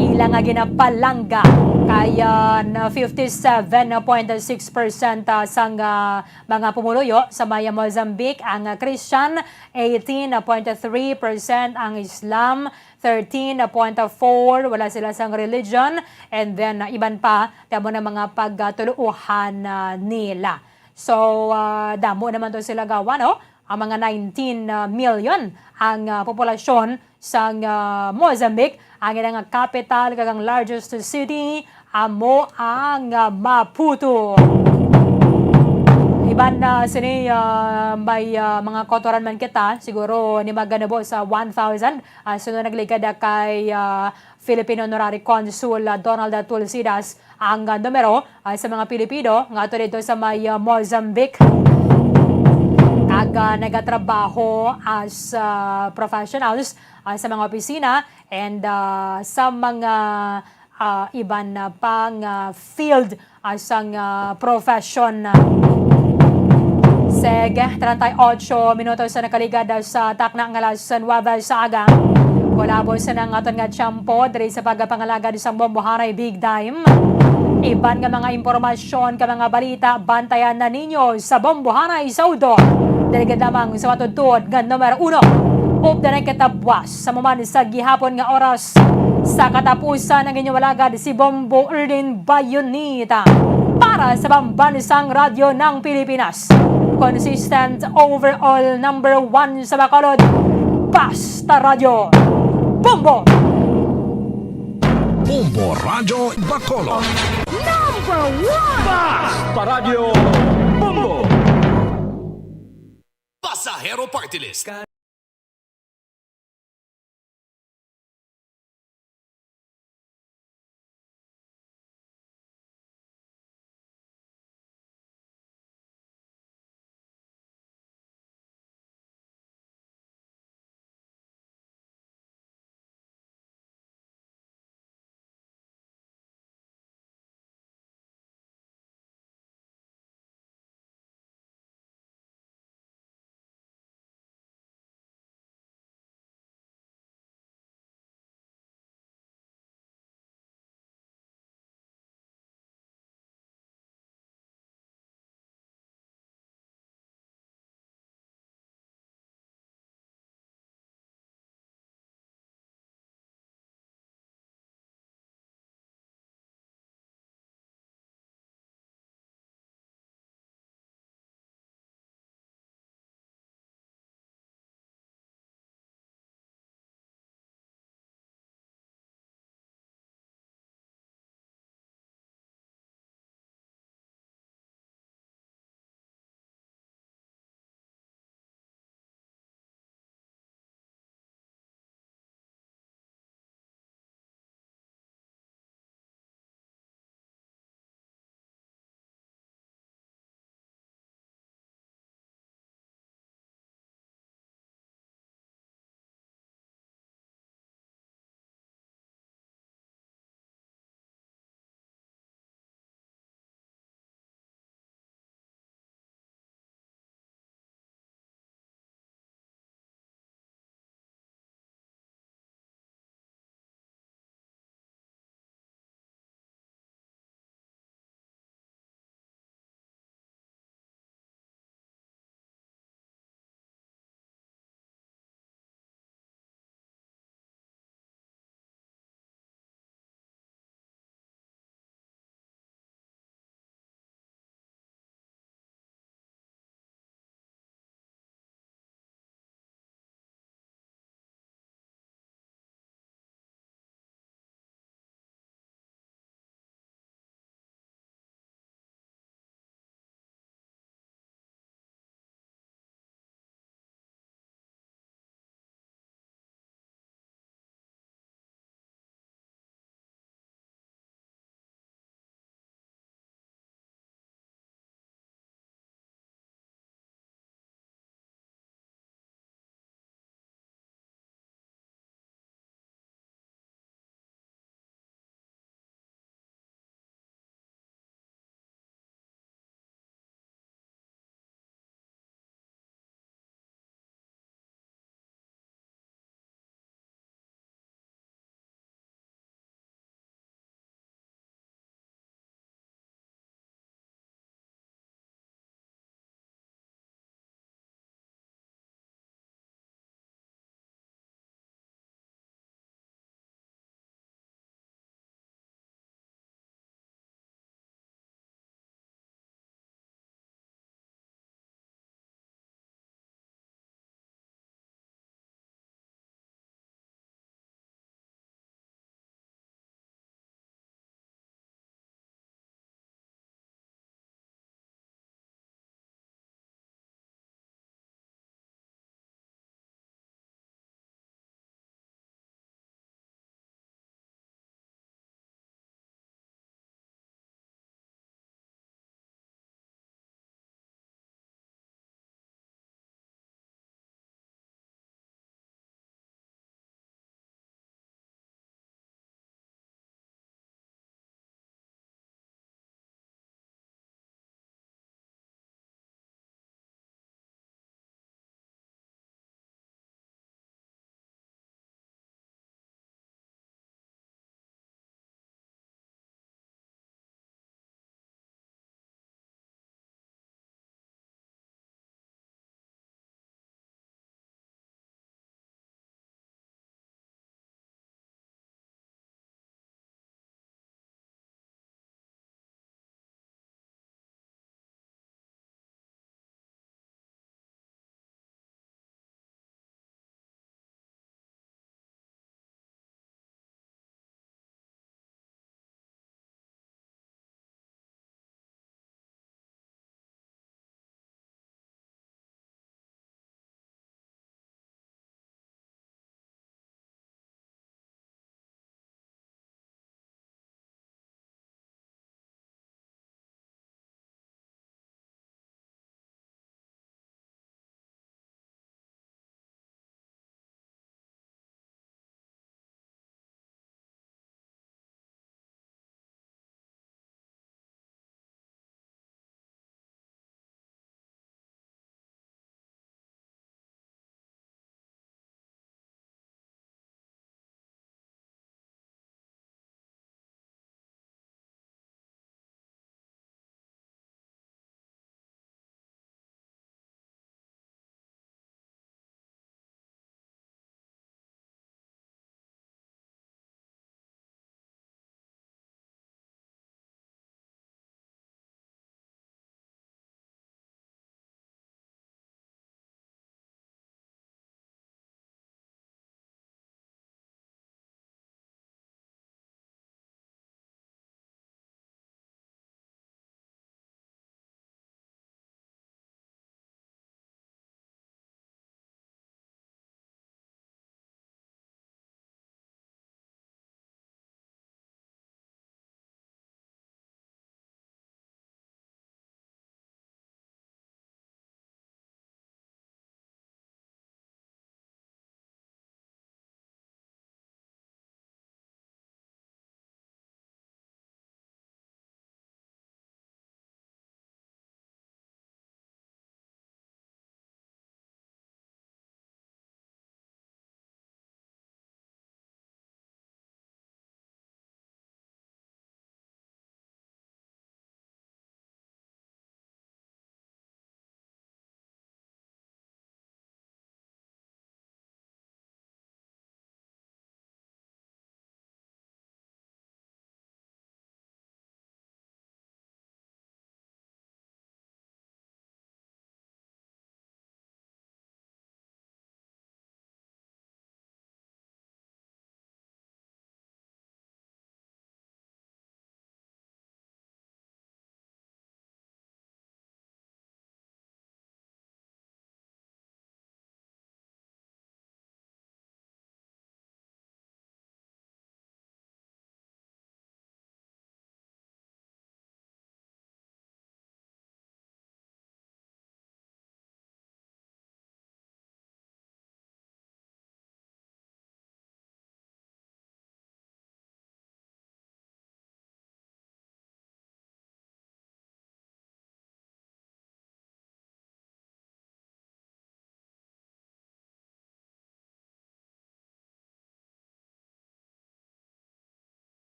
Ilang ginapalangga. Kaya 57.6% sang mga pumuluyo sa Maya Mozambique ang Christian, 18.3% ang Islam, 13.4 wala sila sang religion, and then iban pa tamo na mga pagtuluhan nila. So damo naman to sila gawa, no? Ang mga 19 million ang populasyon sa Mozambique. Ang ilang capital kag ang largest city amo ang Maputo. Iban na sini may mga kotoran man kita, siguro ni maganabo sa 1,000. Sunod naglikad kay Filipino Honorary Consul Donald Tulsidas ang numero sa mga Pilipino nga ato dito sa may Mozambique. Kag nagatrabaho as professionals sa mga opisina and sa mga iban pang field sang profession. Sige, 38 minutos sa nakaligad sa takna ng alas 9 sa aga. Kulabo sa nang aton nga tiyampo diri sa pagpangalagad sa Bombohanay Big Time. Iban nga mga impormasyon ka mga balita bantayan na ninyo sa Bombohanay Saudo. Dili lamang sa matudtod nga numero 1. Upda na kitabwas sa maman sa gihapon nga oras sa katapusan ng inyong walagad si Bombo Erlin Bayonita para sa Pambansang Radyo ng Pilipinas. Consistent overall number 1 sa Bacolod. Basta Radio Bombo! Bombo Radio Bacolod. Number 1! Basta Radio Bombo! Pasahero Party List.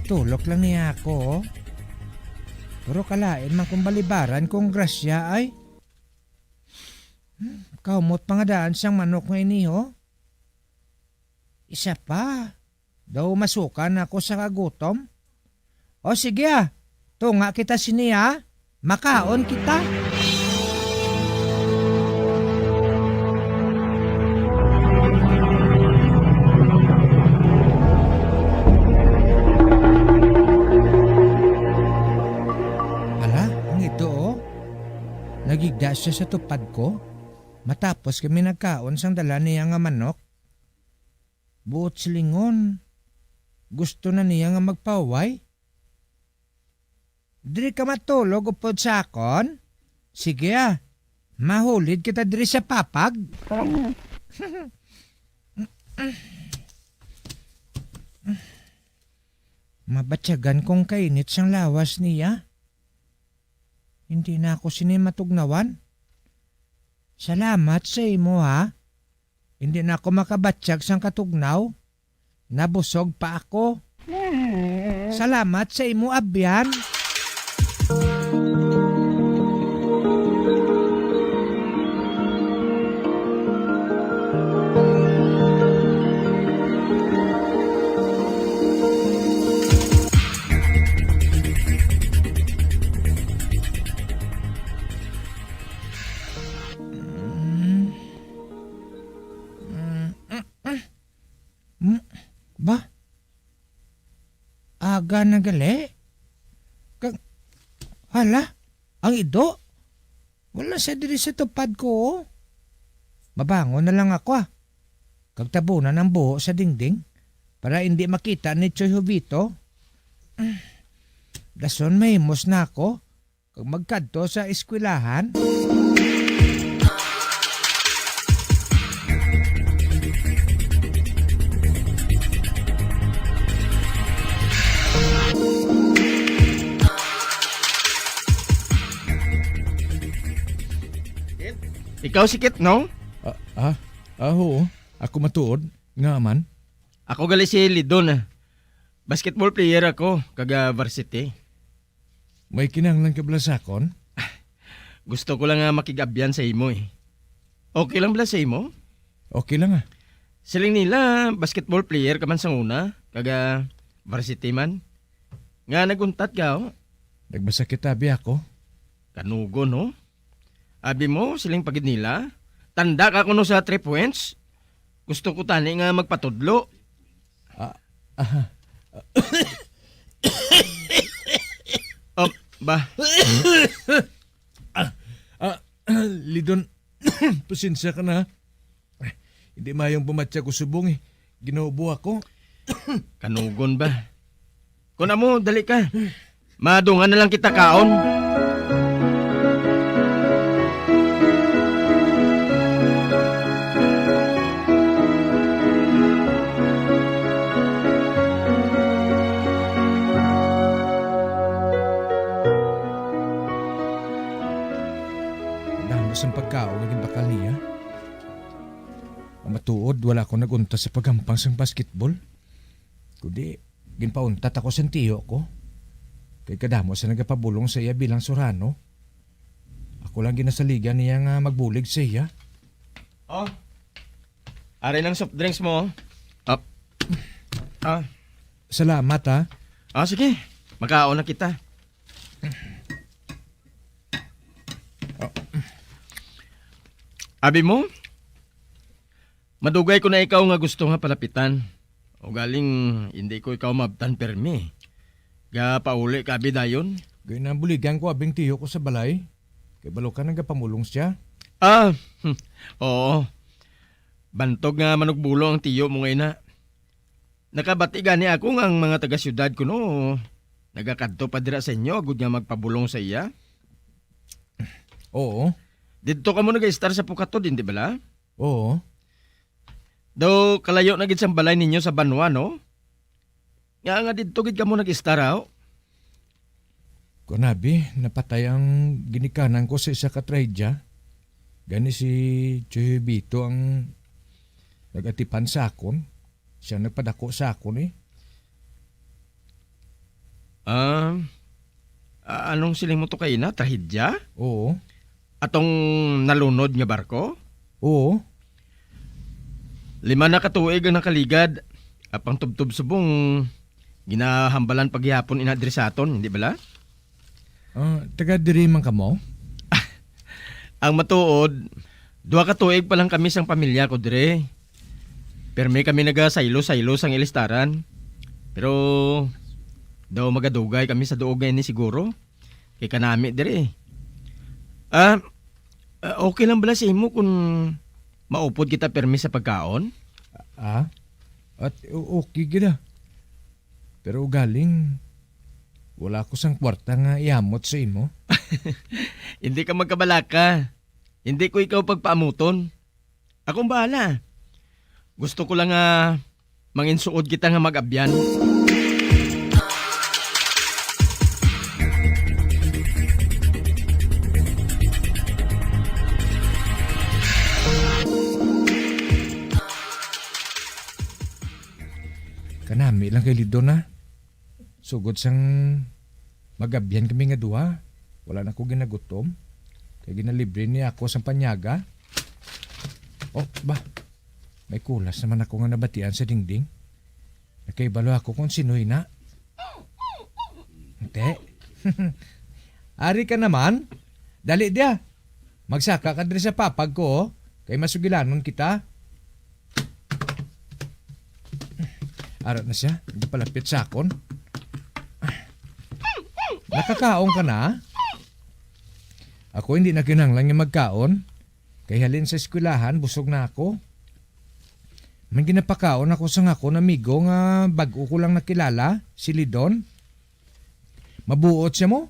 Gitulok lang niya ako. Pero kalain man kung balibaran kung grasya ay. Kaumot pa nga daan siyang manok nga iniho. Isa pa. Daw masukan ako sa kagutom. O sige tunga kita siniya. Makaon kita. Nagigda siya sa tupad ko. Matapos kami nagkaon sang dala niya nga manok. Buot silingon. Gusto na niya nga magpaway. Diri ka matulog upod sa akon? Sige mahulid kita diri sa papag. Mabatyagan kong kainit sang lawas niya. Hindi na ako sinimatugnawan. Salamat sa imo Hindi na ako makabatsyag sang katugnaw. Nabusog pa ako. Salamat sa imo abyan. Ba? Aga na gali? Hala, ang ido? Wala siya diri sa tupad ko. Mabangon na lang ako Kagtabunan ng buho sa dingding para hindi makita ni Choy Jovito. Dason mahimos na ako kag magkadto sa eskwelahan. Ikaw si Kit, no? Oo. Ako matuod. Nga man. Ako gali si Lidon. Basketball player ako, kaga varsity. May kinahanglan ka bala sakon? Gusto ko lang makigabyan sa imo Okay lang bala sa imo? Okay lang Siling nila, basketball player ka man sa una, kaga varsity man. Nga naguntat ka Nagbasakit abi ako. Kanugo, no? Abi mo, siling pagid nila. Tanda ka kuno sa 3 points. Gusto ko tani nga magpatudlo. Ba? Lidon, pasensya ka na. Hindi mayong pumatya ko subong Ginaubo ako. Kanugon ba? Kuna mo, dali ka. Madungan na lang kita kaon. Ang pagkaon naging bakal niya. Ang matuod, wala ko nagunta sa pagampang sang basketball. Kundi, ginpauntat ako sa tiyo ko. Kay kadamo sa nagapabulong sa iya bilang surano. Ako lang ginasaligan niya nga magbulig sa iya. Aray ng soft drinks mo. Salamat sige, magkaon na kita. Abi mo? Madugay ko na ikaw nga gusto nga palapitan. O galing hindi ko ikaw mabtan permi. Ga pauli ka abi dayon. Gaya na buligan ko abing tiyo ko sa balay. Kay balo ka nagapamulong siya. Oo. Bantog nga manugbulo ang tiyo mo ngayon na. Nakabati gani ako nga ang mga taga-syudad ko no. Nagakadto pa dira sa inyo agud nga magpabulong sa iya. Oo. Dito ka mo nag-star sa Pukato din, di ba? Oo. Daw kalayo na gid sang balay ninyo sa Banwa, no? Nga dito gid ka mo nag-star, Kunabi, napatay ang ginikanan ko sa isa katraydya. Gani si Choy Bito ang nagatipan sa akon. Siya nagpadako sa akon Anong siling mo to kay na? Trahedya? Oo. Atong nalunod nga barko? Oo. 5 na katuig ang nakaligad. Apang tubtub subong ginahambalan paghihapon inadresaton, hindi bala? Taga diri man ka mo? Ang matuod, 2 katuig pa lang kami sang pamilya ko dire. Pero may kami naga-saylo-saylo sang ilistaran. Pero daw magadugay kami sa duog ngayon ni siguro. Kay kanami dire. Okay lang bala sa imo kung maupod kita permis sa pagkaon? At okay gina. Pero galing, wala ko sang kwarta nga iamot sa imo. Hindi ka magkabalaka. Hindi ko ikaw pagpaamuton. Akong bahala. Gusto ko lang manginsuod kita nga mag-abyan. Kanami lang kay Lido na. Sugod sang mag-abyan kami nga duha. Wala na ko ginagutom. Kaya ginalibre niya ako sa panyaga. May kulas naman ako nga nabatian sa dingding. Nakaibalo ako kung sino'y na. Hindi. Ari ka naman. Dali dia. Magsaka ka diri sa papag ko. Kay masugilanon kita. Arat na siya. Hindi palapit sa akon. Nakakaon ka na? Ako hindi na kinanglan yung magkaon. Kay halin sa eskwelahan, busog na ako. May ginapakaon ako sa ako na amigo nga bago ko lang nakilala, si Lidon. Mabuot siya mo?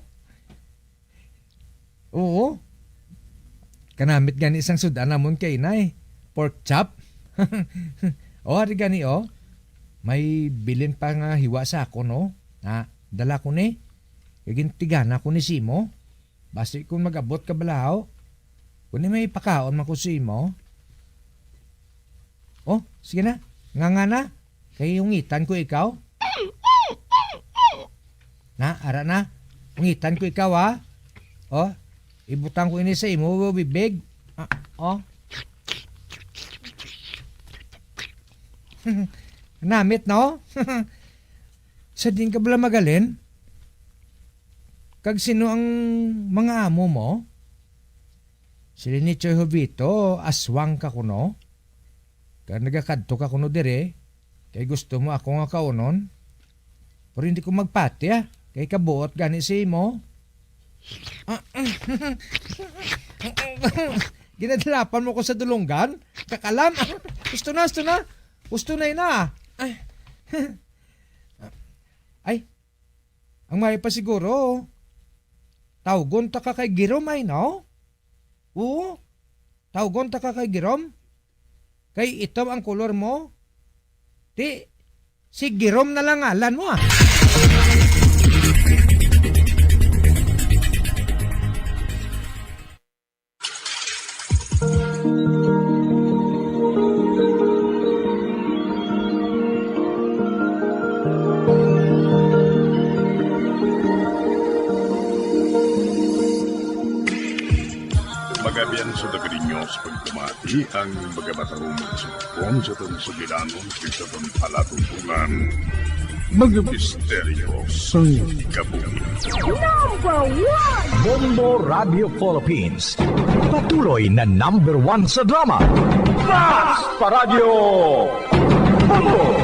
Oo. Kanamit gani isang sudan namon kay inay. Pork chop. Hari gani May bilin pa nga hiwa sa ako no. Dala ko ni. Kagintigan ako ni Simo. Basta kung mag-abot ka balaw. Kung may pakaon man ko si Simo. Sige na. Nga na. Kaya ungitan ko ikaw. Ara na. Ungitan ko ikaw ibutang ko ini sa imo, bibig. Namit, no? Sa din ka bala magalin? Kag sino ang mga amo mo? Sila ni Choy Jovito, aswang ka kuno. Kaya nagakadto ka kuno dire. Kaya gusto mo ako nga kaunon. Pero hindi ko magpati Kaya kabuot gani si mo. Ginadalapan mo ko sa dulunggan? Kakalam? Gusto na. Gusto na yun Ang may pa siguro. Tawgon ta ka kay Girom no? Oo. Tawgon ta ka kay Girom? Kay itom ang kolor mo? Si Girom na lang alan mo Magabian sa Dagarinyos pagkamati ang magamatahong sumupon sa itong sugilanon sa itong palatuntunan. Mga misteryo sa kabuhi. Number 1! Bombo Radio Philippines. Patuloy na number 1 sa drama. Mas Paradyo Bombo!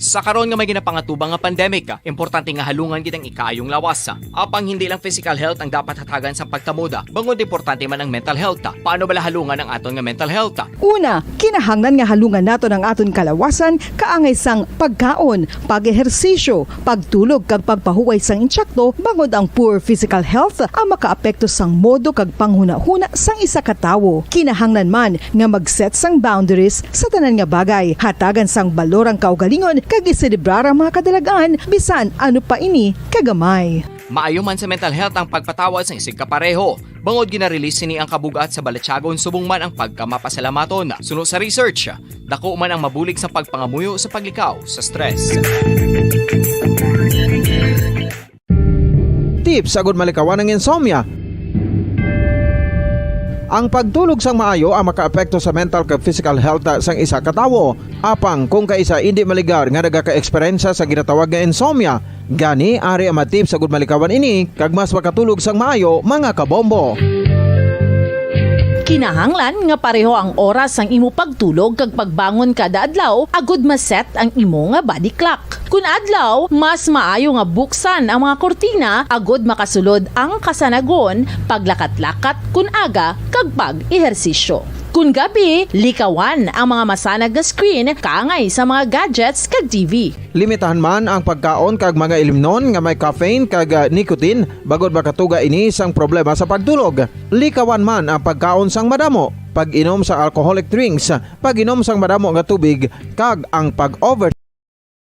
Sa karon nga may ginapangatubang nga pandemic, importante nga halungan kitang ikaayong lawas. Apang hindi lang physical health ang dapat hatagan sa pagkamuda, bangod importante man ang mental health. Paano bala halungan ang aton nga mental health? Una, kinahanglan nga halungan nato ng aton kalawasan kaangay sang pagkaon, pag-ehersisyo, pagtulog kag pagpahuway sang insyakto bangod ang poor physical health ang makaapekto sang modo kag panghuna-huna sang isa ka tawo. Kinahanglan man nga mag-set sang boundaries sa tanan nga bagay, hatagan sang balorang kaugalingon kag iselebrar ang mga kadalagan bisan ano pa ini kagamay. Maayo man sa mental health ang pagpatawad sa isig kapareho. Bangod ginarelease ni ang kabugat sa Balachagon subong man ang pagkamapasalamaton. Suno sa research, dako man ang mabulig sa pagpangamuyo sa paglikaw sa stress. Tips agud malikawan ng insomnia. Ang pagtulog sang maayo ang makaapekto sa mental kag physical health sang isa ka tawo. Apang kung kaisa hindi maligar nga nagaka-eksperyensya sa ginatawag nga insomnia, gani ari ang tips agud malikawan ini kag mas makatulog sang maayo mga kabombo. Kinahanglan nga pareho ang oras ang imo pagtulog kag pagbangon kada adlaw agud maset ang imo nga body clock. Kun adlaw, mas maayo nga buksan ang mga kortina agud makasulod ang kasanagon, paglakat-lakat kun aga kag pag-ehersisyo. Kun gabi, likawan ang mga masanag nga screen kaangay sa mga gadgets kag TV. Limitahan man ang pagkaon kag mga ilimnon nga may caffeine kag nicotine bagod makatuga ini sang problema sa pagtulog. Likawan man ang pagkaon sang madamo, pag-inom sa alcoholic drinks, pag-inom sang madamo nga tubig kag ang pag-over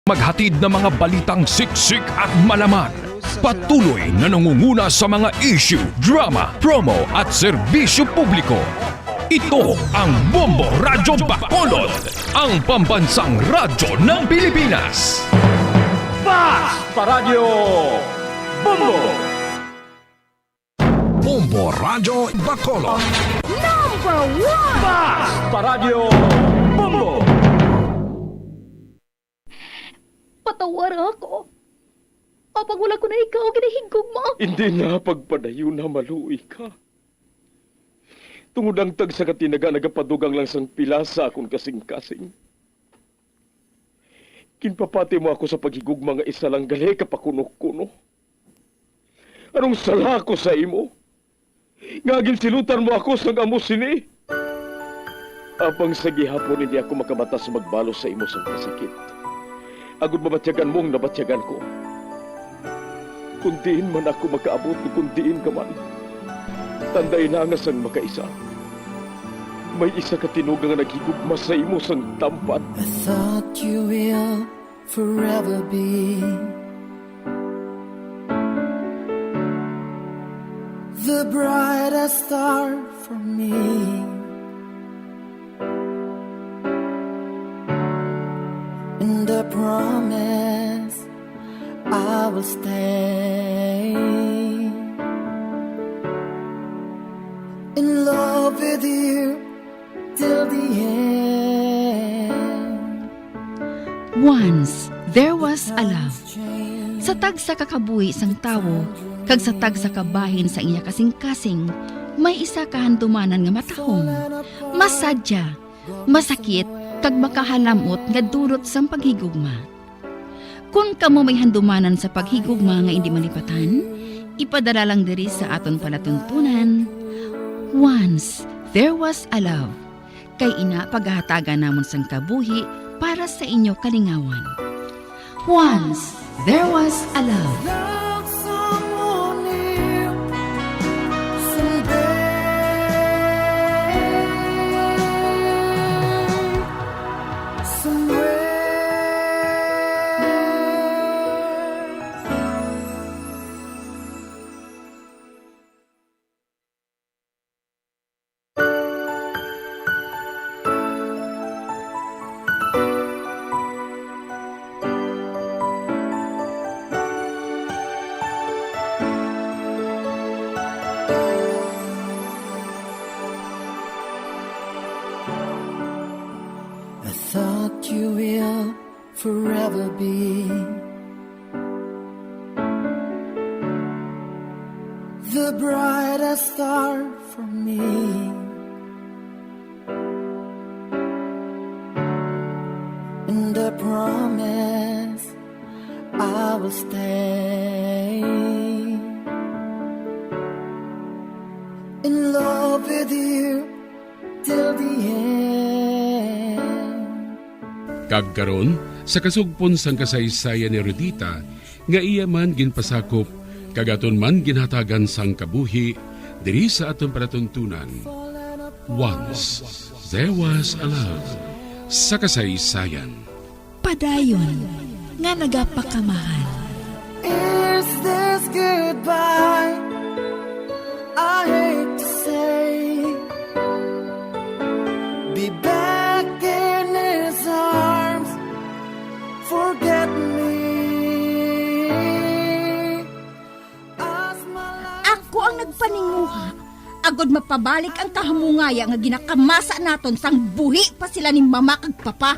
Maghatid ng mga balitang siksik at malaman. Patuloy na nangunguna sa mga issue, drama, promo at serbisyo publiko. Ito ang Bombo Radyo Bacolod, ang pambansang radyo ng Pilipinas. Fast Paradyo Bombo! Bombo Radyo Bacolod. Number 1! Fast Paradyo Bombo! Patawara ako. Apag wala ko na ikaw, ginahigog mo. Hindi na pagpadayo na maluoy ka. Tungod ang tag sa katinaga nagapadugang lang sang pila sa akong kasing-kasing. Kinpapati mo ako sa paghigug mga isa lang gali kapakuno-kuno. Anong sala ko sa imo? Ngagin silutan mo ako sa amo sini. Apang sa gihapon hindi ako makabatas magbalos sa imo sang kasakit. Agud mabatyagan mong nabatyagan ko. Kundiin man ako makaabot, kundiin ka man. Tanday na nga sang makaisa. May isa ka tinugang nga naghigugma sa imo sang tampan. I thought you will forever be the brightest star for me. And I promise I will stay in love with you till the end. Once, there was a love. Sa tag sa kakabuhi sang tawo, kag sa tag sa kabahin sa iya kasing-kasing, may isa kahandumanan nga matahong. Masadya, masakit, kag makahalamot nga durot sang paghigugma. Kung kamo may handumanan sa paghigugma nga hindi malipatan, ipadala lang diri sa aton palatuntunan. Once, there was a love. Kay ina paghahatagan namon sang kabuhi para sa inyo kalingawan. Once, there was a love. Thought you will forever be the brightest star for me. And I promise I will stay in love with you till the end. Kagkaron, sa kasugpon sang kasaysayan ni Rodita, nga iya man ginpasakop, kagaton man ginhatagan sang kabuhi, diri sa atong palatuntunan. Once, there was a love. Sa kasaysayan. padayon nga nagapakamahal. Is this goodbye? I hate to say, be back in his arms, forget me. Ako ang nagpaninguha, agod mapabalik ang kahamungaya nga ginakamasa naton sang buhi pa sila ni mama kag papa.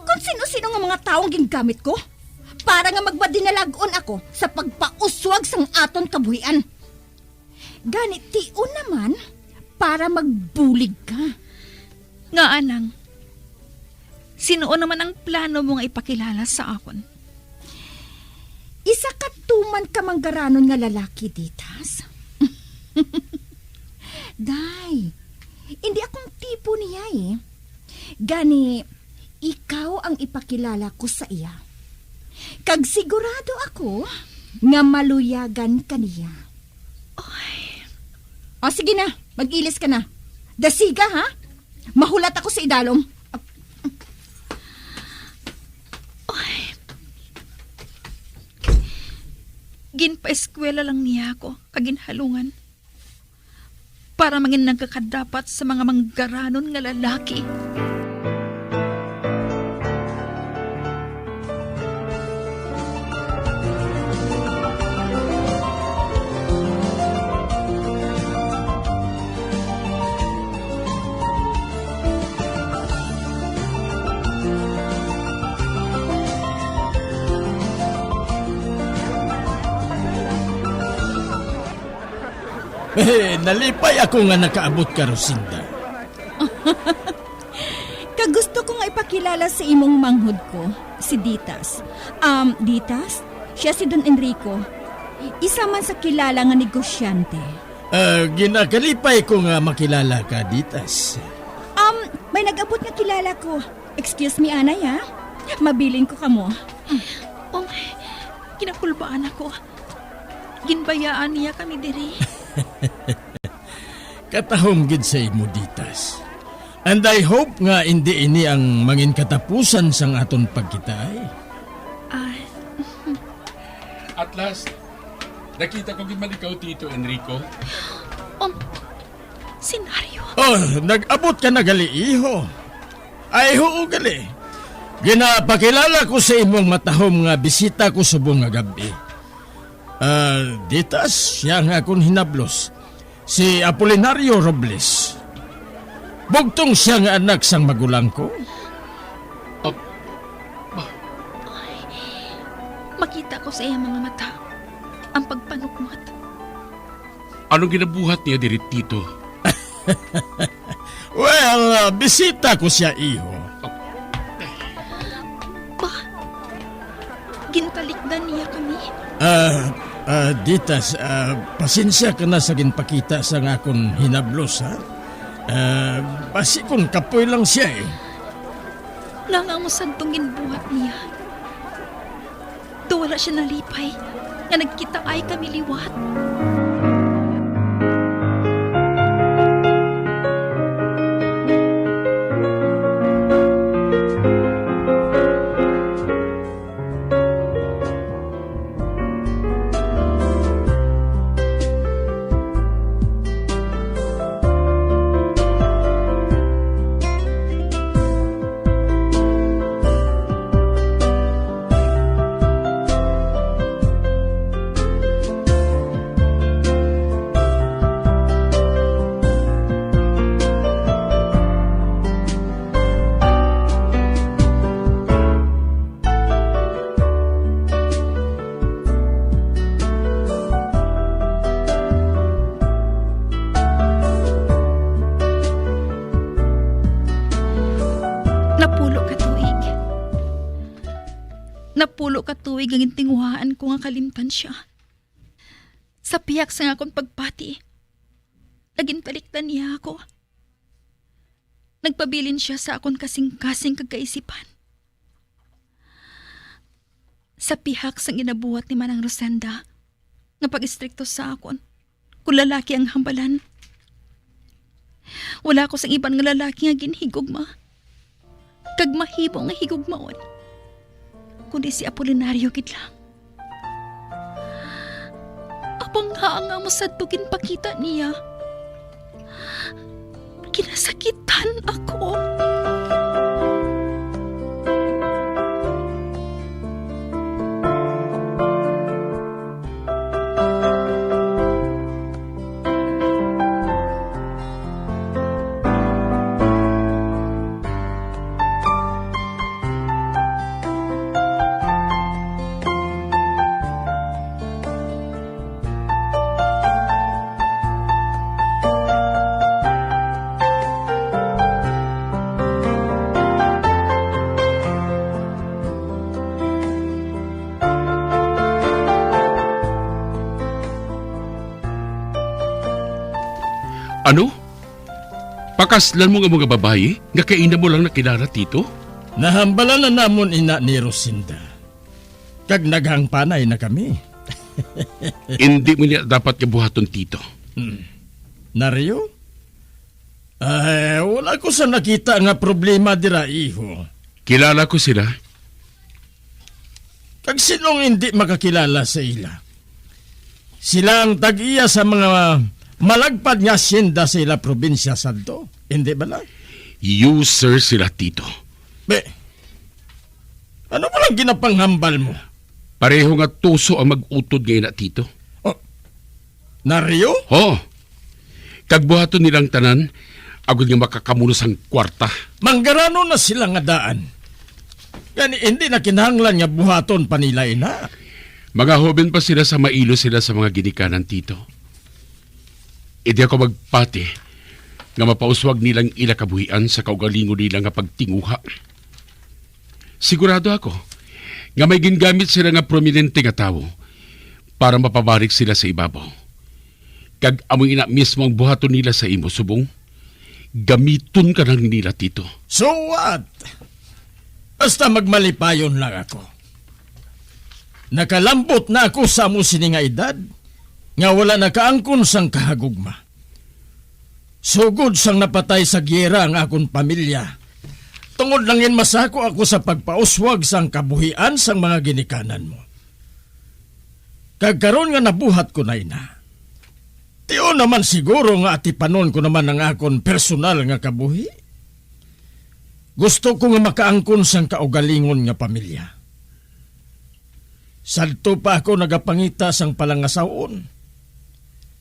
Kung sino-sino nga mga taong gingamit ko, para nga magmadinalagon ako sa pagpauswag sang aton kabuhian. Ganit tion naman, para magbulig ka. Nga anang, sino naman ang plano mo nga ipakilala sa akon? Isa ka tuman ka manggaranon nga lalaki, Ditas. Day, hindi akong tipo niya eh. Gani, ikaw ang ipakilala ko sa iya. Kag sigurado ako nga maluyagan ka niya. O sige na, mag-ilis ka na. Dasiga ha? Mahulat ako sa idalom. Ginpa-eskwela lang niya ako, kaginhalungan. Para mangin nagkakadapat sa mga manggaranon nga lalaki. Nalipay ako nga nakaabot ka, Rosinda. Kagusto ko nga ipakilala sa imong manghud ko, si Ditas. Ditas, siya si Don Enrico. Isa man sa kilala nga negosyante. Ginakalipay ko nga makilala ka, Ditas. May nag-abot nga kilala ko. Excuse me, Anay, ha? Mabilin ko kamo. Kinakulbaan ako. Ginbayaan niya kami diri. Katahom gid sa imo, Ditas. And I hope nga hindi ini ang mangin katapusan sang aton pagkitay. At last, nakita ko gid man ikaw, Tito Enrico. Senaryo. Nag-abot ka na gali, iho. Ay, hoo gali. Ginapakilala ko sa imong matahom nga bisita ko subong nga gabi. Ditas, siya nga akong hinablos. Si Apolinario Robles. Bugtong siya nga anak sang magulang ko. Makita ko sa iyang mga mata ang pagpanukmat. Anong ginabuhat niya diri, Tito? Well, bisita ko siya, iho. Gintalikdan niya kami. Ditas, pasensya ka na sa ginpakita sa nga akong hinablos, ha? Basi kung kapoy lang siya, eh. Nga nga mo sagtong ginbuhat niya. Do wala siya nalipay, nga nagkita ay kami liwat. Napulo ka tuig ang tinguhaan ko nga kalimtan siya. Sa piyak sa nga akong pagpati, naging taliktan niya ako. Nagpabilin siya sa akong kasing-kasing kagkaisipan. Sa pihak sang inabuhat ni Manang Rosenda, nga pag-istrikto sa akon, kung lalaki ang hambalan. Wala ko sang ibang nga lalaki nga ginhigugma. kag mahimo nga higugmaon. Kundi si Apolinario gid lang. Apang nga mo sadto ginpakita niya. Kinasakitan ako. Ano? Pakaslan mo nga mga babae nga kaina mo lang nakilala tito? Nahambalan na namon ina ni Rosinda. Kag naghangpanay na kami. Hindi mo niya dapat kabuhaton tito. Nario? Ay, wala ko sa nakita nga problema dira, iho. Kilala ko sila. Kag sinong hindi makakilala sa ila? Sila ang tag-iya sa mga malagpad nga asyenda sa ila probinsya sadto. Hindi ba na? User sila tito. Be, ano mo lang ginapanghambal mo? Pareho nga tuso ang mag-utod ngayon na tito. Oh, Nario? Oh, kagbuhaton nilang tanan, agad nga makakamunos ang kwarta. Manggarano na sila nga daan. Gani hindi na kinahanglan nga buhaton pa nila ina. Mga hoben pa sila sa mailo sila sa mga ginikanan tito. Hindi ako magpati nga mapauswag nilang ilakabuhian sa kaugalingon nila nga pagtinguha. Sigurado ako nga may gingamit sila nga prominente nga tao para mapabarik sila sa ibabaw. Kag amoy ina mismo ang buhaton nila sa imo subong, gamiton ka lang nila tito. So what? Basta magmalipayon lang ako. Nakalambot na ako sa mo sini nga edad, nga wala nakaangkon sang kahagugma. Sugod sang napatay sa gyera ang akong pamilya. Tungod langin masako ako sa pagpauswag sang kabuhian sang mga ginikanan mo. Kagkaroon nga nabuhat ko na ina. Tiyo naman siguro nga atipanon ko naman ang akong personal nga kabuhi. Gusto ko nga makaangkon sang kaugalingon nga pamilya. Sadto pa ako nagapangita sang palangasaon.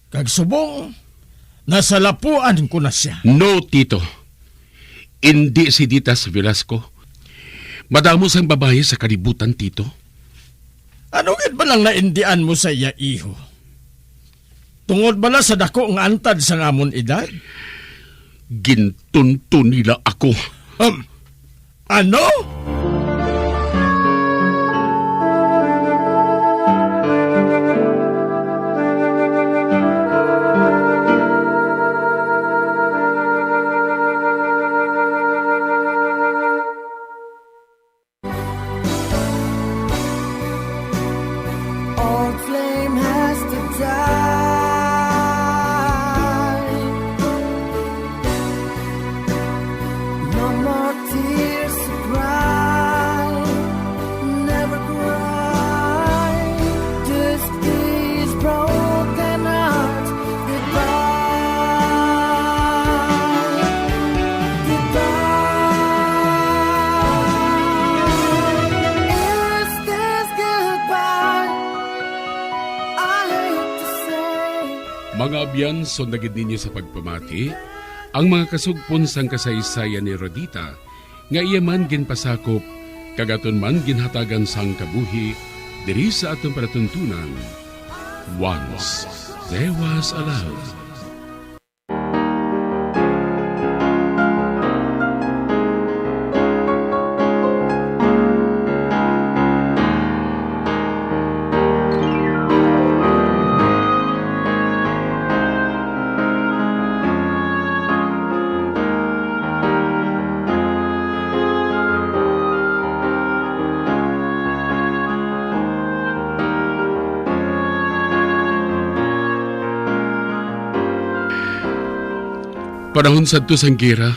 Kag subong, nasa lapuan ko na siya. No, tito. Hindi si Ditas Velasco. Madamo sang babae sa kalibutan, tito. Ano gid ba lang naindian mo sa iya, iho? Tungod bala sa dako nga antad sa ngamon edad? Gintunto nila ako. Ano? Old flame has to die. No more tears to cry. Never cry. Just these broken hearts goodbye. Goodbye. Is this goodbye? Mga abyan, sundagid ninyo sa pagpamati, ang mga kasugpon sang kasaysayan ni Rodita, nga iya man ginpasakop, kagaton man ginhatagan sang kabuhi, diri sa atong palatuntunan. Once there was a love. Panahon sadto sang gera,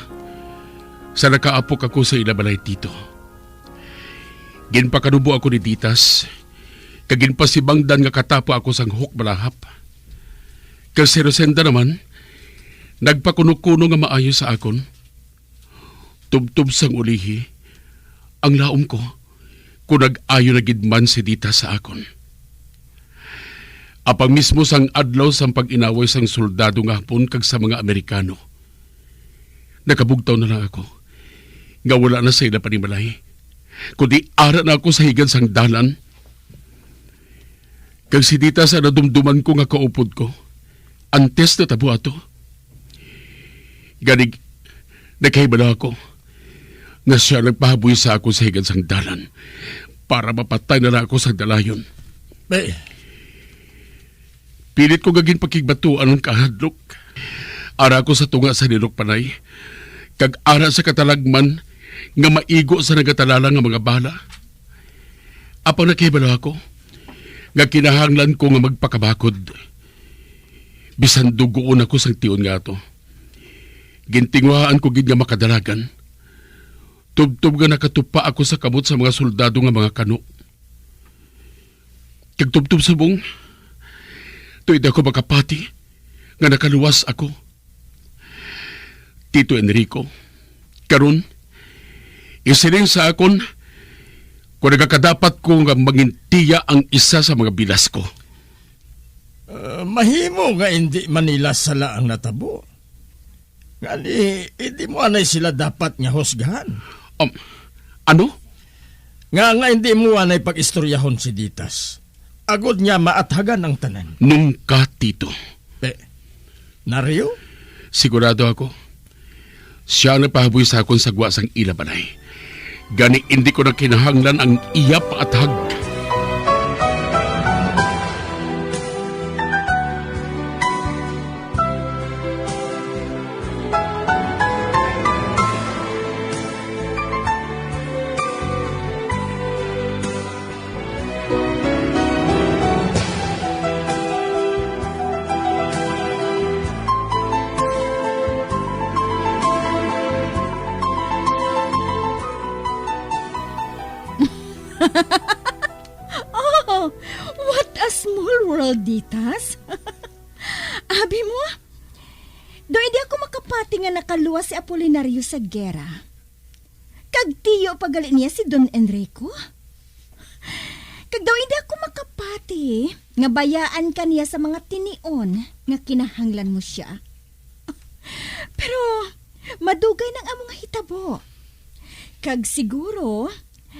sa nakaapok ako sa ilabalay dito. Ginpakanubo ako ni Ditas, kaginpasibangdan nga katapa ako sang huk balahap. Kasi Rosenda naman, nagpakuno-kuno nga maayo sa akon. Tubtub sang ulihi, ang laom ko, kung nag-ayo na gidman si Dita sa akon. Apang mismo sang adlaw sang pag-inaway sang soldado nga hapon kag sa mga Amerikano. Nakabugtaw na lang ako, nga wala na sa ila panimalay, kundi ara na ako sa higad sang dalan. Kag si Dita sa nadumduman ko nga kaupod ko, antes na tabo ato. Ganig, nakahibala ako, nga siya nagpahaboy sa ako sa higad sang dalan, para mapatay na lang ako sa dalayon. Pilit ko gagin pakigbatuan ng kahadlok. Ara ko sa tunga sa nilok panay, kag ara sa katalagman nga maigo sa nagatalala nga mga bala. Apang nakibala ako, nga kinahanglan ko nga magpakabakod. Bisan dugoon ako sang tiyon nga to. Gintingwahan ko gid nga makadalagan. Tubtub nga nakatupa ako sa kamot sa mga soldado nga mga kano. Kag tubtub subong, tuwid ako makapati nga nakaluwas ako. Tito Enrico, karon isiling sa akon kung nagakadapat ko nga magintiya ang isa sa mga bilas ko. Mahimo nga hindi Manila sala ang natabo. Gali, hindi mo anay sila dapat nga husgahan. Ano? Nga hindi mo anay pag-istoryahon si Ditas. Agod niya maathagan ang tanan. Nung ka, Tito. Nario? Sigurado ako. Siya napahaboy sa akong sagwa sang ilabanay. Gani hindi ko na kinahanglan ang iya paathag. Oh, what a small world, Ditas. Abi mo, do hindi ako makapati nga nakaluwas si Apolinario sa gera. Kag tiyo pagali niya si Don Enrico. Kag daw hindi ako makapati nga bayaan ka niya sa mga tinion nga kinahanglan mo siya. Pero madugay ng among hitabo. Kag siguro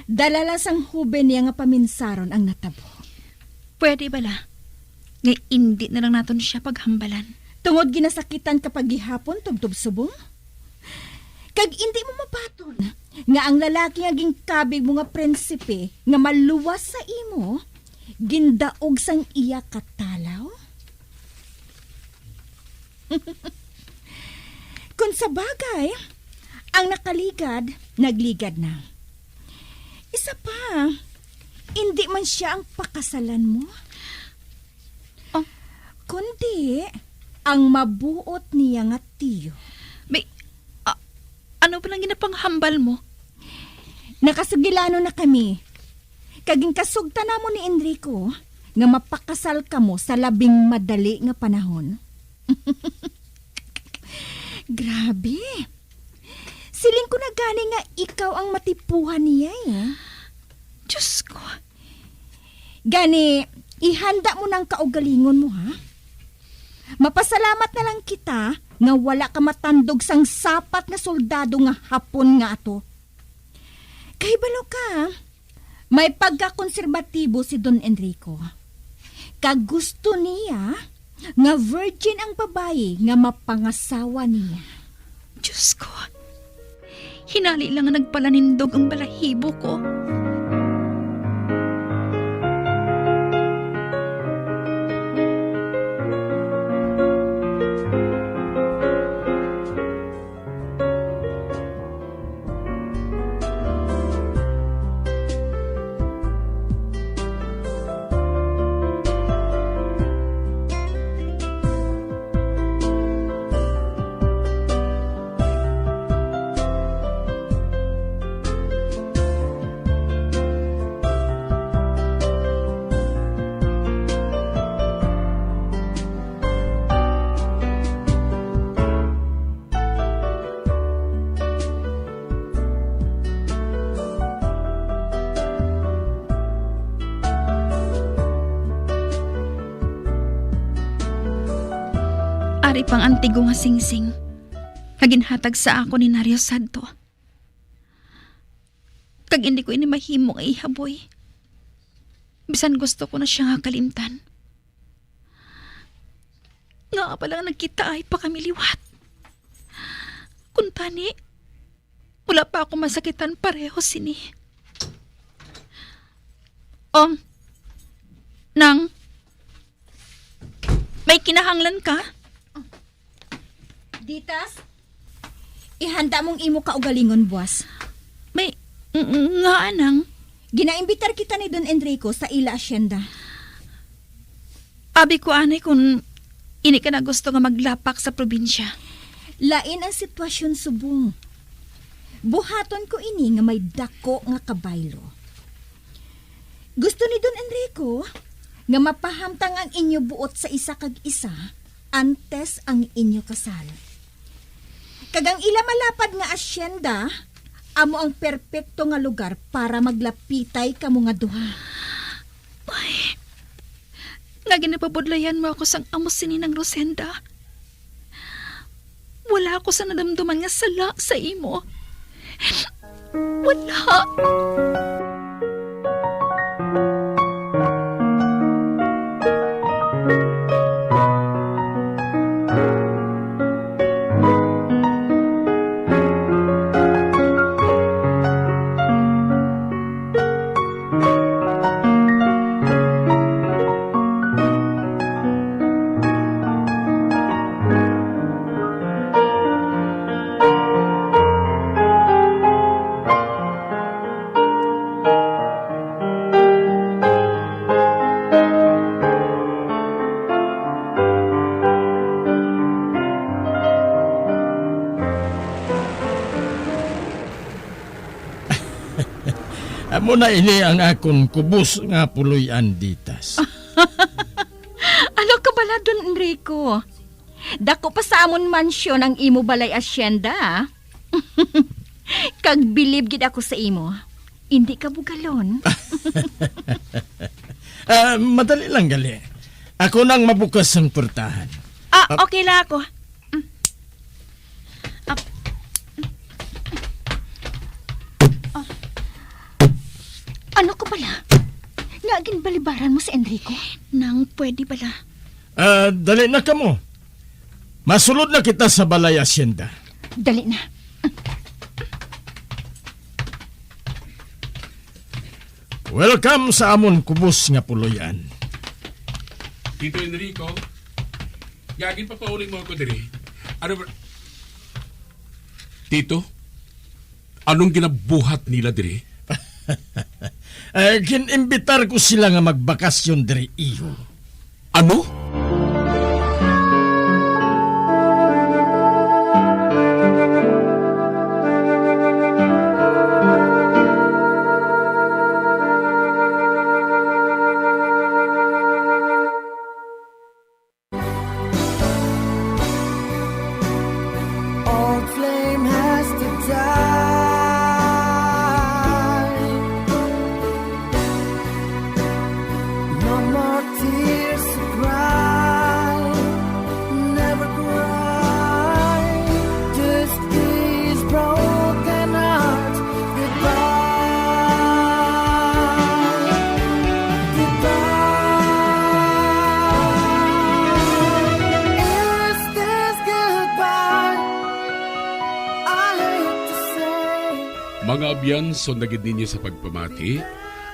dalalas ang hube niya nga paminsaron ang natabo. Pwede bala? Nga hindi na lang naton siya paghambalan. Tungod ginasakitan kapag gihapon tubtub subong? Kag hindi mo mapaton nga ang lalaki nga gingkabig mo nga prinsipe nga maluwas sa imo, gindaog sang iya katalaw? Kung sa bagay, ang nakaligad, nagligad na. Isa pa, hindi man siya ang pakasalan mo. Kundi, ang mabuot niya nga tiyo. Ano pa lang ginapanghambal mo? Nakasugilano na kami. Kaging kasugta na mo ni Enrico nga mapakasal ka mo sa labing madali nga panahon. Grabe. Siling ko na gani nga ikaw ang matipuhan niya eh. Diyos ko. Gani, ihanda mo ng kaugalingon mo ha. Mapasalamat na lang kita nga wala ka matandog sang sapat nga soldado nga hapon nga ato. Kay balo ka, may pagkakonserbatibo si Don Enrico. Kag gusto niya nga virgin ang babae nga mapangasawa niya. Diyos ko. Hinali lang nga nagpalanindog ang balahibo ko. Ari pang antigo nga singsing. Naginhatag sa ako ni Nario Santo. Kag hindi ko ini mahimo nga ihaboy. Bisan gusto ko na siya nga kalimtan. Nga pala nagkita ay pa kami liwat. Kung tani, wala pa ako masakitan pareho sini. Nang, may kinahanglan ka? Ditas, ihanda mong imo ka ugalingon, buwas. May, nga anang? Ginaimbitar kita ni Don Enrico sa ila asyenda. Abi ko anay kung ini ka na gusto nga maglapak sa probinsya. Lain ang sitwasyon subong. Buhaton ko ini nga may dako nga kabaylo. Gusto ni Don Enrico nga mapahamtang ang inyo buot sa isa kag isa antes ang inyo kasal. Kagang ila malapad nga asyenda, amo ang perpekto nga lugar para maglapitay kamo nga duha. Ay, nga ginapabudlayan mo ako sang amos sininang Rosenda. Wala ako sa nadamduman nga sala sa imo. Wala. Amo na ini ang akon kubos nga puloy-an ditas. Ano ka bala, Don Enrico? Dako pa sa amon mansyon ang imo balay asyenda. Kag bilib gid ako sa imo. Hindi ka bugalon. Madali lang gali. Ako nang mabukas ang portahan. Okay lang ako. Ano ka bala? Nga balibaran mo si Enrico? Nang pwede bala? Dali na ka mo. Masulod na kita sa balay asyenda. Dali na. Welcome sa amon kubos nga puloy-an. Tito Enrico, gagin pa pauling mo ako diri. Ano ba? Tito, anong ginabuhat nila diri? Kinimbitar ko sila nga magbakasyon diri iyo. Ano? Old flame has to die. No more tears to cry. Never cry. Just these broken hearts. Goodbye. Goodbye. Is this goodbye? Mga abyan, sondagid ninyo sa pagpamati,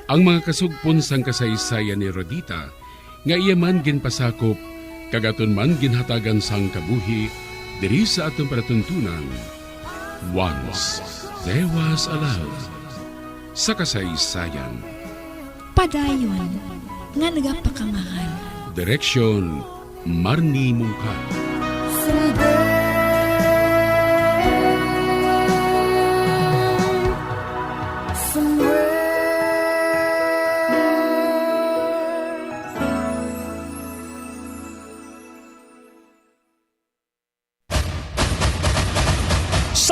ang mga kasugpon sang kasaysayan ni Rodita, nga iya man ginpasakop, kagaton man ginhatagan sang kabuhi, diri sa atong palatuntunan. Once there was a love. Sa kasaysayan. Padayon, nga nagapakamahan. Direksyon, Marnie Mungka.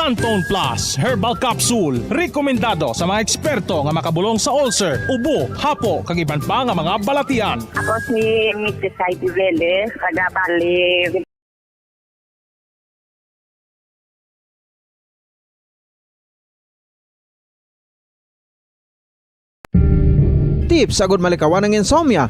Santon Plus Herbal Capsule. Rekomendado sa mga eksperto nga makabulong sa ulcer, ubo, hapo, kag iban pa nga mga balatian. Ako si Mrs. Heidi Vélez, taga Bali, tips agud malikawan ng insomnia.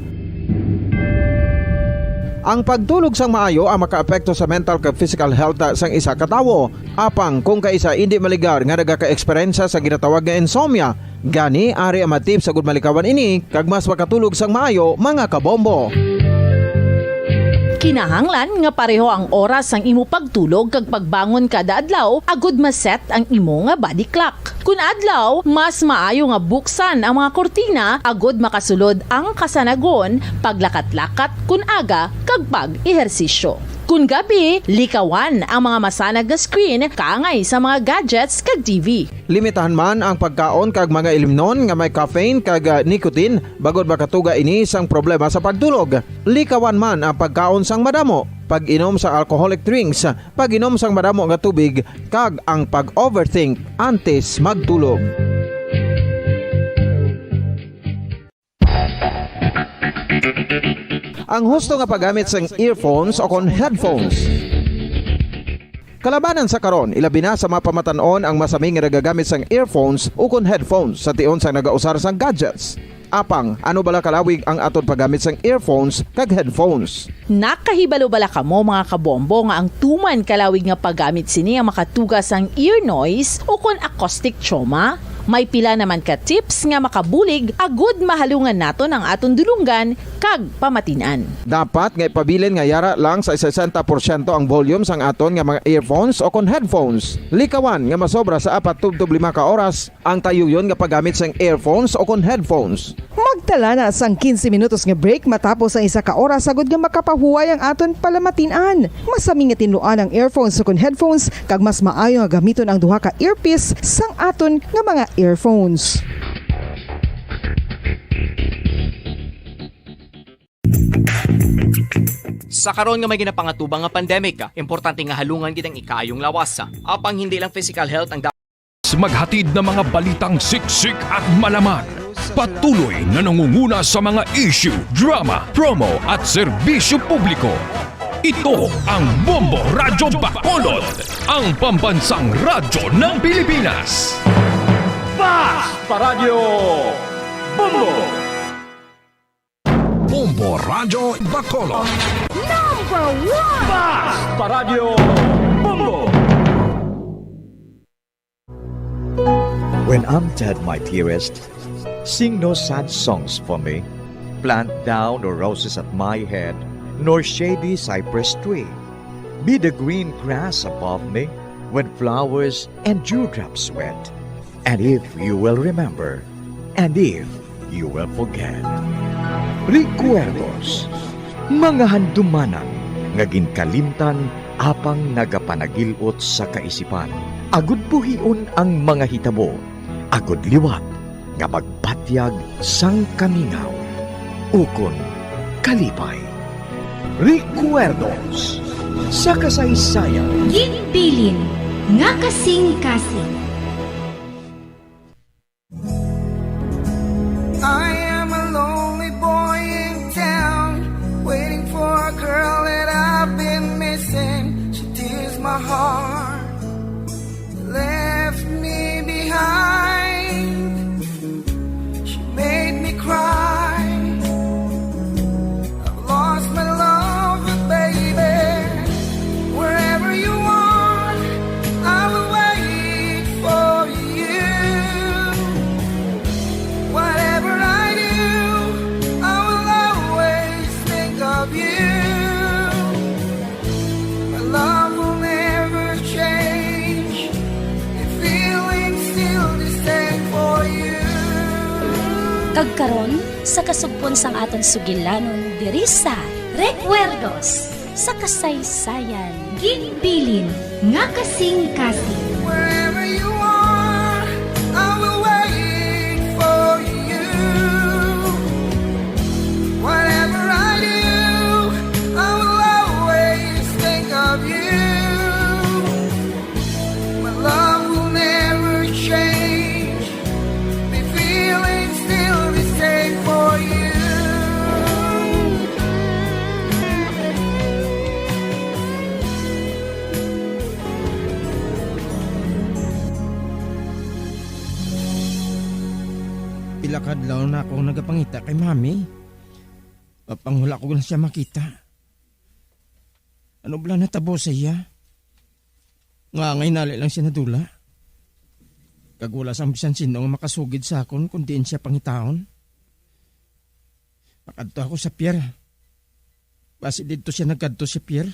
Ang pagtulog sang maayo ang makaapekto sa mental kag physical health sang isa ka tawo. Apang kung kaisa hindi maligar nga nagaka-eksperyensya sa ginatawag nga insomnia, gani ari ang matip sa gud malikawan ini kag mas makatulog sang maayo mga kabombo. Kinahanglan nga pareho ang oras ang imo pagtulog kag pagbangon kada adlaw agud maset ang imo nga body clock. Kun adlaw, mas maayo nga buksan ang mga kortina agud makasulod ang kasanagon, paglakat-lakat kun aga kag pag-ehersisyo. Kun gabi, likawan ang mga masanag na screen kaangay sa mga gadgets kag TV. Limitahan man ang pagkaon kag mga ilimnon nga may caffeine kag nicotine bagod makatuga ini sang problema sa pagtulog. Likawan man ang pagkaon sang madamo, pag-inom sa alcoholic drinks, pag-inom sang madamo nga tubig kag ang pag-overthink antes magtulog. Ang husto nga paggamit sang earphones o kon headphones. Kalabanan sa karon, ilabi na sa mga pamatanon ang masaming nga nagagamit sang earphones o kon headphones sa tion sang nagausar sang gadgets. Apang, ano bala kalawig ang aton paggamit sang earphones kag headphones? Nakahibalo bala kamo mga kabombo nga ang tuman kalawig nga paggamit sini ang makatugas ang ear noise o kon acoustic trauma? May pila naman ka tips nga makabulig agud mahalungan naton ang aton dulunggan kag pamatinan. Dapat nga ipabilin nga yara lang sa 60% ang volume sang aton nga mga earphones o kon headphones. Likawan nga masobra sa 4-5 ka oras ang tayuyon nga paggamit sang earphones o kon headphones. Magtala na sang 15 minutos nga break matapos ang 1 ka oras sagod nga makapahuway ang aton palamatinan. Masami nga tinluan ang earphones o kon headphones kag mas maayo nga gamiton ang duha ka earpiece sang aton nga mga earphones. Sa karon nga may ginapangatubang nga pandemic, importante nga halungan gid ang ikaayong lawas. Apang hindi lang physical health ang maghatid ng mga balitang siksik at malaman. Patuloy na nangunguna sa mga issue, drama, promo at serbisyo publiko. Ito ang Bombo Radyo Bacolod, ang pambansang radyo ng Pilipinas. Fast Paradyo Bombo! Bombo Radyo Bacolod. Number 1! Fast Paradyo Bombo! When I'm dead, my dearest, sing no sad songs for me. Plant down no roses at my head, nor shady cypress tree. Be the green grass above me when flowers and dewdrops wet. And if you will remember, and if you will forget. Recuerdos, mga handumanan, nga ginkalimtan apang nagapanagilot sa kaisipan. Agud buhion ang mga hitabo, agud liwat, nga magpatyag sang kamingaw. Ukon, kalipay. Recuerdos, sa kasaysayan. Ginbilin, nga kasing-kasing. I am a lonely boy in town, waiting for a girl that I've been missing. She tears my heart, left me behind. She made me cry. I've lost my love, but baby, wherever you are, I will wait for you. Whatever I do, I will always think of you. My love will never change. The feeling still the same for you. Kagkaron sa kasugpon sang aton sugilanon diri sa Recuerdos sa kasaysayan. Ginbilin, nga kasing-kasing. Wherever you are, I will wait for you. Whatever I do, I will always think of you. My love will never change. The feeling still the same for you. pila kadlaw na ako nagapangita kay mami. Papanghula ko lang siya makita. Ano ba natabo sa iya? Nga ngay nali lang siya nadula. Kagula sang bisan sino nga makasugid sa akon kung diin siya pangitaon. Makadto ako sa pier. Basi dito siya nagkadto sa pier.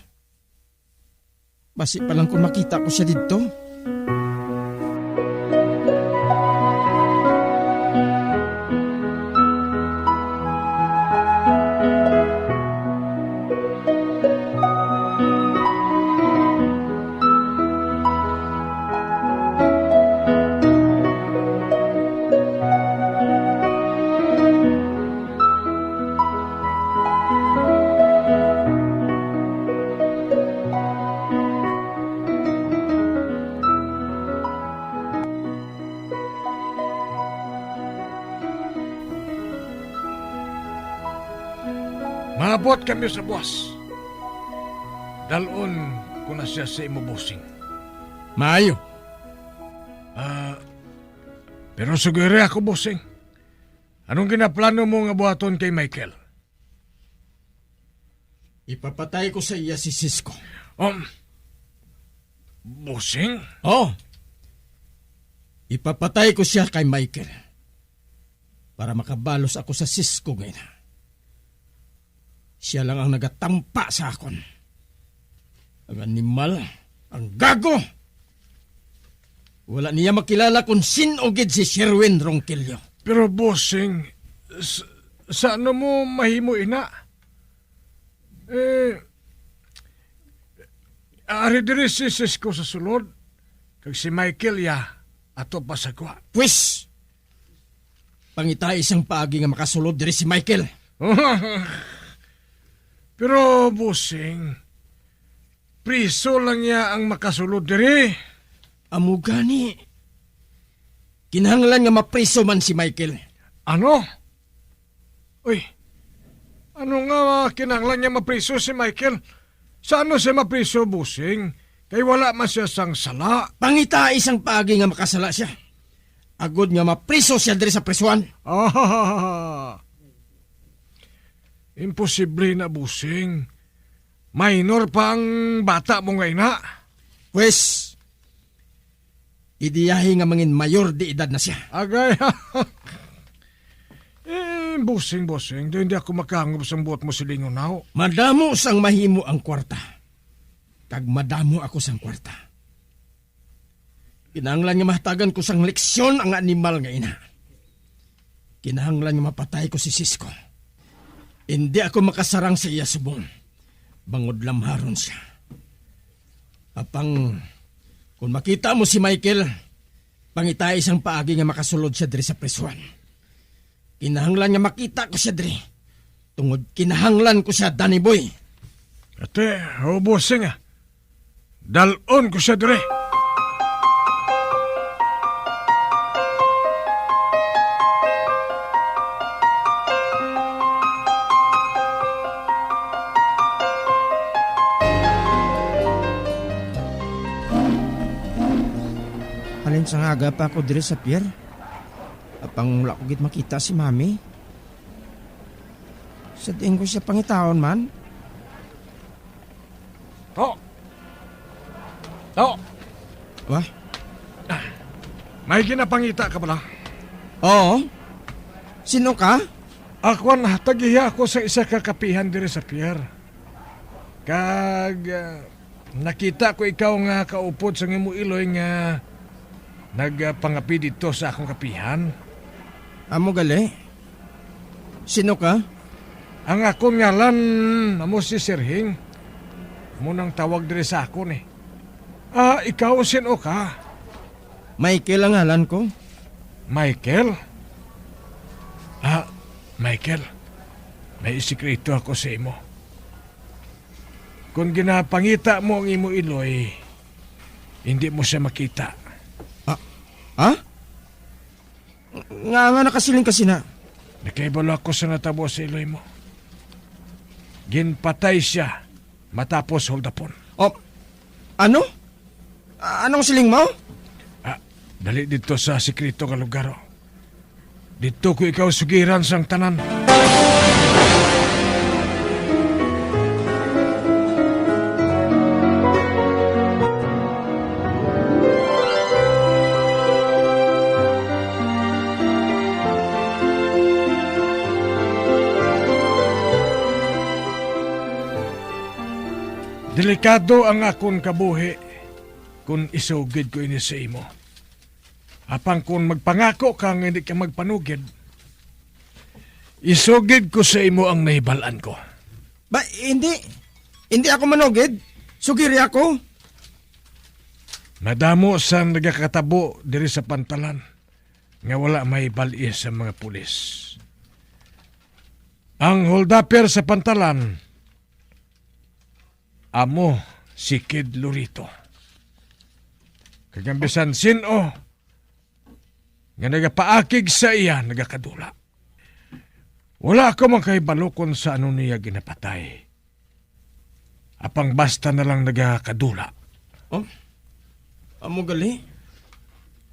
Basi pa lang kung makita ko siya dito. Maabot kami sa buwas. Dalon ko na siya sa imo busing. Maayo. Pero siguro ako busing. Anong ginaplano mo nga buhaton kay Michael? Ipapatay ko sa iya si Cisco. Busing? Oh. Ipapatay ko siya kay Michael. Para makabalos ako sa Cisco ngayon. Siya lang ang nagatampa sa akon. Ang animal, ang gago. Wala niya makilala kung sinugid si Sherwin Ronquillo. Pero bossing, sa ano mo mahimo ina? Ari diri si Cisco sa sulod. Kag si Michael ya, ato pa sa kwa. Pwes, pangita isang paagi nga makasulod diri si Michael. Pero bossing, priso lang niya ang makasulod diri. Amo gani. Kinahanglan nga mapriso man si Michael. Ano? Uy, ano nga kinahanglan niya mapriso si Michael? Sa ano siya mapriso, bossing? Kay wala man siya sang sala. Pangita isang paagi nga makasala siya. Agod nga mapriso siya diri sa prisuan. Imposible na, busing. Minor pa ang bata mo ngayon na. Pwes, idiyahi nga mangin mayor di edad na siya. Agay, busing. Hindi ako makahangop sa buot mo silingon now. Madamo sang mahimo ang kwarta. Kag madamo ako sang kwarta. Kinahanglan nga mahatagan ko sang leksyon ang animal nga ina. Kinahanglan nga mapatay ko si Cisco. Hindi ako makasarang sa iya subong. Bangod lamharon siya. Apang, kung makita mo si Michael, pangita isang paagi nga makasulod siya diri sa prisuan. Kinahanglan nga makita ko siya diri. Tungod kinahanglan ko siya, Danny Boy. Ate, bossing ah. Dalon ko siya diri. Halin sa nga pa ako diri sa pier. Apang wala ko git makita si mami. Sa diin ko siya pangitaon man. Wah? May ginapangita ka pala? Oo. Sino ka? Ako na, tagiya ako sa isa kakapihan diri sa pier. Kag nakita ko ikaw nga kaupod sa imo iloy nga nagpangapi dito sa akong kapihan. Amo gali? Sino ka? Ang akong ngalan amo si Sirhing. Munang tawag diri sa akon eh. Ikaw sino ka? Michael ang ngalan ko. Michael? Michael, may isikreto ako sa imo. Kung ginapangita mo ang imo iloy, hindi mo siya makita. Ha? Nga nakasiling kasi na. Nakaibalo ako sa natabo sa iloy mo. Ginpatay siya matapos holdapon. Ano? Anong siling mo? Dali dito sa sikreto nga lugar. Dito ko ikaw sugiran sang tanan. Delikado ang akon kabuhi kung isugid ko ini sa imo. Apang kung magpangako kang hindi ka magpanugid, isugid ko sa imo ang nahibalan ko. Ba, hindi ako manugid. Sugiri ako. Madamo sa nagakatabo diri sa pantalan nga wala may balis sa mga pulis. Ang holdapper sa pantalan, amo si Kid Lurito. Kagambisan sino nga nagapaakig sa iya nagakadula. Wala ako makahibalokon sa ano niya ginapatay. Apang basta na lang nagakadula. Oh? Amo gali?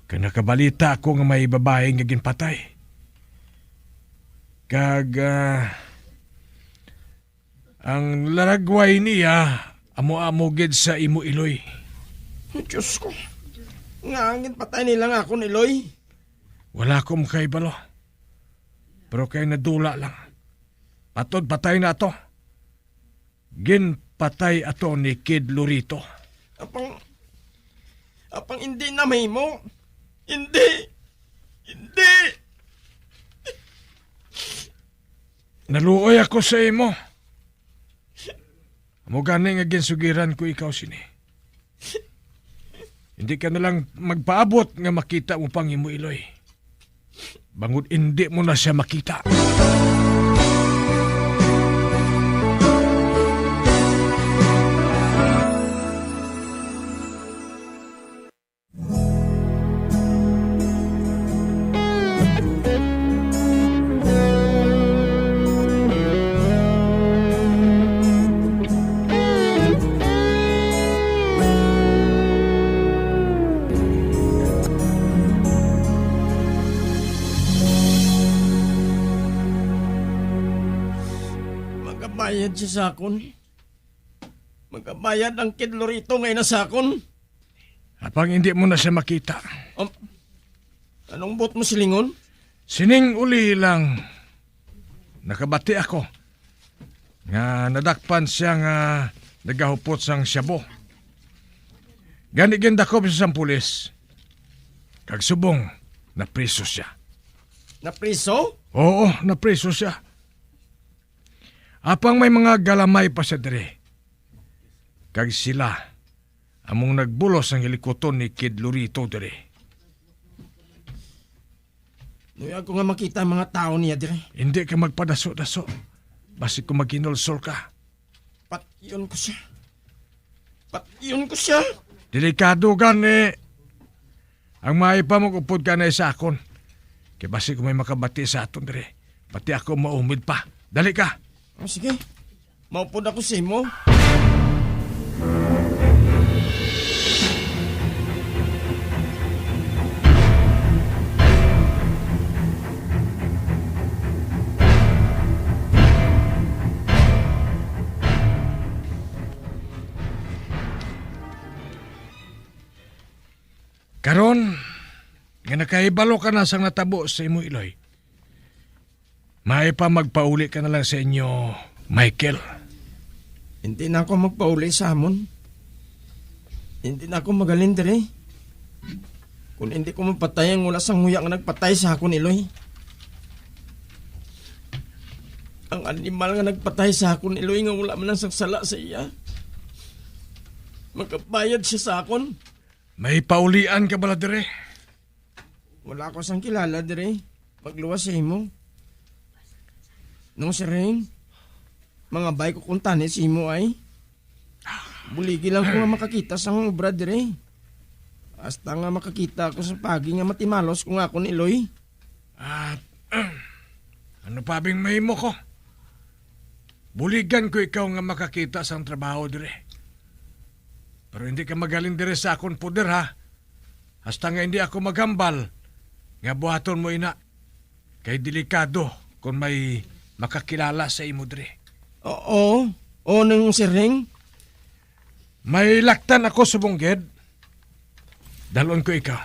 Kanakabalita ako nga may babae nga ginpatay. Ang laragway niya amo-amo gid sa imo Iloy. Diyos ko. Ngangin patay nila nga ako ni Loy. Wala ko makaibalo. Pero kay nadula lang. Patod patay na to. Ginpatay ato ni Kid Lurito. Apang hindi na may mo. Hindi. Naluoy ako sa imo. Amo gani nga ginsugiran ko ikaw sini. Hindi ka nalang magpaabot nga makita mo pang imo Iloy. Bangod hindi mo na siya makita. Magkabayad si Sakon. Magkabayad ang Kid Lurito ngayon na Sakon. Apang hindi mo na siya makita. Anong bot mo silingon? Sining uli lang. Nakabati ako. Nga nadakpan siya nga nagahupot sang Shabu. Gani gendakop siya sang pulis. Kagsubong, napriso siya. Napriso? Oo, napriso siya. Apang may mga galamay pa sa dire. Kag sila, among nagbulos ang hilikoton ni Kid Lurito dire. Nuya ko nga makita ang mga tao niya dire. Hindi ka magpadaso-daso. Basi kung maginulsol ka. Patyon ko siya. Delikado gani. Ang maipa mong upod ka na sa akon. Kaya basi kung may makabati sa aton dire. Pati ako maumid pa. Dali ka. Sige. Maupod ako sa imo. Karon, nga nakahibalo ka na sang natabo sa imo Iloy. May pa magpauli ka na lang sa inyo, Michael. Hindi na ako magpauli sa amon. Hindi na ako magaling dire. Kung hindi ko mapatay ang ulas ang huya nga nagpatay sa akon Iloy. Ang animal nga nagpatay sa akon Iloy nga wala man ang sagsala sa iya. Magkabayad siya sa akon. May paulian ka bala dire? Wala ko sang kilala dire. Pagluwas sa imo. Nung siring, mga bay ko kung tani si imo ay. Buligi lang ko nga makakita sa obra dire. Hasta nga makakita ko sa pagi nga matimalos kung ako ni Iloy. Ano pa bing mahimo ko? Buligan ko ikaw nga makakita sa trabaho dire. Pero hindi ka magaling dire sa akong puder ha. Hasta nga hindi ako maghambal. Nga buhaton mo ina. Kay delikado kung may makakilala sa imo dire. Oo, nang siring. May laktan ako sa bungged. Dalon ko ikaw.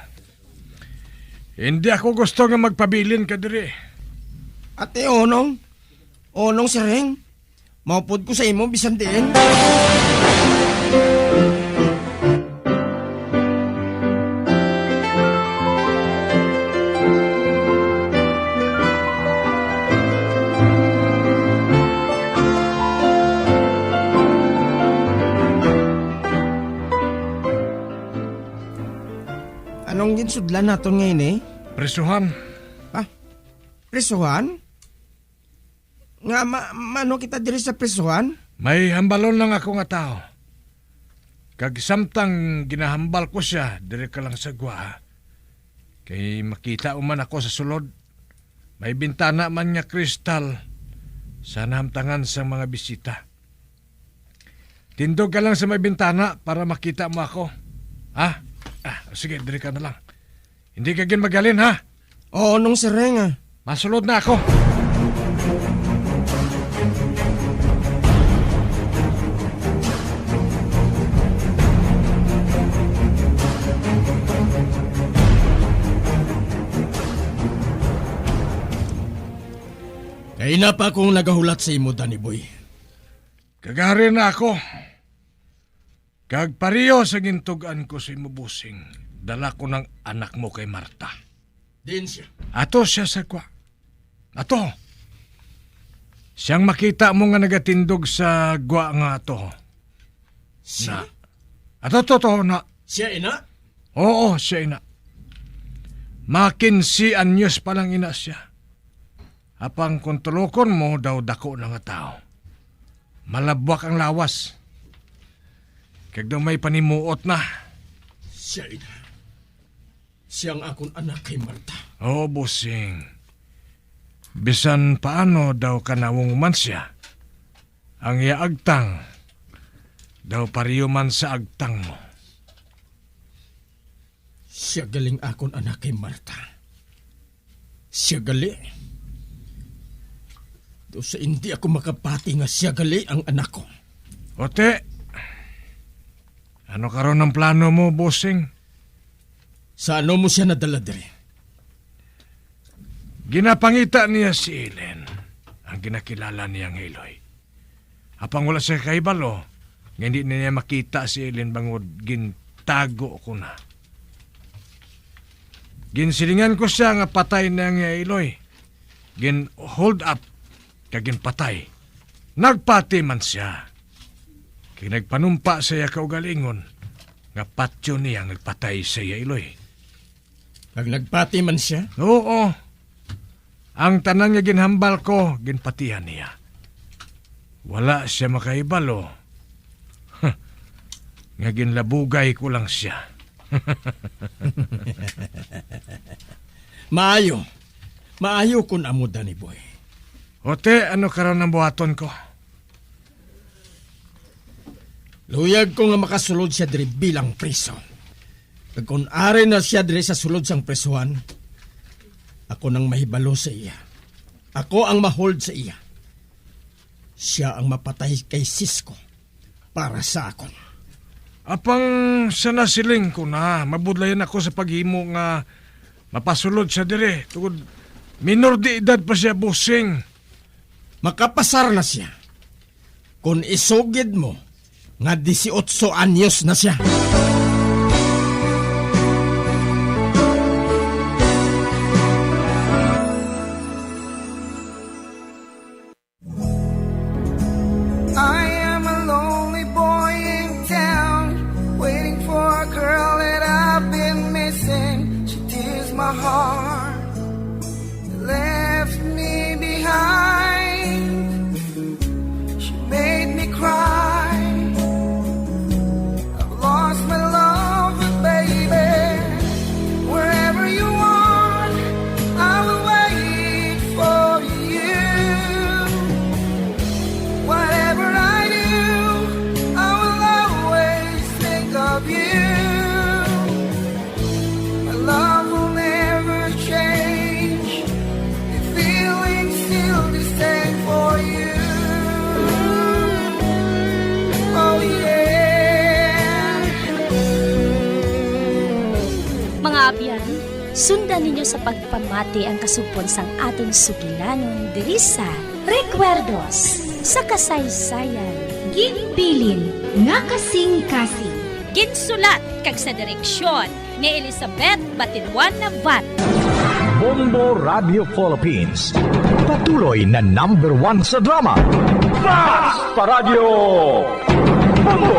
Hindi ako gusto nga magpabilin ka dire. Ate onong siring. Maupod ko sa imo bisan din. Anong ginsudlan naton ngayon eh? Presuhan. Presuhan? Nga, mano kita diri sa presuhan? May hambalon lang ako nga tao. Kag samtang ginahambal ko siya, dire ka lang sa gwa. Kay makita uman ako sa sulod. May bintana man nga kristal sa nahamtangan sa mga bisita. Tindog ka lang sa may bintana para makita mo ako. Ha? Sige, dire ka na lang. Hindi ka magalin, ha? Oo, nung siring. Masulod na ako. Kaya na pa akong nagahulat sa imo, Danny Boy. Kagari na ako. Kag pariyo sa gintugan ko sa imo, busing. Dala ko ng anak mo kay Marta. Din siya. Ato siya sa kwa. Ato. Siyang makita mo nga nagatindog sa gwa nga ato. Siya? Ato, na. Siya ina? Oo, siya ina. Makin anyos pa lang ina siya. Apang kung tulokon mo daw dako na nga tao. Malabwak ang lawas. Kag daw may panimuot na. Siya ina. Siyang akong anak kay Marta. Oo, busing. Bisan paano daw kanawong man siya. Ang iaagtang daw pariyo man sa agtang mo. Siya galing akong anak kay Marta. Siya galing. Do sa hindi ako makapati nga siya gali ang anak ko. Ote, ano karon ang plano mo, bossing? Sa ano mo siya nadala dire? Ginapangita niya si Ellen, ang ginakilala niyang Eloy. Apang wala siya kaibalo, hindi niya makita si Ellen bangod gintago ko na. Ginsilingan ko siya nga patay na nga Eloy. Gin-hold up kagin patay. Nagpati man siya. Kaya nagpanumpa siya kaugalingon nga patyo niya nagpatay siya Eloy. Nagpati man siya? Oo. Ang tanan nga ginhambal ko, ginpatihan niya. Wala siya makaibalo. Nga ginlabugay ko lang siya. Maayo. Maayo kun amo, Danny Boy. Ote, ano karon ng buhaton ko? Luyag ko nga makasulod siya diri bilang preso. Pag kung ari na siya diri sa sulod sang presuhan, ako nang mahibalo sa iya. Ako ang mahold sa iya. Siya ang mapatay kay Cisco para sa akon. Apang sa nasiling ko na, mabudlayan ako sa paghimo nga mapasulod siya diri. Tugod, minor di edad pa siya, busing. Makapasar na siya. Kung isugid mo, nga 18 anyos na siya. I am a lonely boy in town, waiting for a girl that I've been missing. She tears my heart, left me behind. She made me cry. I've lost my love, baby. Wherever you are, I will wait for you. Whatever I do, I will always think of you. My love will never change. If Sundan ninyo sa pagpamati ang kasupon sang aton sugilanon diri sa Recuerdos sa kasaysayan. Ginbilin nga kasing-kasing. Ginsulat kag sa direksyon ni Elizabeth Batiduan Navat. Bombo Radio Philippines. Patuloy na #1 sa drama. Fast Paradyo Bombo!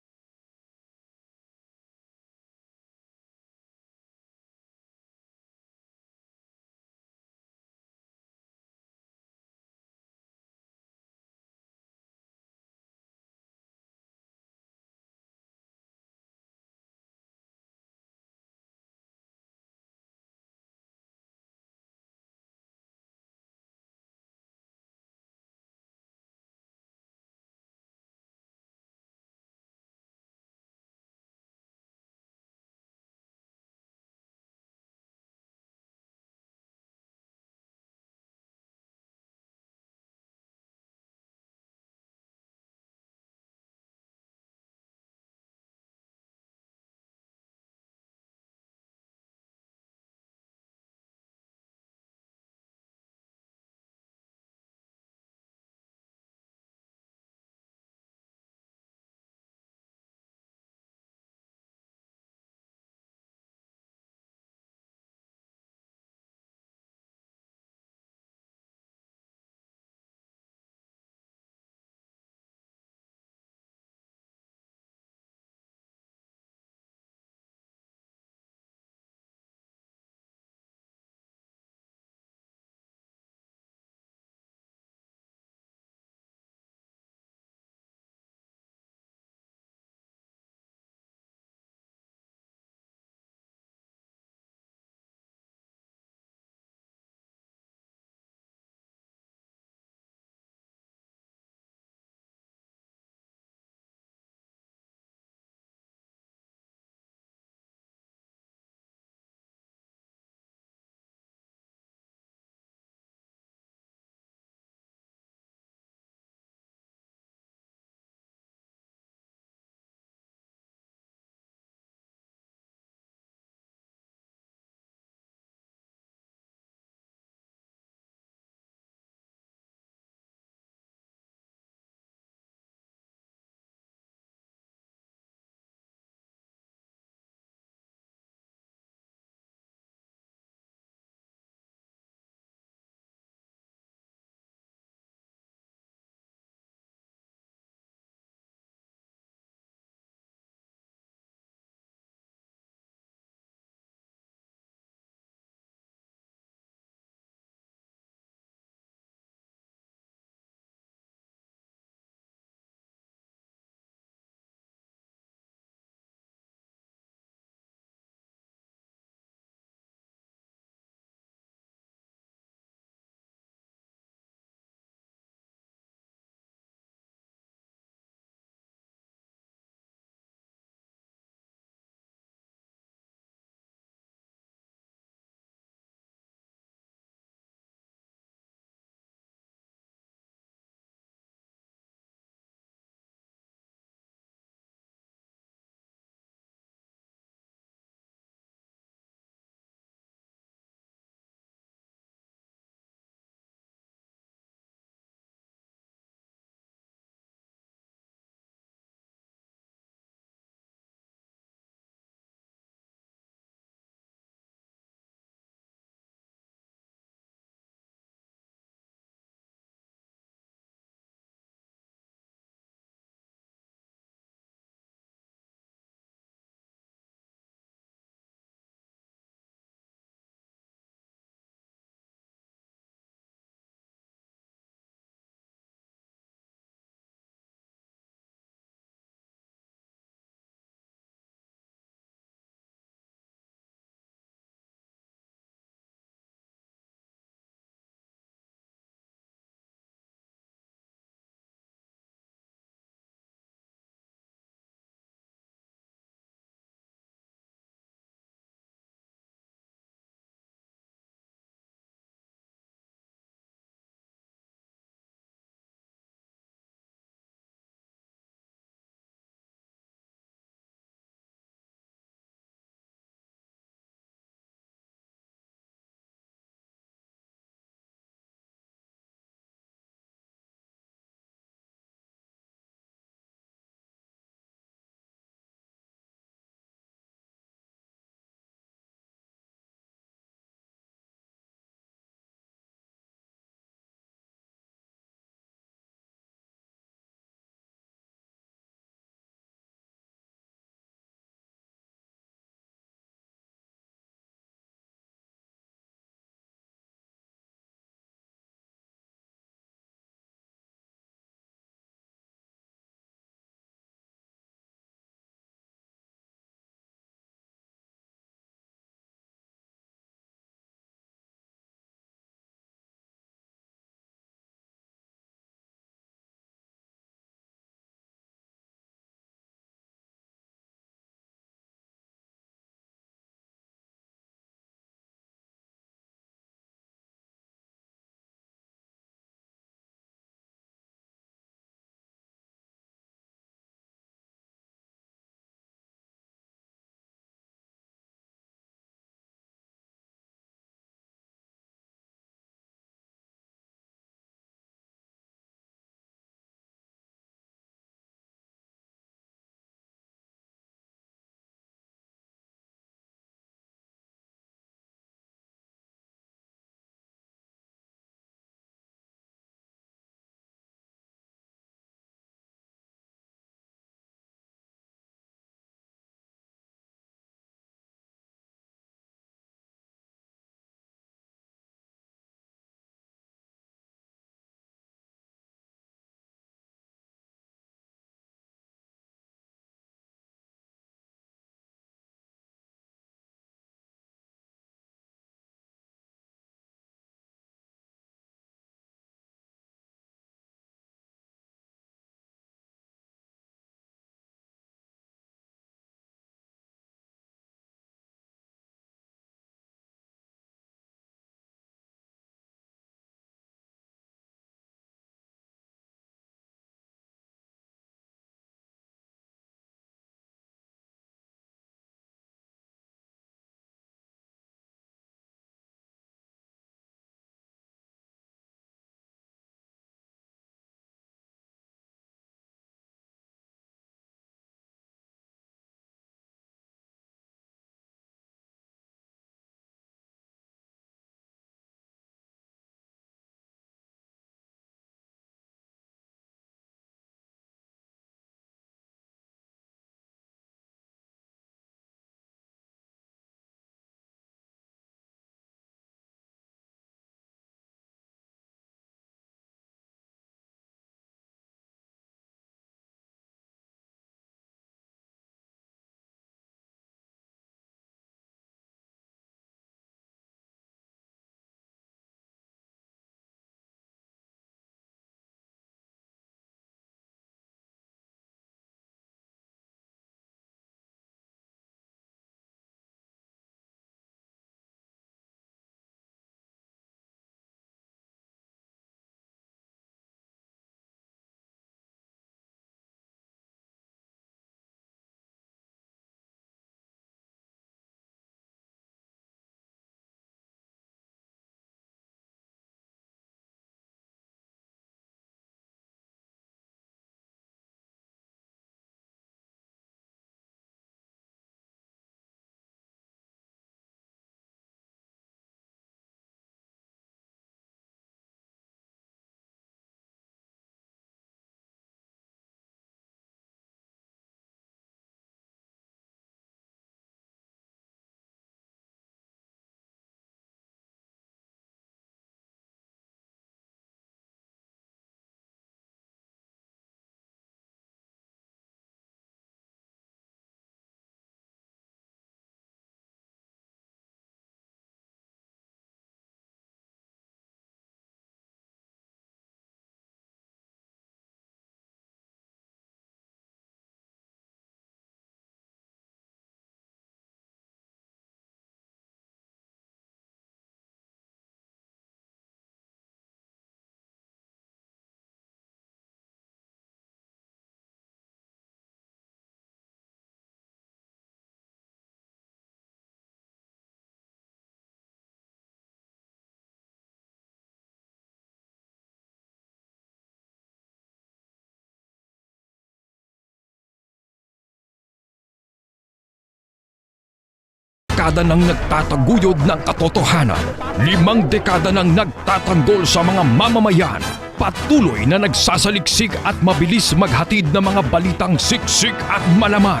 dekada nang nagtataguyod ng katotohanan. 5 dekada nang nagtatanggol sa mga mamamayan. Patuloy na nagsasaliksik at mabilis maghatid ng mga balitang siksik at malaman.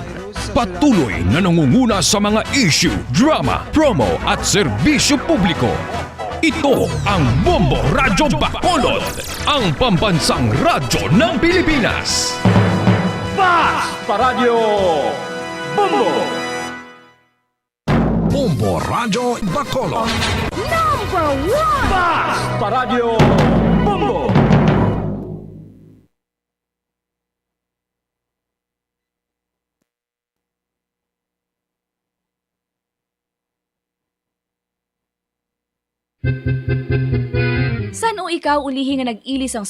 Patuloy na nangunguna sa mga issue, drama, promo at serbisyo publiko. Ito ang Bombo Radyo Bacolod, ang pambansang radyo ng Pilipinas. Basta Radio Bombo! Bombo Radyo Bacolod. Number 1! Basta Radio Bombo! San o ikaw ulihi nga nag-ilis ang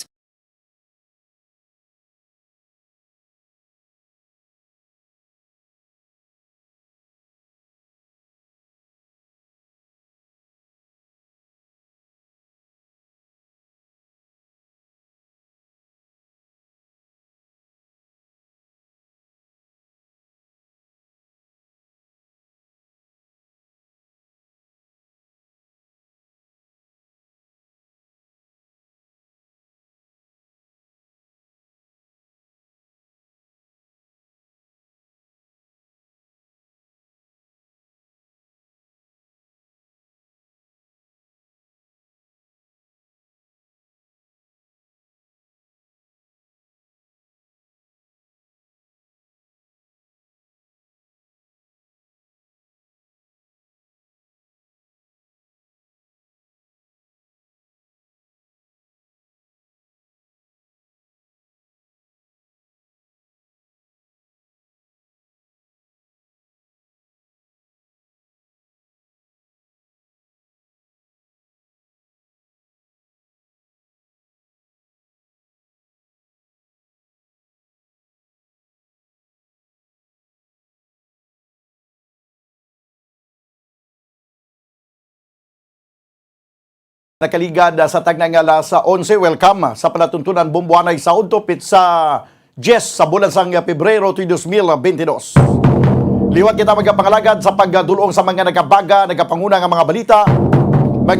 nakaligad sa tagnang alas 11. Welcome sa palatuntunan Bomboanay sa Untopit sa Jess sa bulan sang Pebrero 2022. Liwat kita magapangalagad sa pagdulong sa mga nagabaga, nagapanguna nga mga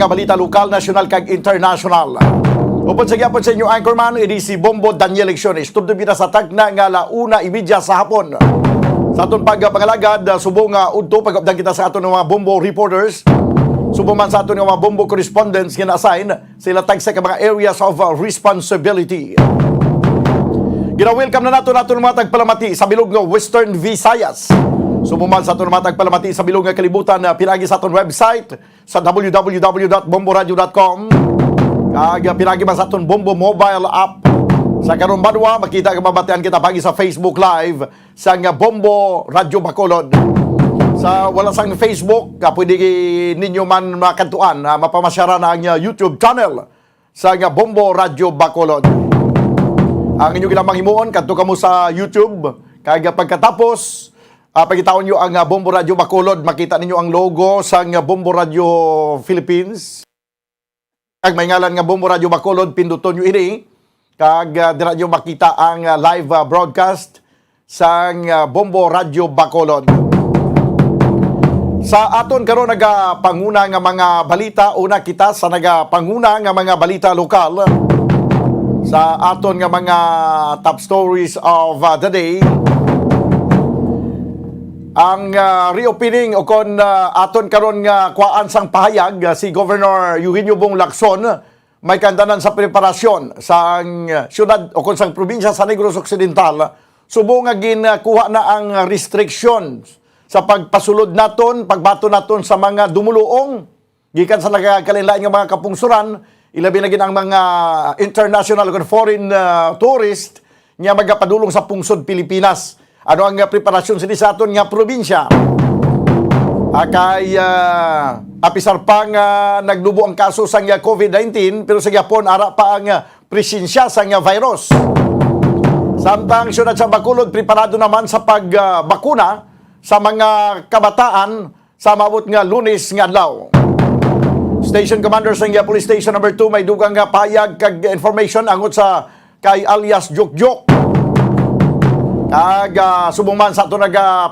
balita lokal, nasyonal kag international. Upod sa gyapon sa inyo anchorman, idi si Bombo Daniel Lecciones. Tubdo kita sa tagna nga 1:30 sa hapon. Sa aton pagpangalagad, subong udto pag-update kita sa aton mga Bombo reporters. Subong man sa aton nga mga Bombo correspondents nga na-assign sila tag sa mga areas of responsibility. Gina-welcome na nato mga tagpalamati sa bilog nga Western Visayas. Sumuman sa aton mga tagpalamati sa bilog nga kalibutan na pinagi sa aton website sa www.bomboradio.com. Kag pinagi man sa aton Bombo mobile app. Sa karon banwa makita ka mabatian kita pagi sa Facebook Live sa nga Bombo Radio Bacolod. Sa wala sang Facebook, pwede ninyo man makantuan, mapamasyara na ang YouTube channel sa nga Bombo Radio Bacolod. Ang inyo ginamang himuon, kanto kamo sa YouTube. Kaya pagkatapos, pagkitaon nyo ang Bombo Radio Bacolod, makita ninyo ang logo sa nga Bombo Radio Philippines. Kag may ngalan nga Bombo Radio Bacolod, pinduton nyo ini. Kag dira nyo makita ang live broadcast sa nga Bombo Radio Bacolod. Sa aton karon nagapanguna nga mga balita, una kita sa nagapanguna nga mga balita lokal. Sa aton nga mga top stories of the day, ang reopening o kon aton karon nga kuan sang pahayag si Governor Eugenio Bong Lacson may kandanan sa preparasyon sa syudad o kon sang probinsya sa Negros Occidental. Subong nga ginkuha na ang restrictions sa pagpasulod naton, pagbato naton sa mga dumuluong gikan sa nagkalilain nga mga kapungsuran, ilabi na gid ang mga international o foreign tourist nga magapadulong sa pungsod Pilipinas. Ano ang preparasyon sa aton nga probinsya? Kay apisar pa nga nagdubo ang kaso sa COVID-19 pero sa gyapon ara pa ang presensya sa virus. Samtang syudad sa Bacolod preparado naman sa pagbakuna sa mga kabataan sa maabot nga Lunes nga adlaw. Station Commander sa Police Station number 2 may dugang nga payag kag information angot sa kay alias Jok-Jok. Kag subong man sa ato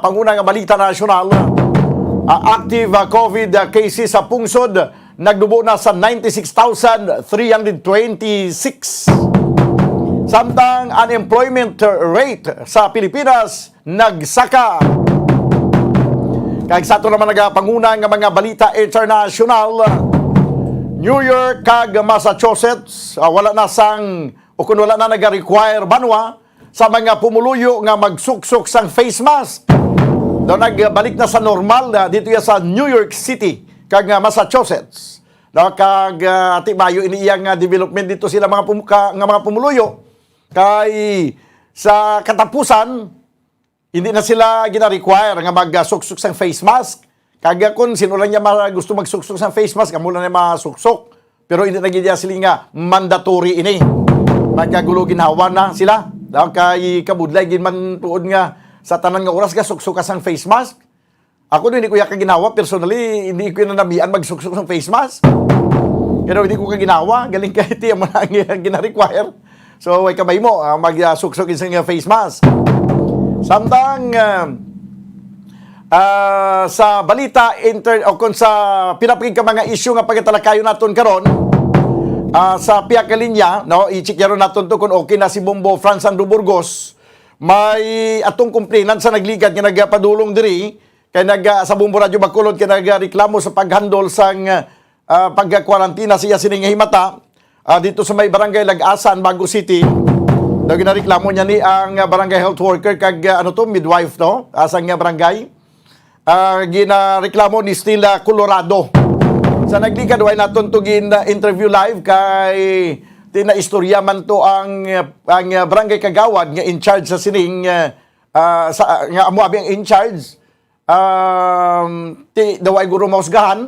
panguna nga balita nasyonal. active COVID cases sa pungsod nagdubo na sa 96,326. Samtang unemployment rate sa Pilipinas nagsaka. Kag sa ito naman nagapanguna ng mga balita international, New York kag Massachusetts wala na sang o kung wala na nag-require banwa sa mga pumuluyo nga magsuksok sang face mask. Daw nagbalik na sa normal dito ya sa New York City kag Massachusetts. Daw kag ati mayo iniyang development dito sila mga mga pumuluyo kay sa katapusan hindi na sila gina-require nga magsuksok sang face mask. Kag kung sino lang niya gusto magsuksok sang face mask, amo lang niya masuksok. Pero hindi na gidya sila nga mandatory ini. Magkagulo ginawa na sila. Daw kay kabudlay gin man tuod nga sa tanan nga oras ka suksok ka sang face mask. Ako hindi ko yaka ginawa personally, hindi ko na namian magsuksok sang face mask. Pero hindi ko ka ginawa, galing kay ti mo na gina-require. So way kamay mo magsuksok sang face mask. Samtang sa balita o kung sa pinapakig ka mga issue nga pagkatalakayo naton karon sa piyak ka linya, no, i-check yaron naton to kung okay na si Bombo Franz Andrew Burgos. May atong complainant sa nagligad nga nagpadulong diri kay sa Bombo Radio Bacolod kay nagreklamo sa paghandol sang pagkwarantina siya sining himata dito sa may barangay Lag-asan, Bago City. Daw ginareklamo niya ni ang barangay health worker kag midwife to asang barangay. Ginareklamo ni Stella Colorado. Sa naglikad way naton to interview live kay tinaistorya man to ang barangay kagawad nga in charge sa sining nga amo abi ang in charge daway guro mausgahan.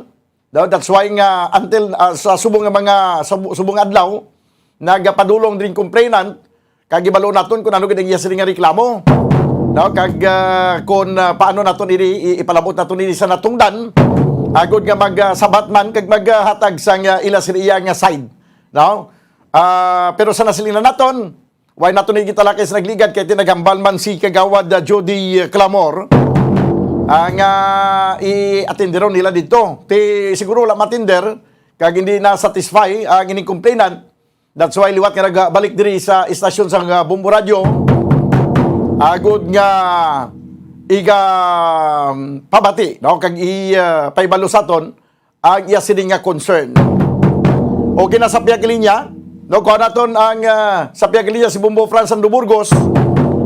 That's why nga until sa subong adlaw nagapadulong din complainant kag ibalo naton kung ano gid iya sining reklamo. No, kag kung paano naton ipalabot naton ini sa natungdan agud nga magsabat man kag maghatag sang ila sila nga side. No? Pero sa nasilina naton, why naton gitalakay sa nagligad kay tinagambal man si kagawad Jody Clamor nga i-attenderon nila dito. Siguro wala matinder kag hindi na satisfy ang ining complainant. That's why liwat nga nagbalik diri sa istasyon sa Bombo Radio. Agud nga iga pabati, no, kag paibalo saton ang iya sini nga concern. Okay na sa piyak linya, no, kuha naton ang sa piyak linya si Bombo Franz Andrew Burgos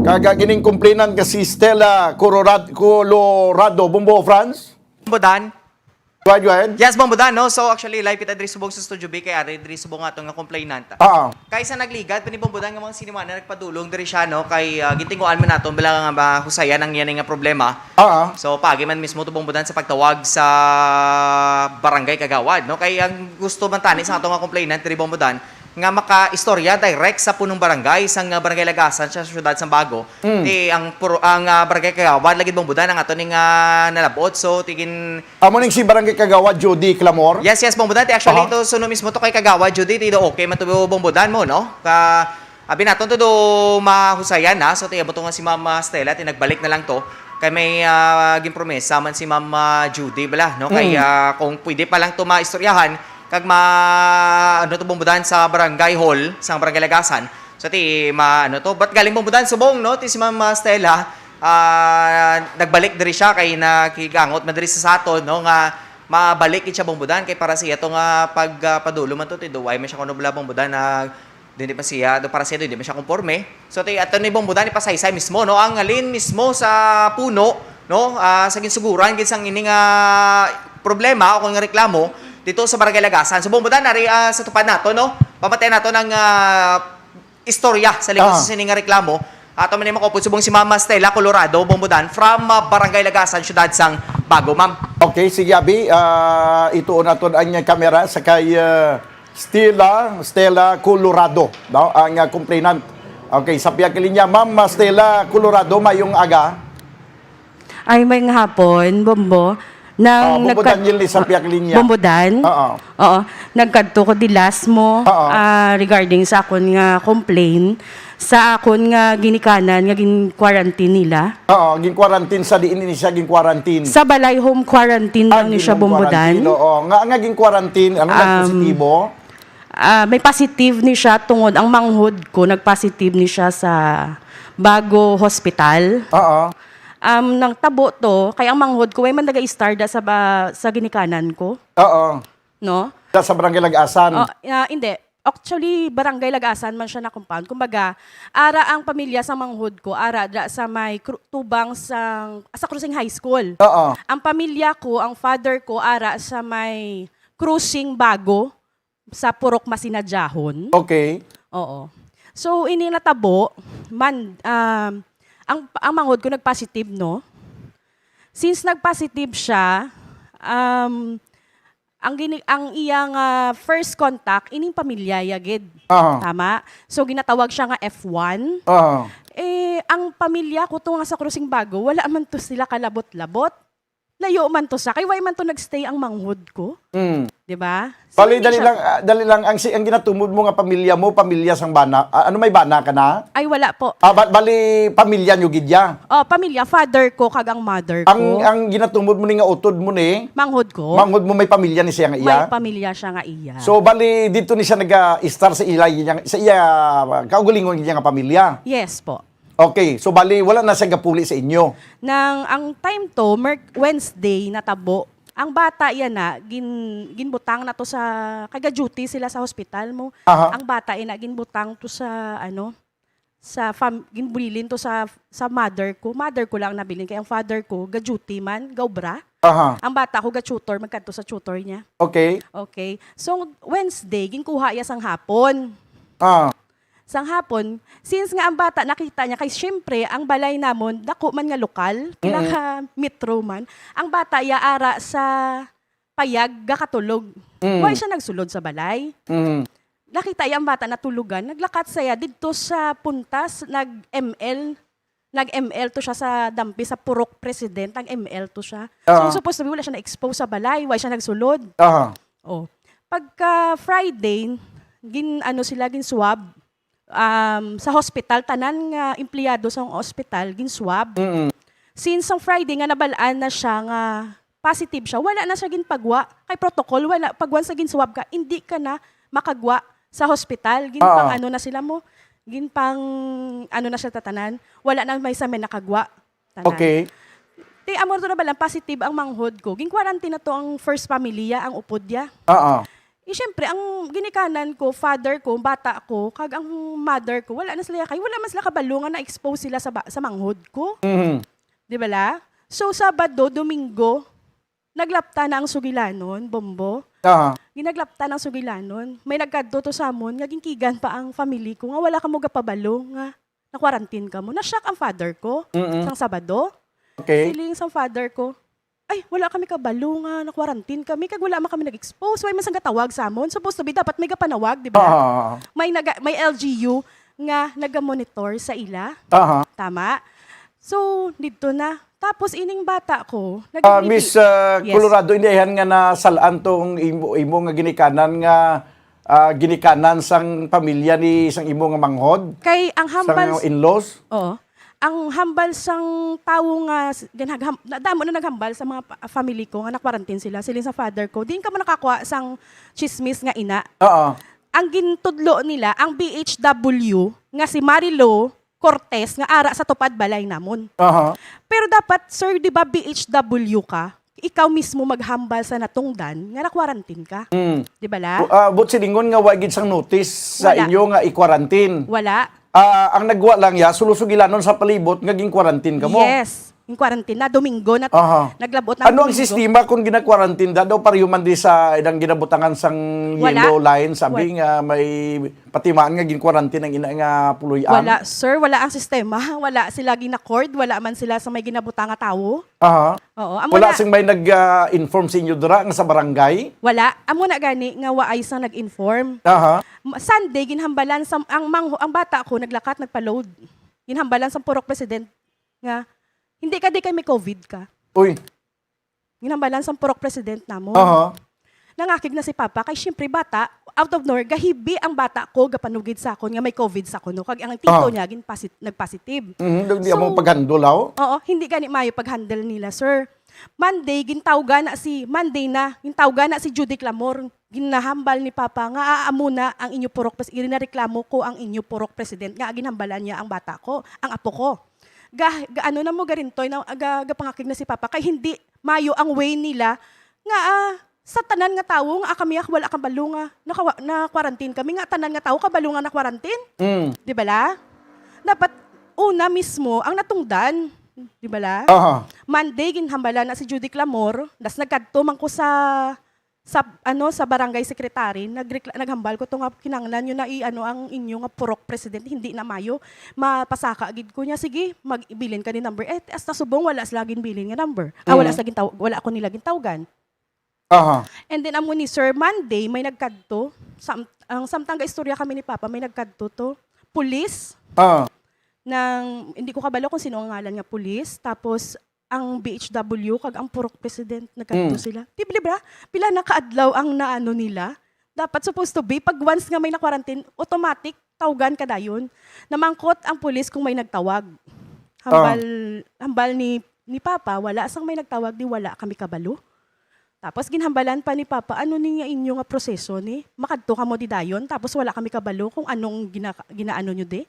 kag gining complainant nga si Stella Colorado. Bombo Franz. Bombo Dan. Go ahead. Yes, Bombo Dan, no? So actually live kita diri subong sa Studio B kay ari diri subong atong nga complainant. Kay sa nagligad pini Bombo Dan nga mga sinimana nagpadulong diri siya, no, kay gitinguan man naton bala nga mahusayan ang yan nga problema. So pagi man mismo to Bombo Dan sa pagtawag sa barangay kagawad, no, kay ang gusto man tani sa atong nga complainant diri Bombo Dan nga maka-istorya direct sa punong barangay sang barangay Lag-asan sa siyudad sang Bago. Ang barangay kagawad lagid Bombo Dan ang ato ning nalabot. So tigin amo ning si barangay kagawad Jody Clamor. Yes, Bombo Dan. Actually ito suno mismo to kay kagawad Jody tido okay man to Bombo Dan mo, no? Abi naton to do mahusayan na. So tiya mo to nga si Mama Stella tinagbalik na lang to. Kay may ginpromesa man si Mama Judy bala, no? Kay kung pwede pa lang to maistoryahan kag Bombo Dan sa barangay hall sa barangay Lag-asan. So ti but galing Bombo Dan subong, no, ti si Mama Stella nagbalik diri siya kay nakigangot man diri sa aton, no, nga mabalik siya Bombo Dan kay para siya to nga pagpadulo man to ti duway man siya kuno bala Bombo Dan na hindi pa siya para siya hindi man siya konforme. So ti ato ni Bombo Dan ipasaysay mismo, no, ang alin mismo sa puno, no, sa ginsuguran gid sang ining problema o kung nga reklamo dito sa barangay Lag-asan. So Bombo Dan nari sa tupad nato, no, pamatay nato ng istorya sa likod sa sining reklamo. Ato man ni makupod subong si Mama Stella Colorado Bombo Dan from barangay Lag-asan siyudad sang Bago, ma'am. Okay, sige abi, ituon naton ang kamera sa kay Stella Colorado, no, ang complainant. Okay, sa piyak linya Ma'am Stella Colorado, mayong aga. Ay may hapon, Bombo. Bombo Daniel ni sa piyak linya. Bombo Dan? Oo. Nagkadto ko di last mo regarding sa akon nga complaint sa akon nga ginikanan nga gin quarantine nila. Oo, ging quarantine sa diin ni siya ging quarantine. Sa balay home quarantine lang ni siya bombodan. Oo, nga ging quarantine, ano positibo? May positive ni siya tungod ang manghod ko nagpositive ni siya sa Bago Hospital. Oo. Nang tabo to, kaya ang manghod ko ay man naga-start sa ginikanan ko. Oo. No? Sa barangay Lagasan. Hindi. Actually, barangay Lagasan man siya na compound. Kumbaga, ara ang pamilya sa manghod ko, ara sa may tubang sa Cruising High School. Oo. Ang pamilya ko, ang father ko, ara sa may Cruising Bago sa Purok Masinadjahon. Okay. Oo. So, ini natabo, ang manghod ko nag-positive, no? Since nag-positive siya, ang iyang first contact, ining pamilya, yagid. Tama? So, ginatawag siya nga F1. Ang pamilya ko to nga sa Cruising Bago, wala man to sila kalabot-labot. Layo man to sa, kay why man to nagstay ang manghod ko. Di ba? So, dali lang ang ginatumod mo nga pamilya sang bana. Ano may bana ka na? Ay, wala po. Bali pamilya nyo gidya. Pamilya, father ko kag ang mother ko. Ang ginatumod mo ni nga utod mo ni manghod ko. Manghod mo may pamilya ni siya nga iya. May pamilya siya nga iya. So bali dito ni siya nag-star sa iya kaugalingon niya nga pamilya. Yes po. Okay, so bali wala na siya gapuli sa inyo. Ang time to Wednesday natabo. Ang bata yan na ginbutang na to sa kaga-duty sila sa hospital mo. Ang bata yan na ginbutang to sa ginbulilin to sa mother ko. Mother ko lang nabilin kay ang father ko ga-duty man, gaubra. Ang bata ko ga-tutor, magkanto sa tutor niya. Okay. Okay. So Wednesday ginkuha ya sang hapon. Sang hapon, since nga ang bata nakita niya, kay syempre, ang balay namon, dako man nga lokal, pinaka-metro man, ang bata yaara sa payag, gakatulog. Why siya nagsulod sa balay? Nakita ang bata natulugan, naglakat saya dito sa puntas, nag-ML to siya sa dampi, sa Purok President, nag-ML to siya. So supposed to be, wala siya na-expose sa balay, why siya nagsulod? Pagka Friday, swab, sa hospital, tanan nga empleyado sa hospital, gin-swab. Since ang Friday nga nabalaan na siya nga positive siya, wala na siya ginpagwa. Kay protocol, wala. Pag once na gin-swab ka, hindi ka na makagwa sa hospital. Ginpang na sila mo. Ginpang na siya tatanan. Wala na may sa men nakagwa. Tanan. Okay. Amor to na balang positive ang manghod ko. Gin-quarantine na to ang first pamilya, ang upod niya. Siyempre, ang ginikanan ko, father ko, bata ko, kag ang mother ko, wala na sila kay, wala man sila kabalungan na expose sila sa manghod ko. Di ba la? So, Sabado, Domingo, naglapta na ang sugilanon, bombo. Ginaglapta ng sugilanon. May nagkadto to sa amon, ngaging kigan pa ang family ko, nga wala ka mo gapabalo, nga na-quarantine ka mo. Na-shock ang father ko, sang Sabado. Okay. Siling sang father ko, ay, wala kami kabalo nga, na-quarantine kami, kag wala man kami nag-expose, why masang katawag sa amon. Supposed to be, dapat may kapanawag, di ba? May LGU nga naga-monitor sa ila. Tama? So, dito na. Tapos, ining bata ko, Miss Colorado, indihan nga na salaan tong imo nga ginikanan nga ginikanan sang pamilya ni sang imo nga manghod? Kay ang hambal... Sang in-laws? Oo. Ang hambal sang tawo nga damo na naghambal sa mga family ko nga na-quarantine sila sa father ko. Din ka mo nakakuha sang chismis nga ina. Ang gintudlo nila ang BHW nga si Marilo Cortez nga ara sa tupad balay namon. Pero dapat sir, di ba BHW ka? Ikaw mismo maghambal sa natungdan nga na-quarantine ka. Di ba la? But silingon nga wagid sang notice sa inyo nga i-quarantine. Wala. Ang nagwa lang ya, sulusugilanon sa palibot, ngaging quarantine ka mo. Yes. Yung quarantine na, Domingo na naglabot na. Ano ang sistema kung gina-quarantine daw pareho man di sa idang ginabutangan sang yellow line, sabi nga may patimaan nga gin-quarantine ang ina nga puloy-an? Wala, sir. Wala ang sistema. Wala sila gina-cord. Wala man sila sa may ginabutang nga tawo. Oo. Wala sing may nag-inform sa inyo dira nga sa barangay? Wala. Amo na gani nga waay sang nag-inform. Sunday, ginhambalan ang bata ko, naglakat, nagpa-load. Ginhambalan sa Purok President nga, hindi ka di kay may COVID ka. Uy. Ginhambalan sa Purok President na mo. nangakig na si Papa, kay syempre bata, out of nowhere, gahibi ang bata ko, gapanugid sa akon, nga may COVID sa akon. Kag ang tito niya, nagpositive. Hindi mo paghandol, aw? Oo, hindi gani mayo pag-handle nila, sir. Monday, gintawga na si Judy Clamor. Ginahambal ni Papa nga aamo na ang inyo purok president. Reklamo ko ang inyo purok president nga ginhambalan niya ang bata ko, ang apo ko. Ano na mo garintoy na pangakig na si Papa kay hindi mayo ang way nila nga sa tanan nga tawo nga kami wala kang balo nga na quarantine kami nga tanan nga tawo kabalo nga na quarantine. Di ba la? Dapat una mismo ang natungdan. Di ba la? Monday ginhambalan na si Judy Clamor, das nagkadto man ko sa barangay secretary, naghambal ko to nga kinanglan nyo na ang inyo nga purok president hindi na mayo mapasaka gid ko niya, sige magbilin ka ni number hasta subong wala slagin bilin nga number. Wala ako nila gintawgan. And then amo ni Sir Monday may nagkadto ang samtang ga istorya kami ni Papa may nagkadto to police. Nang hindi ko kabalo kung sino ang ngalan nga pulis, tapos ang BHW kag ang purok president nagkadto sila. Tibli ba? Pila na kaadlaw ang naano nila. Dapat supposed to be pag once nga may na quarantine, automatic tawgan ka dayon. Namangkot ang pulis kung may nagtawag. Hambal ni Papa, wala sang may nagtawag di wala kami kabalo. Tapos ginhambalan pa ni Papa, ano niya inyo nga proseso ni? Makadto ka mo di dayon, tapos wala kami kabalo kung anong ginaano nyo di.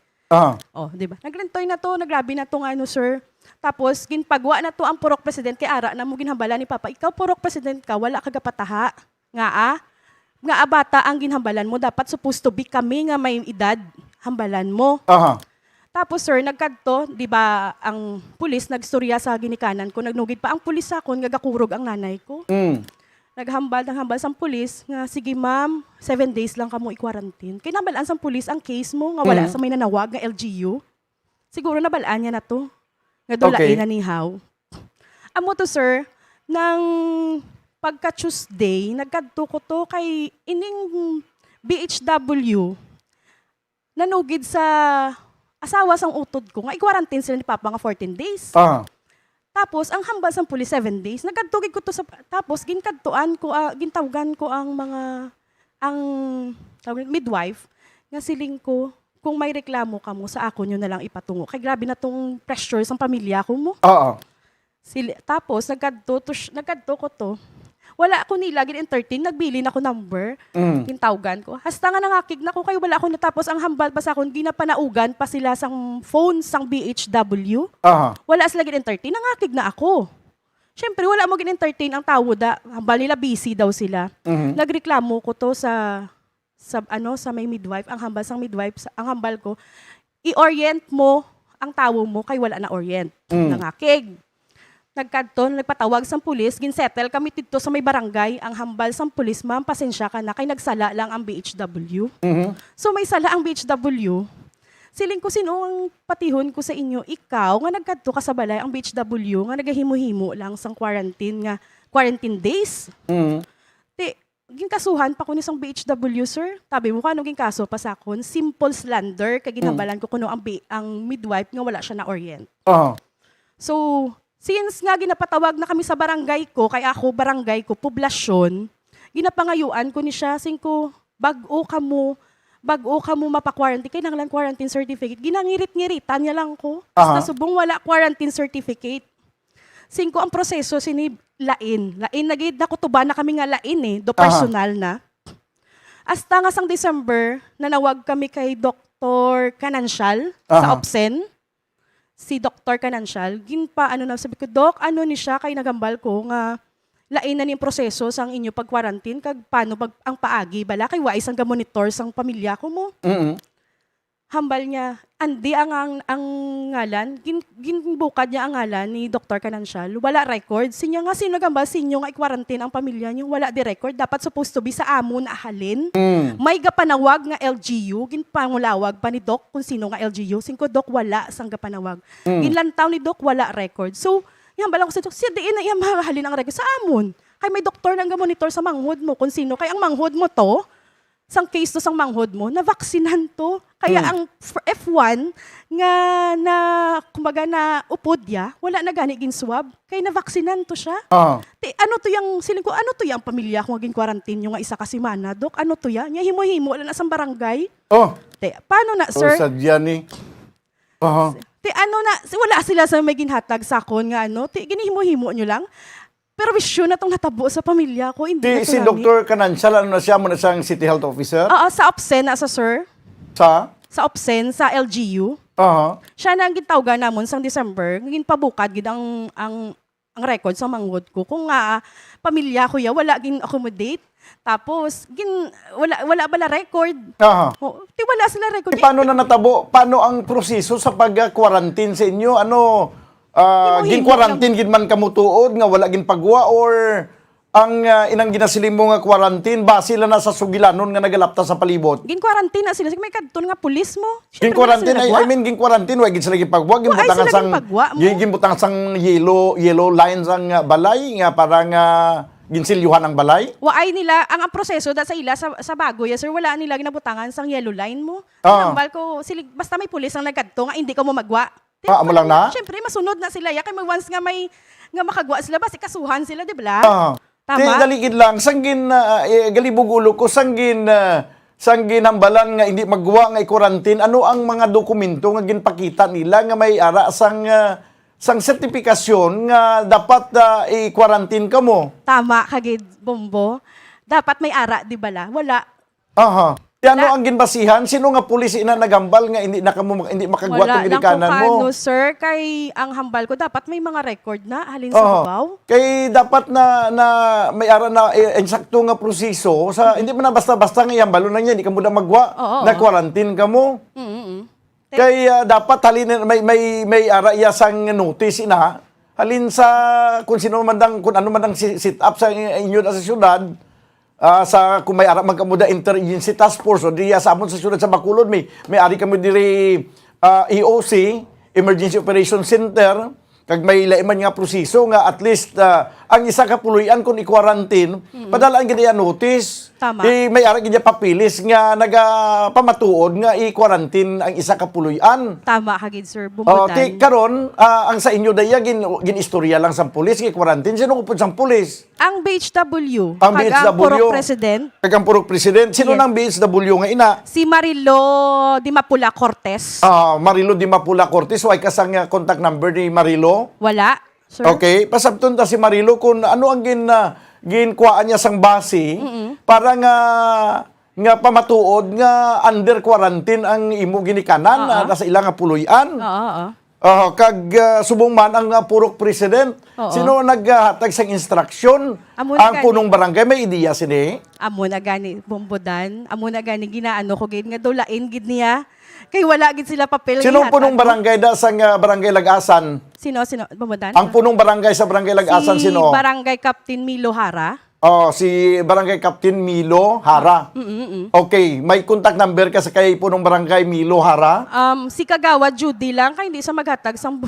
Di ba? Naglantoy na to, nagrabi na to nga sir. Tapos ginpagwa na to ang purok president kay ara na mo ginhambala ni Papa. Ikaw purok president ka, wala ka gapataha. Nga bata ang ginhambalan mo, dapat supposed to be kami nga may edad hambalan mo. Tapos sir, nagkadto, di ba, ang pulis nagstorya sa ginikanan ko, nagnugid pa ang pulis sa akon, gagakurog ang nanay ko. Naghambal sang pulis nga sige ma'am 7 days lang kamo i-quarantine. Kay nabalaan sang pulis ang case mo nga wala sa may nanawag nga LGU. Siguro nabalaan niya na to. Nga dulain na ni How. Amo to sir nang pagka Tuesday nagkadto ko to kay ining BHW nanugid sa asawa sang utod ko nga i-quarantine sila ni Papa nga 14 days. Tapos, ang hambal sang pulis 7 days, nagkadtugid ko to sa, tapos gintawgan ko ang midwife, nga siling ko, kung may reklamo ka mo, sa ako nyo na lang ipatungo. Kay grabe na tong pressure sa pamilya ko mo. Tapos, nagkadto ko to, wala ako nila, gin-entertain, nagbilin ako number, gintawgan ko. Hasta nga nangakig na ko, kayo wala ako natapos, ang hambal pa sa akon, ginapanaugan pa sila sang phone, sang BHW. Wala sila gin-entertain, nangakig na ako. Syempre, wala mo gin-entertain ang tao, hambal nila, busy daw sila. Nagreklamo ko to sa may midwife, ang hambal sang midwife, ang hambal ko, i-orient mo ang tao mo, kay wala na orient. Nangakig. Nagpatawag sang pulis, ginsettle kami dito sa may barangay, ang hambal sang pulis, ma'am, pasensya ka na, kay nagsala lang ang BHW. So may sala ang BHW. Siling ko sino ang patihon ko sa inyo, ikaw, nga nagkadto ka sa balay, ang BHW, nga nagahimo-himo lang sang quarantine days. Ginkasuhan pa ko ni sang BHW, sir. Tabi mo ka, anong ginkaso pa sa akon? Simple slander, kay ginhambalan ko kuno ang midwife nga wala siya na orient. So, since nga ginapatawag na kami sa barangay ko, kay ako barangay ko, poblasyon, ginapangayuan ko ni siya, singko, bago ka mo mapa-quarantine, kaya nanglan quarantine certificate, ginangirit-ngiritan niya lang ko. Basta subong wala quarantine certificate. Singko, ang proseso, lain nagid na kutuba na kami nga lain do personal na. Hasta nga sang December, nanawag kami kay Dr. Canansial sa OPSEN. Si Dr. Canansial, sabi ko, Doc, ano ni siya, kay nagambal ko nga, lain na ni proseso sang inyo pag-quarantine, kag paano ang paagi, bala, kay wais ang monitor sang pamilya ko mo. Hambal niya, andi ang ngalan, ginbukad niya ang ngalan ni Dr. Canansial, wala record. Sinya nga, sino nagambal, sinyo nga i-quarantine ang pamilya niyo, wala di record, dapat supposed to be sa amo na ahalin. May gapanawag nga LGU, ginpangulawag pa ni Doc kung sino nga LGU, singko Doc, wala sang gapanawag. Ginlantaw ni Doc, wala record. So, hambal ako sa Doc, siya diin na iya mahalin ang record sa amon. Kay may doktor nang monitor sa manghod mo, kung sino, kay ang manghod mo to, sang case to sang manghod mo, na vaksinan to. Kaya ang F1 nga na kumbaga na upod ya, wala na gani gin swab. Kaya na vaksinan to siya. Ti ano to yang siling ko, ano to yang pamilya ko gin quarantine yung nga isa ka semana, dok? Ano to ya? Nya himo-himo wala na sang barangay. Ti paano na, sir? sadya ni. Ti ano na, wala sila sa may ginhatag sakon nga ano, ti ginihimo-himo nyo lang. Pero wisyo na tong natabo sa pamilya ko, hindi na to Si gani. Dr. Kanansal, ano na siya mo na siyang City Health Officer? Oo, sa OPSEN na sa sir. Sa? Sa OPSEN, sa LGU. Siya na ang gitawga namon sang December, ngin pabukad gid ang record sa manghod ko. Kung nga pamilya ko ya wala gin accommodate. Tapos wala bala record. Ti wala sila record. Paano na natabo? Paano ang proseso sa pag-quarantine sa inyo? Ano? Gin-quarantine gid man kamutuod nga wala gin pagwa or ang inang ginasiling mo nga quarantine base lang na sa sugilanon nga nagalapta sa palibot? Gin-quarantine na sila. May kadton nga pulis mo. Gin-quarantine, I mean gin-quarantine, wag gid sila gipagwa, ginbutangan sang yellow lines ang balay nga parang ginsilyuhan ang balay. Waay nila ang proseso sa ila sa bago ya sir, wala nila ginabutangan sang yellow line mo. Nambal ko basta may pulis ang nagkadto nga hindi ka mo magwa. Amo lang na? Siyempre, masunod na sila. Kaya once nga may makagwa sila, basi kasuhan sila, di ba? Tama? Daligid lang, sanggin, galibog ulo ko, sanggin hambalan nga hindi magwa nga i-quarantine. Ano ang mga dokumento nga ginpakita nila nga may ara sang sertifikasyon nga dapat i-quarantine ka mo? Tama, kagid, Bombo. Dapat may ara, di ba la? Wala. Ano ang ginbasihan? Sino nga pulis ina nagambal nga hindi makagwa tong ginikanan mo? Wala sir, kay ang hambal ko dapat may mga record na halin sa babaw. Kay dapat na may ara na eksakto nga proseso sa hindi man na basta-basta nga hambalo na niya, hindi ka mo na magwa. Na quarantine ka mo. Kay dapat halin may ara iya sang notice ina halin sa kung ano man ang sit up sa inyo sa syudad. Sa kung may ara magkamuda interagency task force o diya sa amon sa syudad sa Bacolod may ari kami diri EOC Emergency Operations Center kag may laiman nga proseso nga at least ang isa ka puluyan kung i-quarantine padalaan gid iya notice. Tama. May ara gid papilis nga nagapamatuod nga i-quarantine ang isa ka puluyan. Tama kagid sir, bumudan. Karon ang sa inyo daya gin-istorya lang sa pulis i-quarantine sino kupod sa pulis? Ang BHW. Ang BHW. Purok President. Kagang Purok President. Sino nang BHW nga ina? Si Marilo Dimapula Cortez. Marilo Dimapula Cortez. Why kasang contact number ni Marilo? Wala, sir. Okay. Pasabton ta si Marilo kung ano ang ginkuhaan niya sang base para nga pamatuod nga under quarantine ang imo ginikanan na sa ilang nga puluyan. Kag subong man ang Purok President. Sino naghatag sang instruction? Ang punong barangay may ideya sini. Amo na gani bombodan. Amo na gani ginaano ko gid nga dolain gid niya. Kay wala gid sila papel. Sino punong barangay da sang Barangay Lagasan? Sino bombodan? Ang punong barangay sa Barangay Lagasan sino? Si Barangay Captain Milo Hara. Si Barangay Captain Milo Hara. Okay, may contact number ka sa kay punong Barangay Milo Hara? Si Kagawa Judy lang kay hindi sa maghatag sang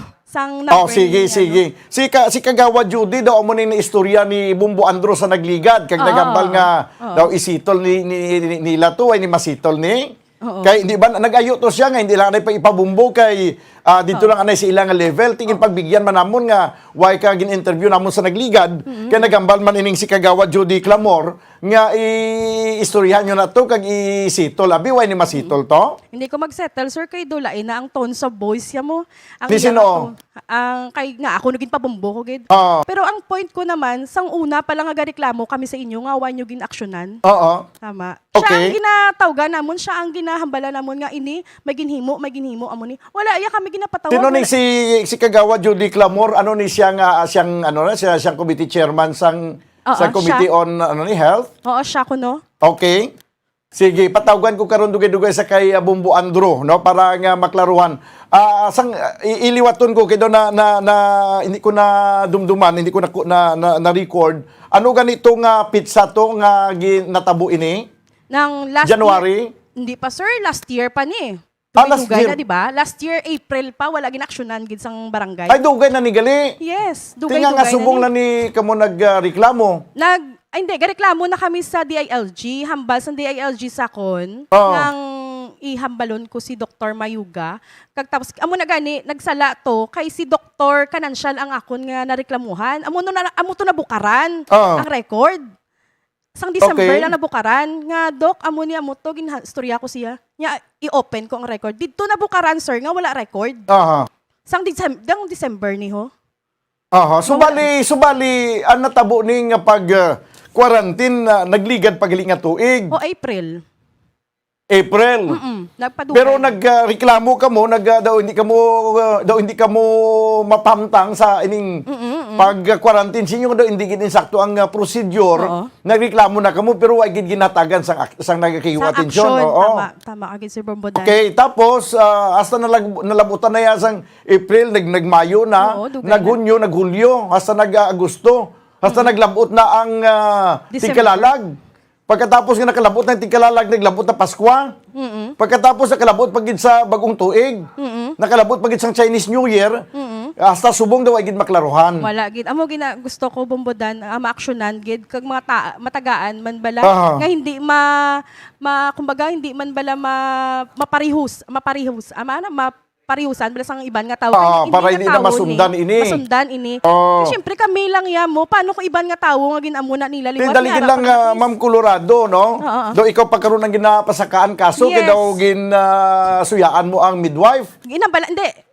number. Sige. Si Kagawa Judy daw mo ning istorya ni Bumbo Andro sa nagligad kag nagambal nga daw isitol nila to ay ni masitol ni. Kay hindi ba nag-ayo to siya nga hindi lang na ipabumbo kay dito lang anay sa ilang level tingin pagbigyan man namon nga why ka gin-interview namon sa nagligad kay nagambal man ining si Kagawa Judy Clamor nga istoryahan nyo na to kag isitol abi why ni masitol to? Hindi ko magsettle sir kay dulain na ang tone sa voice ya mo. Ang sino? Ang kay nga ako naging pabumbo ko gid. Pero ang point ko naman sang una pa lang nga reklamo kami sa inyo nga wa nyo gin-aksyonan. Tama. Okay. Siya ang ginatawga namon, siya ang ginahambala namon nga ini may ginhimo amo ni. Wala iya kami ginapatawag. Sino ni si Kagawa Judy Clamor ano ni siya nga siyang siyang committee chairman sa committee siya. on health? Oo, siya ko no. Okay. Sige, patawagan ko karon dugay-dugay sa kay Bumbo Andro no para nga maklaruhan. Iliwaton ko kay do na hindi ko na dumduman, hindi ko na record. Ano ganito nga pizza to nga natabo ini? Nang last January? Hindi pa sir, last year pa ni. Last year? Na, di ba? Last year, April pa, wala ginaksyonan gid sang barangay. Ay, dugay na ni gali. Yes, dugay nga subong na ni kamo nagreklamo. Ay, hindi, gareklamo na kami sa DILG, hambal sa DILG sakon, Oo. nang ihambalon ko si Dr. Mayuga. Kag tapos, amo na gani, nagsala to, kay si Dr. Kanansyal ang akon nga nareklamuhan. Amo to nabukaran, Oo. ang record. Sang December Okay. lang nabukaran. Nga, Dok, amo to, ginastorya ko siya. Nga, i-open ko ang record. Dito nabukaran, sir, nga wala record. Aha. Sang December ni ho. Aha. Subali, ang natabo ni nga pag quarantine na nagligad pagaling nga tuig. O April. April. Nagpadugay. Pero nagreklamo ka mo, daw hindi ka mo mapamtang sa ining pag-quarantine sinyo daw hindi gid insakto ang procedure. Nagreklamo na kamo pero wa gid ginatagan sang nagakiwa Sa atensyon. action. Oo. Tama agad si Bombodan. Okay, tapos hasta nalabutan na yan sang April, nagmayo na, Oo, dugay naghunyo, naghulyo, hasta nag-Agosto, hasta naglabot na ang December. tigkalalag. Pagkatapos nga nakalabot ng tigkalalag, naglabot na Paskwa. Pagkatapos nakalabot pagid sa bagong tuig. Nakalabot pagid sa Chinese New Year. Hasta subong daw ay gid maklaruhan. Wala gid. Amo gusto ko Bombodan ma-actionan gid kag mga matagaan man bala Aha. nga hindi kumbaga hindi man bala maparihus parihusan bala sang iban nga tao. Para hindi na masundan ini. Masundan ini. Oh. Siyempre kami lang ya mo paano kung iban nga tao nga ginamuna nila liwat. Daligid lang Ma'am Colorado, no? Do ikaw pagkaroon ng ginapasakaan kaso Yes. kaya daw suyaan mo ang midwife.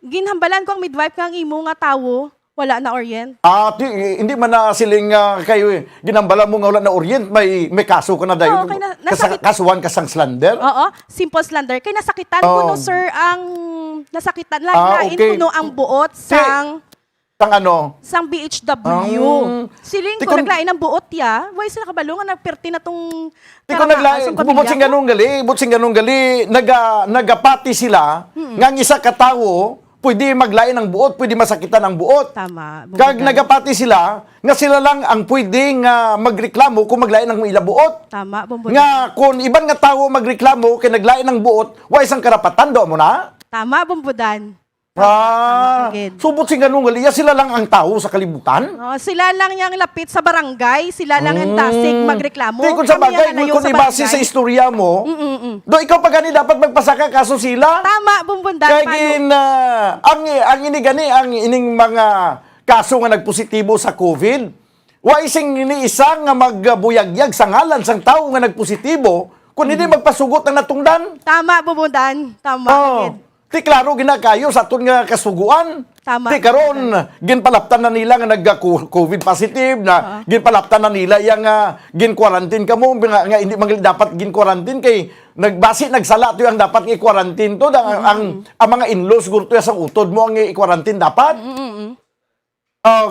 Ginhambalan ko ang midwife nga ang imo nga tawo wala na orient. Hindi man na siling kayo ginambala mo nga wala na orient, may kaso ka na dayon. Oo, kay nasakit. Kasuhan ka sang slander. Oo, simple slander. Kay nasakitan ko no sir ang nasakitan lang Okay. ko no ang buot sang Sang BHW. Siling ko naglain ng buot ya. Why sila kabalo nga nagperti na tong Tiko naglain, butsing ganung gali, nagapati sila, nga ang isa katawo, pwede maglain ng buot, pwede masakitan ang buot. Tama. Kag nagapati sila, nga sila lang ang pwedeng magreklamo kung maglain ng ila buot. Tama, Bombodan. Nga kung iban nga tawo magreklamo kay naglain ng buot, wa isang karapatan do mo na. Tama, Bombodan. Subot sing ganung gali, sila lang ang tao sa kalibutan. Sila lang yang lapit sa barangay, sila lang ang tasig magreklamo. Kung sa bagay, kung ibase sa istorya mo, do ikaw pa gani dapat magpasaka kaso sila. Tama, Bombodan. Kaya ang inigani, ang ining mga kaso nga nagpositibo sa COVID, wa ising iniisa nga magbuyagyag sa ngalan sang tao nga nagpositibo, kung hindi magpasugot ang natungdan. Tama, Bombodan. Tama. Ti klaro ginakayo sa aton nga kasuguan. Tama. Ti karon ginpalaptan na nila nga nagka-COVID positive na ginpalaptan na nila yang gin-quarantine kamo nga hindi man dapat gin-quarantine kay nagsala to ang dapat i-quarantine to ang mga in-laws siguro to sang utod mo ang i-quarantine dapat.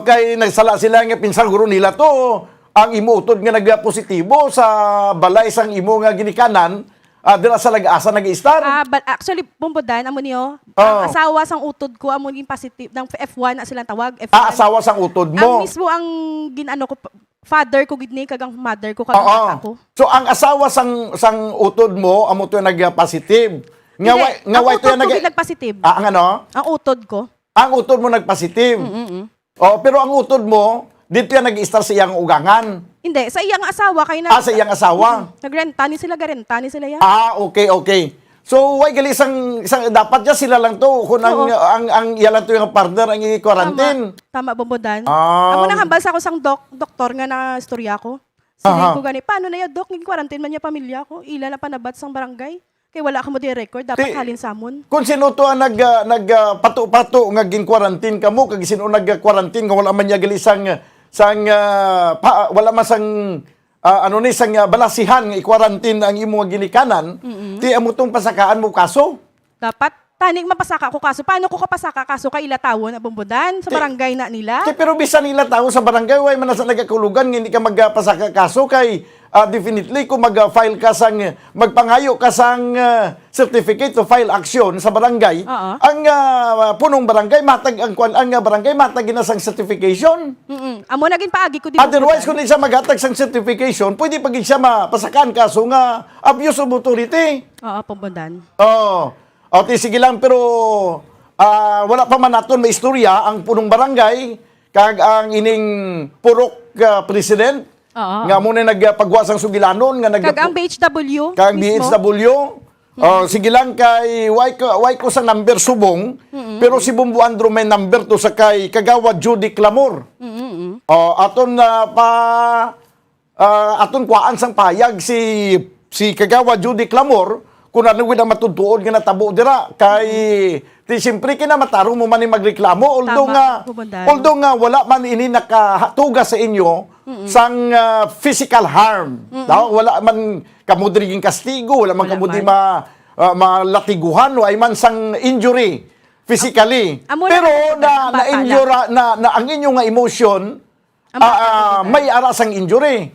Kay nagsala sila nga pinsan guro nila to ang imo utod nga nagpositibo sa balay sang imo nga ginikanan. Dila sa lag-asa nag-i-star? Actually, Bombodan, amo niyo, ang asawa sang utod ko, amo naging positive, ng F1 na silang tawag. F1. Asawa sang utod mo? Ang mismo ang ginano ko, father ko, gidni, kagang mother ko, kagang bata ko. So, ang asawa sang utod mo, amo to nag-positive? Ang utod ko nag-positive. Ang ano? Ang utod ko. Ang utod mo nag-positive? Pero ang utod mo, dito yan nag-i-star sa iyang ugangan? Hindi, sa iyang asawa kayo na. Sa iyang asawa? Nagrenta ni sila yan. Okay. So, why gali isang dapat sila lang to kung ang iyalan to yung partner ang i-quarantine. Tama, Bombodan. Amo nang hambal sa ako sang doktor nga na istorya ko. Sige ko gani, paano na ya dok, nag-quarantine man niya pamilya ko. Ila na panabat sang barangay. Kay wala ka mo di record, dapat halin samon. Kung sino to ang nagpato-pato nga gin-quarantine ka mo, kag sino nag-quarantine nga wala man niya gali wala man sang sang balasihan nga i-quarantine ang imo nga ginikanan, ti amo tong pasakaan mo kaso. Dapat tanig mapasaka ko kaso. Paano ko kapasaka kaso kay ila tawo na Bombodan sa barangay na nila? Pero bisan nila tawo sa barangay, way man sa nagakulugan nga hindi ka magpasaka kaso kay definitely kung mag-file ka sang magpangayo ka sang certificate to file action sa barangay, ang punong barangay matag ang barangay matag na sang certification. Amo naging paagi ko di. Otherwise kung hindi siya magatag sang certification, pwede pagin siya mapasakan kaso nga abuse of authority. Bombodan. Sige lang pero wala pa man naton may istorya ang punong barangay kag ang ining purok president Oo. Nga mo na nagpagwa sang sugilanon nga Kag ang BHW kang mismo. BHW. Sige lang kay why ko sa number subong, pero si Bumbo Andro may number to sa kay Kagawad Judy Clamor. Aton aton kuan sang payag si Kagawad Judy Clamor kung ano ang matutuod nga natabo dira kay siyempre kina mataro mo man ni magreklamo although nga wala man ini nakahatuga sa inyo sang physical harm. Wala man kamo diriging kastigo, wala man kamo di malatiguhan o ay man sang injury physically. Pero na-injure na ang inyong nga emotion may arasang injury.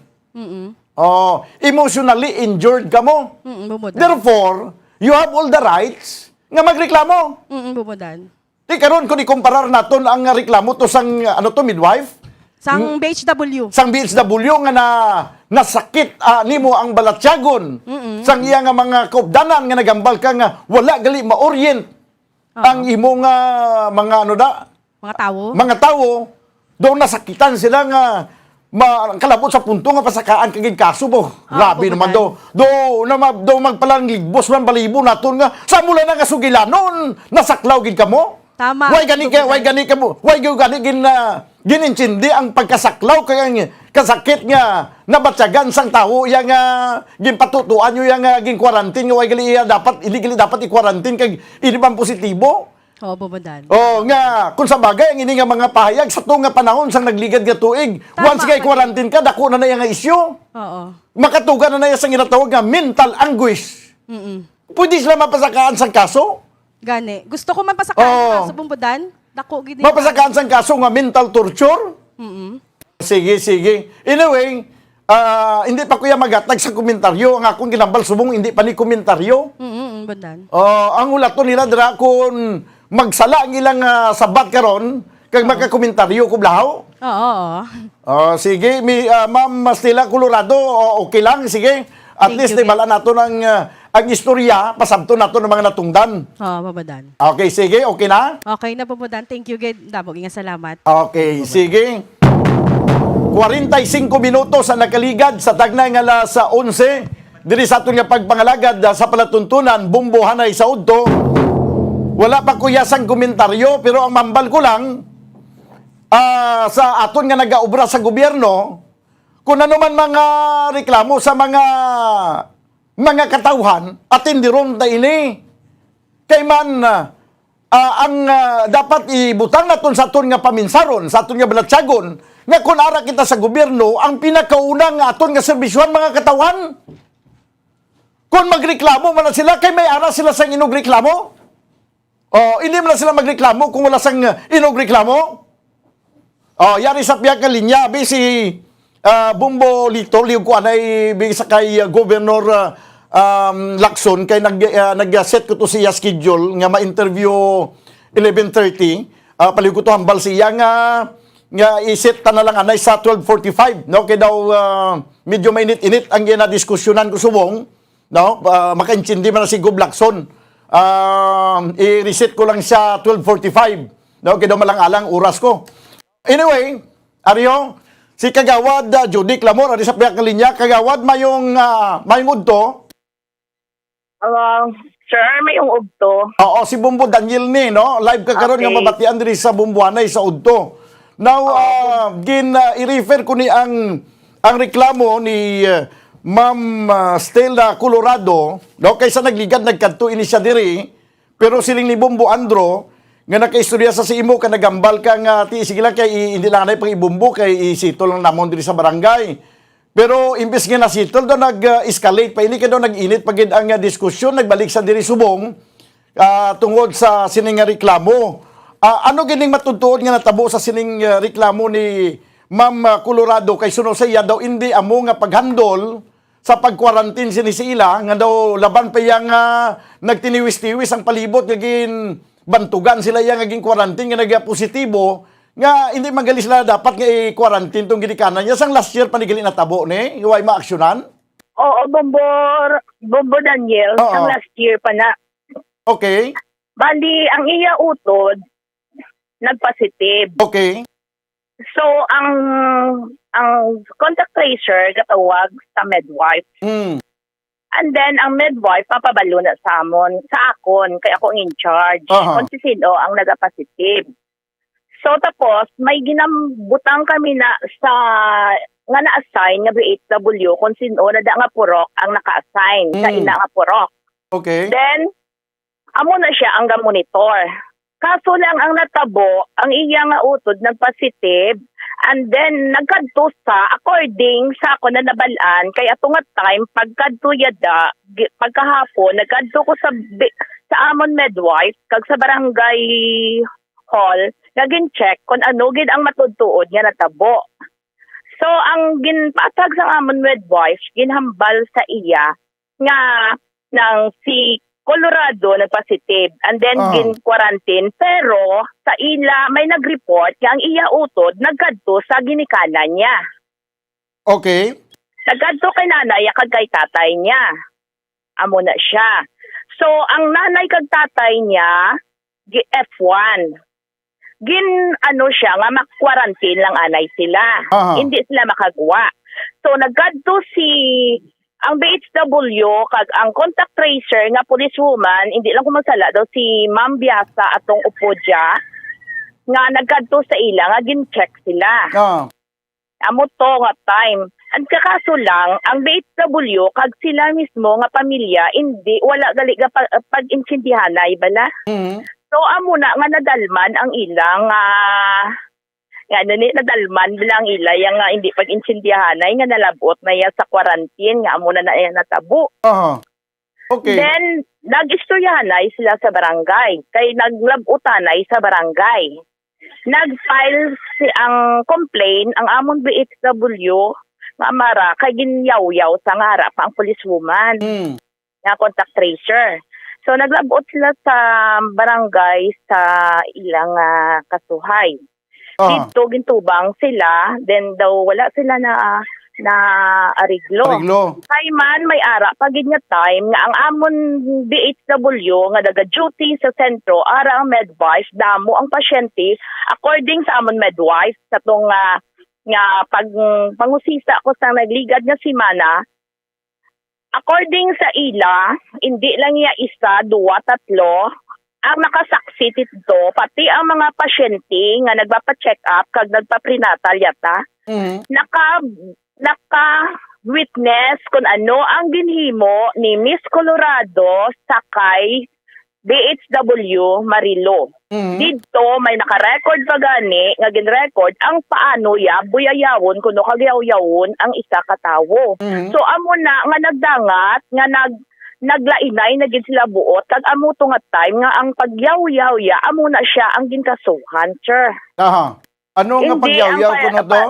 Emotionally injured ka mo. Therefore, you have all the rights nga magreklamo. Bumudan. Di karon kung ikumparar naton ang reklamo to sang midwife, Sang BHW. sang BHW nga nasakit nimo ang balatyagon. Sang iya nga mga kaupdanan nga nagambal ka nga wala gali ma-orient ang imo nga mga tawo do nasakitan sila nga kalabot sa punto nga pasakaan kagig kaso mo. Grabe naman do magpalang ligbos man balibo naton nga sa mula na nga sugilanon nasaklaw gid kamo. Tama. Why gani ginintindi ang pagkasaklaw kay kasakit nga nabatyagan sang tawo yang ginpatutuan yo yang gin quarantine nga why gali dapat i-quarantine kag ini bang positibo. Bumudan. Nga kung sa bagay ang ini nga mga pahayag sa tuong nga panahon sang nagligad nga tuig. Once kay quarantine ka dako na nga isyu. Makatuga na sang ginatawag nga mental anguish. Pwede sila mapasakaan sang kaso? Gani. Gusto ko man pasakaan sa kaso Bumudan. Dako gid. Mapasakaan sang kaso nga mental torture? Sige. Anyway, hindi pa kuya magatag sa komentaryo. Ang akong ginambal subong hindi pa ni komentaryo. Bundan. Ang ulaton nila dira kung magsala ang ilang sabat karon kag magkakomentaryo ko blahaw. Sige, Ma'am Stella Colorado, okay lang, sige. At least nibala nato ang istorya, pasabto nato ng mga natungdan. Babadan. Okay, sige, okay na? Okay na Bumudan. Thank you, Gid. Dabo nga salamat. Okay, sige. 45 minutos ang nakaligad sa tagnay nga alas 11. Diri sa aton nga pagpangalagad sa palatuntunan, Bumbo Hanay sa Udto. Wala pa kuya sang komentaryo, pero ang mambal ko lang, sa aton nga nagaobra sa gobyerno, kung ano man mga reklamo sa mga katawhan, atindiron ta ini. Kay man, ang dapat ibutang naton sa aton nga paminsaron, sa aton nga balatsagon, nga kung ara kita sa gobyerno, ang pinakaunang aton nga serbisyuhan mga katawhan. Kung magreklamo man na sila, kay may ara sila sang inog reklamo. Hindi man na sila magreklamo kung wala sang inog reklamo. Yari sa piyak nga linya, si Bumbo Lito, liw ko anay sa kay Governor Lacson, kay nag-set ko to siya schedule nga ma-interview 11:30. Paliw ko to hambal siya nga iset ta na lang anay sa 12:45. No? Kaya daw medyo mainit-init ang ginadiskusyonan ko subong. No? Makaintindi man na si Gob Lacson. I-reset ko lang siya 12:45. No? Kaya daw malang-alang oras ko. Anyway, Aryo, si Kagawad Judy Clamor, ari sa piyak ng linya. Kagawad, mayong udto. Sir, mayong udto. Oo, si Bumbo Daniel ni, no? Live ka karon nga mabatian diri sa Bumbuanay sa udto. Now, i-refer ko ni ang reklamo ni Ma'am Stella Colorado, no? Kaysa nagligad, nagkanto ini siya diri, pero siling ni Bumbo Andro, nga nakaistorya sa si imo ka nagambal ka nga sige lang kay hindi lang anay pang ibumbo kay isito lang namon diri sa barangay. Pero imbes nga nasitol do nag-escalate pa ini kay do nag-init pagid ang diskusyon nagbalik sa diri subong tungod sa sining reklamo. Ano gining matutuod nga natabo sa sining reklamo ni Ma'am Colorado kay suno sa iya daw hindi amo nga paghandol sa pag-quarantine sila nga daw laban pa yang nagtiniwis-tiwis ang palibot gagin bantugan sila yang naging quarantine nga nagpositibo nga hindi magalis sila dapat nga i-quarantine tong ginikanan niya sang last year panigali natabo ni huwag maaksyonan. Oo, Bombo Daniel, sang last year pa na. Okay. Bali ang iya utod nagpositive. Okay. So, ang contact tracer gatawag sa midwife. And then, ang midwife, papabalo na sa akon, kaya ako in charge. Kung sino ang nag-positive. So, tapos, may ginambutang kami na sa nga na-assign nga BHW kung sino na da nga purok ang naka-assign sa ina nga purok. Okay. Then, amo na siya ang monitor. Kaso lang ang natabo, ang iya nga utod nag-positive, and then nagkadto sa according sa ako na nabalaan, kaya tunga time, pagkadto yada, pagkahapon, nagkadto ko sa amon midwife, kag sa barangay hall, naging check kung ano gid ang matudtuod nga natabo. So, ang ginpatag sa amon midwife, ginhambal sa iya nga ng si Colorado nagpositive and then gin-quarantine pero sa ila may nag-report nga ang iya utod nagkadto sa ginikanan niya. Okay. Nagkadto kay nanay kag kay tatay niya. Amo na siya. So ang nanay kag tatay niya F1. Siya nga mak-quarantine lang anay sila. Hindi sila makagawa. So nagkadto ang BHW kag ang contact tracer nga policewoman, hindi lang ko magsala daw si Ma'am Biasa atong upodya nga nagkadto sa ila nga gin-check sila. Amo to nga time. Ang kakaso lang, ang BHW kag sila mismo nga pamilya, hindi wala gali ga pag-insindihanay bala. So amo na nga nadalman ang ilang nadalman bilang ila yang hindi pag-insindihanay nga nalabot na iya sa quarantine nga amo na iya natabo. Okay. Then nag-istoryahanay sila sa barangay kay naglabutanay sa barangay. Nag-file ang complaint ang amon BHW nga amara kay ginyaw-yaw sa ngara pa ang policewoman. Nga contact tracer. So naglabot sila sa barangay sa ilang kasuhay. Dito gintubang sila, then daw wala sila na ariglo. Kay man may ara pagid nga time nga ang amon BHW nga daga-duty sa sentro ara ang midwife damo ang pasyente according sa amon midwife sa tong nga pangusisa ko sa nagligad nga simana. According sa ila, hindi lang iya isa, duwa, tatlo ang nakasaksi dito, pati ang mga pasyente nga nagpapa-check up kag nagpa-prenatal yata, naka-witness kung ano ang ginhimo ni Miss Colorado sakay BHW Marilo. Dito may naka-record pa gani nga gin-record ang paano ya buyayawon kuno kagyaw-yawon ang isa ka tawo. So amo na nga nagdangat nga naglainay na gid sila buot kag amo to nga time nga ang pagyaw-yaw ya amo na siya ang ginkasuhan, sir. Ano nga pagyaw-yaw kuno do?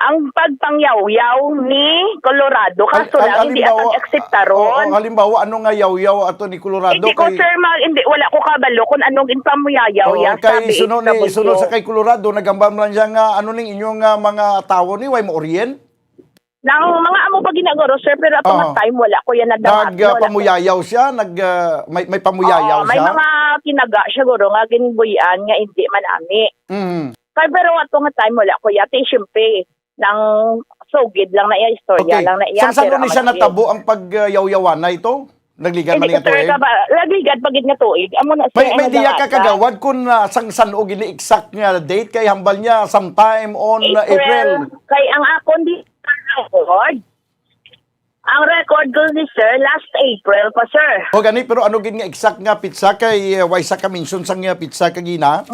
Ang pagpangyaw-yaw ni Colorado kaso lang hindi atang akseptaron. Halimbawa ano nga yaw-yaw ato ni Colorado? Hindi ko sir hindi wala ko kabalo kung anong ginpamuyayaw ya kay sunod sa kay Colorado nagambam lang siya nga ano ning inyong mga tawo ni way mo orient? Nang mga amo pa ginagoro sir pero ato nga time wala ko yan nadamat. Pamuyayaw siya, may pamuyayaw siya. May mga kinaga siya guro nga ginbuyan nga hindi man ami. Kay pero ato nga time wala ko yate syempre nang sugid lang na iya istorya lang na iya. Saan ni siya natabo ang pagyaw-yawan na ito? Nagligad man nga tuig? Nagligad pagid nga tuig. Amo na siya. May diya ka kagawad kung sang o gini-exact nga date kay hambal niya sometime on April. Kay ang akon di record. Ang record ko ni sir last April pa sir. O gani pero ano gid nga exact nga pizza kay waysa ka mention sang nga pizza kagina?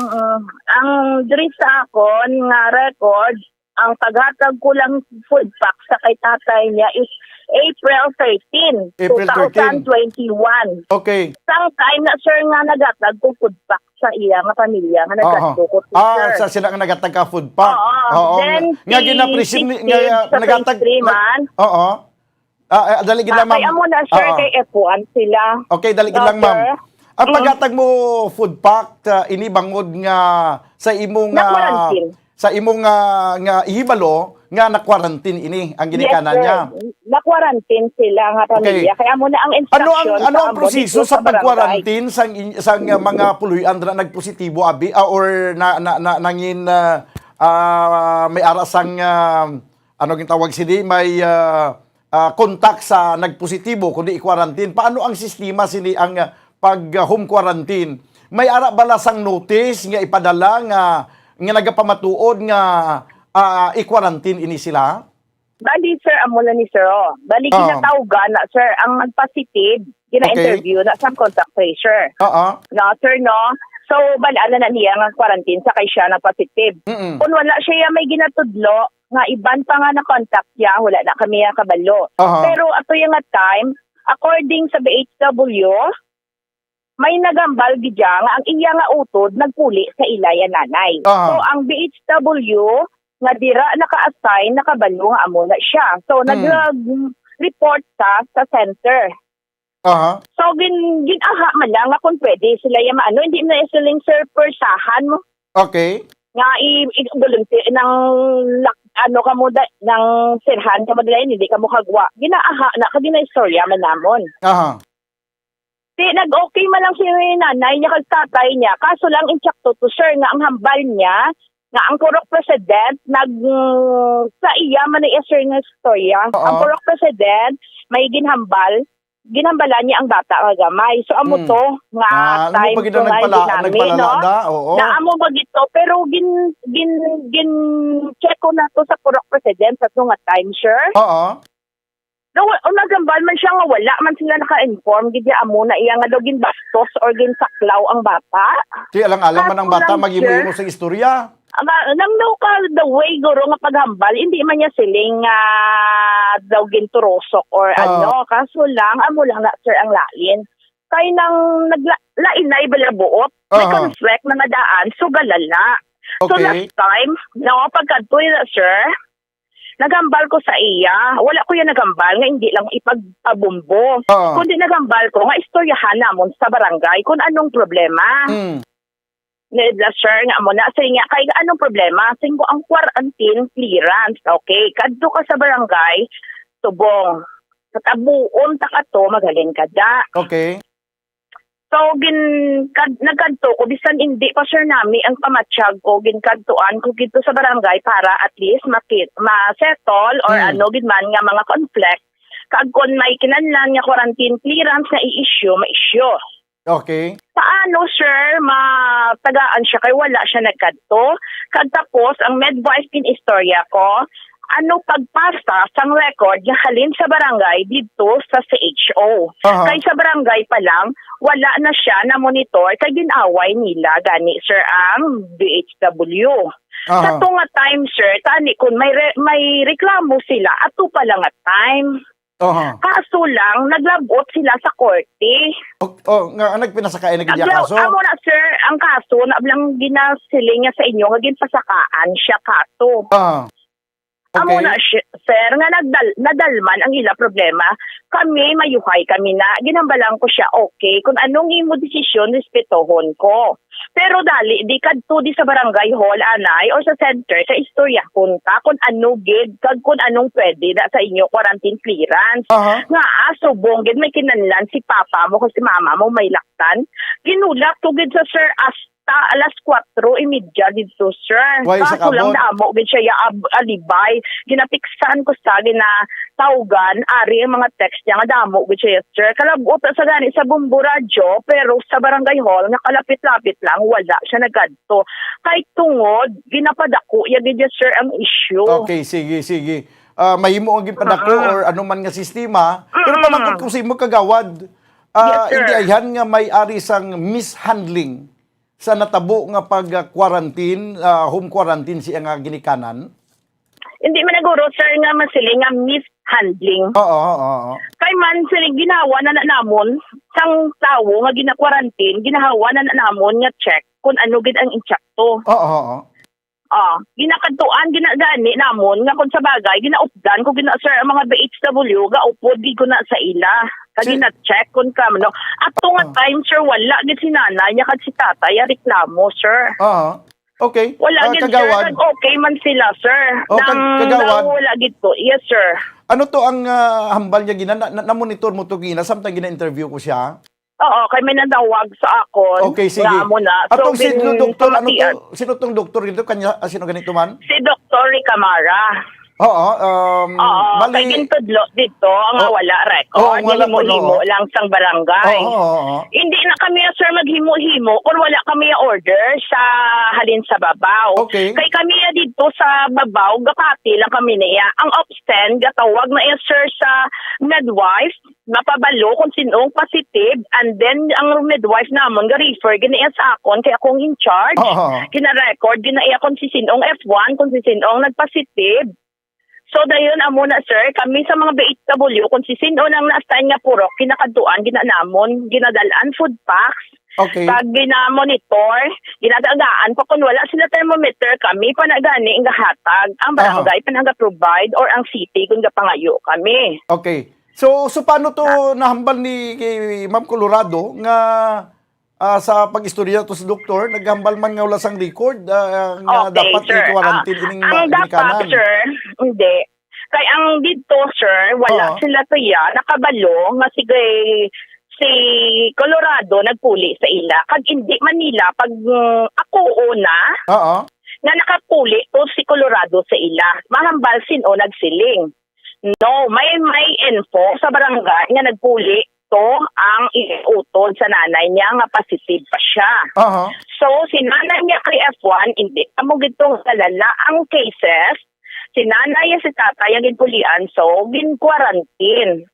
Ang diri sa akon nga record ang paghatag ko lang food pack sa kay tatay niya is April 13, 2021. Okay. Sang time na sir nga nagatag ko food pack sa iya nga pamilya nga nagatag ko sir. Sa sila nga nagatag ka food pack. Then nga gina-presim nga nagatag. Daligid lang ma'am. Kaya mo na sir kay F1 sila. Okay, daligid lang ma'am. Ang paghatag mo food pack ini bangod nga sa imong sa imong nga ihibalo nga na-quarantine ini ang ginikanan niya. Na-quarantine sila nga pamilya. Kaya mo na ang instruction. Ano ang proseso sa pag-quarantine sang mga puluyan na nagpositibo abi or nangin may arasang ano yung tawag sini, may contact sa nagpositibo kundi i-quarantine. Paano ang sistema sini ang pag home quarantine? May ara balasang notice nga ipadala nga nagapamatuod nga i-quarantine ini sila? Bali, sir, amo na ni sir. Bali, ginatawgan na, sir, ang nag-positive, gina-interview na sa contact tracer. No, sir, no? So, bali, na niya ang quarantine sa kay siya nag-positive. Kung wala siya may ginatudlo, nga iban pa nga na contact niya, wala na kami ang kabalo. Pero ato yung time, according sa BHW, may nagambal gidya nga ang iya nga utod nagpuli sa ilaya nanay. So ang BHW nga dira naka-assign nakabalo nga amo na siya. So nag-report sa center. So ginaha man lang nga kung pwede sila yung hindi na siling sir persahan mo. Okay. Nga i-volunteer ng ng sirhan ka mo dila hindi ka mo kagwa. Ginaaha na kadi na istorya man namon. Nag-okay man lang si nanay niya kag tatay niya. Kaso lang insakto to sir nga ang hambal niya nga ang Purok President sa iya man na sir nga istorya. Ang Purok President may ginhambalan niya ang bata nga gamay. So amo to nga time to na amo ba gito pero gin check ko na to sa Purok President sa nga time sir. No, nagambal man siya nga wala man sila naka-inform gid amo na iya nga daw ginbastos or ginsaklaw ang bata. Di alang-alang man ang bata magimo sa istorya. Nang no ka the way guro nga paghambal hindi man niya siling daw ginturosok or kaso lang amo lang na sir ang lain. Kay nang naglainay balabuot may conflict na nadaan so galala. So last time no pagkadtoy na sir nagambal ko sa iya. Wala ko yan nagambal nga hindi lang ipagpabumbo. Kundi nagambal ko nga istoryahan namon sa barangay kung anong problema. Sir, nga mo na. Sige nga, kaya anong problema? Sige ang quarantine clearance. Okay, kadto ka sa barangay, subong. Sa tabuon ta ka to, magaling ka da. Okay. So, nagkanto ko, bisan hindi pa sure nami ang pamatsyag ko, ginkantuan ko gito sa barangay para at least ma-settle or gidman nga mga conflict. Kag kung may kinanlan nga quarantine clearance na i-issue, ma-issue. Okay. Paano, sir, matagaan siya kay wala siya nagkanto? Kag tapos, ang midwife kin istorya ko, pagpasta sang record nga halin sa barangay dito sa CHO. Kay sa barangay pa lang, wala na siya na monitor kay ginaway nila gani sir ang BHW. Sa tunga time sir, tani kun may reklamo sila ato pa lang at time. Kaso lang naglabot sila sa korte. Nga nagpinasakay na gidya kaso. Amo na sir, ang kaso na ablang ginasiling niya sa inyo nga ginpasakaan siya kaso. Okay. Amo na, sir, nga nadalman ang ila problema. Kami, mayuhay kami na. Ginambalang ko siya, okay. Kung anong imo desisyon, respetohon ko. Pero dali, di kadto di sa barangay hall, anay, or sa center, sa istorya kunta, kung ano gid, kag kung anong pwede na sa inyo quarantine clearance. Nga subong gid, may kinanlan si papa mo, kasi mama mo may laktan. Ginulak to gid sa sir, alas 4:30 dito, sir. Kaso lang damo, gid siya alibay. Ginapiksan ko sa na tawgan, ari ang mga text niya nga damo, gid siya, sir. Kalabot sa gani sa Bumbo Radio, pero sa barangay hall, nakalapit-lapit lang, wala siya nagadto. Kahit tungod, ginapadako, yan gid sir ang issue. Okay, sige. Mahimo ang gipadako or anuman nga sistema, pero pamangkot ko sa imo kagawad, hindi ayhan nga may ari sang mishandling sa natabo nga pag-quarantine, home quarantine siya nga ginikanan? Hindi man naguro, sir, nga masiling nga mishandling. Oo. Kay man siling ginawa na namon sang tawo nga gina-quarantine, ginahawa na namon nga check kung ano gid ang insakto. Oo. Ginakadtuan ginagani namon nga kung sa bagay ginaupdan ko sir ang mga BHW gaupod di ko na sa ila kag gina-check kun kamno ato nga time sir wala gid si nanay nya kag si tatay reklamo sir. Okay. Wala gid sir okay man sila sir. Kagawad. Wala gid to. Yes sir. Ano to ang hambal niya gina na monitor mo to gina samtang gina-interview ko siya? Oo, kay may nanawag sa akon. Okay, sige. Nga mo na. Atong bin- sino doktor, ano pamatian. to? Sino tong doktor dito? Kanya, sino ganito man? Si Dr. Ricamara. Oo, Oo, kay gintudlo dito, nga wala record. wala po, Himo-himo lang sang barangay. Oo. Hindi na kami, sir, maghimo-himo kung wala kami order sa halin sa babaw. Okay. Kay kami dito sa babaw, gapati lang kami niya. Ang obscen, gatawag na yan, sir, sa midwife, mapabalo kung sinong positive, and then ang midwife namon ga-refer, ginaiya sa akon, kaya akong in charge. Gina-record, ginaiya kung si sinong F1, kung si sinong nagpositive. So dayon amo na, sir, kami sa mga BHW kung si sino nang nastaan nga purok kinakaduan ginanamon ginadalaan food packs. Okay. Pag ginamonitor, ginadagaan pa kung wala sila thermometer, kami pa na gani nga hatag ang barangay pa nga provide or ang city kung gapangayo kami. Okay. So paano to nahambal ni kay Ma'am Colorado nga sa pag-istorya to sa doktor, naghambal man nga wala sang record nga Okay, dapat sir. i-quarantine ining Ang dapat, ginikanan. sir, hindi. Kaya ang dito, sir, wala sila tuya, nakabalo, nga si Colorado nagpuli sa ila. Kag hindi Manila, pag ako una, nga nakapuli to si Colorado sa ila. Mahambal sino nagsiling. No, may info sa barangay nga nagpuli to ang iutod sa nanay niya nga positive pa siya. So, si nanay niya kay F1, hindi amo gitong kalala ang cases. Si nanay si tatay ang ginpulian, so gin-quarantine.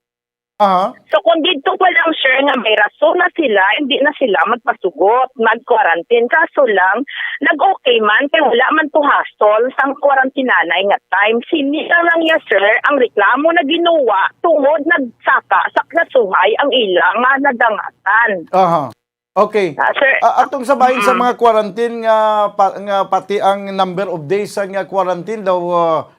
So, kung dito pa lang, sir, nga may rason na sila, hindi na sila magpasugot, mag-quarantine. Kaso lang, nag-okay man, kaya wala man to hassle sang quarantinanay nga time. Sinila lang niya, sir, ang reklamo na ginawa, tungod nagsaka sa klasuhay ang ilang nga nadangatan. Okay. Atong sabahin sa mga quarantine nga, pati ang number of days sa nga quarantine daw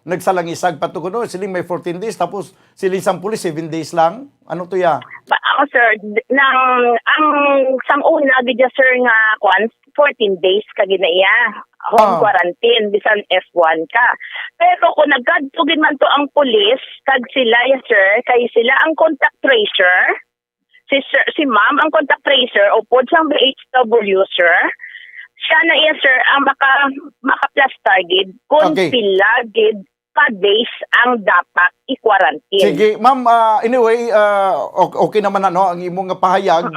nagsalangisag patukuno. Siling may 14 days tapos siling sang pulis 7 days lang. Ano to ya? Ako, sir, ang sang una gidya, sir, nga 14 days ka ginaya. Home quarantine, bisan F1 ka. Pero kung nagkadtugin man to ang pulis, kag sila, sir, kay sila ang contact tracer, si ma'am ang contact tracer o pod sang BHW, sir, siya na iya, sir, ang maka-plus target kung pila gid pa days ang dapat i-quarantine. Sige, ma'am, anyway, okay naman ang imong nga pahayag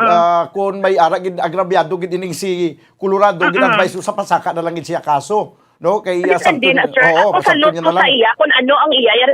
kung may gid agrabyado gid ining si Colorado, gin-advise sa pasaka na lang gid siya kaso. No, kay hindi na, sir. Ako salute ko sa iya kung ano ang iya.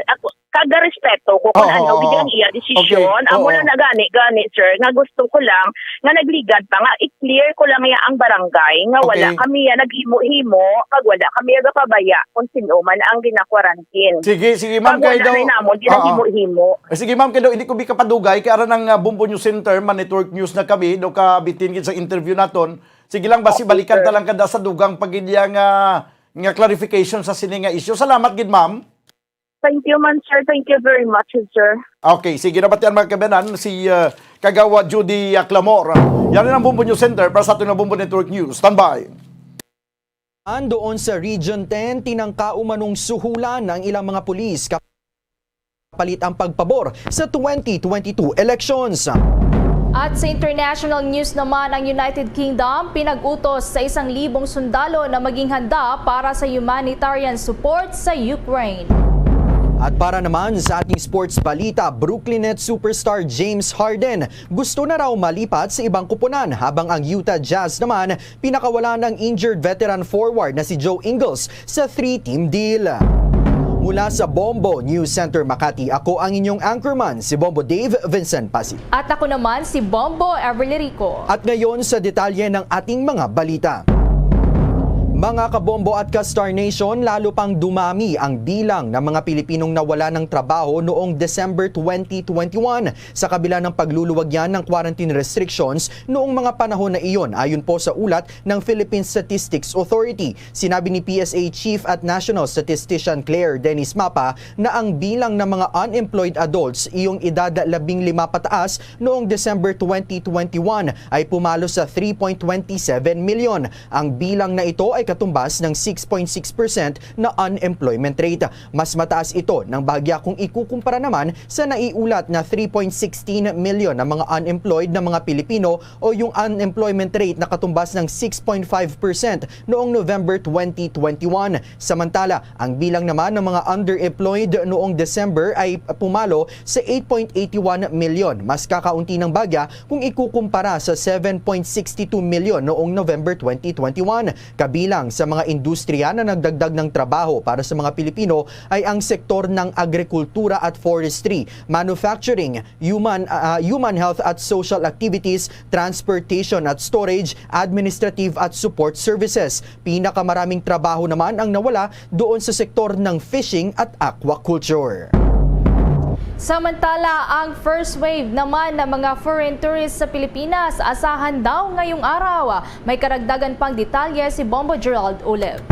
Kaga respeto ko kung ano bigyan iya desisyon. Amo na gani, sir. Nga gusto ko lang, nga nagligad pa nga, i-clear ko lang ang barangay, nga wala kami naghimo-himo, pag wala kami pabaya kung sino man ang gina-quarantine. Sige, ma'am, kayo daw. Himo-himo. Sige, ma'am, kayo daw, hindi ko kapadugay, kaya ng Bombo News Center, Man-Network News na kami, daw ka bitin sa interview naton. Sige lang, basi balikan talang kada sa dugang pagidya nga clarification sa sininga issue. Salamat gid, ma'am. Thank you, man, sir. Thank you very much, sir. Okay, sige na yan mga kabanan, si Kagawa Judy Clamor. Yan ang Bombo News Center para sa ating Bombo Network News. Standby. Doon sa Region 10, tinangka umanong suhulan ng ilang mga pulis kapalit ang pagpabor sa 2022 elections. At sa international news naman, ang United Kingdom pinag-utos sa 1,000 sundalo na maging handa para sa humanitarian support sa Ukraine. At para naman sa ating sports balita, Brooklyn Nets superstar James Harden gusto na raw malipat sa ibang kupunan, habang ang Utah Jazz naman pinakawala ng injured veteran forward na si Joe Ingles sa 3-team deal. Mula sa Bombo News Center Makati, ako ang inyong anchorman, si Bombo Dave Vincent Pasi. At ako naman si Bombo Everly Rico. At ngayon sa detalye ng ating mga balita. Mga kabombo at ka-Star Nation, lalo pang dumami ang bilang ng mga Pilipinong nawala ng trabaho noong December 2021 sa kabila ng pagluluwagyan ng quarantine restrictions noong mga panahon na iyon, ayon po sa ulat ng Philippine Statistics Authority. Sinabi ni PSA Chief at National Statistician Claire Dennis Mapa na ang bilang ng mga unemployed adults iyong edad 15 pataas noong December 2021 ay pumalo sa 3.27 million. Ang bilang na ito ay katumbas ng 6.6% na unemployment rate. Mas mataas ito ng bahagya kung ikukumpara naman sa naiulat na 3.16 million na mga unemployed na mga Pilipino o yung unemployment rate na katumbas ng 6.5% noong November 2021. Samantala, ang bilang naman ng mga underemployed noong December ay pumalo sa 8.81 million, mas kakaunti ng bagya kung ikukumpara sa 7.62 million noong November 2021. Kabilang sa mga industriya na nagdagdag ng trabaho para sa mga Pilipino ay ang sektor ng agrikultura at forestry, manufacturing, human health at social activities, transportation at storage, administrative at support services. Pinakamaraming trabaho naman ang nawala doon sa sektor ng fishing at aquaculture. Samantala, ang first wave naman ng mga foreign tourists sa Pilipinas asahan daw ngayong araw. May karagdagan pang detalye si Bombo Gerald Olev.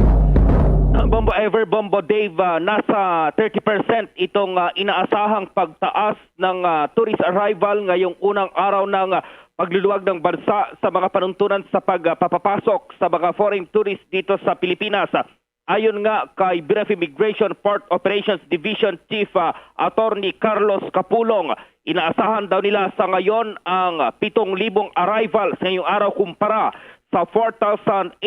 Bombo Ever, Bombo Dave, nasa 30% itong inaasahang pagtaas ng tourist arrival ngayong unang araw ng pagluluwag ng bansa sa mga panuntunan sa pagpapasok sa mga foreign tourists dito sa Pilipinas. Ayon nga kay Bureau of Immigration Port Operations Division Chief Attorney Carlos Capulong, inaasahan daw nila sa ngayon ang 7,000 arrivals ngayong araw kumpara sa 4,816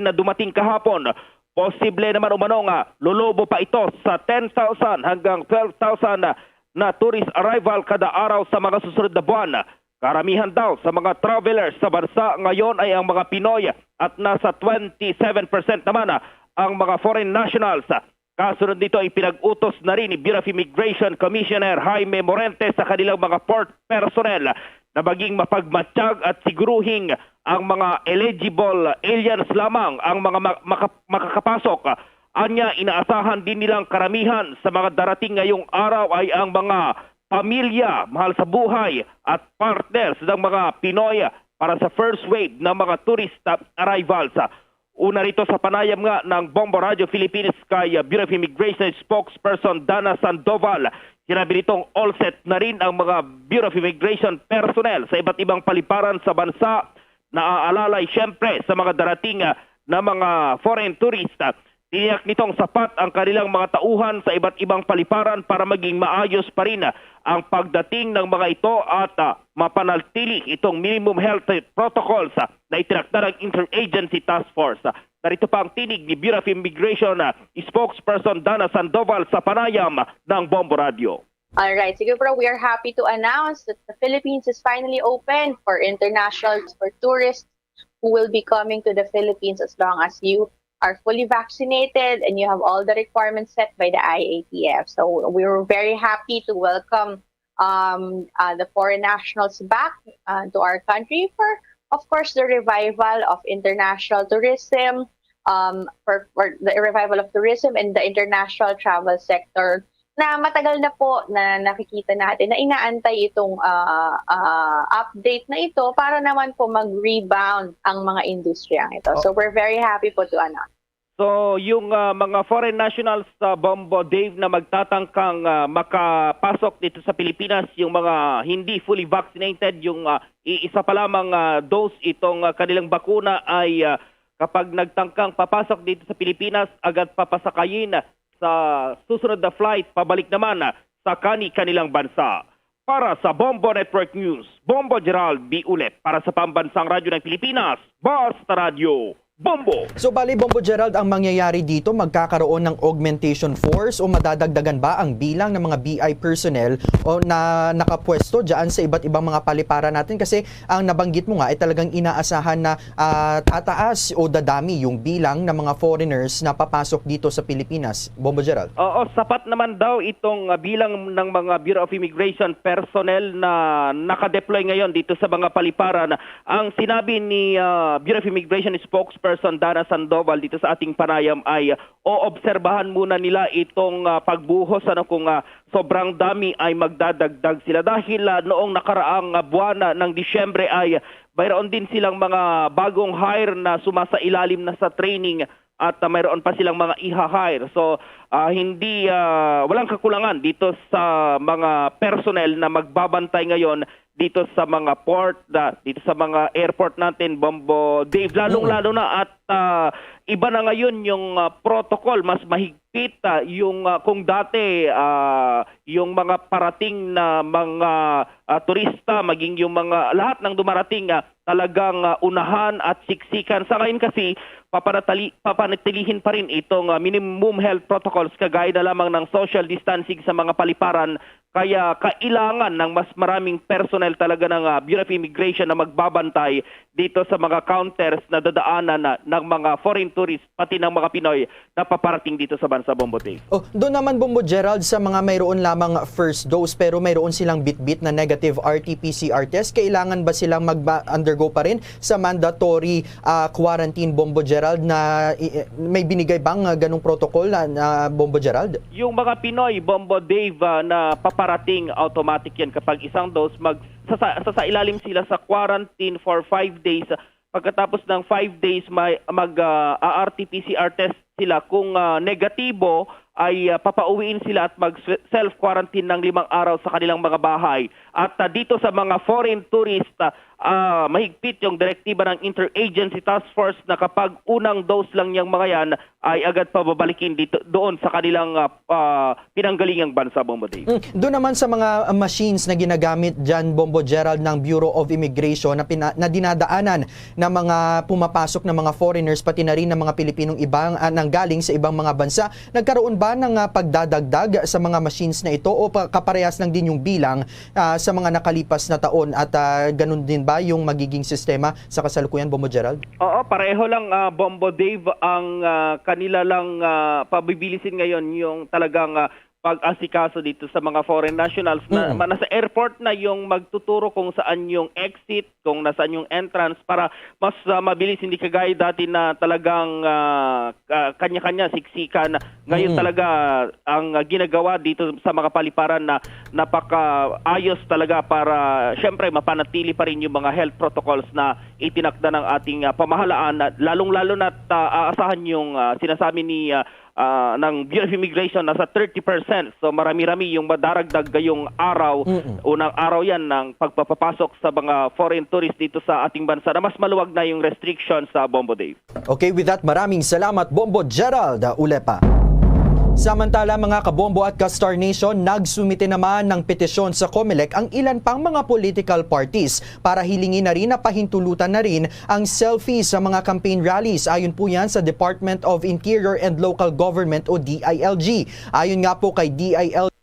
na dumating kahapon. Posible naman umano nga lulubo pa ito sa 10,000 hanggang 12,000 na tourist arrival kada araw sa mga susunod na buwan. Karamihan daw sa mga travelers sa bansa ngayon ay ang mga Pinoy at nasa 27% naman ang mga foreign nationals. Kasunod nito ay pinag-utos na rin ni Bureau of Immigration Commissioner Jaime Morente sa kanilang mga port personnel na maging mapagmatsyag at siguruhing ang mga eligible aliens lamang ang mga makakapasok. Anya, inaasahan din nilang karamihan sa mga darating ngayong araw ay ang mga pamilya, mahal sa buhay at partners ng mga Pinoy para sa first wave ng mga tourist arrivals. Una rito sa panayam nga ng Bombo Radio Philippines kay Bureau of Immigration spokesperson Dana Sandoval, sinabi nitong all set na rin ang mga Bureau of Immigration personnel sa iba't ibang paliparan sa bansa na aalalay siyempre sa mga darating na mga foreign tourist. Tiniyak nitong sapat ang kanilang mga tauhan sa iba't ibang paliparan para maging maayos pa rin ang pagdating ng mga ito at mapanatili itong minimum health protocols na itinakda ng Interagency Task Force. Narito pa ang tinig ni Bureau of Immigration spokesperson Dana Sandoval sa panayam ng Bombo Radio. All right, siguro we are happy to announce that the Philippines is finally open for internationals, for tourists who will be coming to the Philippines as long as you are fully vaccinated and you have all the requirements set by the IATF. So we were very happy to welcome the foreign nationals back to our country for, of course, the revival of international tourism, for the revival of tourism and the international travel sector na matagal na po na nakikita natin na inaantay itong update na ito para naman po mag-rebound ang mga industriyang ito. So we're very happy po to announce. So yung mga foreign nationals sa Bombo Dave na magtatangkang makapasok dito sa Pilipinas, yung mga hindi fully vaccinated, yung isa pa lamang dose itong kanilang bakuna ay kapag nagtangkang papasok dito sa Pilipinas, agad papasakayin sa susunod na flight pabalik naman sa kanilang bansa. Para sa Bombo Network News, Bombo Gerald B. Ulet para sa Pambansang Radyo ng Pilipinas, Basta Radio, Bombo! So bali, Bombo Gerald, ang mangyayari dito, magkakaroon ng augmentation force o madadagdagan ba ang bilang ng mga BI personnel o na nakapwesto dyan sa iba't ibang mga paliparan natin? Kasi ang nabanggit mo nga ay talagang inaasahan na tataas o dadami yung bilang ng mga foreigners na papasok dito sa Pilipinas. Bombo Gerald? Oo, sapat naman daw itong bilang ng mga Bureau of Immigration personnel na nakadeploy ngayon dito sa mga paliparan. Ang sinabi ni Bureau of Immigration spokesperson Dana Sandoval dito sa ating panayam ay oobserbahan muna nila itong pagbuhos kung sobrang dami ay magdadagdag sila dahil noong nakaraang buwan ng Disyembre ay mayroon din silang mga bagong hire na sumasailalim na sa training at mayroon pa silang mga iha-hire. So walang kakulangan dito sa mga personnel na magbabantay ngayon dito sa mga port, dito sa mga airport natin, Bombo Dave, lalong-lalo na at iba na ngayon yung protocol, mas mahigpit yung kung dati yung mga parating na mga turista, maging yung mga lahat ng dumarating talagang unahan at siksikan. Sa ngayon kasi papanatilihin pa rin itong minimum health protocols kagaya na lamang ng social distancing sa mga paliparan. Kaya kailangan ng mas maraming personnel talaga ng Bureau of Immigration na magbabantay dito sa mga counters na dadaanan ng mga foreign tourists pati ng mga Pinoy na paparating dito sa bansa, Bombo Dave. Doon naman, Bombo Gerald, sa mga mayroon lamang first dose pero mayroon silang bit-bit na negative RT-PCR test, kailangan ba silang mag-undergo pa rin sa mandatory quarantine, Bombo Gerald, na may binigay bang ganong protocol na Bombo Gerald? Yung mga Pinoy, Bombo Dave, na paparating, automatic yan kapag isang dose, sa ilalim sila sa quarantine for 5 days. Pagkatapos ng 5 days, RT-PCR test sila. Kung negatibo, ay papauwiin sila at mag-self-quarantine ng 5 araw sa kanilang mga bahay. At dito sa mga foreign tourist, mahigpit yung direktiba ng Interagency Task Force na kapag unang dose lang niyang mga yan, ay agad pababalikin doon sa kanilang pinanggalingang bansa, Bombo Dave. Doon naman sa mga machines na ginagamit dyan, Bombo Gerald, ng Bureau of Immigration na dinadaanan ng mga pumapasok na mga foreigners, pati na rin ng mga Pilipinong ibang nanggaling sa ibang mga bansa, nagkaroon ba ng pagdadagdag sa mga machines na ito o kaparehas lang din yung bilang sa mga nakalipas na taon at ganun din ba yung magiging sistema sa kasalukuyan, Bombo Gerald? Oo, pareho lang, Bombo Dave. Ang kanila lang pabibilisin ngayon yung talagang pag-asikaso dito sa mga foreign nationals na nasa airport na yung magtuturo kung saan yung exit, kung nasaan yung entrance para mas mabilis, hindi kagaya dati na talagang kanya-kanya siksikan. Ngayon talaga ang ginagawa dito sa mga paliparan na napaka-ayos talaga para syempre mapanatili pa rin yung mga health protocols na itinakda ng ating pamahalaan, lalong-lalo na aasahan yung sinasabi ni ng Bureau of Immigration nasa 30%. So marami-rami yung madaragdag ngayong araw. Unang araw yan ng pagpapapasok sa mga foreign tourists dito sa ating bansa na mas maluwag na yung restrictions sa Bombo Dave. Okay, with that, maraming salamat, Bombo Gerald Ulepa. Samantala, mga kabombo at ka-Star Nation, nagsumite naman ng petisyon sa COMELEC ang ilan pang mga political parties para hilingin na rin na pahintulutan na rin ang selfies sa mga campaign rallies. Ayon po yan sa Department of Interior and Local Government o DILG. Ayon nga po kay DILG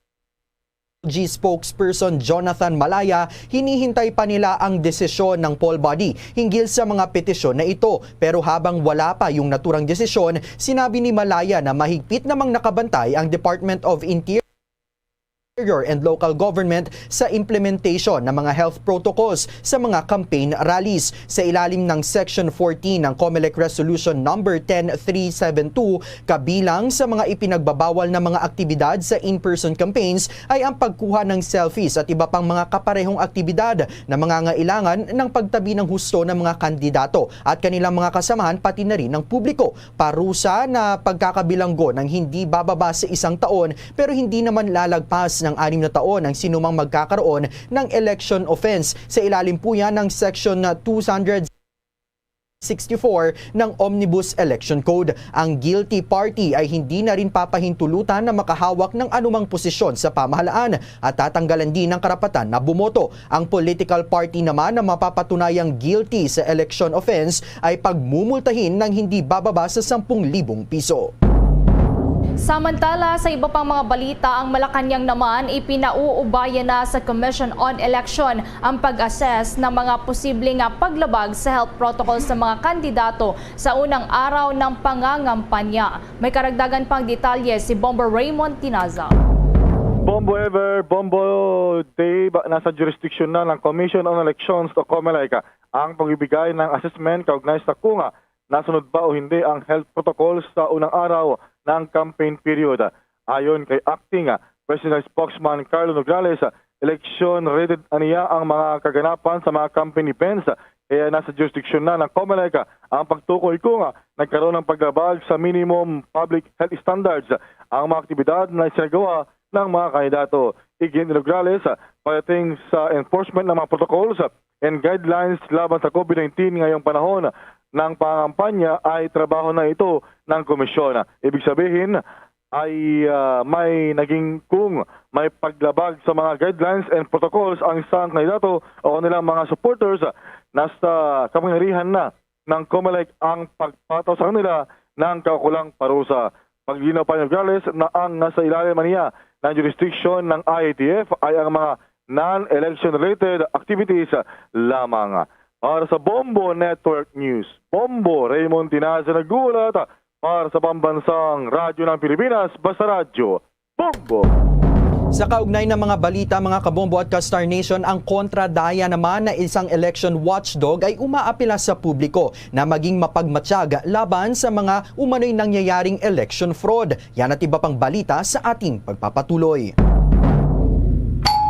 spokesperson Jonathan Malaya, hinihintay pa nila ang desisyon ng poll body hinggil sa mga petisyon na ito. Pero habang wala pa yung naturang desisyon, sinabi ni Malaya na mahigpit namang nakabantay ang Department of Interior and Local Government sa implementation ng mga health protocols sa mga campaign rallies. Sa ilalim ng Section 14 ng COMELEC Resolution number 10372, kabilang sa mga ipinagbabawal na mga aktibidad sa in-person campaigns ay ang pagkuha ng selfies at iba pang mga kaparehong aktibidad na mangangailangan ng pagtabi ng husto ng mga kandidato at kanilang mga kasamahan pati na rin ng publiko. Parusa na pagkakabilanggo ng hindi bababa sa 1 taon pero hindi naman lalagpas ng 6 na taon ang sinumang magkakaroon ng election offense. Sa ilalim po yan ng Section 264 ng Omnibus Election Code. Ang guilty party ay hindi na rin papahintulutan na makahawak ng anumang posisyon sa pamahalaan at tatanggalan din ng karapatan na bumoto. Ang political party naman na mapapatunayang guilty sa election offense ay pagmumultahin ng hindi bababa sa 10,000 piso. Samantala, sa iba pang mga balita, ang Malacanang naman ipinauubaya na sa Commission on Election ang pag-assess ng mga posibleng paglabag sa health protocols ng mga kandidato sa unang araw ng pangangampanya. May karagdagan pang detalye si Bombo Raymond Tinaza. Bombo Ever, Bombo Dave, nasa jurisdiction na ng Commission on Elections o COMELEC ang pagbibigay ng assessment kaugnay sa kung nasunod ba o hindi ang health protocols sa unang araw ng campaign period. Ayon kay Acting President Spokesman Carlo Nograles, election-related aniya ang mga kaganapan sa mga campaign events. Kaya nasa jurisdiction na ng COMELEC ang pagtukoy kung nagkaroon ng paglabag sa minimum public health standards ang mga aktibidad na isinagawa ng mga kandidato. Igin Nograles, pagdating sa enforcement ng mga protocols and guidelines laban sa COVID-19 ngayong panahon ng pangampanya ay trabaho na ito ng komisyon. Ibig sabihin ay may naging kung may paglabag sa mga guidelines and protocols ang isang kandidato o kanilang mga supporters, nasa kapangyarihan na ng COMELEC ang pagpataw sa kanila ng kaukulang parusa. Paglinaw pa ni Nograles na ang nasa ilalim niya ng jurisdiction ng IATF ay ang mga non-election related activities lamang. Para sa Bombo Network News, Bombo Raymond Tinaza nagulat para sa pambansang radyo ng Pilipinas, Basta Radyo, Bombo! Sa kaugnay ng mga balita, mga kabombo at ka-Star Nation, ang kontradaya naman na isang election watchdog ay umaapila sa publiko na maging mapagmatsyag laban sa mga umano'y nangyayaring election fraud. Yan at iba pang balita sa ating pagpapatuloy.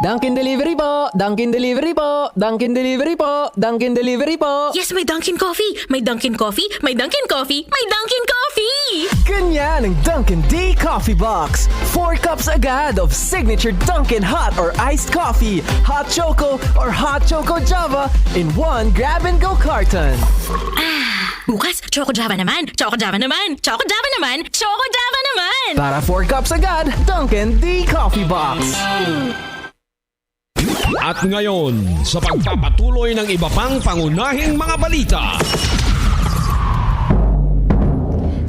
Dunkin Delivery po! Dunkin Delivery po! Dunkin Delivery po! Dunkin Delivery po! Yes, may Dunkin Coffee! May Dunkin Coffee! May Dunkin Coffee! May Dunkin Coffee! Ganyan ang Dunkin D Coffee Box! 4 cups agad of signature Dunkin Hot or Iced Coffee, Hot Choco or Hot Choco Java in one grab-and-go carton. Bukas, Choco Java naman! Choco Java naman! Choco Java naman! Choco Java naman! Para 4 cups agad, Dunkin D Coffee Box! At ngayon, sa pagpapatuloy ng iba pang pangunahing mga balita.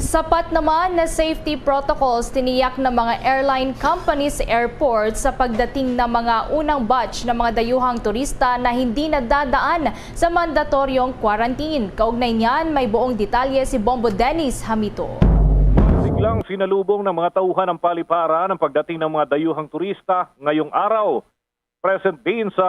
Sapat naman na safety protocols tiniyak ng mga airline companies sa airport sa pagdating ng mga unang batch ng mga dayuhang turista na hindi nadadaan sa mandatoryong quarantine. Kaugnay niyan, may buong detalye si Bombo Dennis Hamito. Biglang sinalubong ng mga tauhan ng palipara ng pagdating ng mga dayuhang turista ngayong araw. Present din sa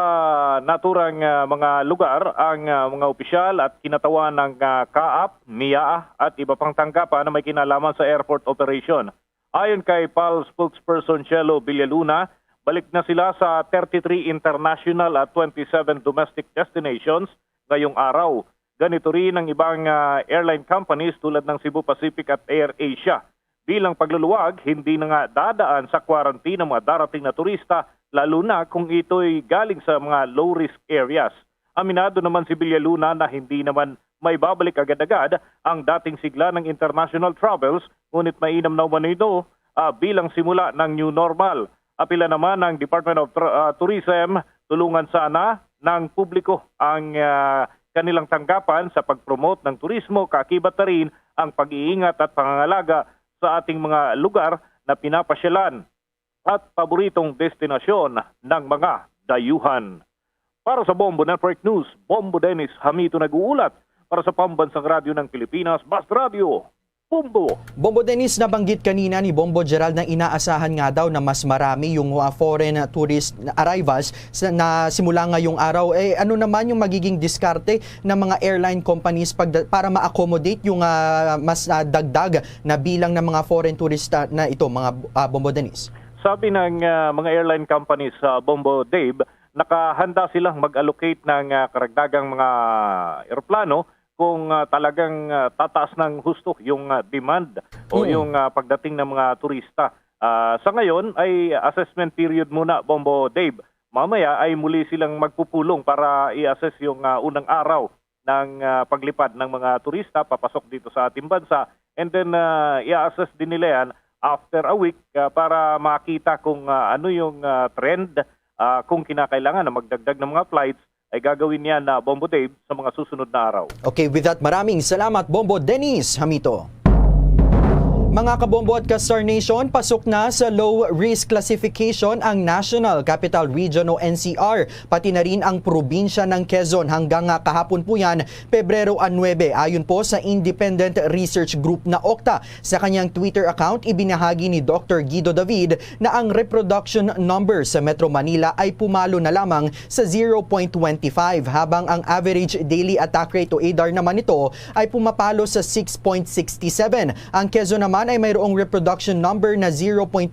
naturang mga lugar ang mga opisyal at kinatawan ng CAAP, NIA at iba pang tanggapan na may kinalaman sa airport operation. Ayon kay PAL spokesperson Chelo Villaluna, balik na sila sa 33 international at 27 domestic destinations ngayong araw. Ganito rin ang ibang airline companies tulad ng Cebu Pacific at AirAsia. Bilang pagluluwag, hindi na nga dadaan sa quarantine ang mga darating na turista, lalo na kung ito'y galing sa mga low-risk areas. Aminado naman si Villaluna na hindi naman may babalik agad-agad ang dating sigla ng international travels, ngunit mainam na umano ito bilang simula ng new normal. Apila naman ng Department of Tourism, tulungan sana ng publiko ang kanilang tanggapan sa pag-promote ng turismo, kakibat na rin ang pag-iingat at pangangalaga sa ating mga lugar na pinapasyalan at paboritong destinasyon ng mga dayuhan. Para sa Bombo Network News, Bombo Dennis Hamito nag-uulat para sa Pambansang Radyo ng Pilipinas, Basta Radyo, Bombo! Bombo Dennis, nabanggit kanina ni Bombo Gerald na inaasahan nga daw na mas marami yung foreign tourist arrivals na simula ngayong araw. Ano naman yung magiging diskarte ng mga airline companies para ma-accommodate yung mas dagdag na bilang ng mga foreign tourist na ito, mga Bombo Dennis? Sabi ng mga airline companies, Bombo Dave, nakahanda silang mag-allocate ng karagdagang mga eroplano kung talagang tataas ng husto yung demand o yung pagdating ng mga turista. Sa ngayon ay assessment period muna, Bombo Dave. Mamaya ay muli silang magpupulong para i-assess yung unang araw ng paglipad ng mga turista papasok dito sa ating bansa. And then i-assess din nila yan after a week para makita kung ano yung trend, kung kinakailangan na magdagdag ng mga flights, ay gagawin niya na Bombo Dave sa mga susunod na araw. Okay, with that, maraming salamat Bombo Dennis Hamito. Mga kabombo at ka-Star Nation, pasok na sa low-risk classification ang National Capital Region o NCR, pati na rin ang probinsya ng Quezon hanggang kahapon po yan, Pebrero 9. Ayon po sa Independent Research Group na Okta. Sa kanyang Twitter account, ibinahagi ni Dr. Guido David na ang reproduction number sa Metro Manila ay pumalo na lamang sa 0.25 habang ang average daily attack rate o ADAR naman ito ay pumapalo sa 6.67. Ang Quezon naman naman ay mayroong reproduction number na 0.28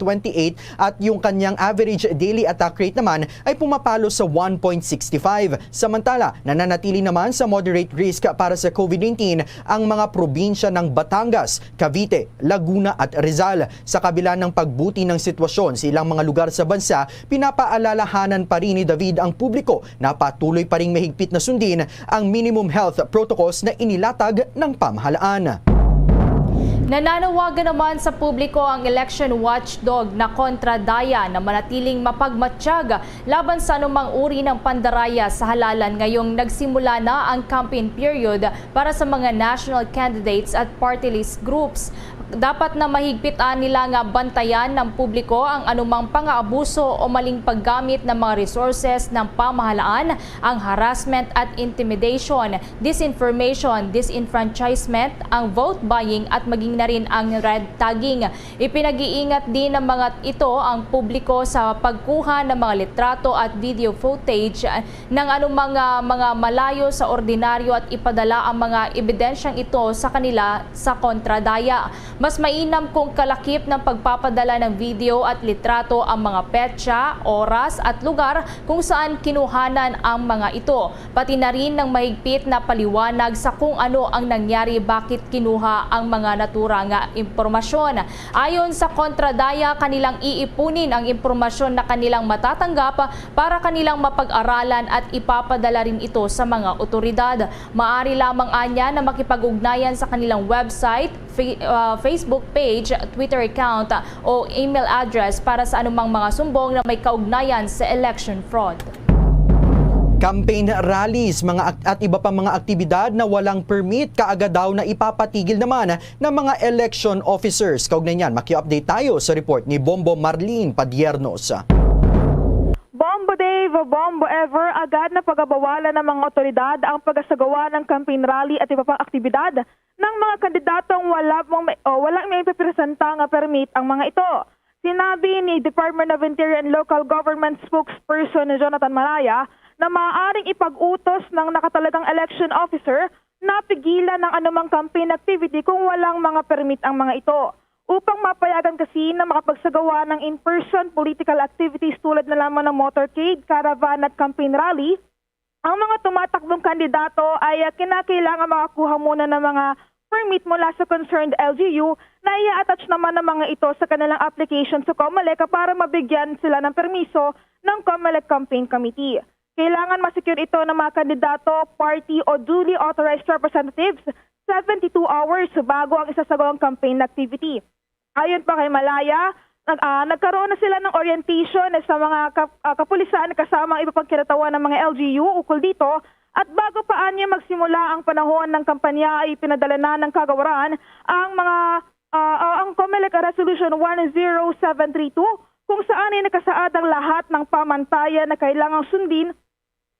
at yung kanyang average daily attack rate naman ay pumapalo sa 1.65. Samantala, nananatili naman sa moderate risk para sa COVID-19 ang mga probinsya ng Batangas, Cavite, Laguna at Rizal. Sa kabila ng pagbuti ng sitwasyon sa ilang mga lugar sa bansa, pinapaalalahanan pa rin ni David ang publiko na patuloy pa ring mahigpit na sundin ang minimum health protocols na inilatag ng pamahalaan. Nananawagan naman sa publiko ang election watchdog na kontradaya na manatiling mapagmatsyag laban sa anumang uri ng pandaraya sa halalan ngayong nagsimula na ang campaign period para sa mga national candidates at party list groups. Dapat na mahigpitan nila nga bantayan ng publiko ang anumang pang-aabuso o maling paggamit ng mga resources ng pamahalaan, ang harassment at intimidation, disinformation, disenfranchisement, ang vote buying at maging na rin ang red tagging. Ipinag-iingat din ng mga ito ang publiko sa pagkuha ng mga litrato at video footage ng anumang mga malayo sa ordinaryo at ipadala ang mga ebidensyang ito sa kanila sa kontradaya. Mas mainam kung kalakip ng pagpapadala ng video at litrato ang mga petsa, oras at lugar kung saan kinuhanan ang mga ito. Pati na rin ng mahigpit na paliwanag sa kung ano ang nangyari, bakit kinuha ang mga naturang impormasyon. Ayon sa kontradaya, kanilang iipunin ang impormasyon na kanilang matatanggap para kanilang mapag-aralan at ipapadala rin ito sa mga otoridad. Maaari lamang anya na makipag-ugnayan sa kanilang website, Facebook page, Twitter account o email address para sa anumang mga sumbong na may kaugnayan sa election fraud. Campaign rallies at iba pang mga aktibidad na walang permit kaagad daw na ipapatigil naman ng mga election officers. Kaugnay niyan, maki-update tayo sa report ni Bombo Marlene Padiernos. Bombo Dave, Bombo Ever, agad na pagabawalan ng mga otoridad ang pagsasagawa ng campaign rally at iba pang aktibidad ng mga kandidatong walang may ipipresentang permit ang mga ito. Sinabi ni Department of Interior and Local Government spokesperson Jonathan Maraya na maaaring ipag-utos ng nakatalagang election officer na pigilan ng anumang campaign activity kung walang mga permit ang mga ito. Upang mapayagan kasi na makapagsagawa ng in-person political activities tulad na lamang ng motorcade, caravan at campaign rally, ang mga tumatakbong kandidato ay kinakailangan makakuha muna ng mga permit mula sa concerned LGU na i-attach naman ng mga ito sa kanilang application sa COMELEC para mabigyan sila ng permiso ng COMELEC Campaign Committee. Kailangan masecure ito ng mga kandidato, party o duly authorized representatives 72 hours bago ang isasagawang campaign activity. Ayon pa kay Malaya, nagkaroon na sila ng orientation sa mga kapulisan kasama ang iba pang kinatawan ng mga LGU ukol dito at bago pa niya magsimula ang panahon ng kampanya ay pinadala na ng kagawaran ang COMELEC Resolution 10732 kung saan ay nakasaad ang lahat ng pamantayan na kailangang sundin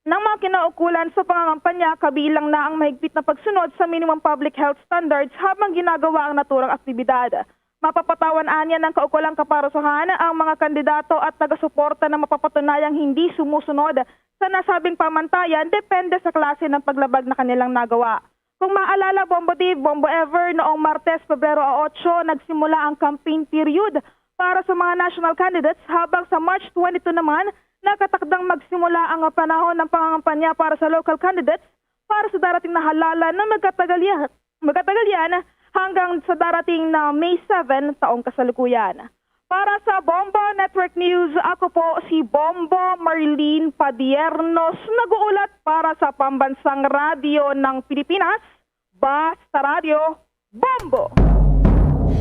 ng mga kinaukulan sa pangangampanya kabilang na ang mahigpit na pagsunod sa minimum public health standards habang ginagawa ang naturang aktibidad. Mapapatawan anya ng kaukulang kaparusahan ang mga kandidato at taga-suporta na mapapatunayang hindi sumusunod sa nasabing pamantayan depende sa klase ng paglabag na kanilang nagawa. Kung maalala, Bombo Dave, Bombo Ever, noong Martes, Pebrero 8, nagsimula ang campaign period para sa mga national candidates habang sa March 22 naman, nakatakdang magsimula ang panahon ng pangangampanya para sa local candidates para sa darating na halalan na magkatagal yan hanggang sa darating na May 7 taong kasalukuyan. Para sa Bombo Network News, ako po si Bombo Marlene Padiernos, nag-uulat para sa Pambansang Radyo ng Pilipinas, Basta Radio, Bombo!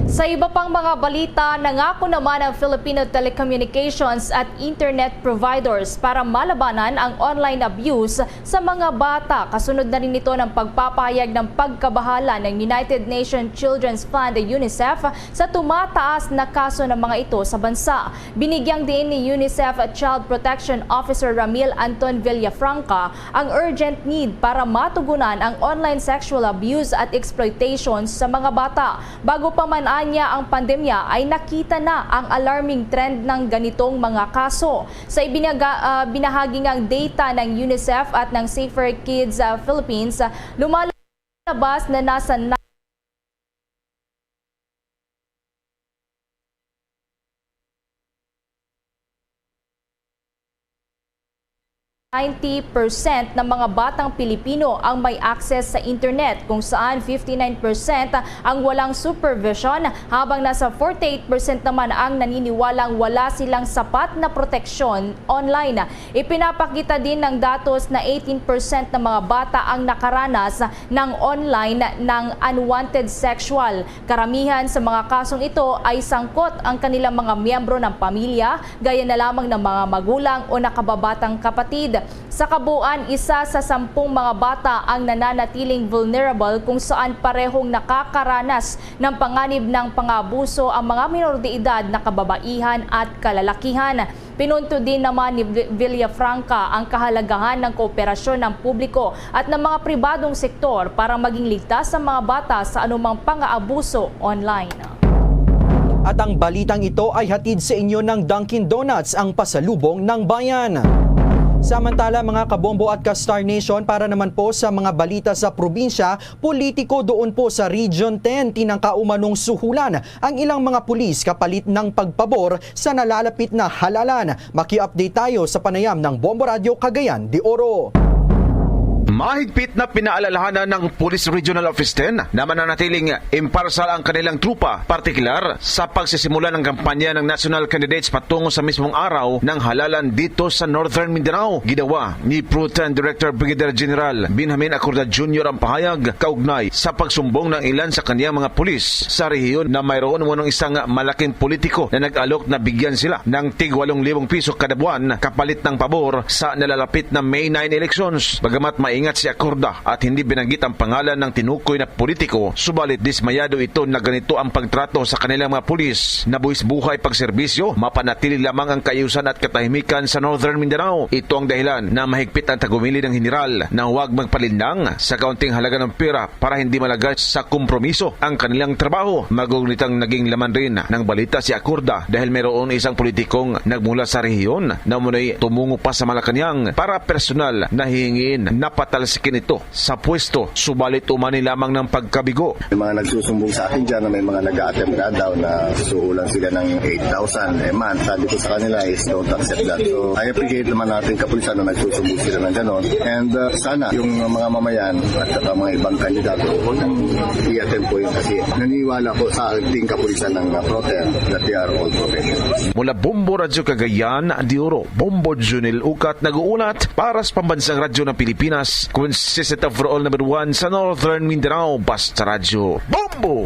Sa iba pang mga balita, nangako naman ang Filipino Telecommunications at Internet providers para malabanan ang online abuse sa mga bata. Kasunod na rin ito ng pagpapahayag ng pagkabahala ng United Nations Children's Fund, UNICEF, sa tumataas na kaso ng mga ito sa bansa. Binigyang din ni UNICEF Child Protection Officer Ramil Anton Villafranca ang urgent need para matugunan ang online sexual abuse at exploitation sa mga bata. Bago pa man niya ang pandemya ay nakita na ang alarming trend ng ganitong mga kaso. Sa binahagi ngang data ng UNICEF at ng Safer Kids Philippines, lumalabas na nasa 90% ng mga batang Pilipino ang may access sa internet, kung saan 59% ang walang supervision, habang nasa 48% naman ang naniniwalang wala silang sapat na proteksyon online. Ipinapakita din ng datos na 18% ng mga bata ang nakaranas ng online ng unwanted sexual. Karamihan sa mga kasong ito ay sangkot ang kanilang mga miyembro ng pamilya, gaya na lamang ng mga magulang o nakababatang kapatid. Sa kabuuan, 1 sa 10 mga bata ang nananatiling vulnerable, kung saan parehong nakakaranas ng panganib ng pang-abuso ang mga minor de edad na kababaihan at kalalakihan. Pinunto din naman ni Villafranca ang kahalagahan ng kooperasyon ng publiko at ng mga pribadong sektor para maging ligtas sa mga bata sa anumang pang-aabuso online. At ang balitang ito ay hatid sa inyo ng Dunkin Donuts, ang pasalubong ng bayan. Samantala mga kabombo at ka-Star Nation, para naman po sa mga balita sa probinsya, politiko doon po sa Region 10 tinangka umanong suhulan ang ilang mga pulis kapalit ng pagpabor sa nalalapit na halalan. Maki-update tayo sa panayam ng Bombo Radio Cagayan de Oro. Mahigpit na pinaalalahanan ng Police Regional Office 10 na mananatiling impartial ang kanilang trupa, partikular sa pagsisimula ng kampanya ng national candidates patungo sa mismong araw ng halalan dito sa Northern Mindanao. Ginawa ni Pro-Ten Director Brigadier General Benjamin Acorda Jr. ang pahayag kaugnay sa pagsumbong ng ilan sa kaniyang mga pulis sa rehiyon na mayroon ng isang malaking politiko na nag-alok na bigyan sila ng tig 8,000 piso kada buwan kapalit ng pabor sa nalalapit na May 9 elections. Bagamat maingat si Acorda at hindi binanggit ang pangalan ng tinukoy na politiko, subalit dismayado ito na ganito ang pagtrato sa kanilang mga pulis na buwis buhay pagserbisyo, mapanatili lamang ang kaayusan at katahimikan sa Northern Mindanao. Ito ang dahilan na mahigpit ang tagumili ng general na huwag magpalinlang sa kaunting halaga ng pera para hindi malagay sa kompromiso ang kanilang trabaho. Magugunitang naging laman rin ng balita si Acorda dahil mayroon isang politikong nagmula sa rehiyon na muna'y tumungo pa sa Malacanang para personal na hihingin na patalsikin ito sa pwesto, subalit umani lamang ng pagkabigo. May mga nagsusumbong sa akin dyan na may mga nag-a-attempt na daw na suulan sila ng 8,000 a month. Sabi ko sa kanila is don't accept that. So I appreciate naman natin kapulisan na nagsusumbong sila ng gano'n. And sana yung mga mamayan at saka mga ibang kandidato huwag nang i-attempt po yun kasi naniwala ko sa ating kapulisan ng Pro-Ten that they are all professionals. Mula Bombo Radio Cagayan de Oro, Bombo Junil Ukat nag-uulat para sa pambansang radyo ng Pilipinas, consistent for all number 1 sa Northern Mindanao, Basta Radio Bombo!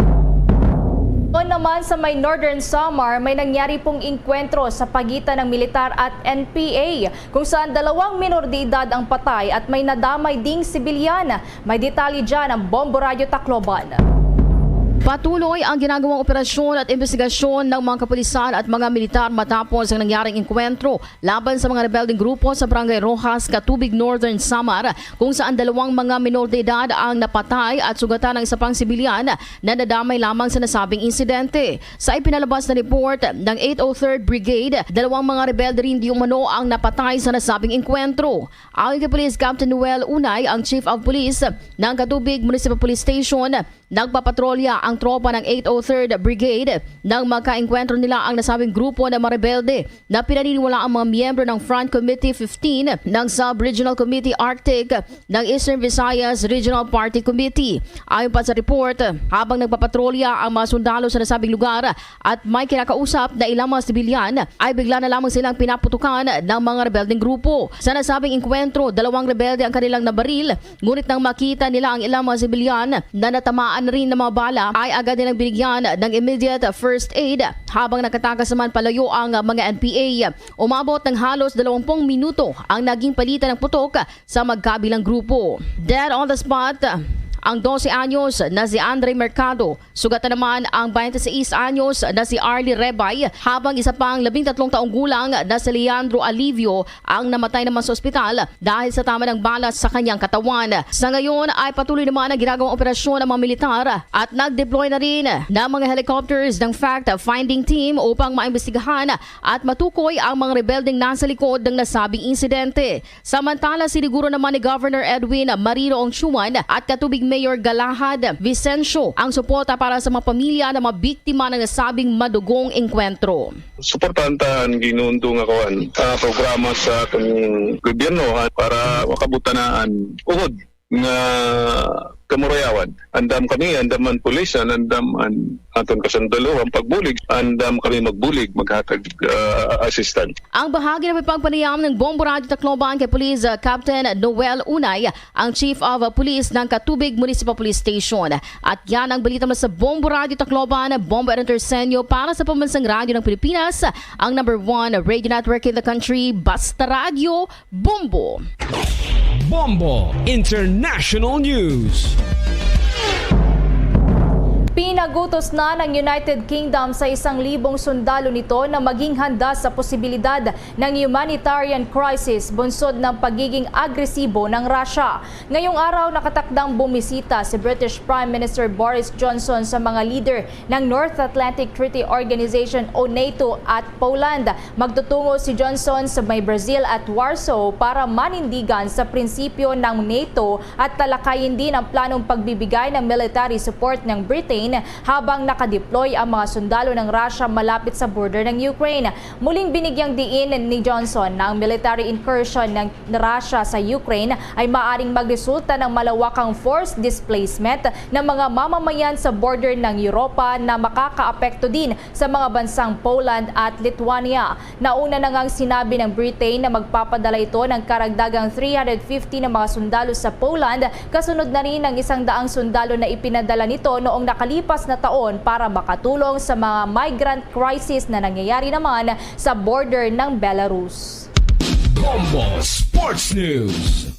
Doon naman sa may Northern Samar, may nangyari pong inkwentro sa pagitan ng militar at NPA kung saan 2 minor de edad ang patay at may nadamay ding sibilyan. May detalye dyan ang Bombo Radio Tacloban. Patuloy ang ginagawang operasyon at investigasyon ng mga kapulisan at mga militar matapos ang nangyaring inkwentro laban sa mga rebelding grupo sa Barangay Rojas, Katubig, Northern Samar, kung saan 2 mga minor de edad ang napatay at sugatan ng isa pang sibilyan na nadamay lamang sa nasabing insidente. Sa ipinalabas na report ng 803rd Brigade, 2 mga rebelde rin di umano ang napatay sa nasabing inkwentro. Ayon kay Police Captain Noel Unay, ang Chief of Police ng Katubig Municipal Police Station, nagpapatrolya ang tropa ng 803rd Brigade nang magkaengkwentro nila ang nasabing grupo ng mga rebelde na pinaniniwala ang mga miyembro ng Front Committee 15 ng Sub-Regional Committee Arctic ng Eastern Visayas Regional Party Committee. Ayon pa sa report, habang nagpapatrolya ang mga sundalo sa nasabing lugar at may kinakausap na ilang mga sibilyan, ay bigla na lamang silang pinaputukan ng mga rebelding grupo. Sa nasabing engkwentro, 2 rebelde ang kanilang nabaril, ngunit nang makita nila ang ilang mga sibilyan na natamaan rin ng mga bala, ay agad nilang binigyan ng immediate first aid habang nakatakas naman palayo ang mga NPA. Umabot ng halos 20 minuto ang naging palitan ng putok sa magkabilang grupo. Dead on the spot ang 12 anyos na si Andre Mercado. Sugatan naman ang 26 anyos na si Arlie Rebay, habang isa pang 13 taong gulang na si Leandro Alivio ang namatay naman sa ospital dahil sa tama ng bala sa kanyang katawan. Sa ngayon ay patuloy naman ang ginagawang operasyon ng mga militar at nag-deploy na rin ng mga helicopters ng fact-finding team upang maimbestigahan at matukoy ang mga rebelding nasa likod ng nasabing insidente. Samantala, siniguro naman ni Governor Edwin Marino Ongchuan at Katubig Mayor Mayor Galahad Vicencio ang suporta para sa mga pamilya ng mga biktima ng nasabing madugong engkwentro. Suportahan ginundo nga kawan programa sa atong gobyerno para makabutanaan uhod nga kamurayawan. Andam kami, andaman pulisan, andam aton kasundalo ang pagbulig, andam kami magbulig, maghatag assistant. Ang bahagi ng pagpanayam ng Bombo Radio Tacloban kay Police Captain Noel Unay, ang Chief of Police ng Katubig Municipal Police Station. At yan ang balita sa Bombo Radio Tacloban, Bombo Entersenyo para sa Pambansang Radyo ng Pilipinas, ang #1 radio network in the country, Basta Radio, Bombo. Bombo International News. Pinagutos na ng United Kingdom sa 1,000 sundalo nito na maging handa sa posibilidad ng humanitarian crisis bunsod ng pagiging agresibo ng Russia. Ngayong araw nakatakdang bumisita si British Prime Minister Boris Johnson sa mga leader ng North Atlantic Treaty Organization o NATO at Poland. Magtutungo si Johnson sa may Brazil at Warsaw para manindigan sa prinsipyo ng NATO at talakayin din ang planong pagbibigay ng military support ng Britain habang nakadeploy ang mga sundalo ng Russia malapit sa border ng Ukraine. Muling binigyang diin ni Johnson na ang military incursion ng Russia sa Ukraine ay maaring magresulta ng malawakang forced displacement ng mga mamamayan sa border ng Europa na makakaapekto din sa mga bansang Poland at Lithuania. Nauna na ngang sinabi ng Britain na magpapadala ito ng karagdagang 350 na mga sundalo sa Poland, kasunod na rin ng 100 sundalo na ipinadala nito noong nakalipas na taon para makatulong sa mga migrant crisis na nangyayari naman sa border ng Belarus. Bombo Sports News.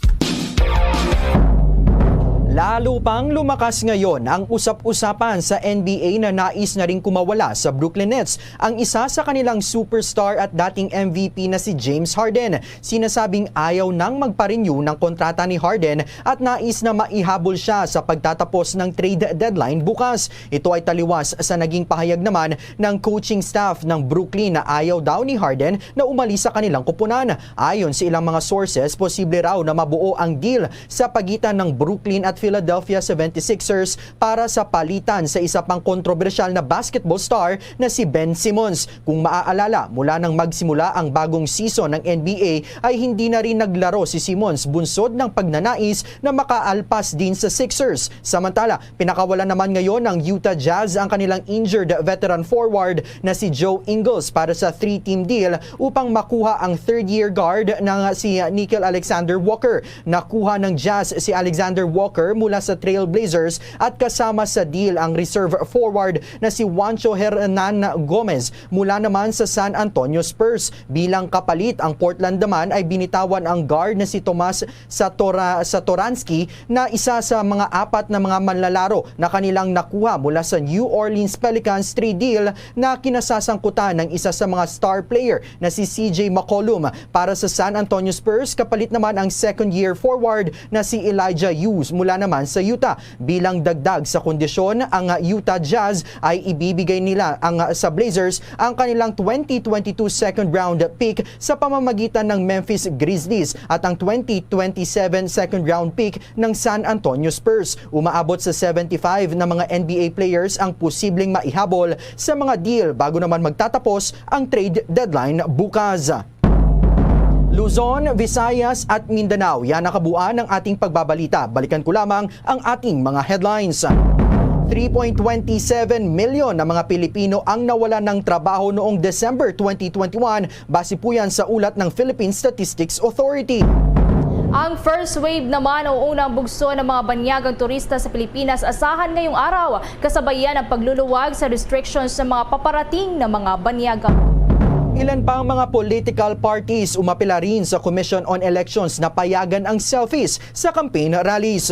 Lalo pang lumakas ngayon ang usap-usapan sa NBA na nais na rin kumawala sa Brooklyn Nets ang isa sa kanilang superstar at dating MVP na si James Harden. Sinasabing ayaw nang magpa-renew ng kontrata ni Harden at nais na maihabol siya sa pagtatapos ng trade deadline bukas. Ito ay taliwas sa naging pahayag naman ng coaching staff ng Brooklyn na ayaw daw ni Harden na umalis sa kanilang kupunan. Ayon sa ilang mga sources, posible raw na mabuo ang deal sa pagitan ng Brooklyn at Philadelphia 76ers para sa palitan sa isa pang kontrobersyal na basketball star na si Ben Simmons. Kung maaalala, mula nang magsimula ang bagong season ng NBA ay hindi na rin naglaro si Simmons bunsod ng pagnanais na makaalpas din sa Sixers. Samantala, pinakawalan naman ngayon ng Utah Jazz ang kanilang injured veteran forward na si Joe Ingles para sa 3-team deal upang makuha ang third-year guard ng si Nickeil Alexander-Walker. Nakuha ng Jazz si Alexander-Walker mula sa Trailblazers at kasama sa deal ang reserve forward na si Juancho Hernan Gomez mula naman sa San Antonio Spurs. Bilang kapalit, ang Portland naman ay binitawan ang guard na si Tomas Satoransky na isa sa mga 4 na mga manlalaro na kanilang nakuha mula sa New Orleans Pelicans 3 deal na kinasasangkutan ng isa sa mga star player na si CJ McCollum. Para sa San Antonio Spurs, kapalit naman ang second-year forward na si Elijah Hughes mula naman sa Utah. Bilang dagdag sa kondisyon, ang Utah Jazz ay ibibigay nila sa Blazers ang kanilang 2022 second round pick sa pamamagitan ng Memphis Grizzlies at ang 2027 second round pick ng San Antonio Spurs. Umaabot sa 75 na mga NBA players ang posibleng maihabol sa mga deal bago naman magtatapos ang trade deadline bukas. Luzon, Visayas at Mindanao, yan nakabuuan ng ating pagbabalita. Balikan ko lamang ang ating mga headlines. 3.27 milyon na mga Pilipino ang nawalan ng trabaho noong December 2021, base po yan sa ulat ng Philippine Statistics Authority. Ang first wave naman o unang bugso ng mga banyagang turista sa Pilipinas asahan ngayong araw, kasabayan ang pagluluwag sa restrictions sa mga paparating na mga banyaga. Ilan pang mga political parties umapila rin sa Commission on Elections na payagan ang selfies sa campaign rallies.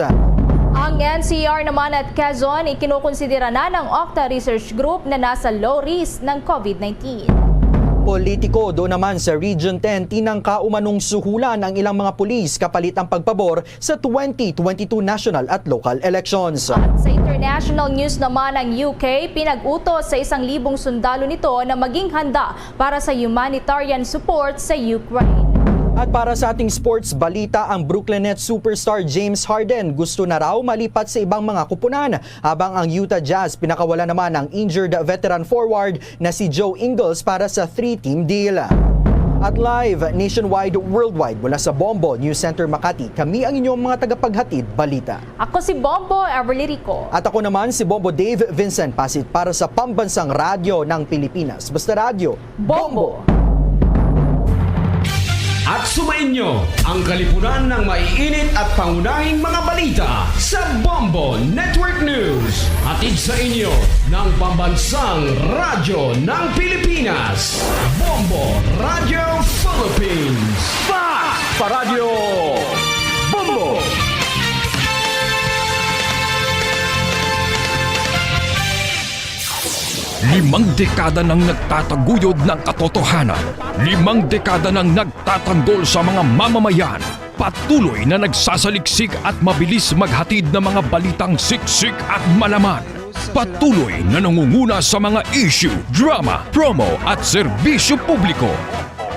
Ang NCR naman at Quezon ikinukonsidera na ng Octa Research Group na nasa low risk ng COVID-19. Politiko doon naman sa Region 10, tinangka umanong suhulan ang ilang mga pulis kapalit ang pagpabor sa 2022 national at local elections. At sa international news naman, ang UK pinag-utos sa 1,000 sundalo nito na maging handa para sa humanitarian support sa Ukraine. At para sa ating sports balita, ang Brooklyn Nets superstar James Harden gusto na raw malipat sa ibang mga kupunan, habang ang Utah Jazz pinakawala naman ang injured veteran forward na si Joe Ingles para sa 3-team deal. At live, nationwide, worldwide, mula sa Bombo News Center Makati, kami ang inyong mga tagapaghatid balita. Ako si Bombo Everly Rico. At ako naman si Bombo Dave Vincent Pasit para sa Pambansang Radyo ng Pilipinas. Basta radyo, Bombo! At sumainyo ang kalipunan ng maiinit at pangunahing mga balita sa Bombo Network News. Hatid sa inyo ng Pambansang Radyo ng Pilipinas, Bombo Radio Philippines. Radyo Bombo! Limang dekada nang nagtataguyod ng katotohanan. 5 dekada nang nagtatanggol sa mga mamamayan. Patuloy na nagsasaliksik at mabilis maghatid ng mga balitang siksik at malaman. Patuloy na nangunguna sa mga issue, drama, promo at serbisyo publiko.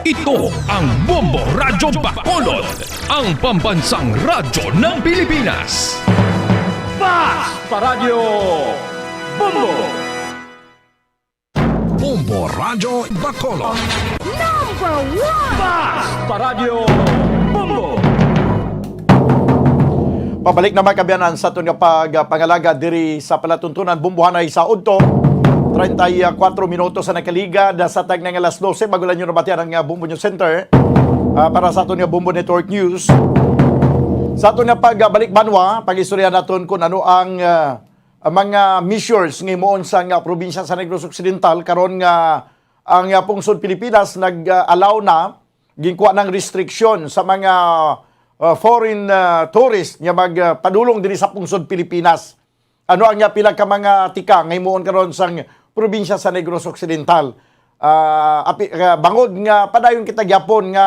Ito ang Bombo Radyo Bacolod, ang pambansang radyo ng Pilipinas. Radyo Bombo! Bombo Radyo Bacolod. Number 1! Radyo Bombo! Pabalik naman kabiyanan sa itong pangalaga diri sa palatuntunan Bumbuhanay sa Udto. 34 minutos sa nakaliga sa tag ng alas 12. Magulan nyo na batiyan ang Bumbo News Center para sa itong Bumbo Network News. Sa itong pagbalik banwa, pag-istorya natin kung ano ang mga measures ngayon sa probinsya sa Negros Occidental karon nga ang pungsod Pilipinas nag-allow na ginkuha ng restriction sa mga foreign tourists nga magpadulong diri sa pungsod Pilipinas. Ano ang pila ka mga tika ngayon karon sa probinsya sa Negros Occidental. Bangod nga padayon kita gyapon nga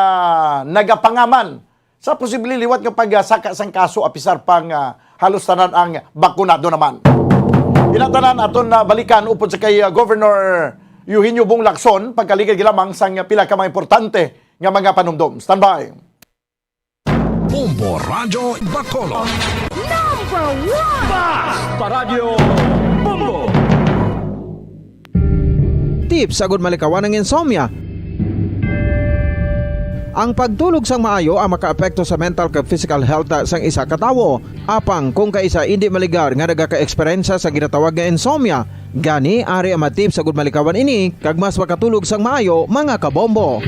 nagapangaman sa posibleng liwat nga pagsaka sang kaso apisar pang halos tanan ang bakunado naman. Inatanan aton na balikan upod sa kay Governor Eugenio Bong Lacson pagkaligid gilamang sang pila ka mga importante nga mga panumdom. Standby. Bombo Radyo Bacolod. Number 1! Radyo Bombo! Tips sagud malikawan ng insomnia. Ang pagtulog sang maayo ang makaapekto sa mental kag physical health sang isa ka tawo. Apang kung kaisa hindi maligar nga nagaka-eksperyensya sa ginatawag nga insomnia, gani ari ang matip sagud malikawan ini kag mas makatulog sang maayo mga kabombo.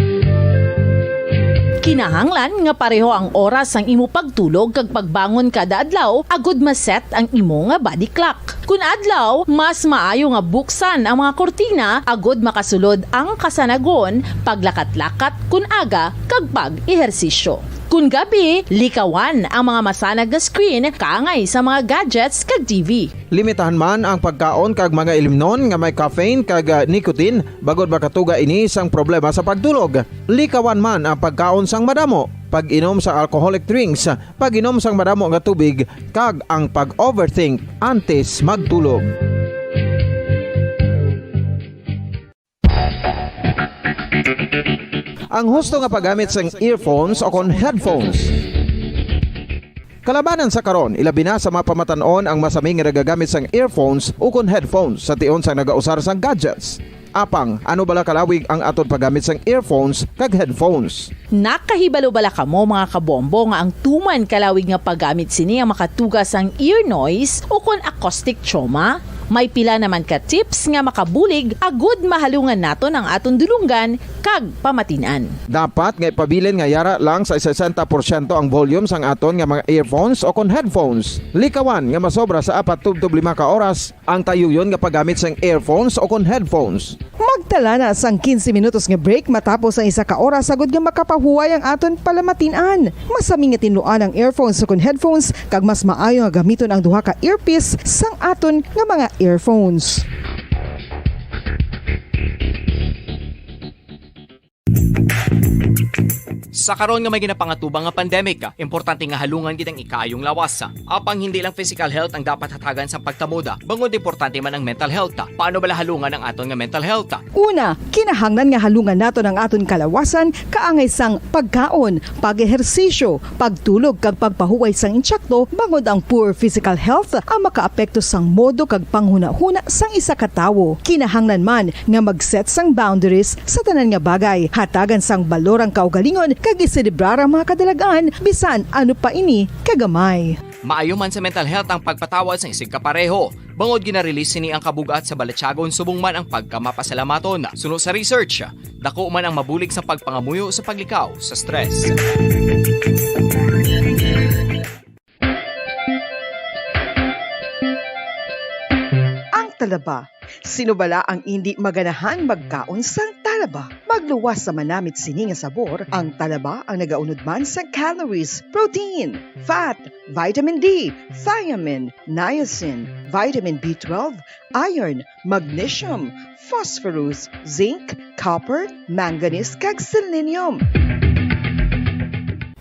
Kinahanglan nga pareho ang oras ang imo pagtulog kag pagbangon kada adlaw agud maset ang imo nga body clock. Kun adlaw, mas maayo nga buksan ang mga kortina agud makasulod ang kasanagon, paglakat-lakat kun aga kag pag-ehersisyo. Kun gabi, likawan ang mga masanag nga screen kaangay sa mga gadgets kag TV. Limitahan man ang pagkaon kag mga ilimnon nga may caffeine kag nicotine bagod makatuga ini sang problema sa pagtulog. Likawan man ang pagkaon sang madamo, pag-inom sa alcoholic drinks, pag-inom sang madamo nga tubig kag ang pag-overthink antes magtulog. Ang husto nga paggamit sang earphones o kon headphones. Kalabanan sa karon, ilabi na sa mga pamatanon ang masaming nga nagagamit sang earphones o kon headphones sa tion sang nagausar sang gadgets. Apang, ano bala kalawig ang aton paggamit sang earphones kag headphones? Nakahibalo bala kamo mga kabombo nga ang tuman kalawig nga paggamit sini ang makatugas ang ear noise o kon acoustic trauma? May pila naman ka tips nga makabulig agud mahalungan naton ang aton dulunggan kag pamatinan. Dapat nga ipabilin nga yara lang sa 60% ang volume sang aton nga mga earphones o kon headphones. Likawan nga masobra sa 4-5 ka oras ang tayuyon nga paggamit sang earphones o kon headphones. Magtala na sang 15 minutos nga break matapos ang 1 ka oras sagud nga makapahuway ang aton palamatinan. Masami nga tinluan ang earphones o kon headphones kag mas maayo nga gamiton ang duha ka earpiece sang aton nga mga earphones. Sa karon nga may ginapangatubang nga pandemic, importante nga halungan gid ang ikaayong lawas. Apang hindi lang physical health ang dapat hatagan sa pagtamuda, bangod importante man ang mental health. Paano bala halungan ang aton nga mental health? Una, kinahanglan nga halungan nato ang aton kalawasan kaangay sang pagkaon, pag-ehersisyo, pagtulog kag pagpahuway sang insyakto bangod ang poor physical health ang makaapekto sang modo kag panghuna-huna sang isa ka tawo. Kinahanglan man nga mag-set sang boundaries sa tanan nga bagay, hatagan sang balorang kaugalingon kag iselebrar ang mga kadalagaan bisan ano pa ini kagamay. Maayo man sa mental health ang pagpatawad sa isig kapareho. Bangod ginarelease ni ang kabugat sa Balatyagon subong man ang pagkamapasalamaton. Suno sa research, dako man ang mabulig sa pagpangamuyo sa paglikaw sa stress. Ang talaba. Sino bala ang hindi maganahan magkaon sang talaba? Magluwas sa manamit sini nga sabor, ang talaba ang nagaunod man sa calories, protein, fat, vitamin D, thiamine, niacin, vitamin B12, iron, magnesium, phosphorus, zinc, copper, manganese kag selenium.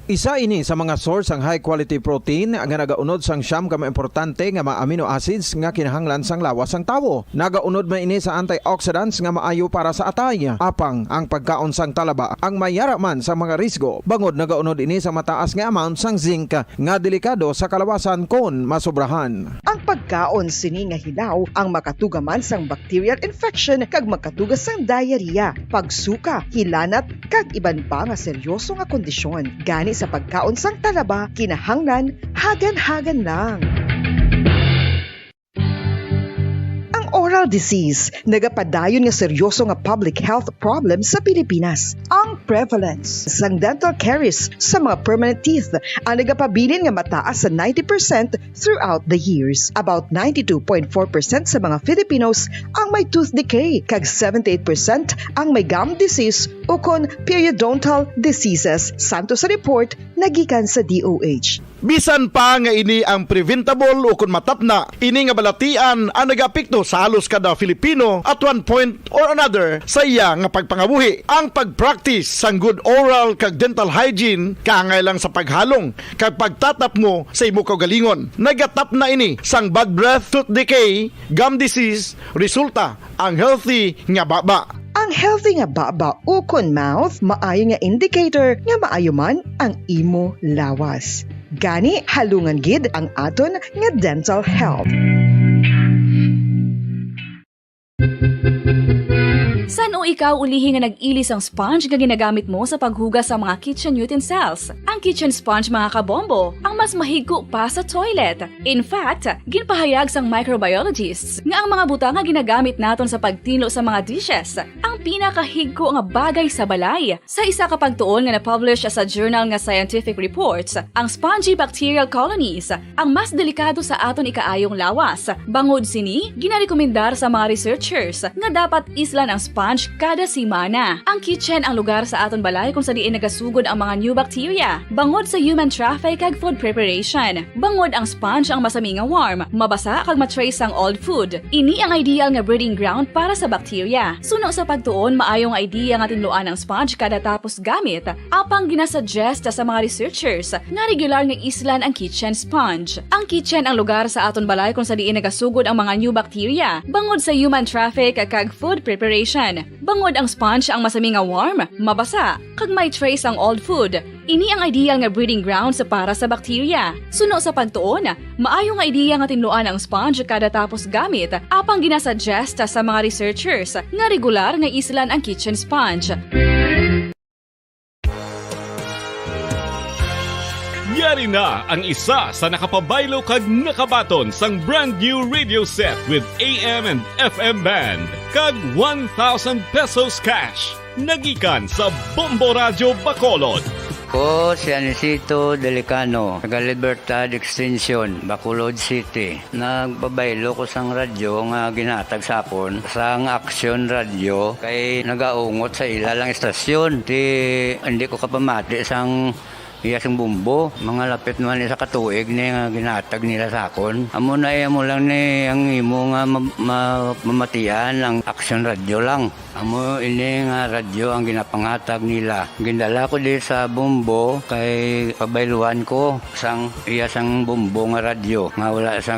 Isa ini sa mga source ang high quality protein nga nagaunod sang siyam ka importante nga mga amino acids nga kinahanglan sang lawas sang tawo. Nagaunod man ini sa antioxidants nga maayo para sa atay. Apang ang pagkaon sang talaba ang mayara man sa mga risgo. Bangod nagaunod ini sa mataas nga amount sang zinc nga delikado sa kalawasan kon masobrahan. Ang pagkaon sini nga hilaw ang makatugaman sang bacterial infection kag makatuga sang diarrhea, pagsuka, hilanat kag iban pa nga seryoso nga kondisyon. Gani sa pagkaon sang talaba, kinahanglan hagan-hagan lang. Oral disease, nagapadayon nga seryoso nga public health problem sa Pilipinas. Ang prevalence sang dental caries sa mga permanent teeth ang nagapabilin nga mataas sa 90% throughout the years. About 92.4% sa mga Filipinos ang may tooth decay, kag 78% ang may gum disease o kon periodontal diseases. Santo sa report nagikan sa DOH. Bisan pa nga ini ang preventable o kung matapna, ini nga balatian ang nagapekto sa halos kada Filipino at one point or another sa iya nga pagpangabuhi. Ang pag-practice sang good oral kag dental hygiene kaangay lang sa paghalong kag pagtatap mo sa imo kaugalingon. Nagatap na ini sang bad breath, tooth decay, gum disease, resulta ang healthy nga baba. Ang healthy nga baba o kon mouth maayo nga indicator nga maayo man ang imo lawas. Gani halungan gid ang aton nga dental health. San o ikaw ulihi nga nag-ilis ang sponge nga ginagamit mo sa paghugas sa mga kitchen utensils? Ang kitchen sponge mga kabombo, ang mas mahigko pa sa toilet. In fact, ginpahayag sang microbiologists nga ang mga butang nga ginagamit naton sa pagtino sa mga dishes ang pinakahigko nga bagay sa balay. Sa isa ka pagtuon nga na-publish sa journal nga Scientific Reports, ang spongy bacterial colonies ang mas delikado sa aton ikaayong lawas. Bangod sini, ginarekomendar sa mga researchers nga dapat islan ang sponge kada simana. Ang kitchen ang lugar sa aton balay kung sa diin nagasugod ang mga new bacteria. Bangod sa human traffic kag food preparation. Bangod ang sponge ang masami nga warm, mabasa kag matrace ang old food. Ini ang ideal nga breeding ground para sa bacteria. Suno sa pagtuon, maayong idea nga tinluan ang sponge kada tapos gamit. Apang ginasuggest sa mga researchers nga regular nga islan ang kitchen sponge. Ang kitchen ang lugar sa aton balay kung sa diin nagasugod ang mga new bacteria. Bangod sa human traffic kag food preparation. Bangod ang sponge ang masami nga warm, mabasa, kag may trace ang old food. Ini ang ideal nga breeding ground sa para sa bacteria. Suno sa pagtuon, maayo nga idea nga tinluan ang sponge kada tapos gamit, apang ginasuggest sa mga researchers nga regular nga islan ang kitchen sponge. Yari na ang isa sa nakapabaylo kag nakabaton sang brand new radio set with AM and FM band kag 1,000 pesos cash. Nagikan sa Bombo Radio Bacolod. Ko si Anisito Delicano, taga Libertad Extension, Bacolod City. Nagbabaylo ko sang radyo nga ginatag sapon sang Action Radio kay nagaungot sa ilalang estasyon. Hindi ko kapamati sang iyasang bumbo. Mga lapit naman sa katuig ni nga ginatag nila sa akon. Amo na mo lang ni ang imo nga mamatian ang action radio lang. Amo ini nga radyo ang ginapangatag nila. Gindala ko di sa bumbo kay pabayluan ko sang iyasang bumbo nga radyo nga wala sa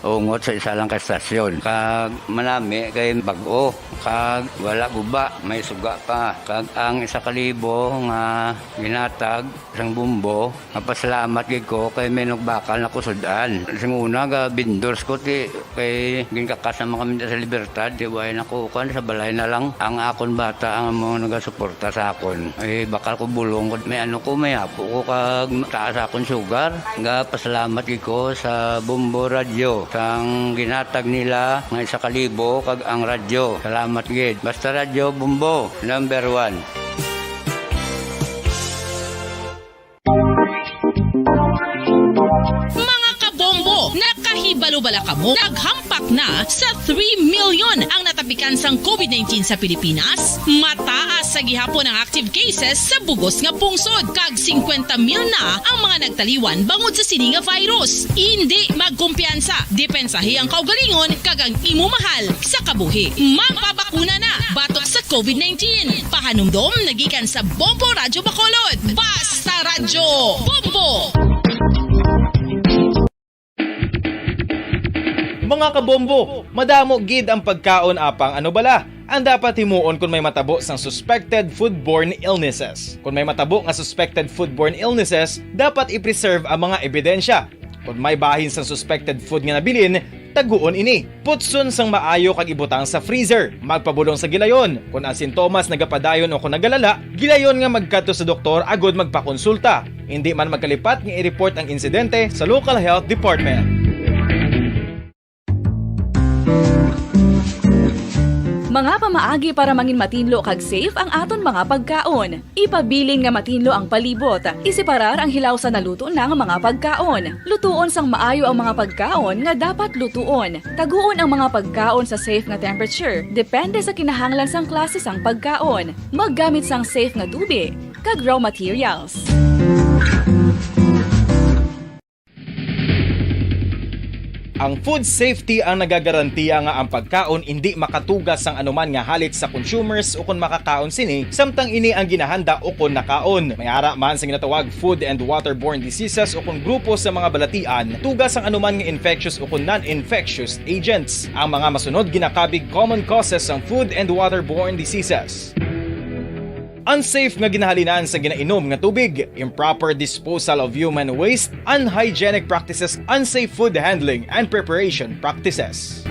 ungot sa isa lang ka stasyon. Kag manami kay bag-o kag wala guba may suga pa. Kag ang 1,000 nga ginatag sang bumbo mapasalamat gid ko kay may nagbakal na kusudan. Sing una ga vendors ko ti kay ginkakasama kami sa Libertad di way nakukuan sa balay na lang ang akon bata ang mga nagasuporta sa akon. Eh bakal ko bulong may ano ko may apo ko kag taas akon sugar. Nga pasalamat ko sa Bumbo Radio sang ginatag nila nga 1,000 kag ang radyo. Salamat gid. Basta Radio Bumbo number 1. Nakahibalo-bala ka mo, naghampak na sa 3 million ang natapikan sang COVID-19 sa Pilipinas. Mataas sa gihapon ang active cases sa bugos nga pungsod. Kag 50 mil na ang mga nagtaliwan bangod sa sini nga virus. Hindi magkumpiyansa. Depensahi ang kaugalingon kag ang imo mahal sa kabuhi. Magpabakuna na batok sa COVID-19. Pahanumdom nagikan sa Bombo Radyo Bacolod. Basta Radyo Bombo! Mga kabombo, madamo gid ang pagkaon apang ano bala. Ang dapat himuon kung may matabo sang suspected foodborne illnesses. Kung may matabo nga suspected foodborne illnesses, dapat i-preserve ang mga ebidensya. Kung may bahin sang suspected food nga nabilin, taguon ini. Putson sang maayo kag ibutang sa freezer. Magpabulong sa gilayon. Kung ang sintomas nagapadayon o kung nagalala, gilayon nga magkadto sa doktor agod magpakonsulta. Hindi man magkalipat nga i-report ang insidente sa local health department. Mga pamaagi para mangin matinlo kag safe ang aton mga pagkaon. Ipabilin nga matinlo ang palibot. Isiparar ang hilaw sa naluto ng mga pagkaon. Lutuon sang maayo ang mga pagkaon nga dapat lutuon. Taguon ang mga pagkaon sa safe nga temperature. Depende sa kinahanglan sang klase sang pagkaon. Maggamit sang safe nga tubig kag raw materials. Ang food safety ang nagagarantiya nga ang pagkaon hindi makatugas sang anuman nga halit sa consumers o kung makakaon sini, samtang ini ang ginahanda o kung nakaon. May ara man sa ginatawag food and waterborne diseases o kung grupo sa mga balatian, tugas ang anuman nga infectious o kung non-infectious agents. Ang mga masunod ginakabig common causes ng food and waterborne diseases. Unsafe nga ginahalinan sa ginainom nga tubig, improper disposal of human waste, unhygienic practices, unsafe food handling and preparation practices.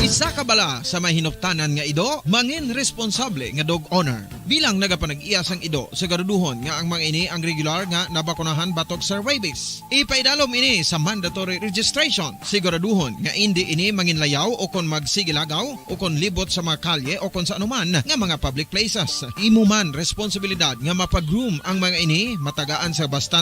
Isa ka bala sa may hinuptanan nga ido, mangin responsable nga dog owner. Bilang nagapanag-iyas ang ido, siguraduhon nga ang mga ini ang regular nga nabakunahan batok sa rabies. Ipaidalom ini sa mandatory registration. Siguraduhon nga hindi ini manginlayaw o kon magsigilagaw o kon libot sa mga kalye o kon sa anuman nga mga public places. Imo man responsibilidad nga mapag-groom ang mga ini matagaan sa bastan